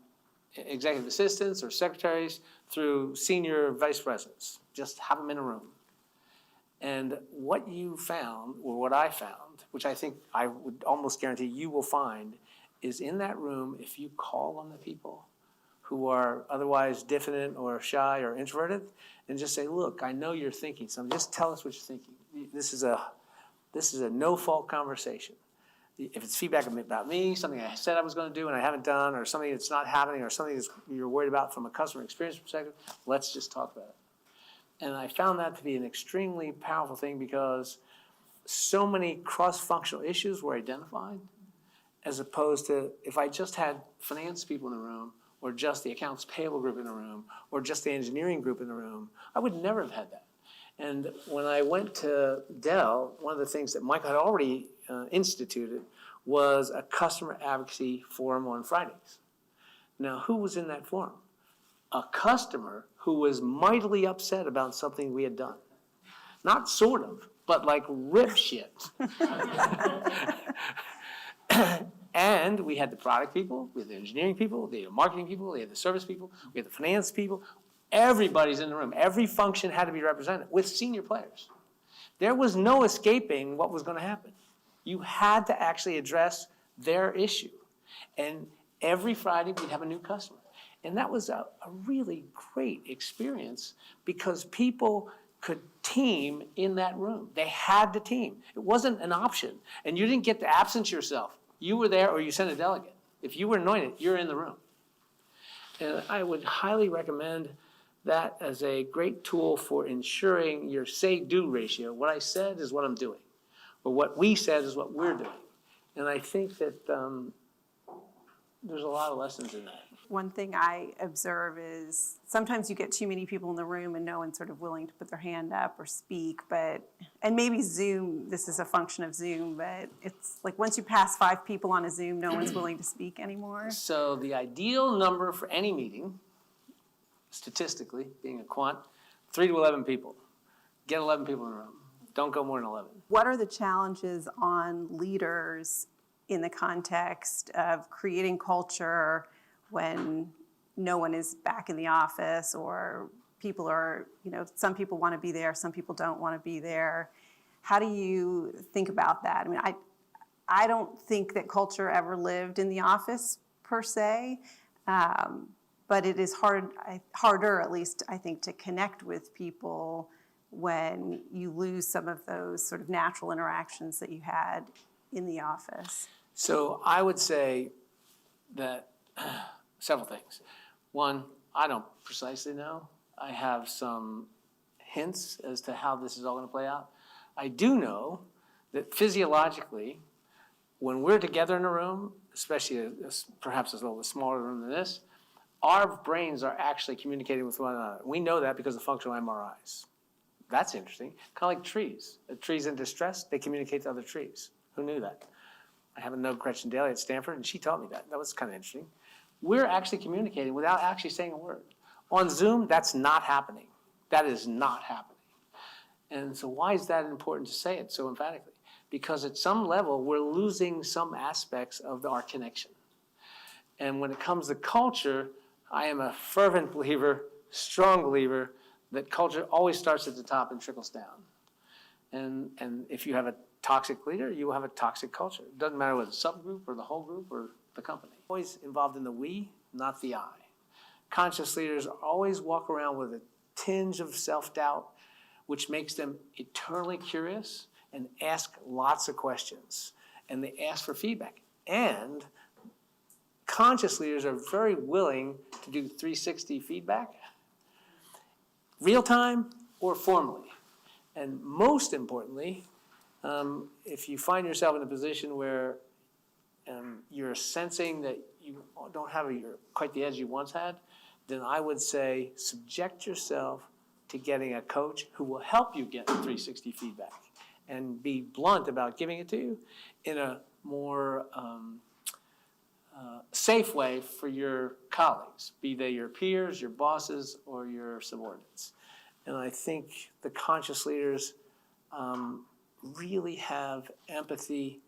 executive assistants or secretaries through senior vice presidents. Just have them in a room. And what you found, or what I found, which I think I would almost guarantee you will find, is in that room, if you call on the people who are otherwise diffident or shy or introverted, and just say, look, I know you're thinking something. Just tell us what you're thinking. This is a no-fault conversation. If it's feedback about me, something I said I was going to do and I haven't done, or something that's not happening, or something that you're worried about from a customer experience perspective, let's just talk about it. And I found that to be an extremely powerful thing, because so many cross-functional issues were identified, as opposed to if I just had finance people in the room, or just the accounts payable group in the room, or just the engineering group in the room, I would never have had that. And when I went to Dell, one of the things that Michael had already instituted was a customer advocacy forum on Fridays. Now, who was in that forum? A customer who was mightily upset about something we had done. Not sort of, but like rip shit. And we had the product people, we had the engineering people, the marketing people, we had the service people, we had the finance people. Everybody's in the room. Every function had to be represented with senior players. There was no escaping what was going to happen. You had to actually address their issue. And every Friday we'd have a new customer. And that was a really great experience, because people could team in that room. They had to team. It wasn't an option. And you didn't get to absence yourself. You were there or you sent a delegate. If you were anointed, you're in the room. And I would highly recommend that as a great tool for ensuring your say-do ratio. What I said is what I'm doing, or what we said is what we're doing. And I think that there's a lot of lessons in that. One thing I observe is sometimes you get too many people in the room and no one's sort of willing to put their hand up or speak, and maybe Zoom, this is a function of Zoom, but it's like once you pass 5 people on a Zoom, no one's willing to speak anymore. So the ideal number for any meeting, statistically, being a quant, 3 to 11 people. Get 11 people in a room. don't go more than 11. What are the challenges on leaders in the context of creating culture when no one is back in the office, or people are, some people want to be there, some people don't want to be there? How do you think about that? I mean, I don't think that culture ever lived in the office per se, but it is harder, at least I think, to connect with people when you lose some of those sort of natural interactions that you had in the office. So I would say that several things. One, I don't precisely know. I have some hints as to how this is all going to play out. I do know that physiologically, when we're together in a room, especially perhaps a little bit smaller room than this, our brains are actually communicating with one another. We know that because of functional MRIs. That's interesting. Kind of like trees. A tree's in distress, they communicate to other trees. Who knew that? I happen to know Gretchen Daly at Stanford, and she taught me that. That was kind of interesting. We're actually communicating without actually saying a word. On Zoom, that's not happening. That is not happening. And so why is that important to say it so emphatically? Because at some level, we're losing some aspects of our connection. And when it comes to culture, I am a fervent believer, strong believer, that culture always starts at the top and trickles down. And if you have a toxic leader, you will have a toxic culture. It doesn't matter whether it's a subgroup or the whole group or the company. Always involved in the we, not the I. Conscious leaders always walk around with a tinge of self-doubt, which makes them eternally curious and ask lots of questions. And they ask for feedback. And conscious leaders are very willing to do 360 feedback, real time or formally. And most importantly, if you find yourself in a position where you're sensing that you don't have quite the edge you once had, then I would say subject yourself to getting a coach who will help you get 360 feedback and be blunt about giving it to you in a more safe way for your colleagues, be they your peers, your bosses, or your subordinates. And I think the conscious leaders really have empathy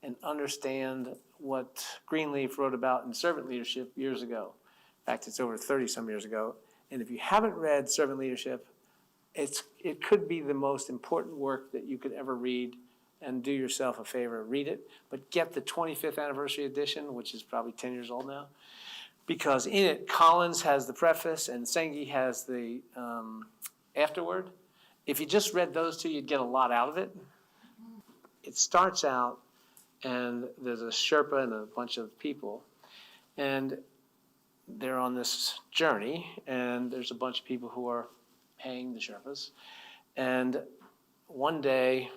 and understand what Greenleaf wrote about in servant leadership years ago. In fact, it's over 30-some years ago. And if you haven't read Servant Leadership, it could be the most important work that you could ever read, and do yourself a favor, read it. But get the 25th anniversary edition, which is probably 10 years old now, because in it, Collins has the preface and Senge has the afterword. If you just read those two, you'd get a lot out of it. It starts out, and there's a Sherpa and a bunch of people, and they're on this journey, and there's a bunch of people who are paying the Sherpas. And one day,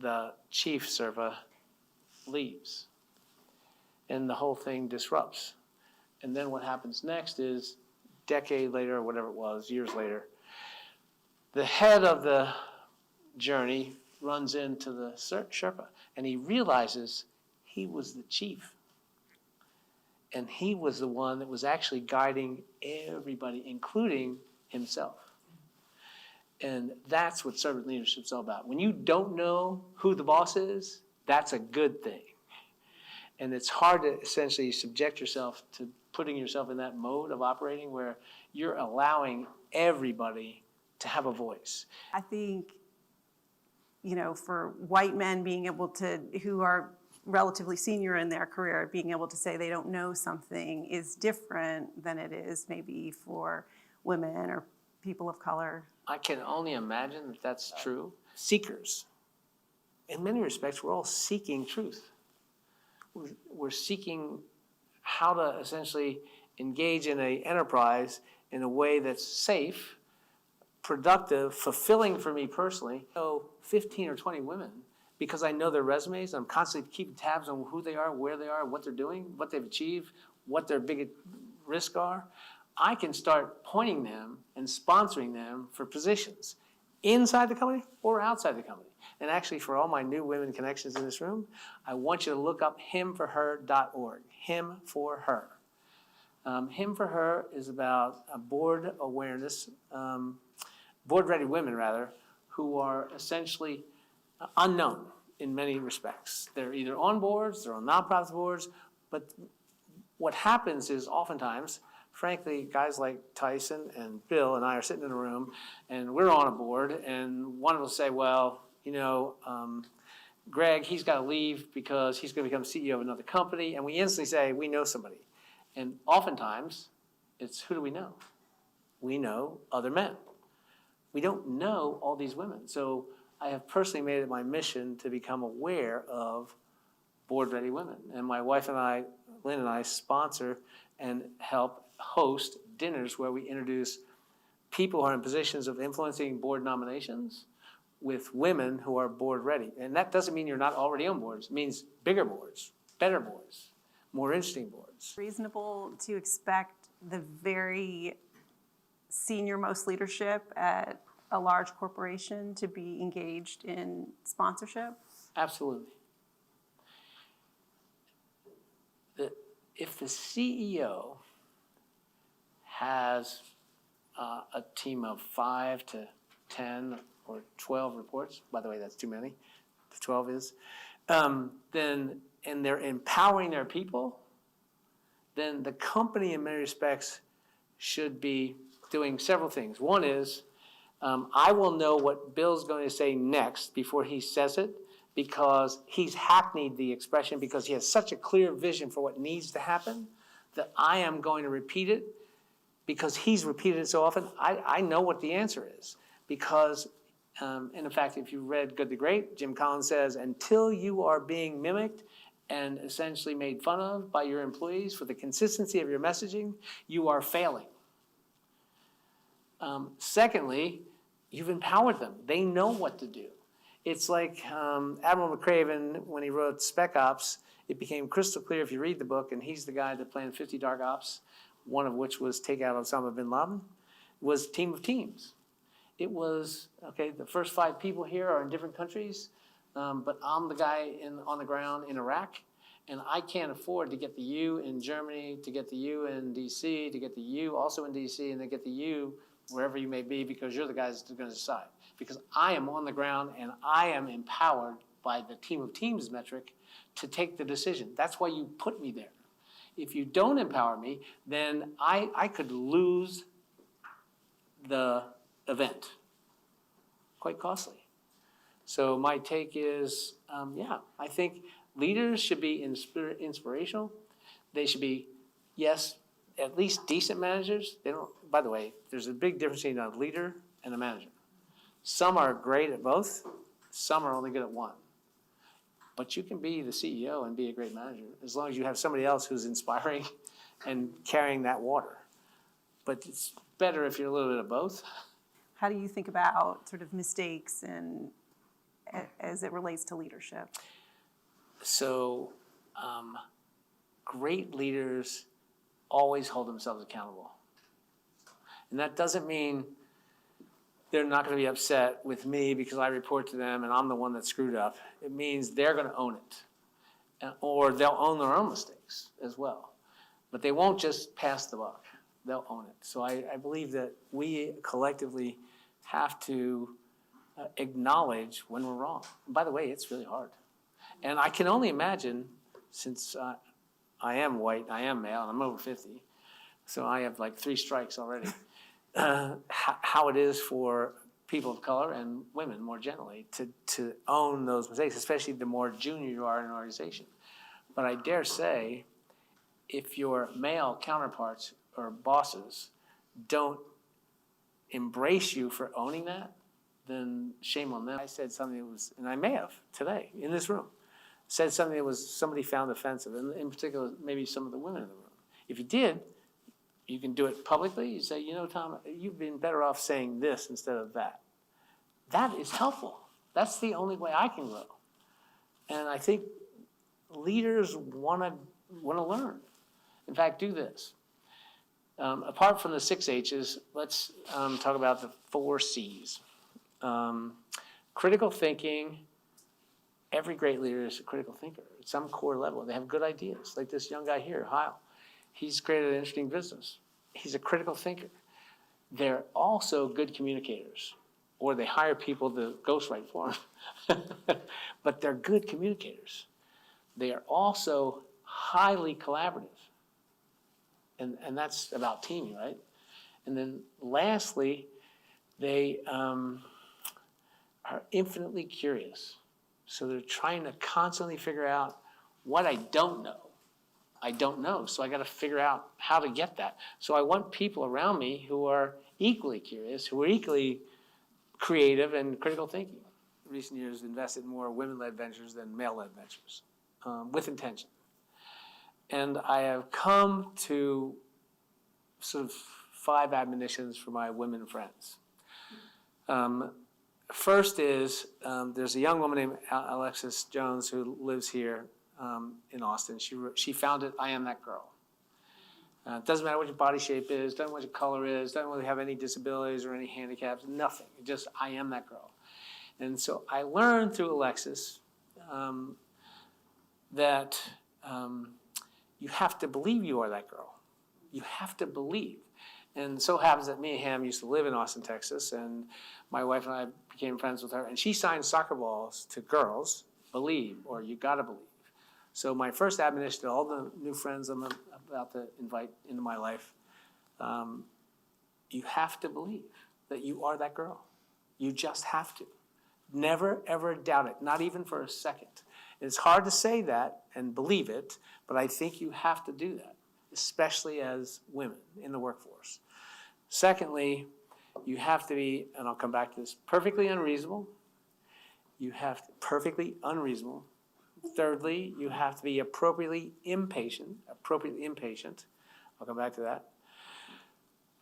the chief Sherpa leaves, and the whole thing disrupts. And then what happens next is, a decade later, or whatever it was, years later, the head of the journey runs into the Sherpa, and he realizes he was the chief. And he was the one that was actually guiding everybody, including himself. And that's what servant leadership is all about. When you don't know who the boss is, that's a good thing. And it's hard to essentially subject yourself to putting yourself in that mode of operating where you're allowing everybody to have a voice. I think, for white men being able to, who are relatively senior in their career, being able to say they don't know something is different than it is maybe for women or people of color. I can only imagine that that's true. Seekers. In many respects, we're all seeking truth. We're seeking how to essentially engage in an enterprise in a way that's safe, productive, fulfilling for me personally. So 15 or 20 women, because I know their resumes, I'm constantly keeping tabs on who they are, where they are, what they're doing, what they've achieved, what their big risks are. I can start pointing them and sponsoring them for positions inside the company or outside the company. And actually, for all my new women connections in this room, I want you to look up himforher.org, Him for Her. Him for Her is about a board awareness, board-ready women, rather, who are essentially unknown in many respects. They're either on boards, they're on nonprofit boards, but what happens is oftentimes, frankly, guys like Tyson and Bill and I are sitting in a room and we're on a board and one of us say, well, Greg, he's got to leave because he's going to become CEO of another company. And we instantly say, we know somebody. And oftentimes, it's who do we know? We know other men. We don't know all these women. So I have personally made it my mission to become aware of board-ready women. And my wife and I, Lynn and I, sponsor and help host dinners where we introduce people who are in positions of influencing board nominations with women who are board-ready. And that doesn't mean you're not already on boards. It means bigger boards, better boards, more interesting boards. Reasonable to expect the very senior-most leadership at a large corporation to be engaged in sponsorship? Absolutely. If the CEO has a team of 5 to 10 or 12 reports, by the way, that's too many, 12 is, and they're empowering their people, then the company in many respects should be doing several things. One is, I will know what Bill's going to say next before he says it, because he's hackneyed the expression because he has such a clear vision for what needs to happen that I am going to repeat it because he's repeated it so often. I know what the answer is because, and in fact, if you read Good to Great, Jim Collins says, until you are being mimicked and essentially made fun of by your employees for the consistency of your messaging, you are failing. Secondly, you've empowered them. They know what to do. It's like Admiral McCraven, when he wrote Spec Ops, it became crystal clear if you read the book, and he's the guy that planned 50 dark ops, one of which was take out Osama bin Laden, was team of teams. It was, okay, the first 5 people here are in different countries, but I'm the guy on the ground in Iraq, and I can't afford to get the U in Germany, to get the U in D.C., to get the U also in D.C., and then get the U wherever you may be, because you're the guys that are going to decide. Because I am on the ground and I am empowered by the team of teams metric to take the decision. That's why you put me there. If you don't empower me, then I could lose the event. Quite costly. So my take is, I think leaders should be inspirational. They should be, yes, at least decent managers. They don't. By the way, there's a big difference between a leader and a manager. Some are great at both. Some are only good at one. But you can be the CEO and be a great manager as long as you have somebody else who's inspiring and carrying that water. But it's better if you're a little bit of both. How do you think about sort of mistakes and as it relates to leadership? So great leaders always hold themselves accountable. And that doesn't mean they're not going to be upset with me because I report to them and I'm the one that screwed up. It means they're going to own it. Or they'll own their own mistakes as well. But they won't just pass the buck. They'll own it. So I believe that we collectively have to acknowledge when we're wrong. And by the way, it's really hard. And I can only imagine, since I am white, I am male, and I'm over 50, so I have like 3 strikes already, how it is for people of color and women more generally to own those mistakes, especially the more junior you are in an organization. But I dare say, if your male counterparts or bosses don't embrace you for owning that, then shame on them. I said something that was, and I may have today in this room, said something that was somebody found offensive, and in particular, maybe some of the women in the room. If you did, you can do it publicly. You say, Tom, you've been better off saying this instead of that. That is helpful. That's the only way I can grow. And I think leaders want to learn. In fact, do this. Apart from the 6 H's, let's talk about the 4 C's. Critical thinking. Every great leader is a critical thinker at some core level. They have good ideas, like this young guy here, Hyams. He's created an interesting business. He's a critical thinker. They're also good communicators. or they hire people to ghostwrite for them. But they're good communicators. They are also highly collaborative. And that's about teaming, right? And then lastly, they are infinitely curious. So they're trying to constantly figure out what I don't know. I don't know, so I got to figure out how to get that. So I want people around me who are equally curious, who are equally creative and critical thinking. In recent years, invested in more women-led ventures than male-led ventures, with intention. And I have come to sort of 5 admonitions for my women friends. First is, there's a young woman named Alexis Jones who lives here in Austin. She founded I Am That Girl. It doesn't matter what your body shape is, doesn't matter what your color is, doesn't really have any disabilities or any handicaps, nothing. Just I am that girl. And so I learned through Alexis that you have to believe you are that girl. You have to believe. And so happens that me and Ham used to live in Austin, Texas, and my wife and I became friends with her, and she signed soccer balls to girls, believe, or you gotta believe. So my first admonition to all the new friends I'm about to invite into my life, you have to believe that you are that girl. You just have to. Never, ever doubt it, not even for a second. It's hard to say that and believe it, but I think you have to do that, especially as women in the workforce. Secondly, you have to be, and I'll come back to this, perfectly unreasonable. You have to perfectly unreasonable. Thirdly, you have to be appropriately impatient. I'll come back to that.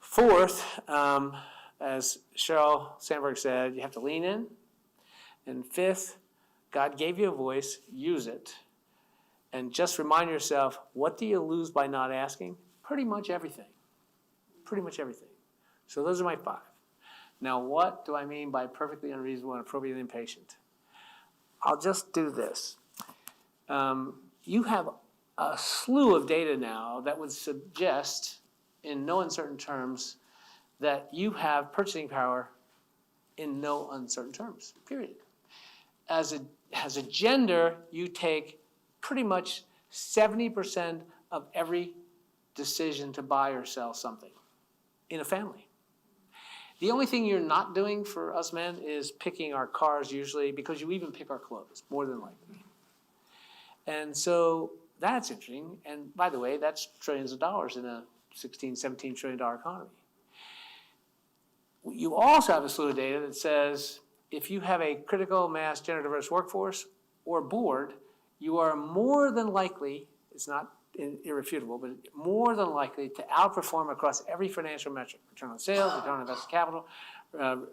Fourth, as Sheryl Sandberg said, you have to lean in. And fifth, God gave you a voice, use it. And just remind yourself, what do you lose by not asking? Pretty much everything. Pretty much everything. So those are my 5. Now, what do I mean by perfectly unreasonable and appropriately impatient? I'll just do this. You have a slew of data now that would suggest, in no uncertain terms, that you have purchasing power in no uncertain terms, period. As a gender, you take pretty much 70% of every decision to buy or sell something in a family. The only thing you're not doing for us men is picking our cars usually, because you even pick our clothes, more than likely. And so that's interesting. And by the way, that's trillions of dollars in a $16, $17 trillion economy. You also have a slew of data that says if you have a critical mass gender diverse workforce or board, you are more than likely, it's not irrefutable, but more than likely to outperform across every financial metric: return on sales, return on invested capital,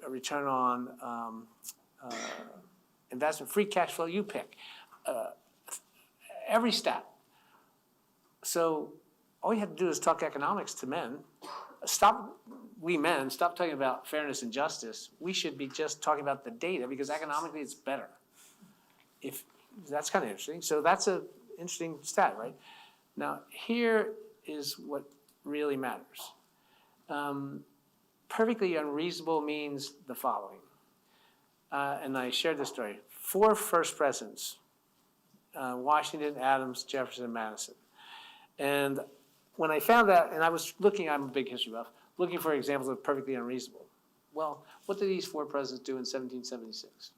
return on investment, free cash flow, you pick. Every stat. So all you have to do is talk economics to men. We men, stop talking about fairness and justice. We should be just talking about the data, because economically it's better. That's kind of interesting. So that's an interesting stat, right? Now, here is what really matters. Perfectly unreasonable means the following. And I shared this story. 4 first presidents, Washington, Adams, Jefferson, and Madison. And when I found that, and I was looking, I'm a big history buff, looking for examples of perfectly unreasonable. Well, what did these 4 presidents do in 1776?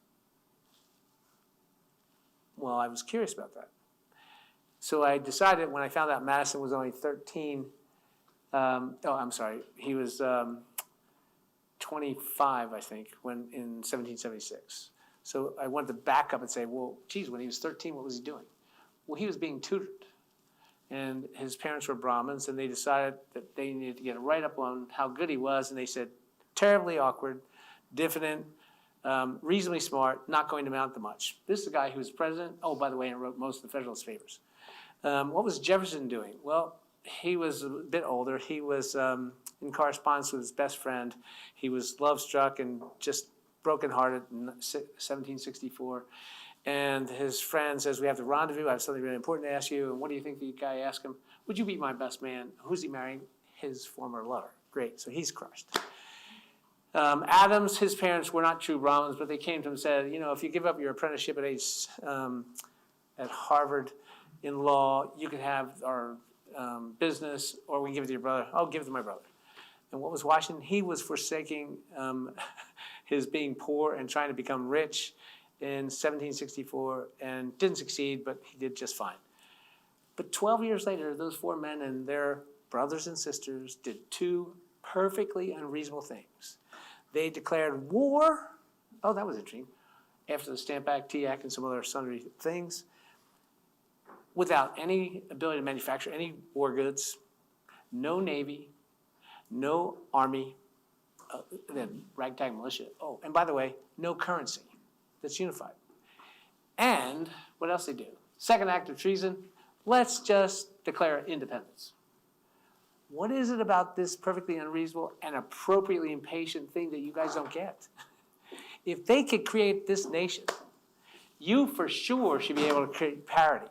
Well, I was curious about that. So I decided, when I found out Madison was only 13, he was 25, I think, in 1776. So I wanted to back up and say, well, geez, when he was 13, what was he doing? Well, he was being tutored. And his parents were Brahmins, and they decided that they needed to get a write-up on how good he was, and they said, terribly awkward, diffident, reasonably smart, not going to amount to much. This is the guy who was president, by the way, and wrote most of the Federalist Papers. What was Jefferson doing? Well, he was a bit older. He was in correspondence with his best friend. He was love-struck and just brokenhearted in 1764. And his friend says, we have to rendezvous. I have something really important to ask you. And what do you think the guy asked him? Would you be my best man? Who's he marrying? His former lover. Great. So he's crushed. Adams, his parents were not true Brahmins, but they came to him and said, you know, if you give up your apprenticeship at Harvard in law, you could have our business, or we can give it to your brother. I'll give it to my brother. And what was Washington? He was forsaking his being poor and trying to become rich in 1764 and didn't succeed, but he did just fine. But 12 years later, those 4 men and their brothers and sisters did 2 perfectly unreasonable things. They declared war. Oh, that was interesting. After the Stamp Act, Tea Act, and some other sundry things, without any ability to manufacture any war goods, no Navy, no Army, then ragtag militia. Oh, and by the way, no currency that's unified. And what else they do? Second act of treason, let's just declare independence. What is it about this perfectly unreasonable and appropriately impatient thing that you guys don't get? If they could create this nation, you for sure should be able to create parity.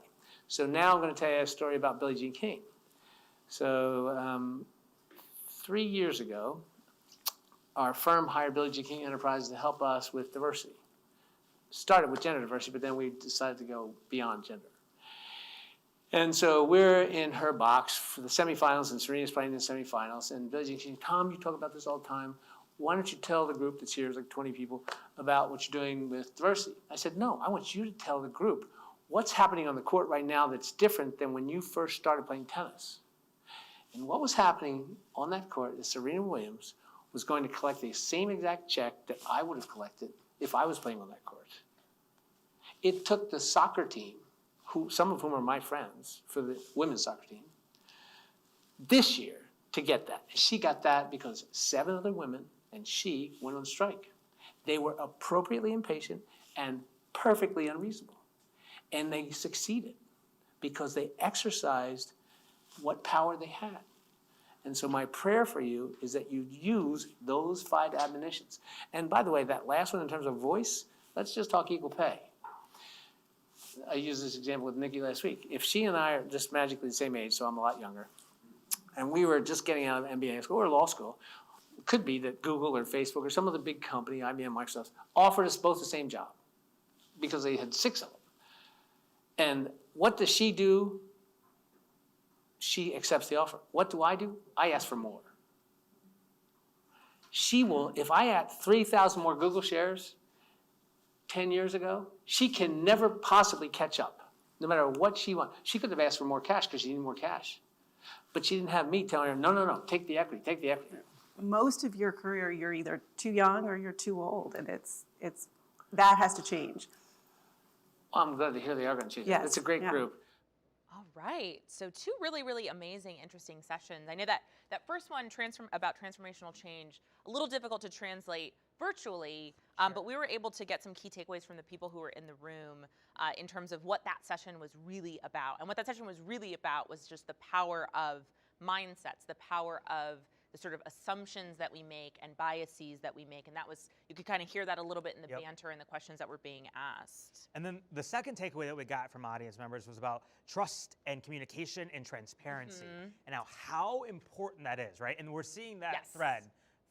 So now I'm going to tell you a story about Billie Jean King. So 3 years ago, our firm hired Billie Jean King Enterprises to help us with diversity. Started with gender diversity, but then we decided to go beyond gender. And so we're in her box for the semifinals, and Serena's playing in the semifinals. And Billie Jean King, Tom, you talk about this all the time. Why don't you tell the group that's here, it's like 20 people, about what you're doing with diversity? I said, no, I want you to tell the group what's happening on the court right now that's different than when you first started playing tennis. And what was happening on that court is Serena Williams was going to collect the same exact check that I would have collected if I was playing on that court. It took the soccer team, some of whom are my friends, for the women's soccer team, this year to get that. She got that because 7 other women and she went on strike. They were appropriately impatient and perfectly unreasonable. And they succeeded because they exercised what power they had. And so my prayer for you is that you use those 5 admonitions. And by the way, that last one in terms of voice, let's just talk equal pay. I used this example with Nikki last week. If she and I are just magically the same age, so I'm a lot younger, and we were just getting out of MBA school or law school, it could be that Google or Facebook or some other big company, IBM, Microsoft, offered us both the same job because they had 6 of them. And what does she do? She accepts the offer. What do? I ask for more. She will, if I had 3,000 more Google shares 10 years ago, she can never possibly catch up, no matter what she wants. She could have asked for more cash because she needed more cash. But she didn't have me telling her, no, take the equity, take the equity. Most of your career, you're either too young or you're too old, and it's that has to change. Well, I'm glad to hear they are going to change. Yes, It's a great group. All right, so 2 really, really amazing, interesting sessions. I know that first one about transformational change, a little difficult to translate virtually, but we were able to get some key takeaways from the people who were in the room in terms of what that session was really about. And what that session was really about was just the power of mindsets, the power of the sort of assumptions that we make and biases that we make. And that was, you could kind of hear that a little bit in the banter and the questions that were being asked. And then the second takeaway that we got from audience members was about trust and communication and transparency, and how important that is, right? And we're seeing that thread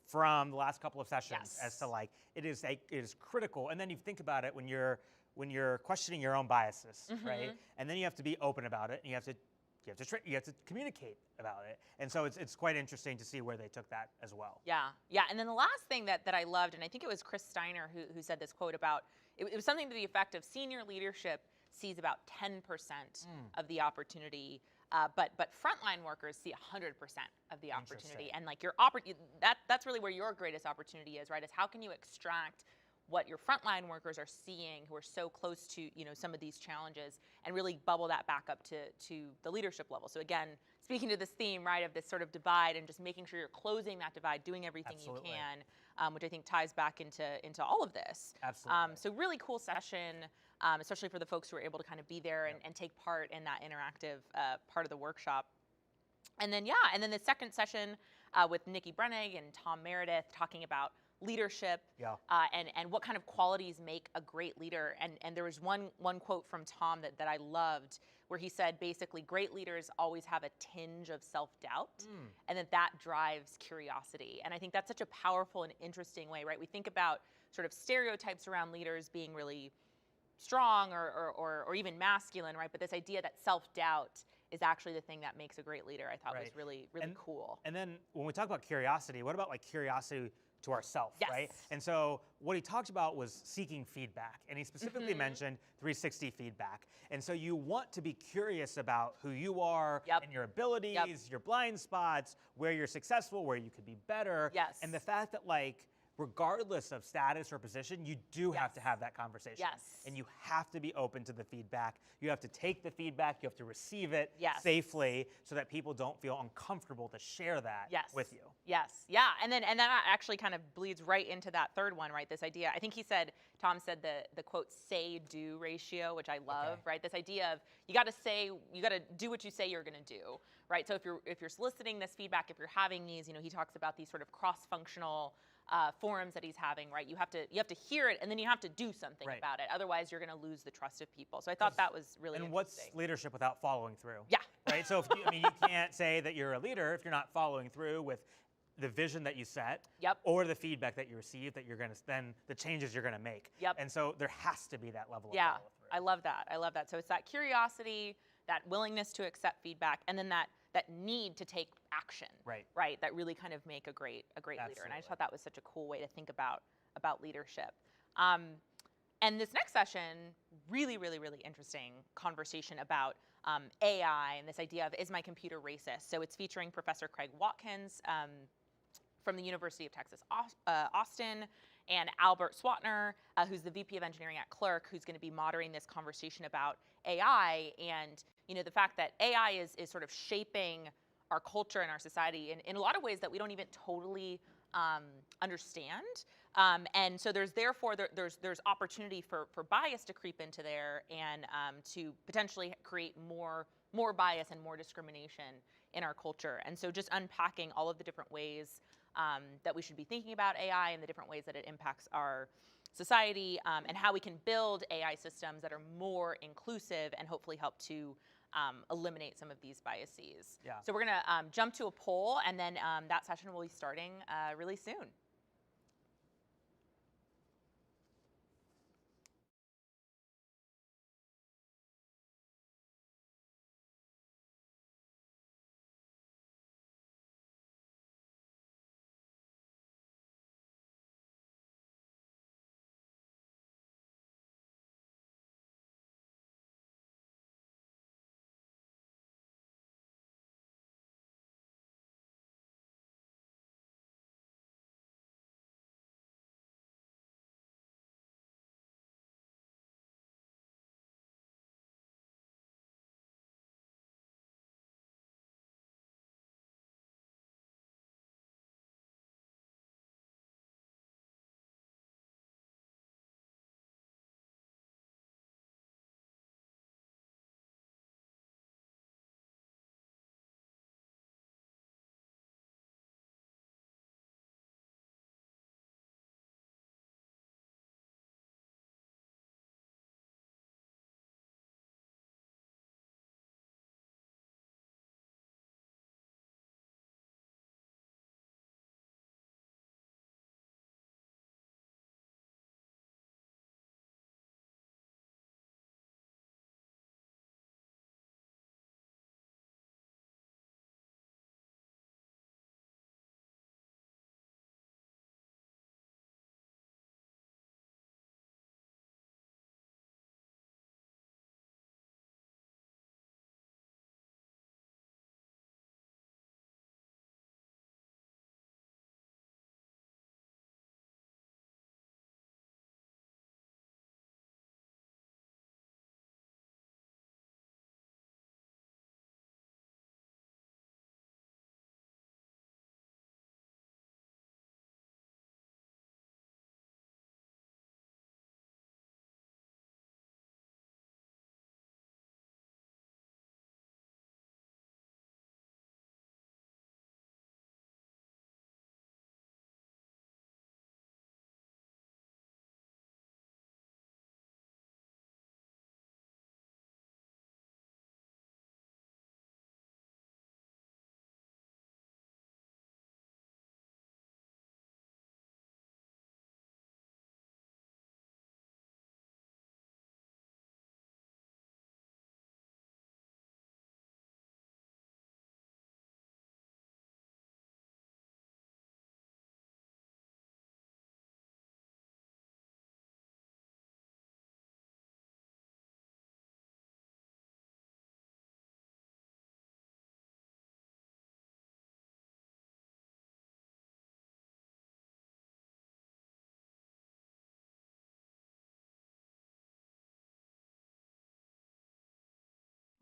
from the last couple of sessions as to like, it is critical. And then you think about it when you're questioning your own biases, right? And then you have to be open about it, and you have to communicate about it. And so it's quite interesting to see where they took that as well. Yeah. And then the last thing that I loved, and I think it was Chris Steiner who said this quote about, it was something to the effect of senior leadership sees about 10% of the opportunity, but frontline workers see 100% of the opportunity. And like that's really where your greatest opportunity is, right? Is how can you extract what your frontline workers are seeing who are so close to some of these challenges and really bubble that back up to the leadership level. So again, speaking to this theme, right, of this sort of divide and just making sure you're closing that divide, doing everything you can, which I think ties back into all of this. Absolutely. So really cool session, especially for the folks who were able to kind of be there and take part in that interactive part of the workshop. And then the second session with Nikki Brennig and Tom Meredith talking about leadership and what kind of qualities make a great leader. And there was one quote from Tom that I loved, where he said basically great leaders always have a tinge of self-doubt, and that drives curiosity. And I think that's such a powerful and interesting way, right? We think about sort of stereotypes around leaders being really strong or even masculine, right? But this idea that self-doubt is actually the thing that makes a great leader, I thought was really cool. And then when we talk about curiosity, what about like curiosity to ourselves, Yes. right? And so what he talked about was seeking feedback, and he specifically mentioned 360 feedback. And so you want to be curious about who you are and your abilities, your blind spots, where you're successful, where you could be better. Yes. And the fact that like, regardless of status or position, you do have to have that conversation. Yes. And you have to be open to the feedback. You have to take the feedback, you have to receive it Yes. safely so that people don't feel uncomfortable to share that with you. Yes, yeah, and then that actually kind of bleeds right into that third one, right? This idea, I think Tom said the quote say-do ratio, which I love, right? This idea of you got to do what you say you're going to do, right? So if you're soliciting this feedback, if you're having these, he talks about these sort of cross-functional forums that he's having, right? You have to hear it, and then you have to do something about it. Otherwise, you're going to lose the trust of people. So I thought that was really And interesting. what's leadership without following through? Yeah. Right? So if you can't say that you're a leader if you're not following through with the vision that you set or the feedback that you receive that you're going to, then the changes you're going to make. Yep. And so there has to be that level of Yeah, follow through. I love that. I love that. So it's that curiosity, that willingness to accept feedback, and then that need to take action. Right. That really kind of make a great leader. And I just thought that was such a cool way to think about leadership. And this next session, really, really, really interesting conversation about AI and this idea of, is my computer racist? So it's featuring Professor Craig Watkins from the University of Texas, Austin, and Albert Swatner, who's the VP of Engineering at Clerk, who's going to be moderating this conversation about AI and the fact that AI is sort of shaping our culture and our society in a lot of ways that we don't even totally understand. And so there's opportunity for bias to creep into there and to potentially create more bias and more discrimination in our culture. And so just unpacking all of the different ways that we should be thinking about AI and the different ways that it impacts our society and how we can build AI systems that are more inclusive and hopefully help to eliminate some of these biases. Yeah. So we're going to jump to a poll, and then that session will be starting really soon.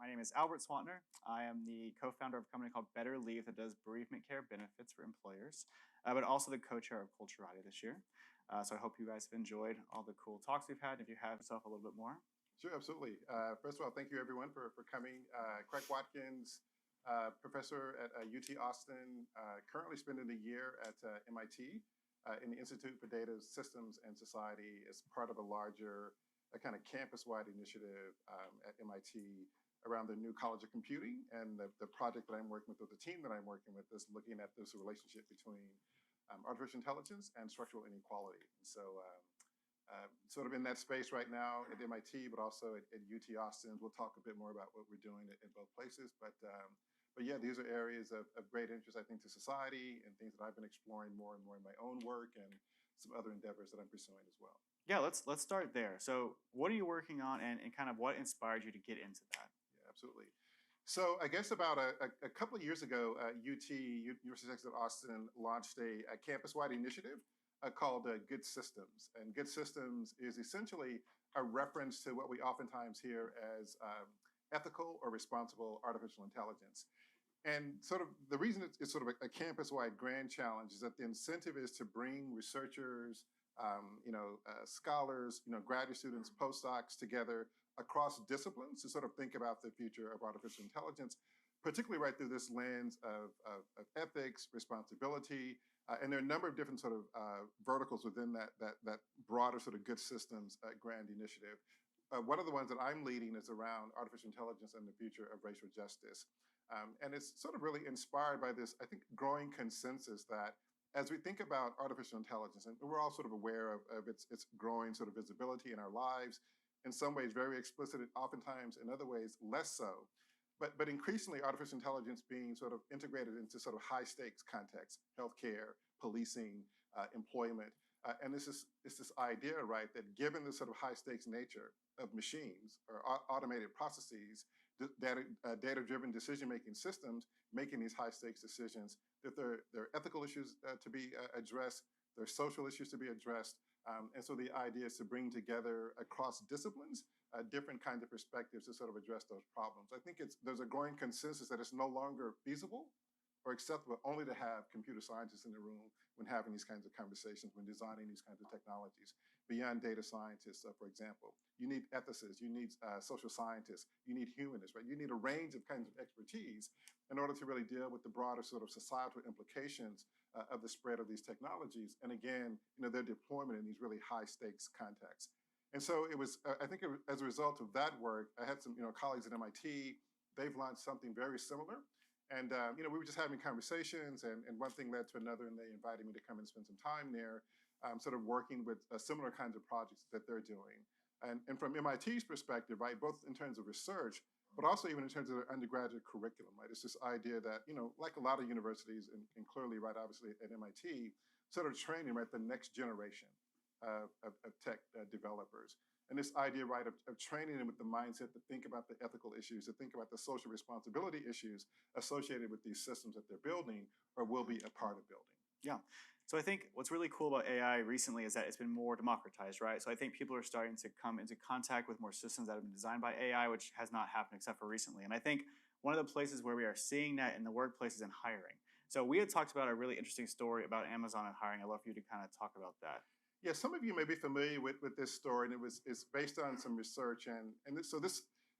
My name is Albert Swantner. I am the co-founder of a company called Better Leave that does bereavement care benefits for employers, but also the co-chair of Culturati this year. So I hope you guys have enjoyed all the cool talks we've had. If you have yourself a little bit more. Sure, absolutely. First of all, thank you everyone for coming. Craig Watkins, professor at UT Austin, currently spending a year at MIT in the Institute for Data Systems and Society as part of a larger kind of campus-wide initiative at MIT around the new College of Computing. And the project that I'm working with, or the team that I'm working with, is looking at this relationship between artificial intelligence and structural inequality. And so sort of in that space right now at MIT, but also at UT Austin. We'll talk a bit more about what we're doing in both places. But yeah, these are areas of great interest, I think, to society and things that I've been exploring more and more in my own work and some other endeavors that I'm pursuing as well. Yeah, let's start there. So what are you working on, and kind of what inspired you to get into that? Yeah, absolutely. So I guess about a couple of years ago, University of Texas at Austin, launched a campus-wide initiative called Good Systems. And Good Systems is essentially a reference to what we oftentimes hear as ethical or responsible artificial intelligence. And sort of the reason it's sort of a campus-wide grand challenge is that the incentive is to bring researchers, scholars, graduate students, postdocs together across disciplines to sort of think about the future of artificial intelligence, particularly right through this lens of ethics, responsibility, and there are a number of different sort of verticals within that broader sort of Good Systems grand initiative. One of the ones that I'm leading is around artificial intelligence and the future of racial justice. And it's sort of really inspired by this, I think, growing consensus that as we think about artificial intelligence, and we're all sort of aware of its growing sort of visibility in our lives, in some ways very explicit, oftentimes in other ways less so. But increasingly, artificial intelligence being sort of integrated into sort of high stakes contexts, healthcare, policing, employment. And it's this idea, right, that given the sort of high stakes nature of machines or automated processes, data-driven decision-making systems making these high stakes decisions, that there are ethical issues to be addressed, there are social issues to be addressed. And so the idea is to bring together across disciplines different kinds of perspectives to sort of address those problems. I think there's a growing consensus that it's no longer feasible or acceptable only to have computer scientists in the room when having these kinds of conversations, when designing these kinds of technologies. Beyond data scientists, for example, you need ethicists, you need social scientists, you need humanists, right? You need a range of kinds of expertise in order to really deal with the broader sort of societal implications of the spread of these technologies. And again, their deployment in these really high stakes contexts. And so it was, I think as a result of that work, I had some colleagues at MIT, they've launched something very similar. And we were just having conversations, and one thing led to another, and they invited me to come and spend some time there, sort of working with similar kinds of projects that they're doing. And from MIT's perspective, right, both in terms of research, but also even in terms of their undergraduate curriculum, right? It's this idea that, like a lot of universities, and clearly, right, obviously at MIT, sort of training, right, the next generation of tech developers. And this idea, right, of training them with the mindset to think about the ethical issues, to think about the social responsibility issues associated with these systems that they're building or will be a part of building. Yeah. So I think what's really cool about AI recently is that it's been more democratized, right? So I think people are starting to come into contact with more systems that have been designed by AI, which has not happened except for recently. And I think one of the places where we are seeing that in the workplace is in hiring. So we had talked about a really interesting story about Amazon and hiring. I'd love for you to kind of talk about that. Yeah, some of you may be familiar with this story, and it's based on some research,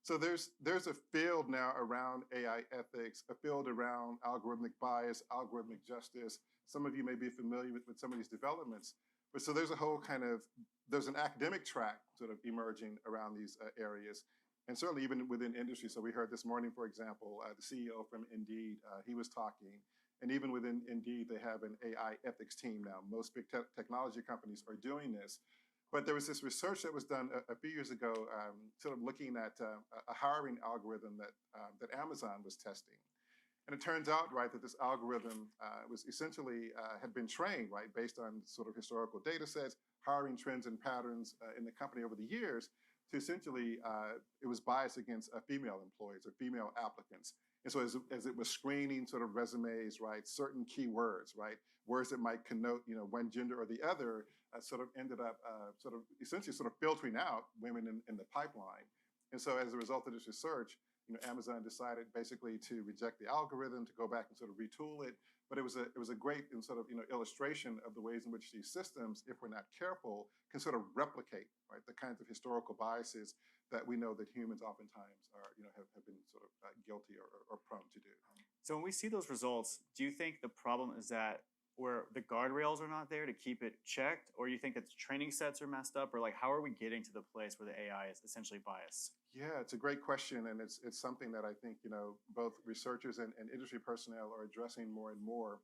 so there's a field now around AI ethics, a field around algorithmic bias, algorithmic justice. Some of you may be familiar with some of these developments, but so there's an academic track sort of emerging around these areas, and certainly even within industry. So we heard this morning, for example, the CEO from Indeed, he was talking. And even within Indeed, they have an AI ethics team now. Most big technology companies are doing this. But there was this research that was done a few years ago, sort of looking at a hiring algorithm that Amazon was testing. And it turns out, right, that this algorithm was essentially had been trained, right, based on sort of historical data sets, hiring trends and patterns in the company over the years, to essentially, it was biased against female employees or female applicants. And so as it was screening sort of resumes, right, certain keywords, right, words that might connote, one gender or the other, sort of ended up essentially filtering out women in the pipeline. And so as a result of this research, Amazon decided basically to reject the algorithm, to go back and sort of retool it. But it was a great sort of illustration of the ways in which these systems, if we're not careful, can sort of replicate, right, the kinds of historical biases that we know that humans oftentimes are have been sort of guilty or prone to do. So when we see those results, do you think the problem is that where the guardrails are not there to keep it checked, or you think that the training sets are messed up, or like how are we getting to the place where the AI is essentially biased? Yeah, it's a great question, and it's something that I think both researchers and industry personnel are addressing more and more.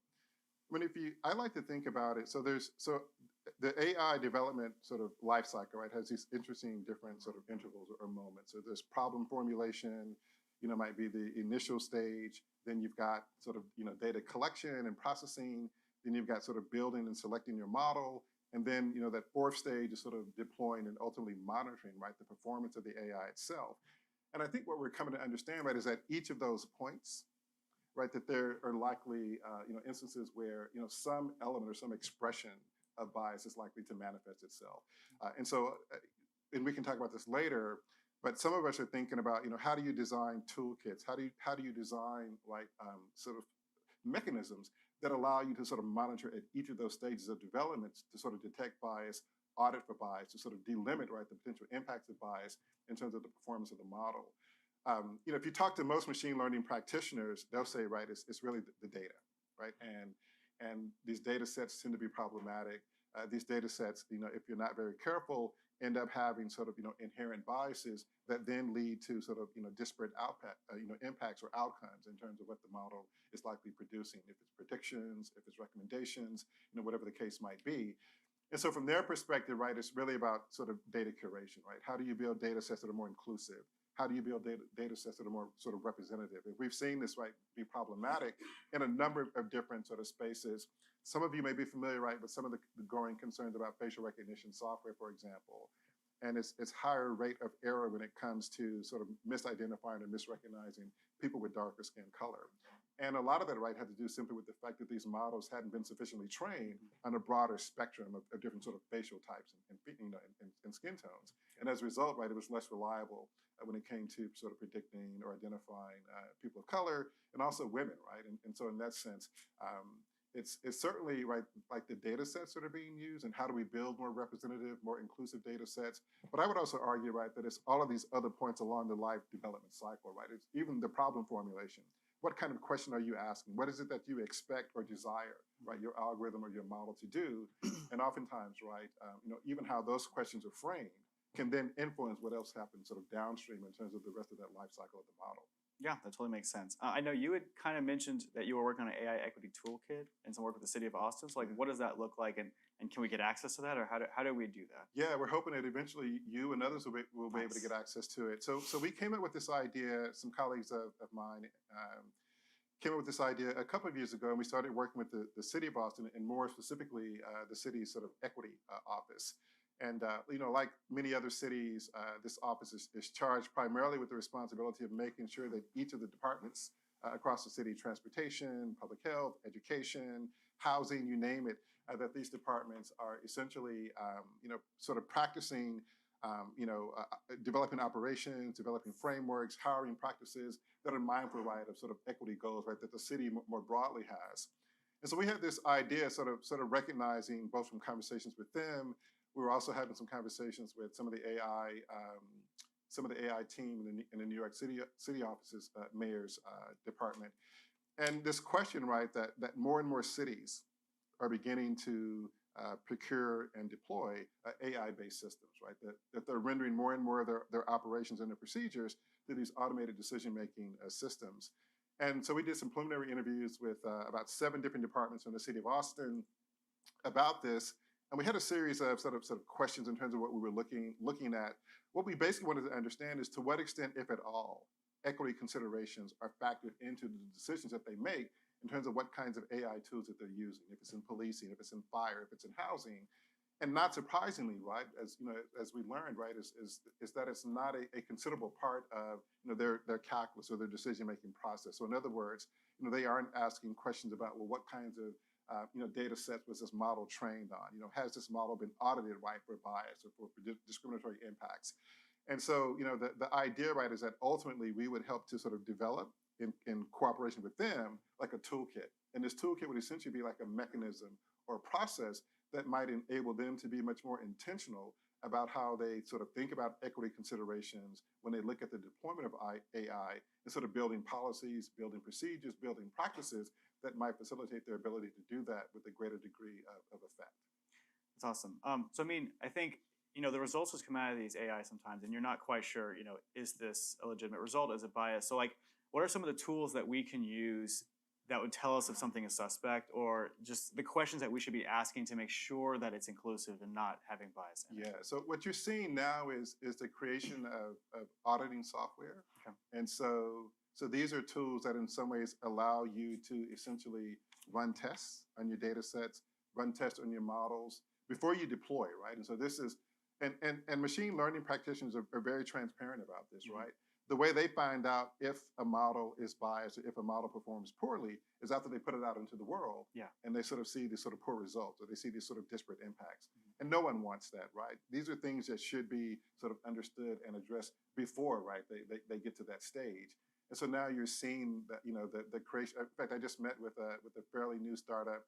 I mean, I like to think about it. So the AI development sort of life cycle, right, has these interesting different sort of intervals or moments. So there's problem formulation, might be the initial stage. Then you've got sort of data collection and processing. Then you've got sort of building and selecting your model. And then, that fourth stage is sort of deploying and ultimately monitoring, right, the performance of the AI itself. And I think what we're coming to understand, right, is that each of those points, right, that there are likely, instances where, some element or some expression of bias is likely to manifest itself. And we can talk about this later, but some of us are thinking about, how do you design toolkits? How do you design like sort of mechanisms that allow you to sort of monitor at each of those stages of development to sort of detect bias, audit for bias, to sort of delimit, right, the potential impacts of bias in terms of the performance of the model. If you talk to most machine learning practitioners, they'll say, right, it's really the data, right? And these data sets tend to be problematic. These data sets, if you're not very careful, end up having sort of, inherent biases that then lead to sort of, disparate impacts or outcomes in terms of what the model is likely producing, if it's predictions, if it's recommendations, whatever the case might be. And so from their perspective, right, it's really about sort of data curation, right? How do you build data sets that are more inclusive? How do you build data sets that are more sort of representative? And we've seen this, right, be problematic in a number of different sort of spaces. Some of you may be familiar, right, with some of the growing concerns about facial recognition software, for example, and its higher rate of error when it comes to sort of misidentifying or misrecognizing people with darker skin color. And a lot of that, right, had to do simply with the fact that these models hadn't been sufficiently trained on a broader spectrum of different sort of facial types and skin tones. And as a result, right, it was less reliable when it came to sort of predicting or identifying people of color and also women, right? And so in that sense, it's certainly, right, like the data sets that are being used and how do we build more representative, more inclusive data sets. But I would also argue, right, that it's all of these other points along the life development cycle, right? It's even the problem formulation. What kind of question are you asking? What is it that you expect or desire, right, your algorithm or your model to do? And oftentimes, right, even how those questions are framed can then influence what else happens sort of downstream in terms of the rest of that life cycle of the model. Yeah, that totally makes sense. I know you had kind of mentioned that you were working on an AI equity toolkit and some work with the city of Austin. So like, what does that look like, and can we get access to that, or how do we do that? Yeah, we're hoping that eventually you and others will be able to get access to it. So we came up with this idea. Some colleagues of mine came up with this idea a couple of years ago, and we started working with the city of Austin, and more specifically the city's sort of equity office. And, like many other cities, this office is charged primarily with the responsibility of making sure that each of the departments across the city, transportation, public health, education, housing, you name it, that these departments are essentially, sort of practicing, developing operations, developing frameworks, hiring practices that are mindful, right, of sort of equity goals, right, that the city more broadly has. And so we had this idea sort of recognizing both from conversations with them. We were also having some conversations with some of the AI team in the New York City office's mayor's department. And this question, right, that more and more cities are beginning to procure and deploy AI-based systems, right, that they're rendering more and more of their operations and their procedures to these automated decision-making systems. And so we did some preliminary interviews with about 7 different departments in the city of Austin about this. And we had a series of sort of questions in terms of what we were looking at. What we basically wanted to understand is to what extent, if at all, equity considerations are factored into the decisions that they make in terms of what kinds of AI tools that they're using, if it's in policing, if it's in fire, if it's in housing. And not surprisingly, right, as we learned, right, is that it's not a considerable part of their calculus or their decision-making process. So in other words, they aren't asking questions about, well, what kinds of data sets was this model trained on? Has this model been audited, right, for bias or for discriminatory impacts? And so, the idea, right, is that ultimately we would help to sort of develop in cooperation with them, like a toolkit. And this toolkit would essentially be like a mechanism or a process that might enable them to be much more intentional about how they sort of think about equity considerations when they look at the deployment of AI and sort of building policies, building procedures, building practices that might facilitate their ability to do that with a greater degree of effect. That's awesome. So, I think, the results just come out of these AI sometimes, and you're not quite sure, is this a legitimate result? Is it biased? So, like, what are some of the tools that we can use that would tell us if something is suspect, or just the questions that we should be asking to make sure that it's inclusive and not having bias in it? Yeah, so what you're seeing now is the creation of auditing software. Okay. And so these are tools that in some ways allow you to essentially run tests on your data sets, run tests on your models before you deploy, right? And so this is, and machine learning practitioners are very transparent about this, right? The way they find out if a model is biased or if a model performs poorly is after they put it out into the world, and they sort of see these sort of poor results, or they see these sort of disparate impacts. And no one wants that, right? These are things that should be sort of understood and addressed before, right, they get to that stage. And so now you're seeing that, the creation. In fact, I just met with a fairly new startup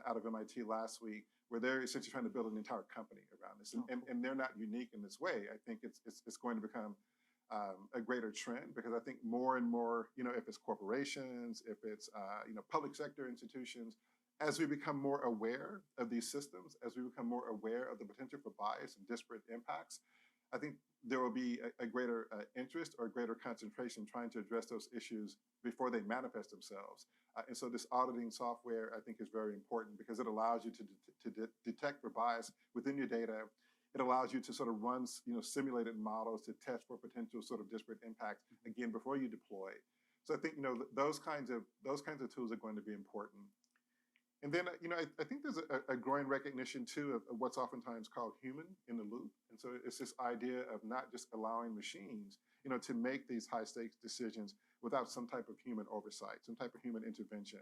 out of MIT last week, where they're essentially trying to build an entire company around this. And they're not unique in this way. I think it's going to become a greater trend, because I think more and more, if it's corporations, if it's public sector institutions, as we become more aware of these systems, as we become more aware of the potential for bias and disparate impacts, I think there will be a greater interest or a greater concentration trying to address those issues before they manifest themselves. And so this auditing software, I think, is very important, because it allows you to detect for bias within your data. It allows you to sort of run, simulated models to test for potential sort of disparate impacts, again, before you deploy. So I think, those kinds of tools are going to be important. And then, I think there's a growing recognition too of what's oftentimes called human in the loop. And so it's this idea of not just allowing machines, to make these high stakes decisions without some type of human oversight, some type of human intervention.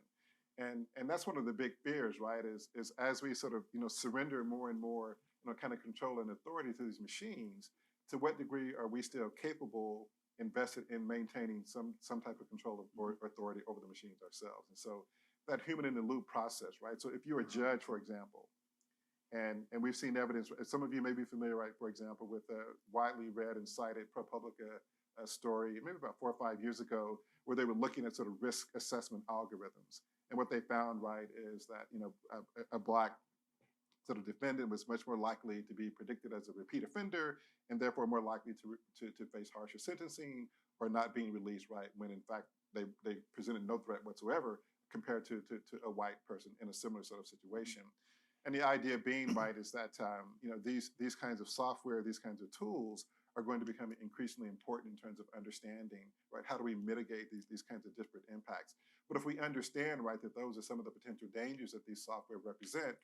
And that's one of the big fears, right? Is as we sort of, surrender more and more, kind of control and authority to these machines, to what degree are we still capable, invested in maintaining some type of control or authority over the machines ourselves? And so that human in the loop process, right? So if you're a judge, for example, and we've seen evidence, some of you may be familiar, right, for example, with a widely read and cited ProPublica story, maybe about 4 or 5 years ago, where they were looking at sort of risk assessment algorithms. And what they found, right, is that, a Black sort of defendant was much more likely to be predicted as a repeat offender, and therefore more likely to face harsher sentencing or not being released, right, when in fact they presented no threat whatsoever compared to a white person in a similar sort of situation. And the idea being, right, is that these kinds of software, these kinds of tools are going to become increasingly important in terms of understanding, right, how do we mitigate these kinds of disparate impacts. But if we understand, right, that those are some of the potential dangers that these software represent,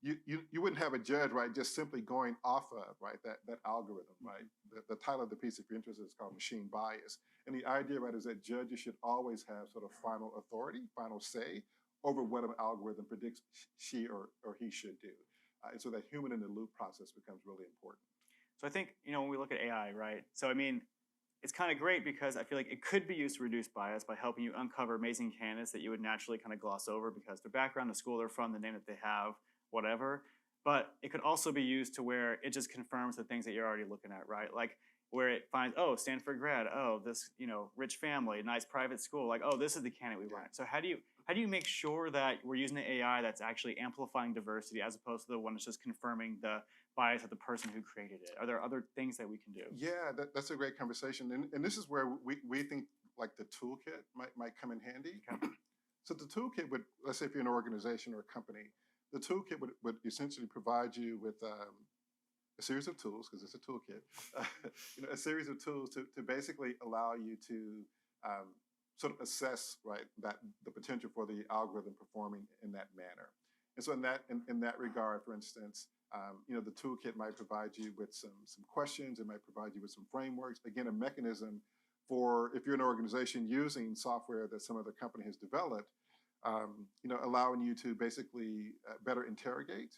you wouldn't have a judge, right, just simply going off of, right, that algorithm, right? The title of the piece, if you're interested, is called Machine Bias. And the idea, right, is that judges should always have sort of final authority, final say over what an algorithm predicts she or he should do. And so that human in the loop process becomes really important. So I think, when we look at AI, right? So it's kind of great because I feel like it could be used to reduce bias by helping you uncover amazing candidates that you would naturally kind of gloss over because their background, the school they're from, the name that they have, whatever. But it could also be used to where it just confirms the things that you're already looking at, right? Like where it finds, oh, Stanford grad, oh, this, rich family, nice private school, like, oh, this is the candidate we want. So how do you make sure that we're using the AI that's actually amplifying diversity as opposed to the one that's just confirming the bias of the person who created it? Are there other things that we can do? Yeah, that's a great conversation. And this is where we think like the toolkit might come in handy. Okay. So the toolkit would, let's say if you're an organization or a company, the toolkit would essentially provide you with a series of tools, because it's a toolkit, a series of tools to basically allow you to sort of assess, right, that the potential for the algorithm performing in that manner. And so in that regard, for instance, the toolkit might provide you with some questions. It might provide you with some frameworks. Again, a mechanism for if you're an organization using software that some other company has developed, allowing you to basically better interrogate,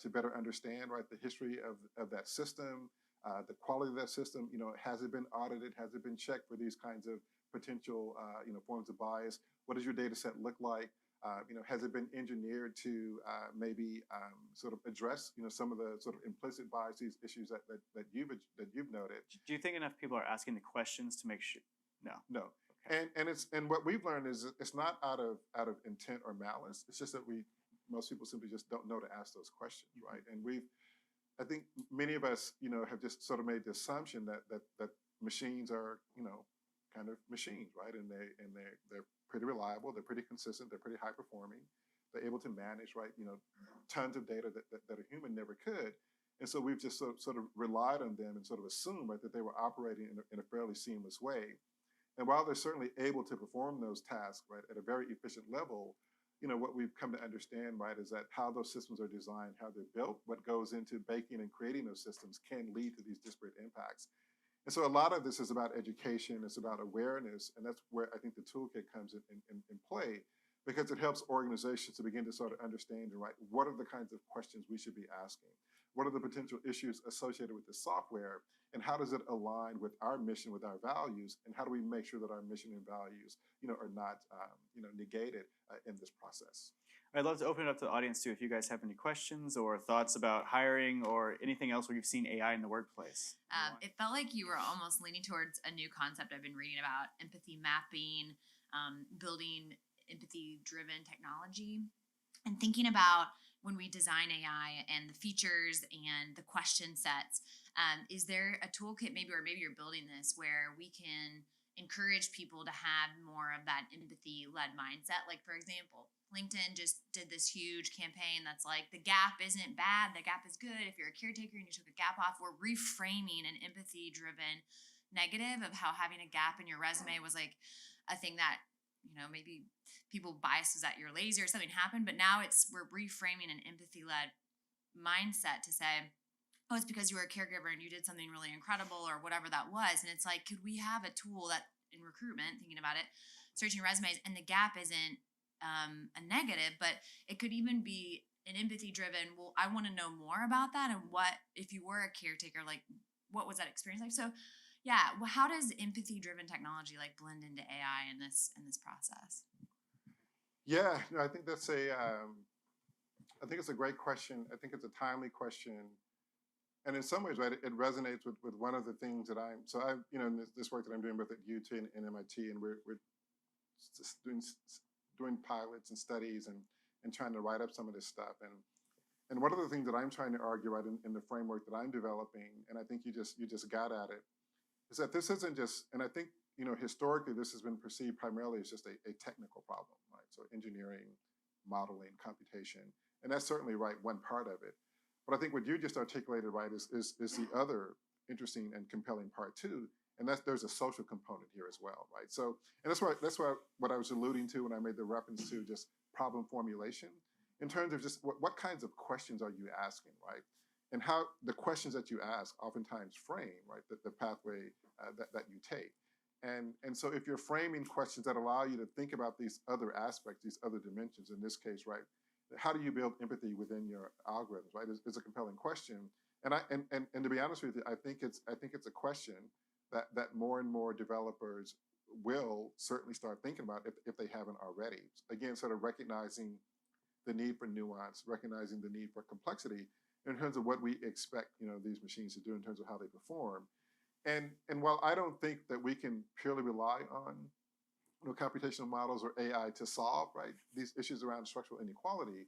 to better understand, right, the history of that system, The quality of that system, has it been audited? Has it been checked for these kinds of potential, forms of bias? What does your data set look like? Has it been engineered to maybe sort of address, some of the sort of implicit biases issues that you've noted? Do you think enough people are asking the questions to make sure? No. No. And what we've learned is it's not out of intent or malice. It's just that most people simply just don't know to ask those questions, right? And I think many of us, have just sort of made the assumption that machines are, kind of machines, right? And they're pretty reliable, they're pretty consistent, they're pretty high performing, they're able to manage, right? Tons of data that a human never could. And so we've just sort of relied on them and sort of assumed, right, that they were operating in a fairly seamless way. And while they're certainly able to perform those tasks, right, at a very efficient level, what we've come to understand, right, is that how those systems are designed, how they're built, what goes into baking and creating those systems can lead to these disparate impacts. And so a lot of this is about education, it's about awareness, and that's where I think the toolkit comes in play, because it helps organizations to begin to sort of understand, right, what are the kinds of questions we should be asking? What are the potential issues associated with the software? And how does it align with our mission, with our values? And how do we make sure that our mission and values, are not, negated in this process? I'd love to open it up to the audience too, if you guys have any questions or thoughts about hiring or anything else where you've seen AI in the workplace. It felt like you were almost leaning towards a new concept I've been reading about, empathy mapping, building empathy-driven technology, and thinking about when we design AI and the features and the question sets. Is there a toolkit maybe you're building this where we can encourage people to have more of that empathy-led mindset? Like, for example, LinkedIn just did this huge campaign that's like, the gap isn't bad, the gap is good. If you're a caretaker and you took a gap off, we're reframing an empathy-driven negative of how having a gap in your resume was like a thing that, maybe people biased was that you're lazy or something happened, but now we're reframing an empathy-led mindset to say, oh, it's because you were a caregiver and you did something really incredible or whatever that was. And it's like, could we have a tool that in recruitment, thinking about it, searching resumes, and the gap isn't a negative, but it could even be an empathy-driven, well, I want to know more about that, and what, if you were a caretaker, like, what was that experience like? So yeah, well, how does empathy-driven technology like blend into AI in this process? Yeah, I think that's I think it's a great question. I think it's a timely question. And in some ways, right, it resonates with one of the things that in this work that I'm doing both at UT and MIT, and we're just doing pilots and studies and trying to write up some of this stuff. And one of the things that I'm trying to argue, right, in the framework that I'm developing, and I think you just got at it, is that this isn't just, and I think, historically this has been perceived primarily as just a technical problem, right? So engineering, modeling, computation, and that's certainly, right, one part of it. But I think what you just articulated, right, is the other interesting and compelling part too, and there's a social component here as well, right? So, and that's what I was alluding to when I made the reference to just problem formulation, in terms of just what kinds of questions are you asking, right? And how the questions that you ask oftentimes frame, right, the pathway that you take. And so if you're framing questions that allow you to think about these other aspects, these other dimensions, in this case, right, how do you build empathy within your algorithms, right, is a compelling question. And to be honest with you, I think it's a question that more and more developers will certainly start thinking about if they haven't already. Again, sort of recognizing the need for nuance, recognizing the need for complexity in terms of what we expect, these machines to do in terms of how they perform. And while I don't think that we can purely rely on computational models or AI to solve, right, these issues around structural inequality,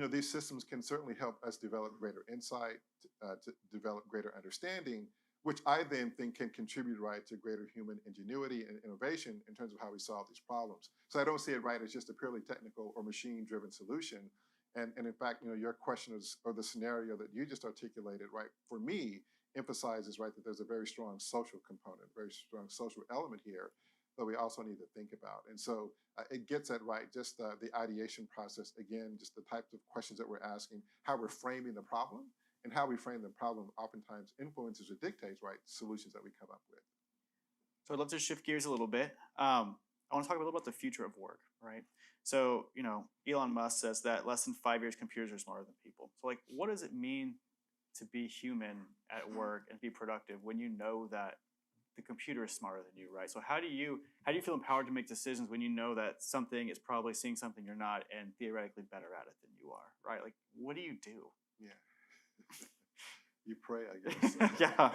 these systems can certainly help us develop greater insight, to develop greater understanding, which I then think can contribute, right, to greater human ingenuity and innovation in terms of how we solve these problems. So I don't see it, right, as just a purely technical or machine-driven solution. And in fact, your question or the scenario that you just articulated, right, for me, emphasizes, right, that there's a very strong social component, very strong social element here that we also need to think about. And so it gets at, right, just the ideation process, again, just the types of questions that we're asking, how we're framing the problem, and how we frame the problem oftentimes influences or dictates, right, solutions that we come up with. So I'd love to shift gears a little bit. I want to talk a little about the future of work, right? So, Elon Musk says that less than 5 years, computers are smarter than people. So, like, what does it mean to be human at work and be productive when you know that the computer is smarter than you, right? So how do you feel empowered to make decisions when you know that something is probably seeing something you're not and theoretically better at it than you are, right? Like, what do you do? Yeah. You pray, I guess. Yeah.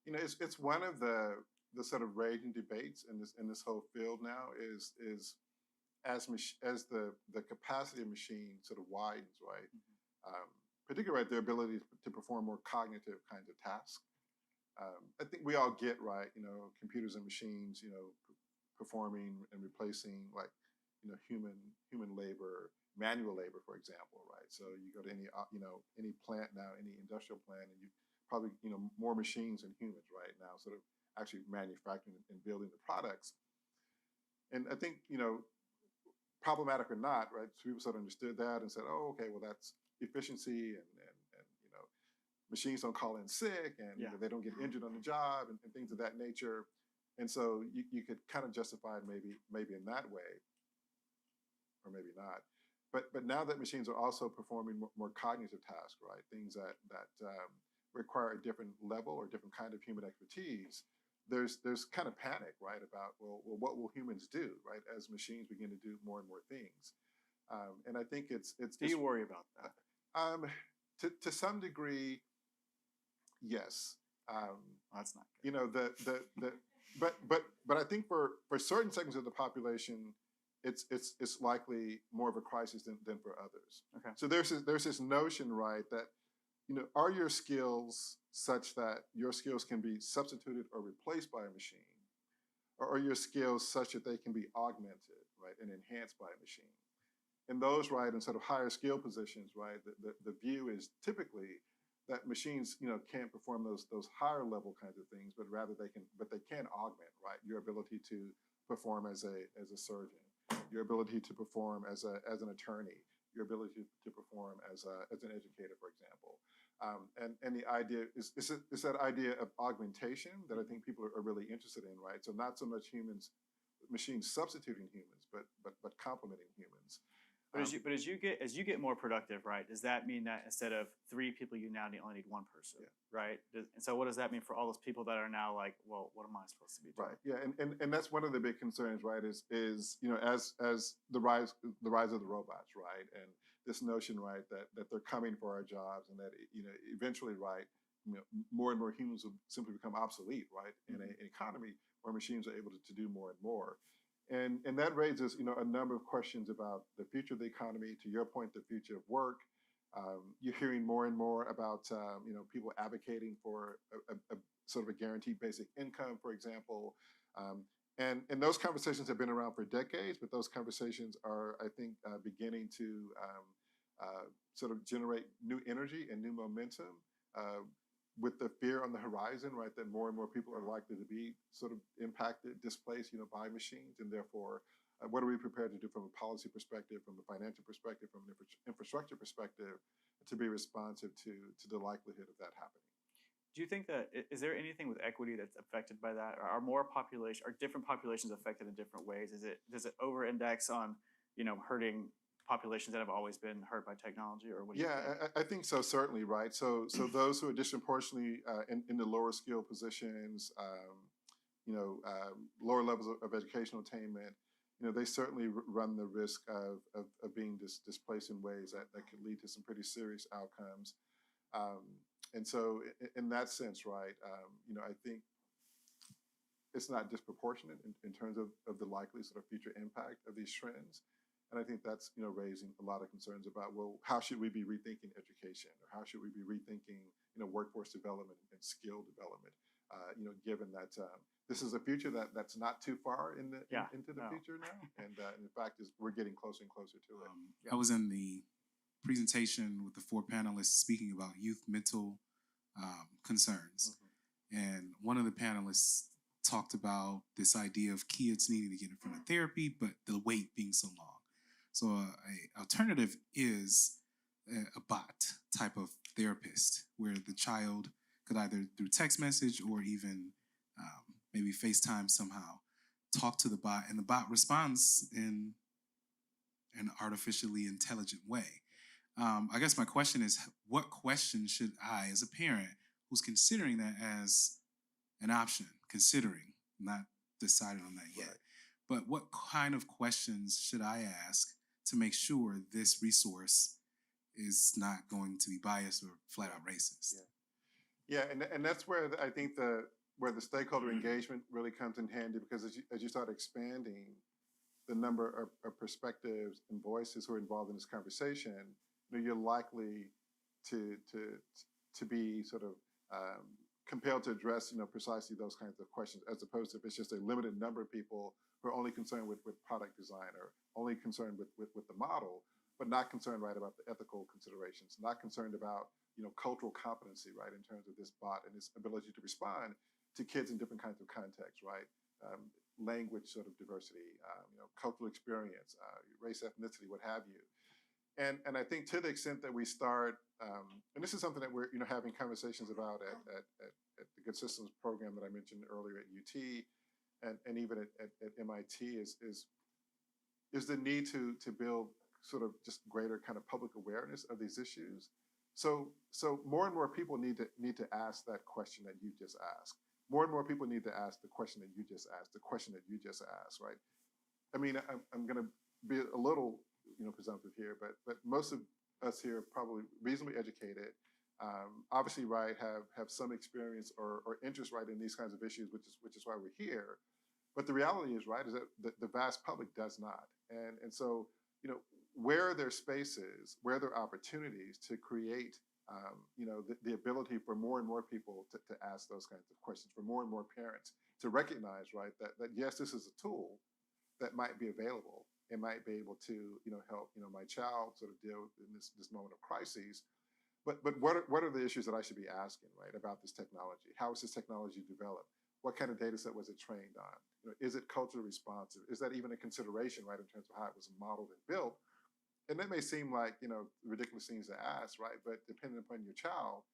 You know, it's one of the sort of raging debates in this whole field now is as the capacity of machines sort of widens, right? Particularly, right, their ability to perform more cognitive kinds of tasks. I think we all get, right, you know, computers and machines, you know, performing and replacing, like, you know, human labor, manual labor, for example, right? So you go to any plant now, any industrial plant, and you probably, you know, more machines than humans right now, sort of actually manufacturing and building the products. And I think, you know, problematic or not, right? So people sort of understood that and said, oh, okay, well, that's efficiency and you know, machines don't call in sick and you know, they don't get injured on the job and things of that nature. And so you could kind of justify it maybe in that way, or maybe not. But now that machines are also performing more cognitive tasks, right? Things that require a different level or different kind of human expertise. There's kind of panic, right? About well, what will humans do, right? As machines begin to do more and more things. And I think it's. Do you worry about that? To some degree, yes. That's not good. You know but I think for certain segments of the population, it's likely more of a crisis than for others. Okay. So there's this notion, right, that, you know, are your skills such that your skills can be substituted or replaced by a machine, or are your skills such that they can be augmented, right, and enhanced by a machine? And those, right, in sort of higher skill positions, right, the view is typically that machines, you know, can't perform those higher level kinds of things, but rather they can augment, right, your ability to perform as a surgeon, your ability to perform as an attorney, your ability to perform as an educator, for example. And the idea is that idea of augmentation that I think people are really interested in, right? So not so much machines substituting humans, but complementing humans. But as you get more productive, right? Does that mean that instead of 3 people, you now only need 1 person, right? And so what does that mean for all those people that are now like, well, what am I supposed to be doing? Right. Yeah, and that's one of the big concerns, right? Is you know, as the rise of the robots, right? And this notion, right, that they're coming for our jobs, and that, you know, eventually, right, you know, more and more humans will simply become obsolete, right, in an economy where machines are able to do more and more. And that raises, you know, a number of questions about the future of the economy. To your point, the future of work. You're hearing more and more about, you know, people advocating for a sort of a guaranteed basic income, for example. And those conversations have been around for decades, but those conversations are, I think, beginning to sort of generate new energy and new momentum. With the fear on the horizon, right, that more and more people are likely to be sort of impacted, displaced, you know, by machines, and therefore, what are we prepared to do from a policy perspective, from a financial perspective, from an infrastructure perspective, to be responsive to the likelihood of that happening? Do you think that, is there anything with equity that's affected by that? Are different populations affected in different ways? Does it over-index on, you know, hurting populations that have always been hurt by technology, or what do you think? I think so, certainly, right? So those who are disproportionately in the lower skill positions, you know, lower levels of educational attainment, you know, they certainly run the risk of being displaced in ways that could lead to some pretty serious outcomes. And so in that sense, right, you know, I think it's not disproportionate in terms of the likely sort of future impact of these trends. And I think that's, you know, raising a lot of concerns about, well, how should we be rethinking education, or how should we be rethinking, you know, workforce development and skill development, you know, given that this is a future that's not too far into the future now, and in fact, we're getting closer and closer to it. I was in the presentation with the 4 panelists speaking about youth mental concerns, and one of the panelists talked about this idea of kids needing to get in front of therapy, but the wait being so long. So a alternative is a bot type of therapist, where the child could either through text message or even maybe FaceTime somehow talk to the bot, and the bot responds in an artificially intelligent way. I guess my question is, what question should I, as a parent who's considering that as an option, considering, not decided on that yet, but what kind of questions should I ask to make sure this resource is not going to be biased or flat out racist? Yeah, and that's where I think where the stakeholder engagement really comes in handy, because as you start expanding the number of perspectives and voices who are involved in this conversation, you're likely to be sort of compelled to address precisely those kinds of questions, as opposed to if it's just a limited number of people who are only concerned with product design, or only concerned with the model, but not concerned about the ethical considerations, not concerned about cultural competency, right, in terms of this bot and its ability to respond to kids in different kinds of contexts, right? Language sort of diversity, cultural experience, race, ethnicity, what have you. And I think to the extent that we start, and this is something that we're having conversations about at the Good Systems program that I mentioned earlier at UT, and even at MIT, is the need to build sort of just greater kind of public awareness of these issues. So more and more people need to ask that question that you just asked. More and more people need to ask the question that you just asked, the question that you just asked, right? I mean, I'm going to be a little presumptive here, but most of us here are probably reasonably educated, obviously, right, have some experience or interest, right, in these kinds of issues, which is why we're here. But the reality is, right, is that the vast public does not. And so, where there are spaces, where there are opportunities to create, the ability for more and more people to ask those kinds of questions, for more and more parents to recognize, right, that yes, this is a tool that might be available. It might be able to, help, my child sort of deal in this moment of crises. But what are the issues that I should be asking, right, about this technology? How was this technology developed? What kind of data set was it trained on? Is it culturally responsive? Is that even a consideration, right, in terms of how it was modeled and built? And that may seem like, ridiculous things to ask, right? But depending upon your child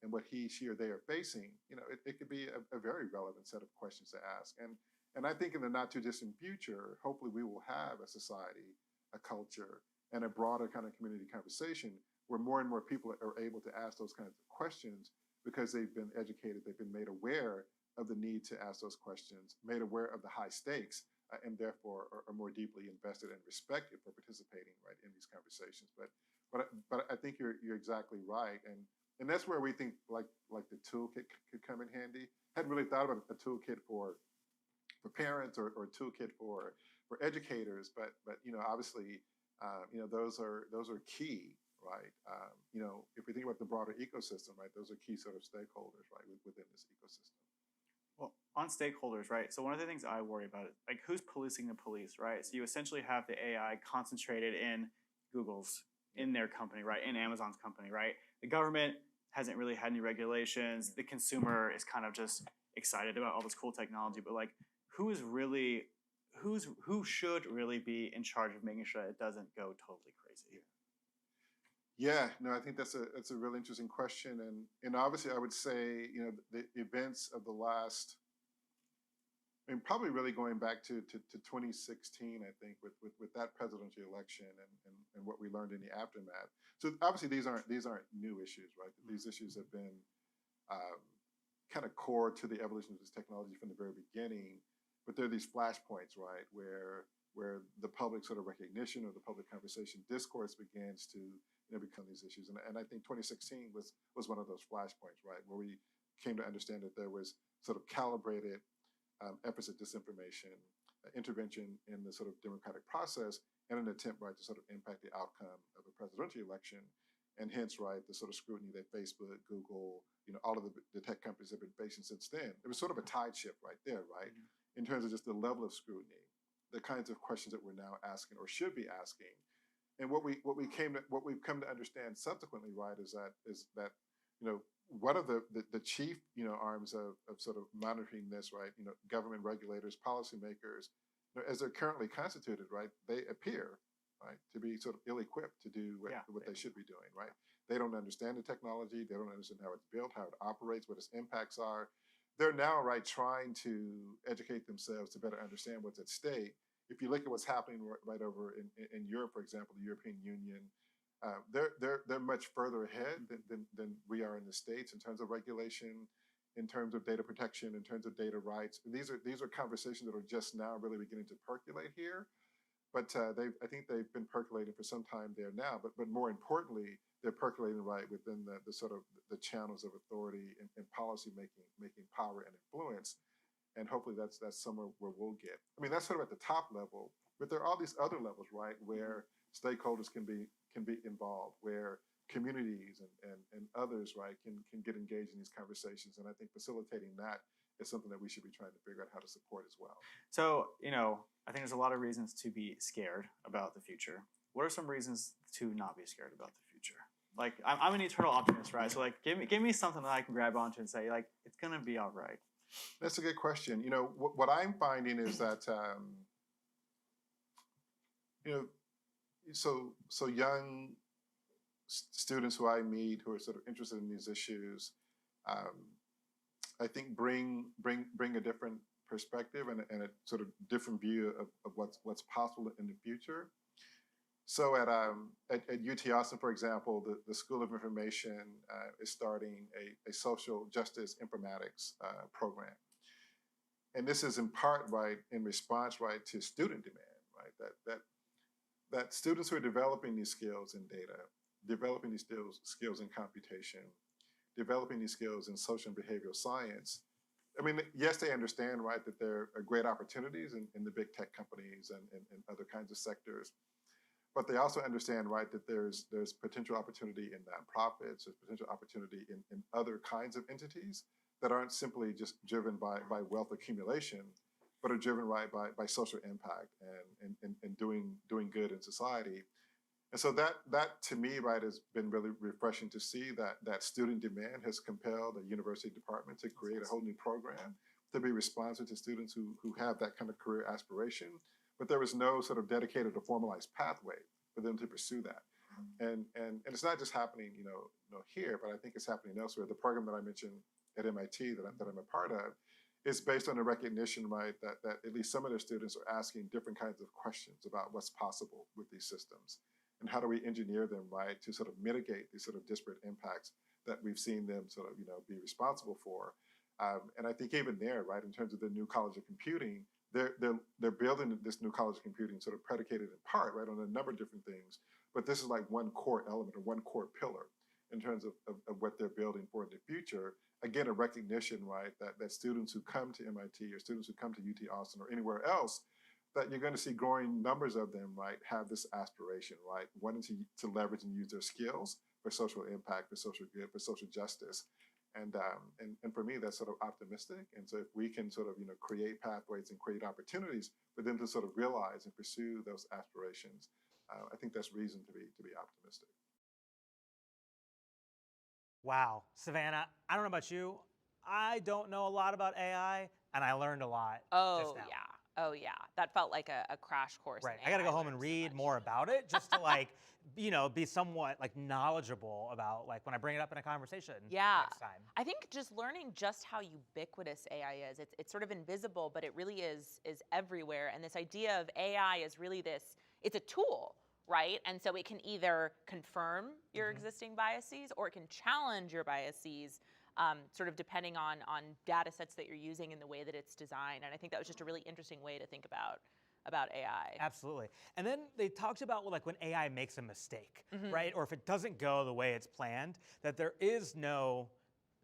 and what he, she, or they are facing, it could be a very relevant set of questions to ask. And I think in the not too distant future, hopefully we will have a society, a culture, and a broader kind of community conversation where more and more people are able to ask those kinds of questions because they've been educated, they've been made aware of the need to ask those questions, made aware of the high stakes, and therefore are more deeply invested and respected for participating, right, in these conversations. But I think you're exactly right, and that's where we think like the toolkit could come in handy. Hadn't really thought about a toolkit for parents or a toolkit for educators, but obviously those are key, right? If we think about the broader ecosystem, right, those are key sort of stakeholders, right, within this ecosystem. Well, on stakeholders, right? So one of the things I worry about is like who's policing the police, right? So you essentially have the AI concentrated in Google's, in their company, right? In Amazon's company, right? The government hasn't really had any regulations. The consumer is kind of just excited about all this cool technology, but like who should really be in charge of making sure it doesn't go totally crazy? Yeah, no, I think that's a really interesting question, and obviously I would say the events of the last, I mean, probably really going back to 2016, I think, with that presidential election and what we learned in the aftermath. So obviously these aren't new issues, right? These issues have been kind of core to the evolution of this technology from the very beginning, but there are these flashpoints, right, where the public sort of recognition or the public conversation discourse begins to become these issues. And I think 2016 was one of those flashpoints, right, where we came to understand that there was sort of calibrated efforts at disinformation, intervention in the sort of democratic process, and an attempt, right, to sort of impact the outcome of a presidential election. And hence, right, the sort of scrutiny that Facebook, Google, all of the tech companies have been facing since then. It was sort of a tide shift right there, right, in terms of just the level of scrutiny, the kinds of questions that we're now asking or should be asking. And what we've come to understand subsequently, right, is that one of the chief arms of sort of monitoring this, right, government regulators, policymakers, as they're currently constituted, right, they appear, right, to be sort of ill-equipped to do what they should be doing, right. They don't understand the technology, they don't understand how it's built, how it operates, what its impacts are. They're now, right, trying to educate themselves to better understand what's at stake. If you look at what's happening right over in Europe, for example, the European Union, they're much further ahead than we are in the States in terms of regulation, in terms of data protection, in terms of data rights. These are conversations that are just now really beginning to percolate here. But I think they've been percolating for some time there now. But more importantly, they're percolating right within the sort of the channels of authority and policy making power and influence. And hopefully that's somewhere where we'll get. I mean, that's sort of at the top level, but there are all these other levels, right, where stakeholders can be involved, where communities and others, right, can get engaged in these conversations. And I think facilitating that is something that we should be trying to figure out how to support as well. So, I think there's a lot of reasons to be scared about the future. What are some reasons to not be scared about the future? Like, I'm an eternal optimist, right? So, like, give me something that I can grab onto and say, like, it's gonna be all right. That's a good question. What I'm finding is that, so young students who I meet who are sort of interested in these issues, I think bring a different perspective and a sort of different view of what's possible in the future. So at UT Austin, for example, the School of Information is starting a social justice informatics program. And this is in part, right, in response, right, to student demand, right, that students who are developing these skills in data, developing these skills in computation, developing these skills in social and behavioral science. I mean, yes, they understand, right, that there are great opportunities in the big tech companies and other kinds of sectors. But they also understand, right, that there's potential opportunity in nonprofits, there's potential opportunity in other kinds of entities that aren't simply just driven by wealth accumulation, but are driven, right, by social impact and doing good in society. And so that to me, right, has been really refreshing to see that student demand has compelled a university department to create a whole new program to be responsive to students who have that kind of career aspiration. But there was no sort of dedicated or formalized pathway for them to pursue that. And it's not just happening, here, but I think it's happening elsewhere. The program that I mentioned at MIT that I'm a part of is based on the recognition, right, that at least some of their students are asking different kinds of questions about what's possible with these systems. And how do we engineer them, right, to sort of mitigate these sort of disparate impacts that we've seen them sort of, be responsible for. And I think even there, right, in terms of the new College of Computing, they're building this new College of Computing sort of predicated in part, right, on a number of different things. But this is like one core element or one core pillar in terms of what they're building for in the future. Again, a recognition, right, that students who come to MIT or students who come to UT Austin or anywhere else, that you're going to see growing numbers of them, right, have this aspiration, right, wanting to leverage and use their skills for social impact, for social good, for social justice. And for me, that's sort of optimistic. And so if we can sort of, create pathways and create opportunities for them to sort of realize and pursue those aspirations, I think that's reason to be optimistic. Wow, Savannah, I don't know about you. I don't know a lot about AI, and I learned a lot just now. Oh yeah, that felt like a crash course. Right, in I got to go AI. home and read more about it just to be somewhat knowledgeable about when I bring it up in a conversation next time. I think just learning just how ubiquitous AI is. It's sort of invisible, but it really is everywhere. And this idea of AI is really it's a tool, right? And so it can either confirm your existing biases or it can challenge your biases. Sort of depending on data sets that you're using and the way that it's designed. And I think that was just a really interesting way to think about AI. Absolutely. And then they talked about when AI makes a mistake, right? Or if it doesn't go the way it's planned, that there is no,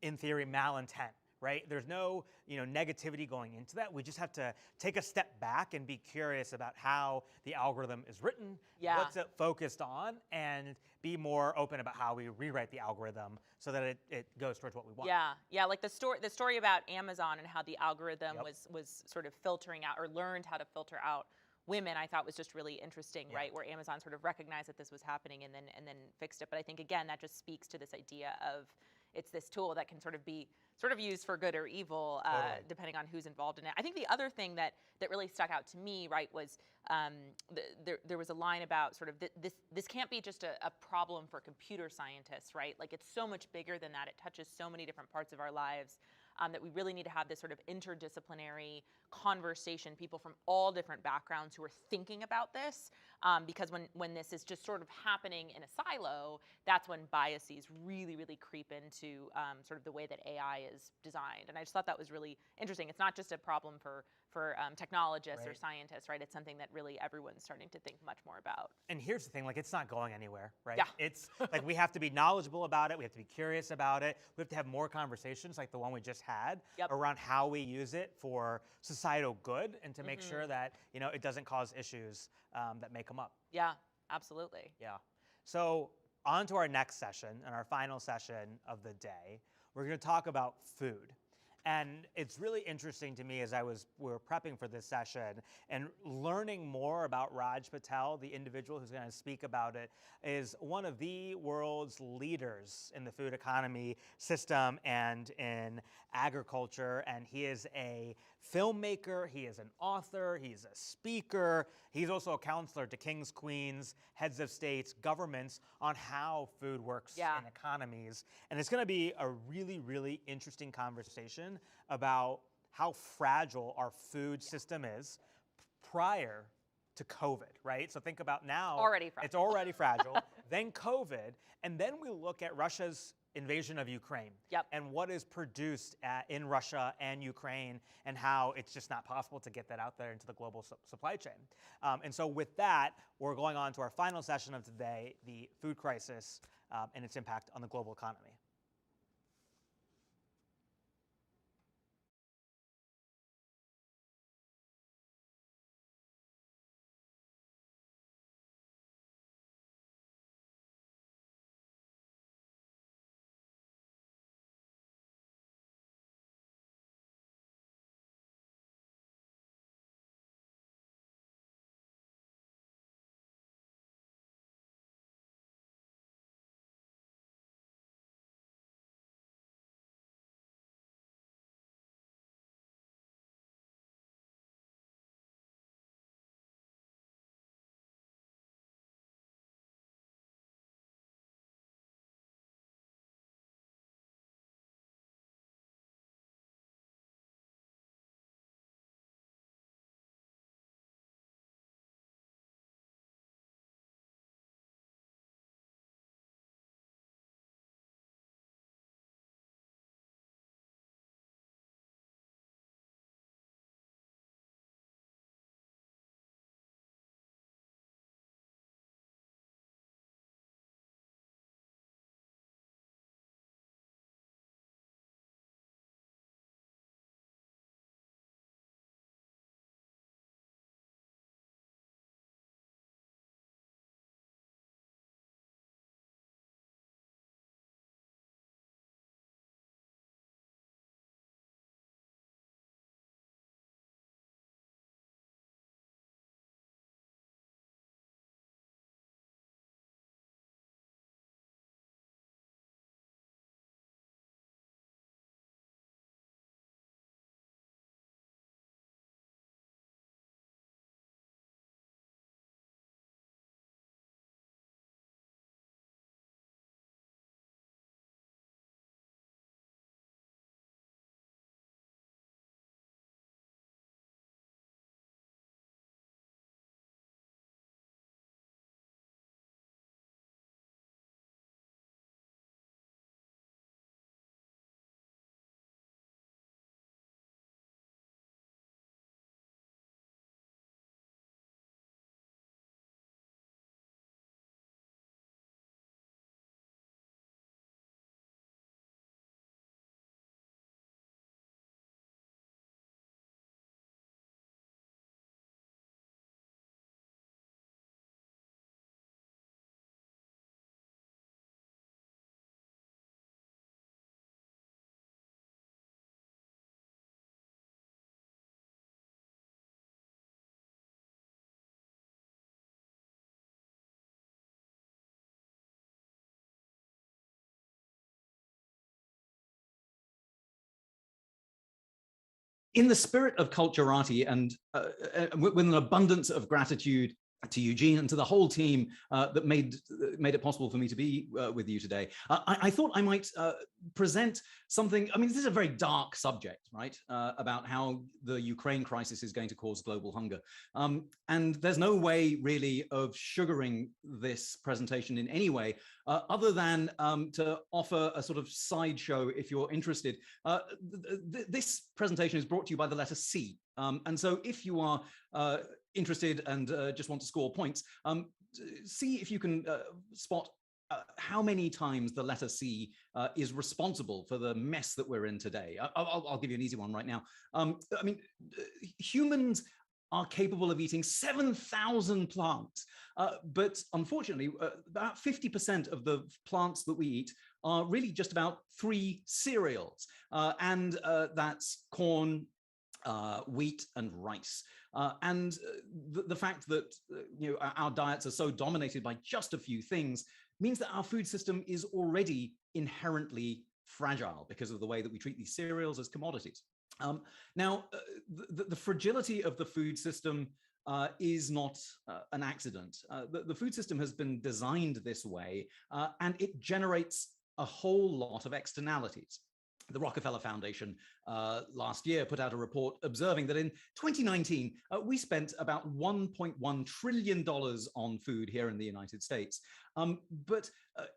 in theory, malintent, right? There's no, negativity going into that. We just have to take a step back and be curious about how the algorithm is written, what's it focused on, and be more open about how we rewrite the algorithm so that it goes towards what we want. Yeah, like the story about Amazon and how the algorithm was sort of filtering out or learned how to filter out women, I thought was just really interesting, right? Where Amazon sort of recognized that this was happening and then fixed it. But I think again that just speaks to this idea of it's this tool that can sort of be used for good or evil, depending on who's involved in it. I think the other thing that really stuck out to me, right, was there was a line about sort of this can't be just a problem for computer scientists, right? Like it's so much bigger than that. It touches so many different parts of our lives. that we really need to have this sort of interdisciplinary conversation, people from all different backgrounds who are thinking about this, because when this is just sort of happening in a silo, that's when biases really, really creep into sort of the way that AI is designed. And I just thought that was really interesting. It's not just a problem for technologists or scientists, right? It's something that really everyone's starting to think much more about. And here's the thing, like, it's not going anywhere, right? Yeah. It's like we have to be knowledgeable about it. We have to be curious about it. We have to have more conversations like the one we just had around how we use it for societal good and to make sure that, you know, it doesn't cause issues that may come up. Yeah, absolutely. Yeah. So on to our next session and our final session of the day. We're going to talk about food. And it's really interesting to me as we were prepping for this session and learning more about Raj Patel, the individual who's going to speak about it, is one of the world's leaders in the food economy system and in agriculture. And he is a filmmaker, he is an author, he's a speaker, he's also a counselor to kings, queens, heads of states, governments on how food works in economies. And it's going to be a really, really interesting conversation about how fragile our food system is prior to COVID, right? So think about now. Already fragile. It's already fragile. Then COVID, and then we look at Russia's invasion of Ukraine and what is produced in Russia and Ukraine and how it's just not possible to get that out there into the global supply chain. And so with that, we're going on to our final session of today, the food crisis and its impact on the global economy. In the spirit of Culturati and with an abundance of gratitude to Eugene and to the whole team that made it possible for me to be with you today. I thought I might present something. I mean, this is a very dark subject, right? About how the Ukraine crisis is going to cause global hunger. And there's no way really of sugaring this presentation in any way other than to offer a sort of sideshow if you're interested. This presentation is brought to you by the letter C. And so if you are interested and just want to score points, see if you can spot how many times the letter C is responsible for the mess that we're in today. I'll give you an easy one right now. I mean, humans are capable of eating 7,000 plants, but unfortunately, about 50% of the plants that we eat are really just about 3 cereals, and that's corn, wheat and rice. And the fact that our diets are so dominated by just a few things means that our food system is already inherently fragile because of the way that we treat these cereals as commodities. Now, the fragility of the food system is not an accident. The food system has been designed this way, and it generates a whole lot of externalities. The Rockefeller Foundation last year put out a report observing that in 2019, we spent about $1.1 trillion on food here in the United States. But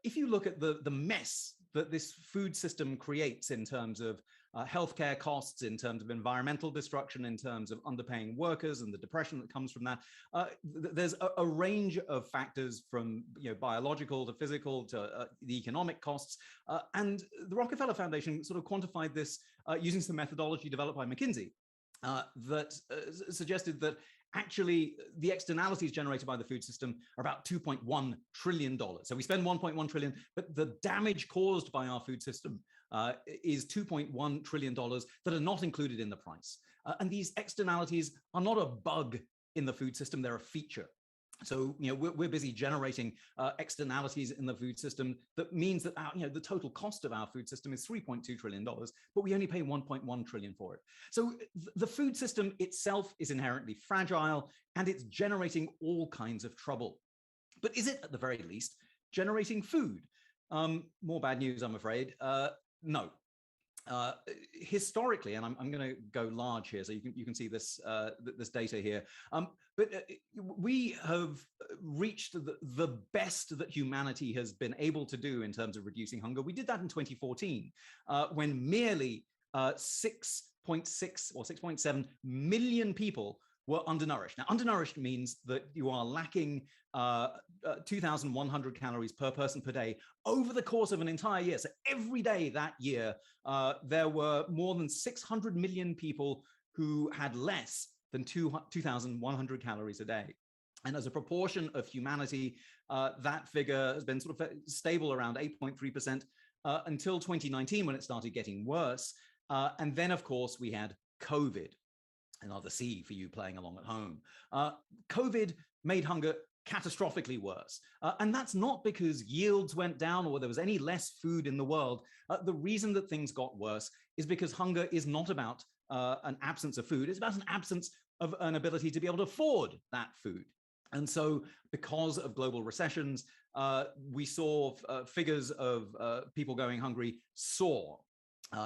if you look at the mess that this food system creates in terms of healthcare costs, in terms of environmental destruction, in terms of underpaying workers and the depression that comes from that, there's a range of factors from biological to physical to the economic costs. And the Rockefeller Foundation sort of quantified this using some methodology developed by McKinsey that suggested that actually the externalities generated by the food system are about $2.1 trillion. So we spend $1.1 trillion, but the damage caused by our food system is $2.1 trillion that are not included in the price. And these externalities are not a bug in the food system, they're a feature. So we're busy generating externalities in the food system that means that the total cost of our food system is $3.2 trillion, but we only pay $1.1 trillion for it. So the food system itself is inherently fragile and it's generating all kinds of trouble. But is it, at the very least, generating food? More bad news, I'm afraid. No. Historically, and I'm going to go large here, so you can see this this data here. But we have reached the best that humanity has been able to do in terms of reducing hunger. We did that in 2014, when merely 6.6 or 6.7 million people were undernourished. Now, undernourished means that you are lacking 2,100 calories per person per day over the course of an entire year. So every day that year, there were more than 600 million people who had less than 2,100 calories a day. And as a proportion of humanity, that figure has been sort of stable around 8.3% until 2019, when it started getting worse. And then, of course, we had COVID. Another C for you playing along at home. COVID made hunger catastrophically worse. And that's not because yields went down or there was any less food in the world. The reason that things got worse is because hunger is not about an absence of food. It's about an absence of an ability to be able to afford that food. And so because of global recessions, we saw figures of people going hungry soar.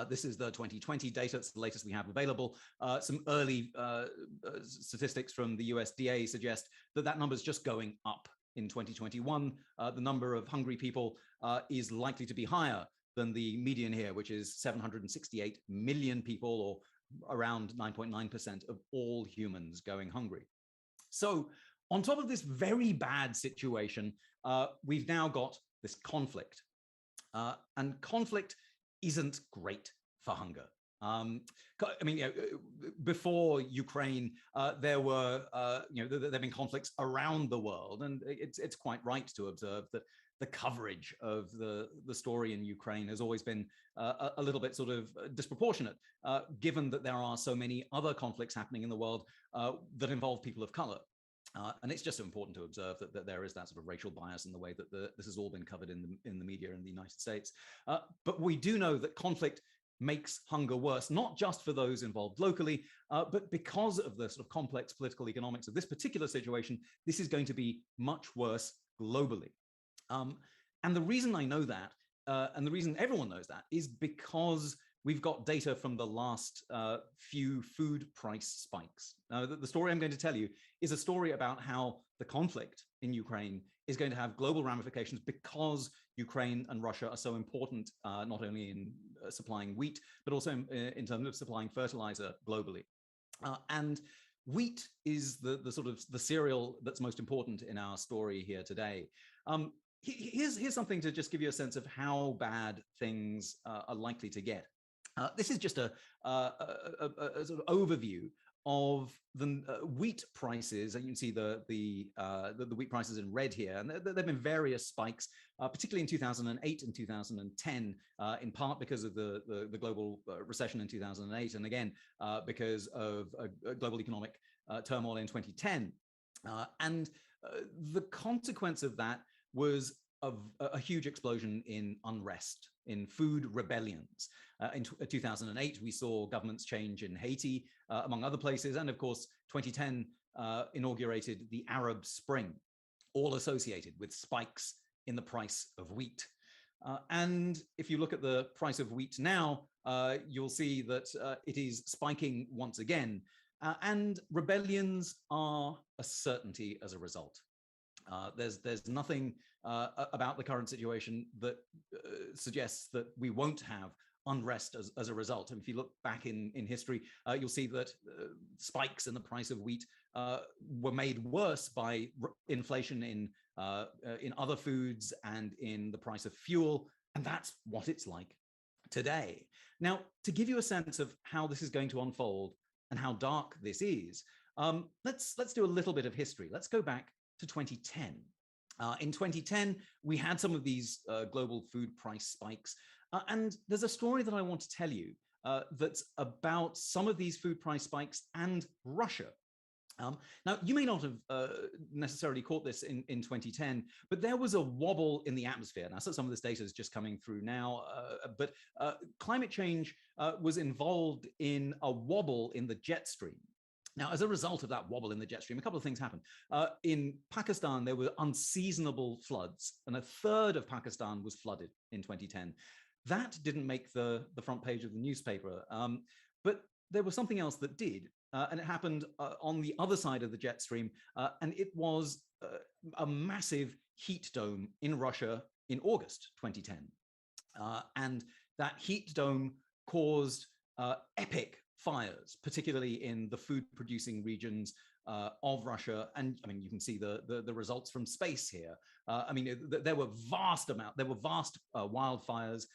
This is the 2020 data. It's the latest we have available. Some early statistics from the USDA suggest that that number is just going up in 2021. The number of hungry people is likely to be higher than the median here, which is 768 million people, or around 9.9% of all humans going hungry. So on top of this very bad situation, we've now got this conflict. And conflict isn't great for hunger. I mean, before Ukraine, there were, there've been conflicts around the world, and it's quite right to observe that the coverage of the story in Ukraine has always been a little bit sort of disproportionate, given that there are so many other conflicts happening in the world that involve people of color. And it's just important to observe that there is that sort of racial bias in the way that this has all been covered in the media in the United States. But we do know that conflict makes hunger worse, not just for those involved locally, but because of the sort of complex political economics of this particular situation, this is going to be much worse globally. And the reason I know that, and the reason everyone knows that, is because we've got data from the last few food price spikes. Now, the story I'm going to tell you is a story about how the conflict in Ukraine is going to have global ramifications because Ukraine and Russia are so important, not only in supplying wheat, but also in terms of supplying fertilizer globally. And wheat is the sort of the cereal that's most important in our story here today. Here's something to just give you a sense of how bad things are likely to get. This is just a sort of overview of the wheat prices, and you can see the wheat prices in red here, and there have been various spikes, particularly in 2008 and 2010, in part because of the global recession in 2008, and again because of global economic turmoil in 2010. And the consequence of that was a huge explosion in unrest, in food rebellions. In 2008, we saw governments change in Haiti, among other places, and of course, 2010 inaugurated the Arab Spring, all associated with spikes in the price of wheat. And if you look at the price of wheat now, you'll see that it is spiking once again, and rebellions are a certainty as a result. There's nothing about the current situation that suggests that we won't have unrest as a result. And if you look back in history, you'll see that spikes in the price of wheat were made worse by inflation in other foods and in the price of fuel, and that's what it's like today. Now, to give you a sense of how this is going to unfold and how dark this is, let's do a little bit of history. Let's go back to 2010. In 2010, we had some of these global food price spikes. And there's a story that I want to tell you that's about some of these food price spikes and Russia. Now, you may not have necessarily caught this in 2010, but there was a wobble in the atmosphere. Now, so some of this data is just coming through now, but climate change was involved in a wobble in the jet stream. Now, as a result of that wobble in the jet stream, a couple of things happened. In Pakistan, there were unseasonable floods, and a third of Pakistan was flooded in 2010. That didn't make the front page of the newspaper, but there was something else that did, and it happened on the other side of the jet stream, and it was a massive heat dome in Russia in August 2010. And that heat dome caused epic fires, particularly in the food-producing regions of Russia, and I mean you can see the results from space here. I mean there were vast wildfires,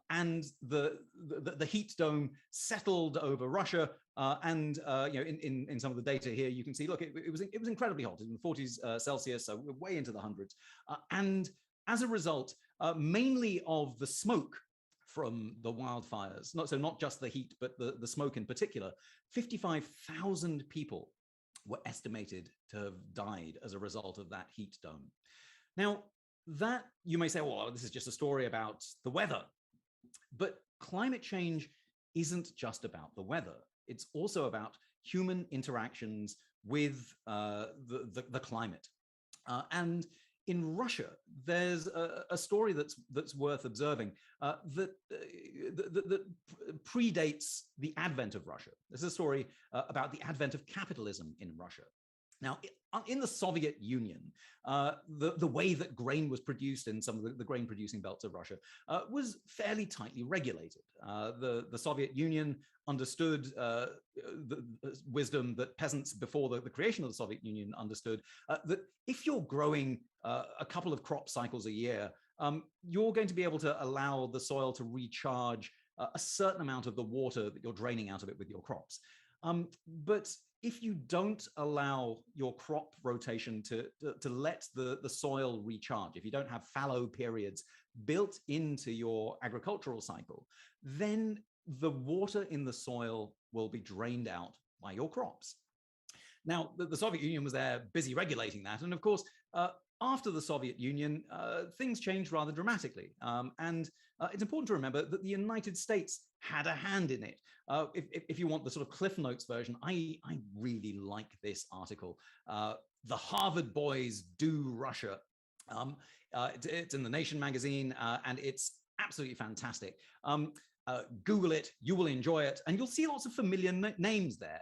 and the heat dome settled over Russia, and you know in some of the data here you can see, look, it was incredibly hot, in the 40s Celsius, so we're way into the hundreds, and as a result, mainly of the smoke from the wildfires, not just the heat, but the smoke in particular, 55,000 people were estimated to have died as a result of that heat dome. Now, that you may say, well, this is just a story about the weather, but climate change isn't just about the weather. It's also about human interactions with the climate. And in Russia, there's a story that's worth observing that predates the advent of Russia. This is a story about the advent of capitalism in Russia. Now, in the Soviet Union, the way that grain was produced in some of the grain-producing belts of Russia was fairly tightly regulated. The Soviet Union understood the wisdom that peasants before the creation of the Soviet Union understood, that if you're growing a couple of crop cycles a year, you're going to be able to allow the soil to recharge a certain amount of the water that you're draining out of it with your crops. But if you don't allow your crop rotation to let the soil recharge, if you don't have fallow periods built into your agricultural cycle, then the water in the soil will be drained out by your crops. Now, the Soviet Union was there busy regulating that. And of course, After the Soviet Union, things changed rather dramatically. And it's important to remember that the United States had a hand in it. If you want the sort of Cliff Notes version, I really like this article. The Harvard Boys Do Russia. It's in the Nation magazine, and it's absolutely fantastic. Google it, you will enjoy it, and you'll see lots of familiar names there.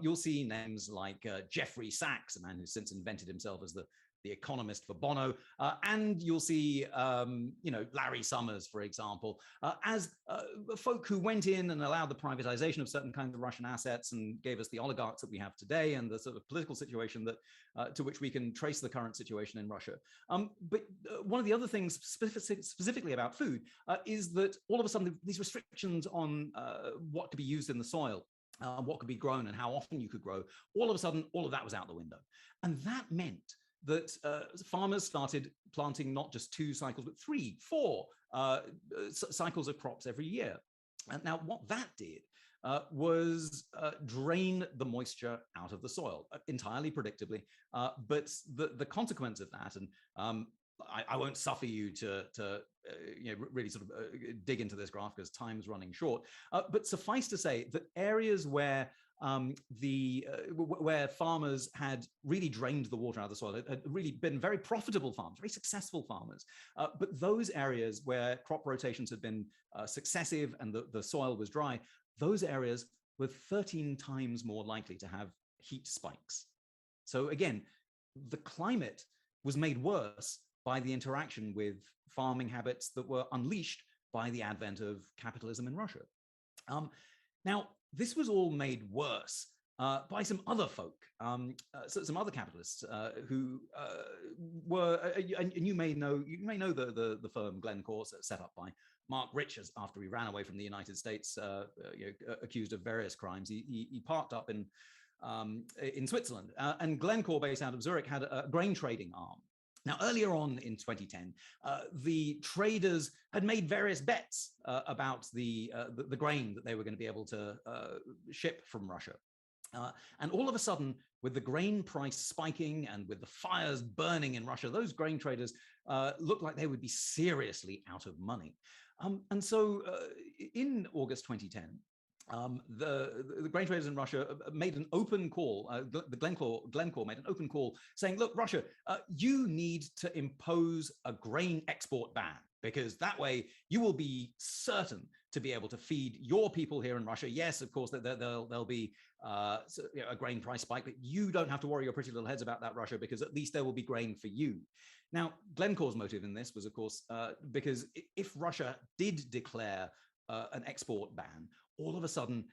You'll see names like Jeffrey Sachs, a man who's since invented himself as the economist for Bono, and you'll see, Larry Summers, for example, as folk who went in and allowed the privatization of certain kinds of Russian assets and gave us the oligarchs that we have today and the sort of political situation that to which we can trace the current situation in Russia. But one of the other things specifically about food is that all of a sudden these restrictions on what could be used in the soil, what could be grown and how often you could grow, all of a sudden, all of that was out the window. And that meant that farmers started planting not just 2 cycles, but 3, 4 cycles of crops every year. And now what that did was drain the moisture out of the soil, entirely predictably. But the consequence of that, and I won't suffer you to really sort of dig into this graph because time's running short, but suffice to say that areas where where farmers had really drained the water out of the soil, had really been very profitable farmers, very successful farmers. But those areas where crop rotations had been successive and the soil was dry, those areas were 13 times more likely to have heat spikes. So again, the climate was made worse by the interaction with farming habits that were unleashed by the advent of capitalism in Russia. Now, this was all made worse by some other folk, some other capitalists who were, and you may know the firm Glencore, set up by Mark Richards after he ran away from the United States, accused of various crimes. He parked up in Switzerland, and Glencore, based out of Zurich, had a grain trading arm. Now, earlier on in 2010, the traders had made various bets about the grain that they were going to be able to ship from Russia. And all of a sudden, with the grain price spiking and with the fires burning in Russia, those grain traders looked like they would be seriously out of money. And so in August 2010, the grain traders in Russia made an open call. The Glencore made an open call saying, look, Russia, you need to impose a grain export ban, because that way you will be certain to be able to feed your people here in Russia. Yes, of course, there'll be a grain price spike, but you don't have to worry your pretty little heads about that, Russia, because at least there will be grain for you. Now, Glencore's motive in this was, of course, because if Russia did declare an export ban, all of a sudden,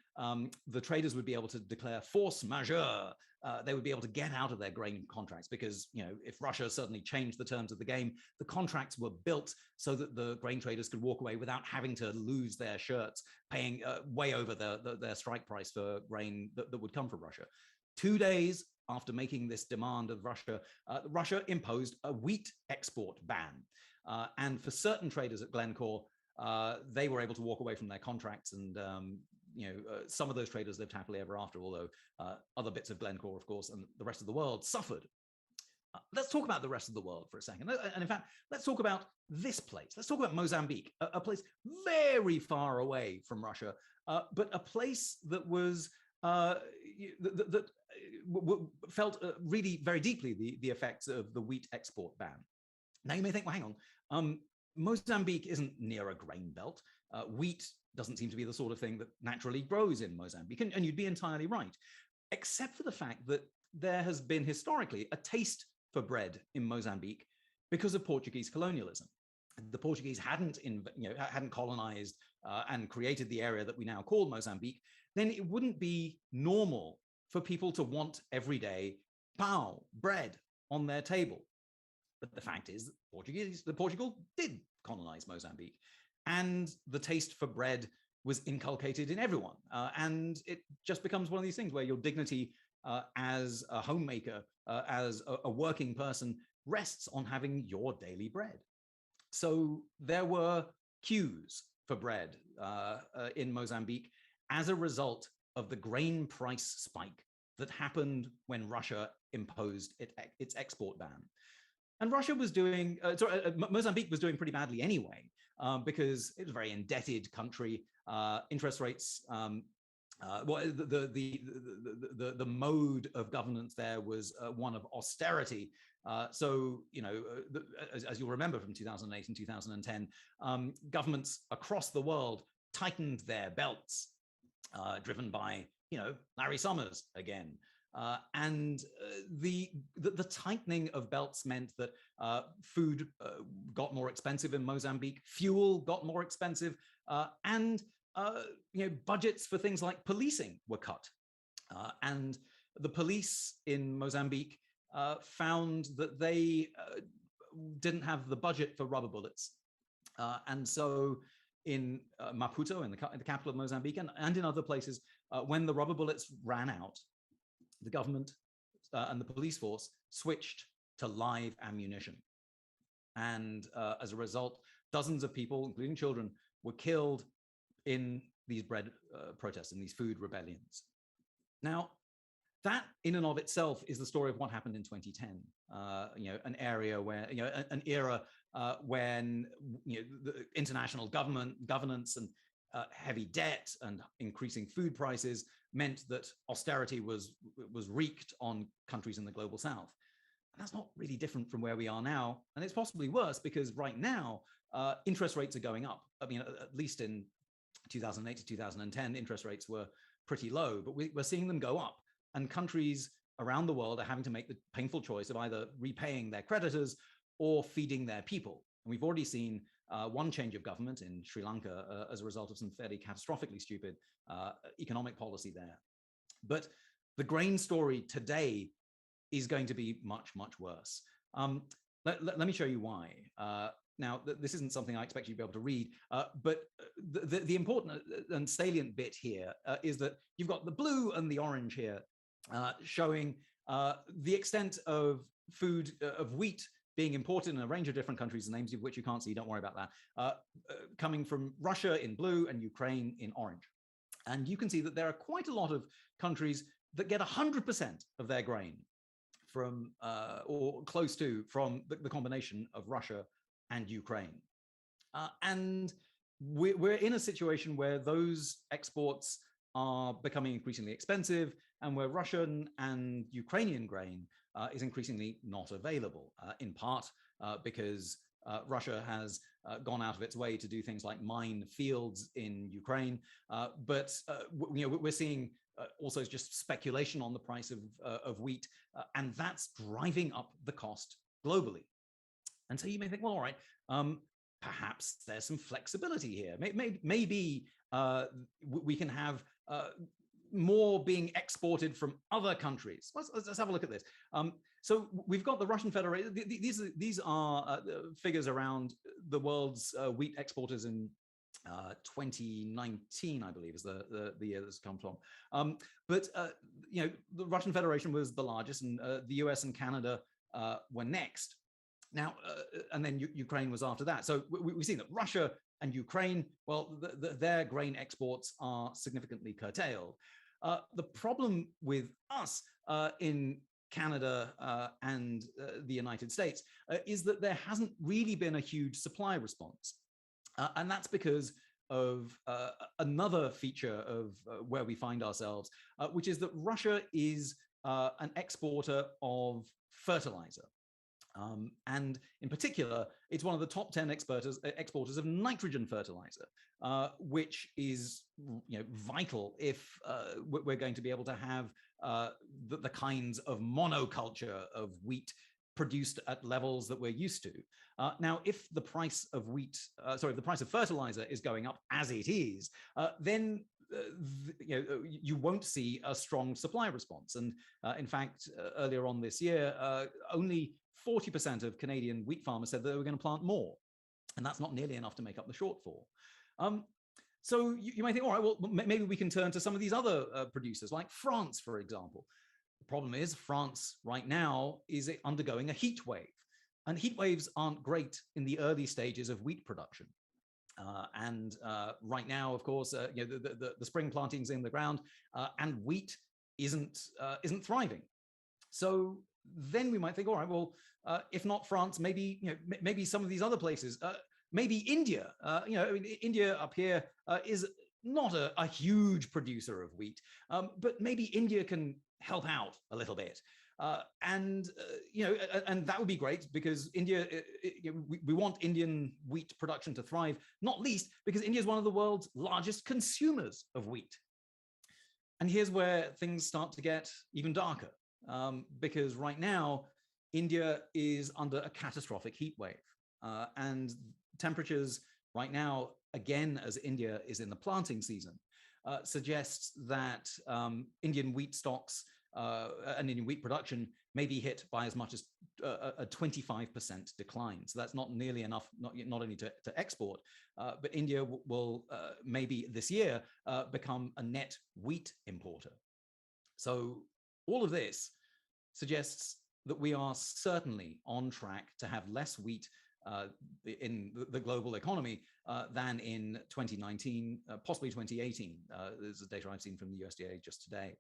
the traders would be able to declare force majeure. They would be able to get out of their grain contracts because, if Russia suddenly changed the terms of the game, the contracts were built so that the grain traders could walk away without having to lose their shirts, paying way over their strike price for grain that would come from Russia. 2 days after making this demand of Russia, Russia imposed a wheat export ban. And for certain traders at Glencore, they were able to walk away from their contracts, and some of those traders lived happily ever after, although other bits of Glencore, of course, and the rest of the world suffered. Let's talk about the rest of the world for a second. And in fact, let's talk about this place. Let's talk about Mozambique, a place very far away from Russia, but a place that was that felt really very deeply the effects of the wheat export ban. Now you may think, well, hang on. Mozambique isn't near a grain belt. Wheat doesn't seem to be the sort of thing that naturally grows in Mozambique, and you'd be entirely right, except for the fact that there has been historically a taste for bread in Mozambique because of Portuguese colonialism. The Portuguese hadn't colonized and created the area that we now call Mozambique, then it wouldn't be normal for people to want everyday bread on their table. But the fact is that Portugal did colonize Mozambique, and the taste for bread was inculcated in everyone. And it just becomes one of these things where your dignity as a homemaker, as a working person, rests on having your daily bread. So there were queues for bread in Mozambique as a result of the grain price spike that happened when Russia imposed its export ban. And Russia was doing, Mozambique was doing pretty badly anyway, because it was a very indebted country. Interest rates, well, the mode of governance there was one of austerity. So, you know, as you'll remember from 2008 and 2010, governments across the world tightened their belts, driven by, you know, Larry Summers again. And the tightening of belts meant that food got more expensive in Mozambique, fuel got more expensive, and you know, budgets for things like policing were cut. And the police in Mozambique found that they didn't have the budget for rubber bullets. And so in Maputo, in the capital of Mozambique, and in other places, when the rubber bullets ran out, the government and the police force switched to live ammunition. And as a result, dozens of people, including children, were killed in these bread protests, in these food rebellions. Now, that in and of itself is the story of what happened in 2010. You know, an area where, you know, an era when, you know, the international governance and heavy debt and increasing food prices meant that austerity was wreaked on countries in the global south. And that's not really different from where we are now. And it's possibly worse because right now, interest rates are going up. I mean, at least in 2008 to 2010, interest rates were pretty low, but we're seeing them go up. And countries around the world are having to make the painful choice of either repaying their creditors or feeding their people. And we've already seen one change of government in Sri Lanka as a result of some fairly catastrophically stupid economic policy there. But the grain story today is going to be much, much worse. Let me show you why. Now, this isn't something I expect you to be able to read, but the important and salient bit here is that you've got the blue and the orange here showing the extent of food, of wheat being imported in a range of different countries, the names of which you can't see, don't worry about that, coming from Russia in blue and Ukraine in orange. And you can see that there are quite a lot of countries that get 100% of their grain from, or close to, from the combination of Russia and Ukraine. And we're in a situation where those exports are becoming increasingly expensive and where Russian and Ukrainian grain is increasingly not available, in part because Russia has gone out of its way to do things like mine fields in Ukraine. But you know, we're seeing also just speculation on the price of wheat, and that's driving up the cost globally. And so you may think, well, all right, perhaps there's some flexibility here. Maybe we can have more being exported from other countries. Let's have a look at this. So we've got the Russian Federation. These are figures around the world's wheat exporters in 2019, I believe, is the year this comes from. But you know, the Russian Federation was the largest, and the US and Canada were next. Now, and then Ukraine was after that. So we've seen that Russia and Ukraine, well, their grain exports are significantly curtailed. The problem with us in Canada and the United States is that there hasn't really been a huge supply response. And that's because of another feature of where we find ourselves, which is that Russia is an exporter of fertilizer. And in particular, it's one of the top 10 exporters of nitrogen fertilizer, which is, you know, vital if we're going to be able to have the kinds of monoculture of wheat produced at levels that we're used to. Now, if the price of the price of fertilizer is going up as it is, then you know, you won't see a strong supply response. And in fact, earlier on this year, only 40% of Canadian wheat farmers said that they were going to plant more. And that's not nearly enough to make up the shortfall. So you might think, all right, well, maybe we can turn to some of these other producers, like France, for example. The problem is France right now is undergoing a heat wave. And heat waves aren't great in the early stages of wheat production. And right now, of course, you know, the spring planting's in the ground, and wheat isn't thriving. So then we might think, all right, well, if not France, maybe maybe some of these other places, maybe India. I mean, India up here is not a huge producer of wheat, but maybe India can help out a little bit. And that would be great, because India, we want Indian wheat production to thrive, not least because India is one of the world's largest consumers of wheat. And here's where things start to get even darker, because right now, India is under a catastrophic heat wave. And temperatures right now, again, as India is in the planting season, suggests that Indian wheat stocks and Indian wheat production may be hit by as much as a 25% decline. So that's not nearly enough, not only to export, but India will maybe this year become a net wheat importer. So all of this suggests that we are certainly on track to have less wheat in the global economy than in 2019, possibly 2018. There's the data I've seen from the USDA just today.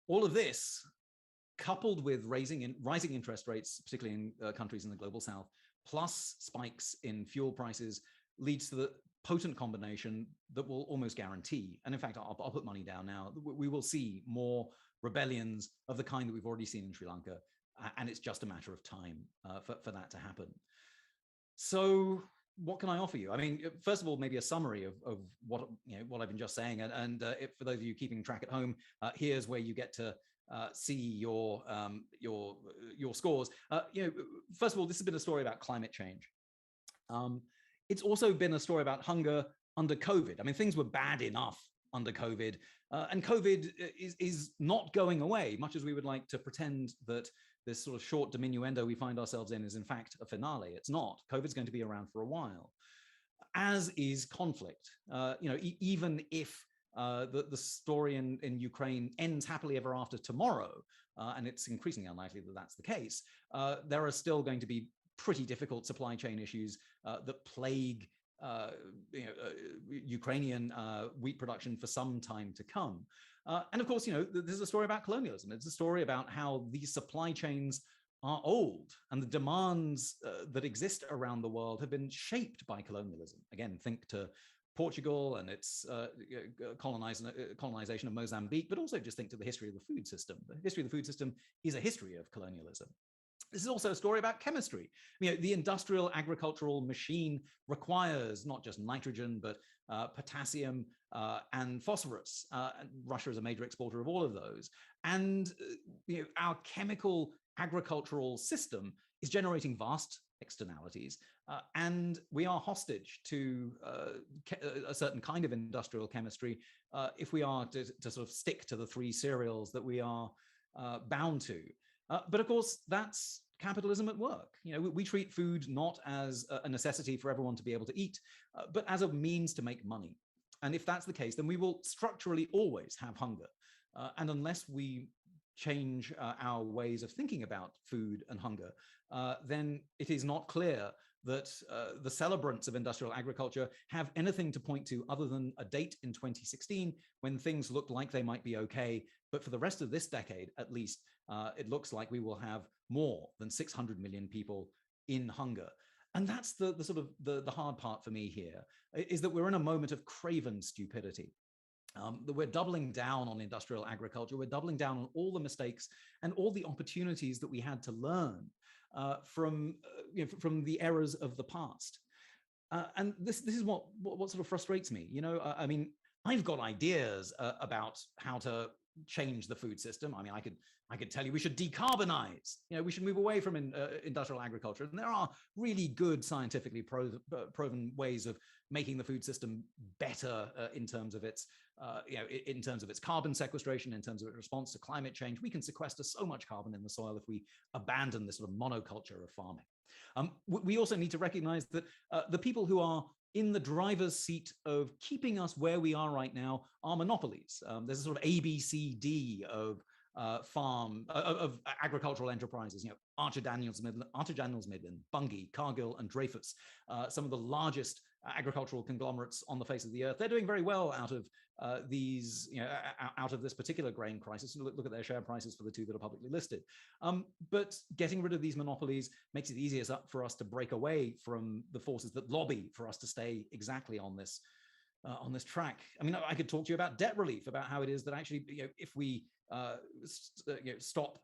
All of this, coupled with rising interest rates, particularly in countries in the global south, plus spikes in fuel prices, leads to the potent combination that will almost guarantee, and in fact, I'll put money down now, we will see more rebellions of the kind that we've already seen in Sri Lanka, and it's just a matter of time for that to happen. So what can I offer you? I mean, first of all, maybe a summary of what I've been just saying, and for those of you keeping track at home, here's where you get to see your scores. First of all, this has been a story about climate change. It's also been a story about hunger under COVID. I mean, things were bad enough under COVID, and COVID is not going away, much as we would like to pretend that this sort of short diminuendo we find ourselves in is in fact a finale. It's not. COVID's going to be around for a while, as is conflict. Even if the story in Ukraine ends happily ever after tomorrow, and it's increasingly unlikely that that's the case, there are still going to be pretty difficult supply chain issues that plague Ukrainian wheat production for some time to come. And of course, this is a story about colonialism. It's a story about how these supply chains are old, and the demands that exist around the world have been shaped by colonialism. Again, think to Portugal and its colonization of Mozambique, but also just think to the history of the food system. The history of the food system is a history of colonialism. This is also a story about chemistry. The industrial agricultural machine requires not just nitrogen, but potassium and phosphorus. And Russia is a major exporter of all of those. And our chemical agricultural system is generating vast externalities. And we are hostage to a certain kind of industrial chemistry if we are to sort of stick to the three cereals that we are bound to. But of course, that's capitalism at work. We treat food not as a necessity for everyone to be able to eat, but as a means to make money. And if that's the case, then we will structurally always have hunger. And unless we change our ways of thinking about food and hunger, then it is not clear that the celebrants of industrial agriculture have anything to point to other than a date in 2016 when things looked like they might be okay. But for the rest of this decade, at least, it looks like we will have more than 600 million people in hunger. And that's the sort of the hard part for me here, is that we're in a moment of craven stupidity. That we're doubling down on industrial agriculture. We're doubling down on all the mistakes and all the opportunities that we had to learn from the errors of the past. And this is what sort of frustrates me. I mean, I've got ideas about how to change the food system. I mean, I could tell you we should decarbonize. We should move away from industrial agriculture. And there are really good scientifically proven ways of making the food system better in terms of its carbon sequestration, in terms of its response to climate change. We can sequester so much carbon in the soil if we abandon this sort of monoculture of farming. We also need to recognize that the people who are in the driver's seat of keeping us where we are right now are monopolies. There's a sort of ABCD of agricultural enterprises. Archer Daniels Midland, Bunge, Cargill, and Dreyfus, some of the largest agricultural conglomerates on the face of the earth. They're doing very well out of these, out of this particular grain crisis. Look at their share prices for the two that are publicly listed. But getting rid of these monopolies makes it easier for us to break away from the forces that lobby for us to stay exactly on this track. I mean, I could talk to you about debt relief, about how it is that actually, if we stop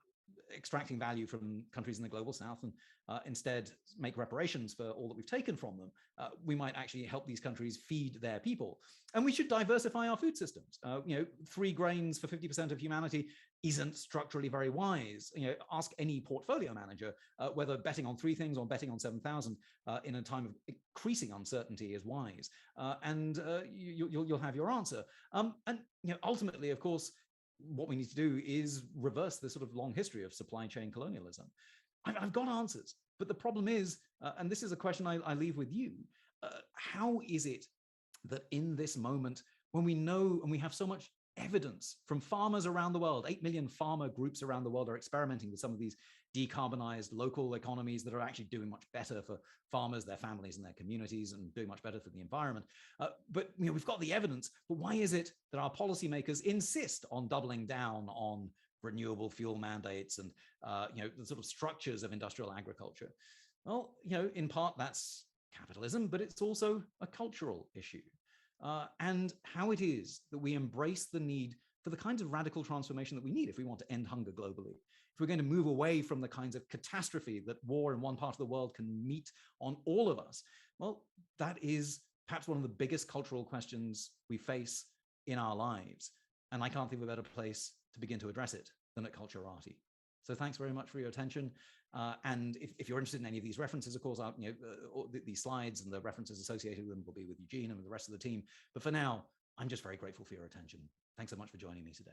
extracting value from countries in the global south and instead make reparations for all that we've taken from them, we might actually help these countries feed their people. And we should diversify our food systems. 3 grains for 50% of humanity isn't structurally very wise. Ask any portfolio manager whether betting on 3 things or betting on 7,000 in a time of increasing uncertainty is wise, and you'll have your answer. And ultimately, of course, what we need to do is reverse this sort of long history of supply chain colonialism. I've got answers, but the problem is, and this is a question I leave with you, how is it that in this moment, when we know and we have so much evidence from farmers around the world, 8 million farmer groups around the world are experimenting with some of these decarbonized local economies that are actually doing much better for farmers, their families, and their communities, and doing much better for the environment. But we've got the evidence, but why is it that our policymakers insist on doubling down on renewable fuel mandates and the sort of structures of industrial agriculture? Well, in part that's capitalism, but it's also a cultural issue. And how it is that we embrace the need for the kinds of radical transformation that we need if we want to end hunger globally. If we're going to move away from the kinds of catastrophe that war in one part of the world can meet on all of us, well, that is perhaps one of the biggest cultural questions we face in our lives. And I can't think of a better place to begin to address it than at Culturati. So thanks very much for your attention. And if you're interested in any of these references, of course, these slides and the references associated with them will be with Eugene and with the rest of the team. But for now, I'm just very grateful for your attention. Thanks so much for joining me today.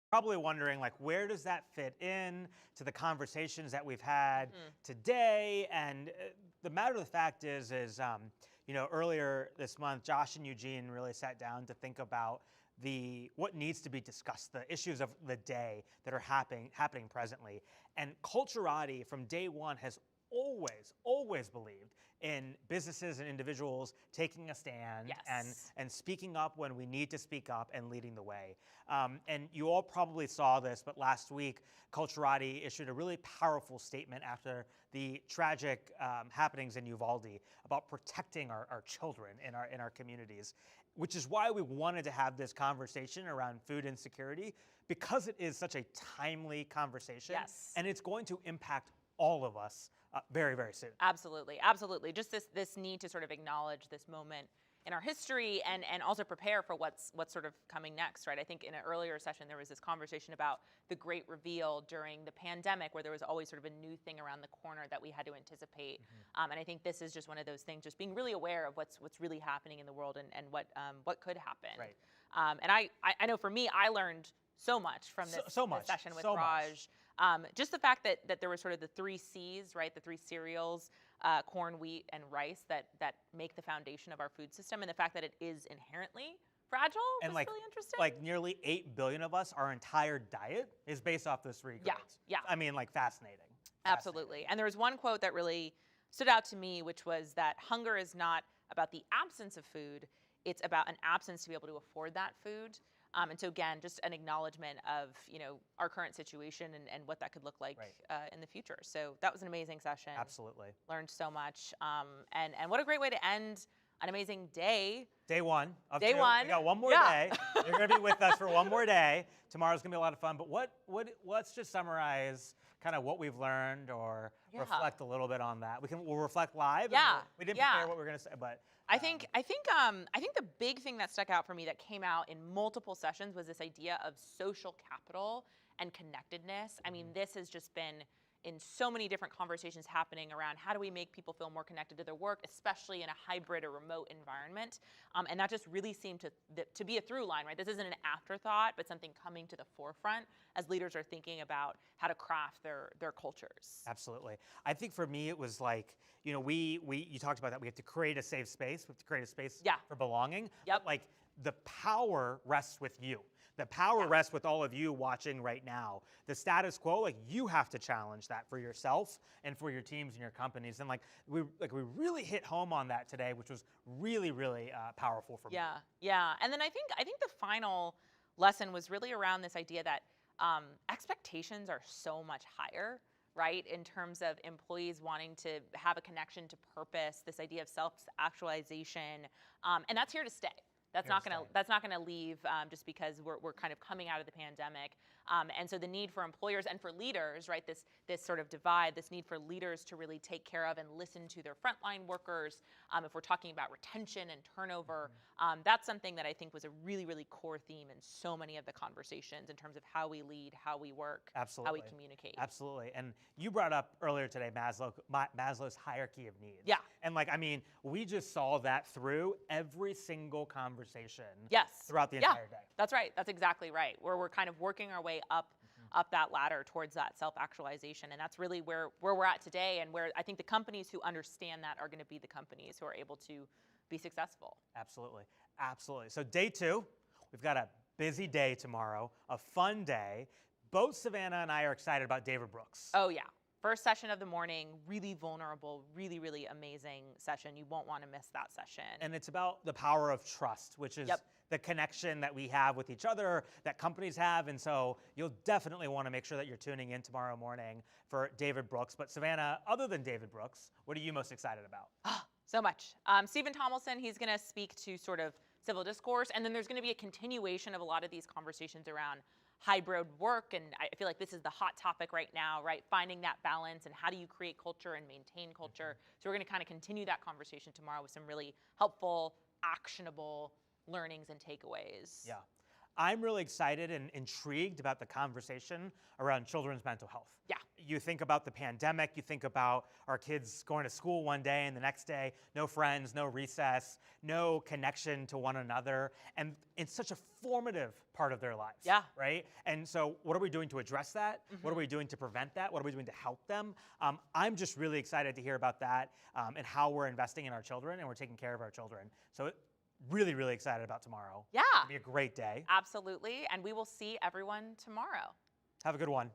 Probably wondering, where does that fit in to the conversations that we've had today? And the matter of the fact is earlier this month, Josh and Eugene really sat down to think about what needs to be discussed, the issues of the day that are happening presently. And Culturati from day one has always believed in businesses and individuals taking a stand and speaking up when we need to speak up and leading the way. And you all probably saw this, but last week, Culturati issued a really powerful statement after the tragic happenings in Uvalde about protecting our children in our communities, which is why we wanted to have this conversation around food insecurity, because it is such a timely conversation. Yes. And it's going to impact all of us very, very soon. Absolutely. Just this need to sort of acknowledge this moment in our history and also prepare for what's sort of coming next, right? I think in an earlier session, there was this conversation about the great reveal during the pandemic, where there was always sort of a new thing around the corner that we had to anticipate. And I think this is just one of those things, just being really aware of what's really happening in the world and what could happen. Right. And I know for me, I learned so much from this session with Raj. Just the fact that there were sort of the 3 C's, right? The 3 cereals, corn, wheat, and rice that make the foundation of our food system, and the fact that it is inherently fragile and was really interesting. Nearly 8 billion of us, our entire diet is based off those 3 grains. Yeah. I mean, fascinating. Absolutely. And there was one quote that really stood out to me, which was that hunger is not about the absence of food, it's about an absence to be able to afford that food. And so again, just an acknowledgement of our current situation and what that could look like in the future. So that was an amazing session. Absolutely. Learned so much. And what a great way to end an amazing day. Day one. Day one. We got one more day. You're going to be with us for one more day. Tomorrow's going to be a lot of fun. But let's just summarize kind of what we've learned or reflect a little bit on that. We'll reflect live. Yeah. We didn't prepare what we were going to say, but I think the big thing that stuck out for me that came out in multiple sessions was this idea of social capital and connectedness. I mean, this has just been in so many different conversations happening around how do we make people feel more connected to their work, especially in a hybrid or remote environment. And that just really seemed to be a through line, right? This isn't an afterthought, but something coming to the forefront as leaders are thinking about how to craft their cultures. Absolutely. I think for me, it was you talked about that. We have to create a safe space. We have to create a space for belonging. Yep. But the power rests with you. The power rests with all of you watching right now. The status quo, like you have to challenge that for yourself and for your teams and your companies. And we really hit home on that today, which was really, really powerful for me. Yeah. And then I think the final lesson was really around this idea that expectations are so much higher, right? In terms of employees wanting to have a connection to purpose, this idea of self-actualization, and that's here to stay. That's not gonna leave just because we're kind of coming out of the pandemic. And so the need for employers and for leaders, right? This sort of divide, this need for leaders to really take care of and listen to their frontline workers. If we're talking about retention and turnover, that's something that I think was a really, really core theme in so many of the conversations in terms of how we lead, how we work, how we communicate. Absolutely. And you brought up earlier today Maslow's hierarchy of needs. Yeah. And we just saw that through every single conversation throughout the entire day. That's right. That's exactly right. Where we're kind of working our way up that ladder towards that self-actualization. And that's really where we're at today, and where I think the companies who understand that are going to be the companies who are able to be successful. Absolutely. Absolutely. So day 2, we've got a busy day tomorrow, a fun day. Both Savannah and I are excited about David Brooks. Oh, yeah. First session of the morning, really vulnerable, really, really amazing session. You won't want to miss that session. And it's about the power of trust, which is the connection that we have with each other, that companies have. And so you'll definitely want to make sure that you're tuning in tomorrow morning for David Brooks. But Savannah, other than David Brooks, what are you most excited about? So much. Stephen Tomlinson, he's going to speak to sort of civil discourse. And then there's going to be a continuation of a lot of these conversations around hybrid work, and I feel like this is the hot topic right now, right? Finding that balance and how do you create culture and maintain culture. So we're going to kind of continue that conversation tomorrow with some really helpful, actionable learnings and takeaways. Yeah. I'm really excited and intrigued about the conversation around children's mental health. Yeah. You think about the pandemic, you think about our kids going to school one day and the next day, no friends, no recess, no connection to one another. And it's such a formative part of their lives. Yeah. Right? And so what are we doing to address that? What are we doing to prevent that? What are we doing to help them? I'm just really excited to hear about that and how we're investing in our children and we're taking care of our children. So really, really excited about tomorrow. Yeah. It'll be a great day. Absolutely. And we will see everyone tomorrow. Have a good one.